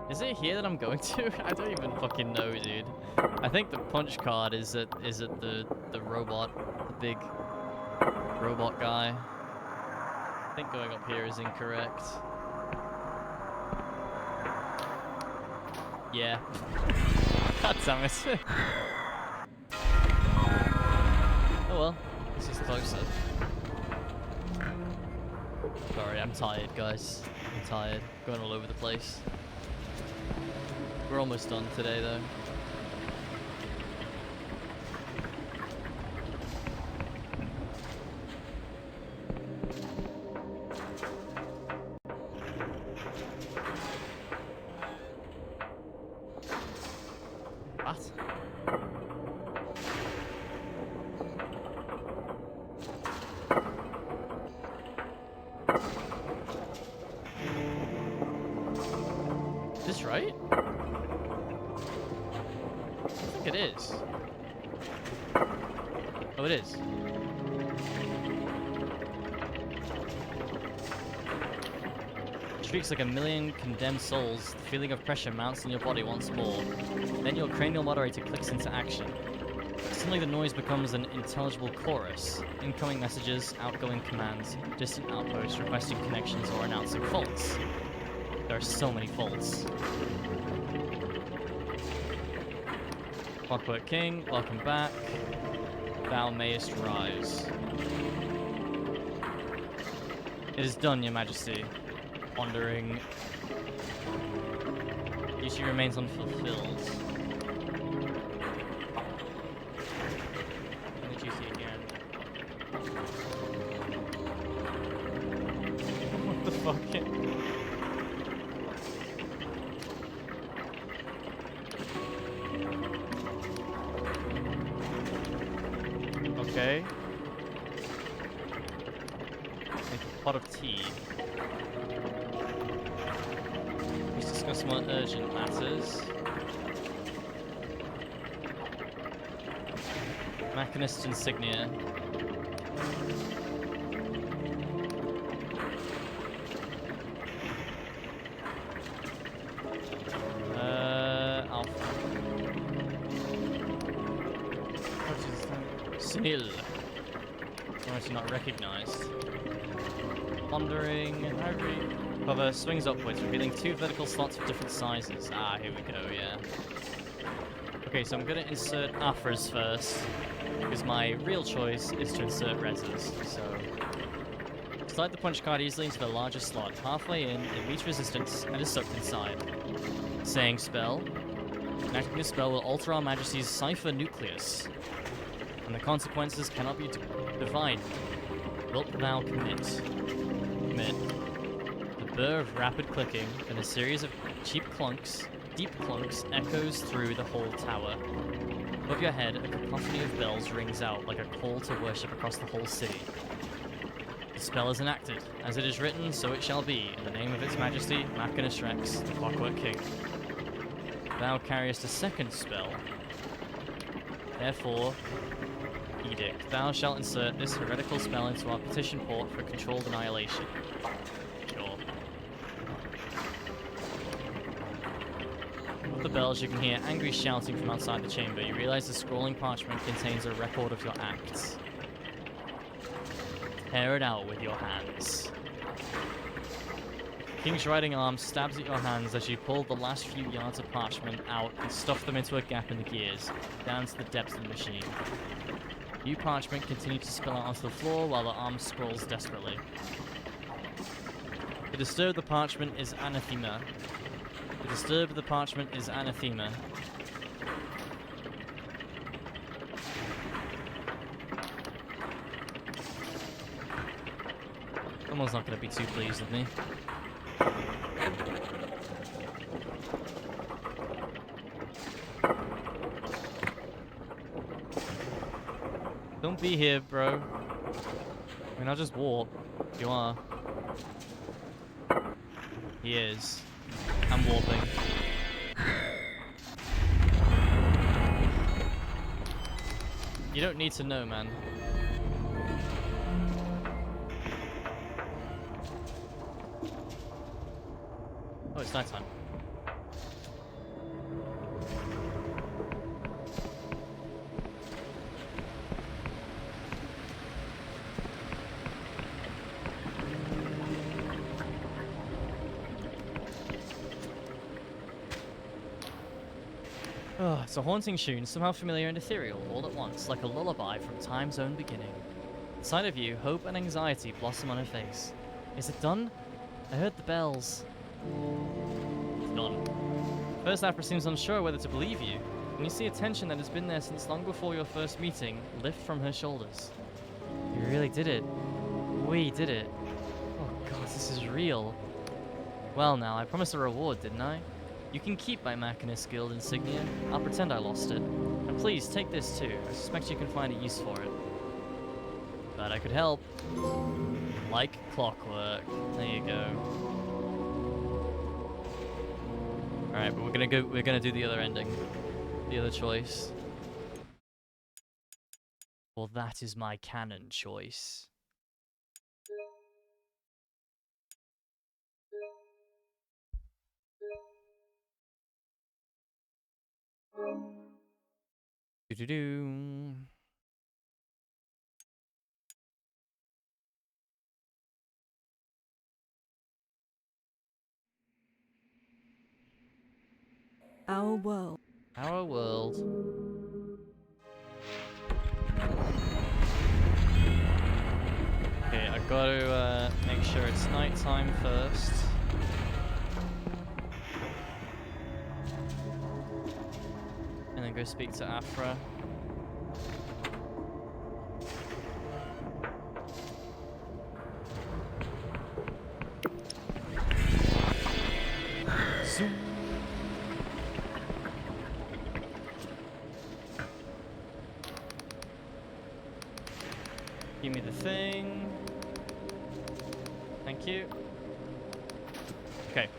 Is it here that I'm going to? I don't even fucking know, dude. I think the punch card is at the robot, the big robot guy. I think going up here is incorrect. Yeah. God damn it. Oh well, this is closer. Sorry, I'm tired, guys. I'm tired. Going all over the place. We're almost done today, though. right? I think it is. Oh, it is. Shrieks like a million condemned souls. The feeling of pressure mounts in your body once more. Then your cranial moderator clicks into action. Suddenly the noise becomes an intelligible chorus. Incoming messages, outgoing commands, distant outposts requesting connections or announcing faults. There are so many faults. Clockwork King, welcome back. Thou mayest rise. It is done, your majesty. Wandering. Duty remains unfulfilled. And the duty again. What the fuck? Okay. Make a pot of tea. Let's discuss more urgent matters. Machinist insignia. Alpha. What is that? Snil. Honestly not recognized. Wandering. Cover swings upwards, revealing 2 vertical slots of different sizes. Ah, here we go, yeah. Okay, so I'm gonna insert Afras first, because my real choice is to insert Reses, so... Slide the punch card easily into the largest slot. Halfway in, it meets resistance and is sucked inside. Saying spell. Enacting this spell will alter our Majesty's cipher nucleus, and the consequences cannot be divined. Wilt thou commit? Commit. The burr of rapid clicking and a series of deep clunks echoes through the whole tower. Above your head, a cacophony of bells rings out like a call to worship across the whole city. The spell is enacted. As it is written, so it shall be, in the name of its majesty, Machinist Rex, the Clockwork King. Thou carriest a second spell. Therefore, edict. Thou shalt insert this heretical spell into our petition port for controlled annihilation. Sure. With the bells, you can hear angry shouting from outside the chamber. You realize the scrolling parchment contains a record of your acts. Tear it out with your hands. King's riding arm stabs at your hands as you pull the last few yards of parchment out and stuff them into a gap in the gears, down to the depths of the machine. New parchment continue to spill out onto the floor while the arm scrolls desperately. To disturb the parchment is anathema. To disturb the parchment is anathema. Someone's not going to be too pleased with me. Don't be here, bro. I mean, I'll just walk. You are. He is. I'm warping. You don't need to know, man. Oh, it's nighttime. Oh, it's a haunting tune, somehow familiar and ethereal, all at once, like a lullaby from time's own beginning. Inside of you, hope and anxiety blossom on her face. Is it done? I heard the bells. It's done. First, Afra seems unsure whether to believe you, and you see a tension that has been there since long before your first meeting lift from her shoulders. You really did it. We did it. Oh god, this is real. Well now, I promised a reward, didn't I? You can keep my Machinist Guild insignia. I'll pretend I lost it. And please, take this too. I suspect you can find a use for it. But I could help. Like clockwork. There you go. Alright, but we're gonna do the other ending. The other choice. Well, that is my canon choice. Do-do-do. Our world. Our world. Okay, I gotta make sure it's nighttime first. And then go speak to Afra. Zoom. Give me the thing. Thank you. Okay.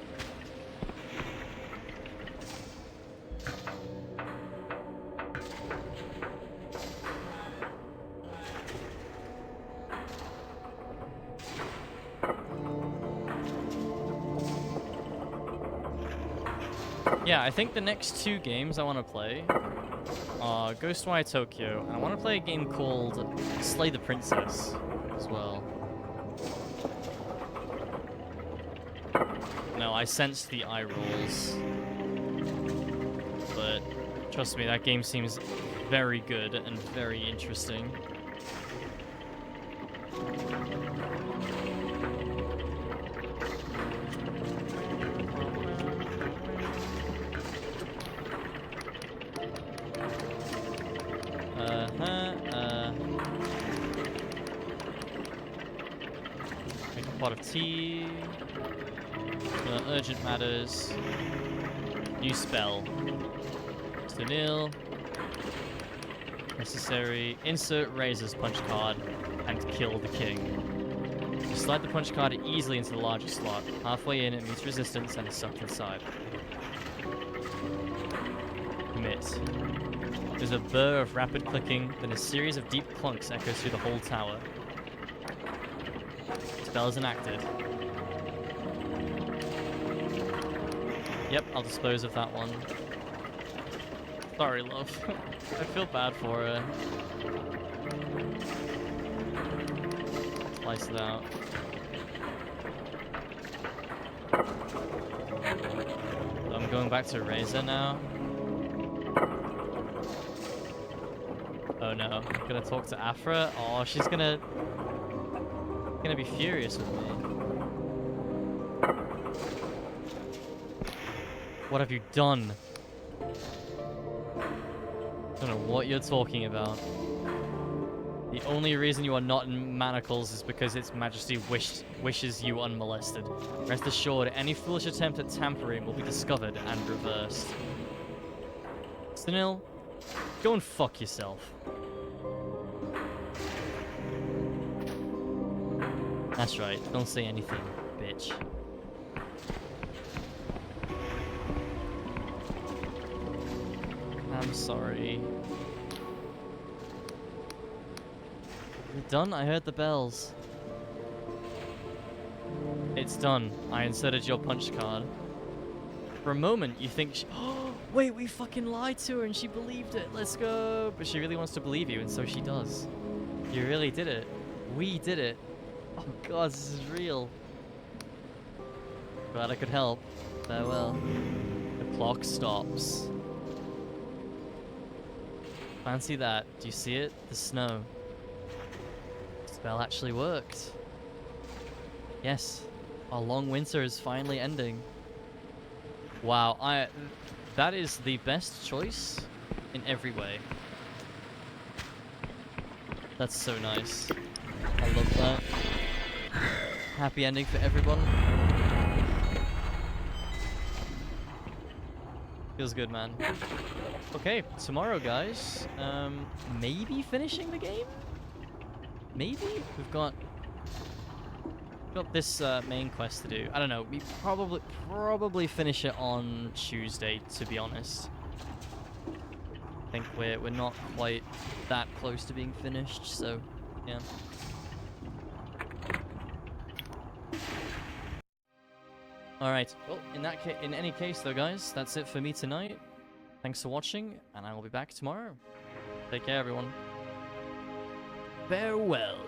Yeah, I think the next two games I want to play are Ghostwire Tokyo, and I want to play a game called Slay the Princess as well. No, I sensed the eye rolls. But trust me, that game seems very good and very interesting. Make a pot of tea. Urgent matters. New spell. Sunil. Necessary. Insert Razor's punch card and kill the king. You slide the punch card easily into the larger slot. Halfway in, it meets resistance and is sucked inside. Commit. There's a burr of rapid clicking, then a series of deep clunks echoes through the whole tower. Spell is enacted. Yep, I'll dispose of that one. Sorry, love. I feel bad for her. Slice it out. I'm going back to Razor now. Oh no, I'm gonna talk to Afra. Oh, she's gonna be furious with me. What have you done? I don't know what you're talking about. The only reason you are not in manacles is because its majesty wishes you unmolested. Rest assured, any foolish attempt at tampering will be discovered and reversed. Sunil, go and fuck yourself. That's right, don't say anything, bitch. I'm sorry. You're done? I heard the bells. It's done. I inserted your punch card. For a moment, you think oh, wait, we fucking lied to her and she believed it. Let's go. But she really wants to believe you, and so she does. You really did it. We did it. Oh god, this is real. Glad I could help. Farewell. The clock stops. Fancy that. Do you see it? The snow. The spell actually worked. Yes. Our long winter is finally ending. Wow, that is the best choice in every way. That's so nice. I love that. Happy ending for everyone. Feels good, man. Okay, tomorrow, guys. Maybe finishing the game? Maybe? We've got got this main quest to do. I don't know. We probably finish it on Tuesday, to be honest. I think we're not quite that close to being finished, so yeah. All right. Well, in any case, though, guys, that's it for me tonight. Thanks for watching, and I will be back tomorrow. Take care, everyone. Farewell.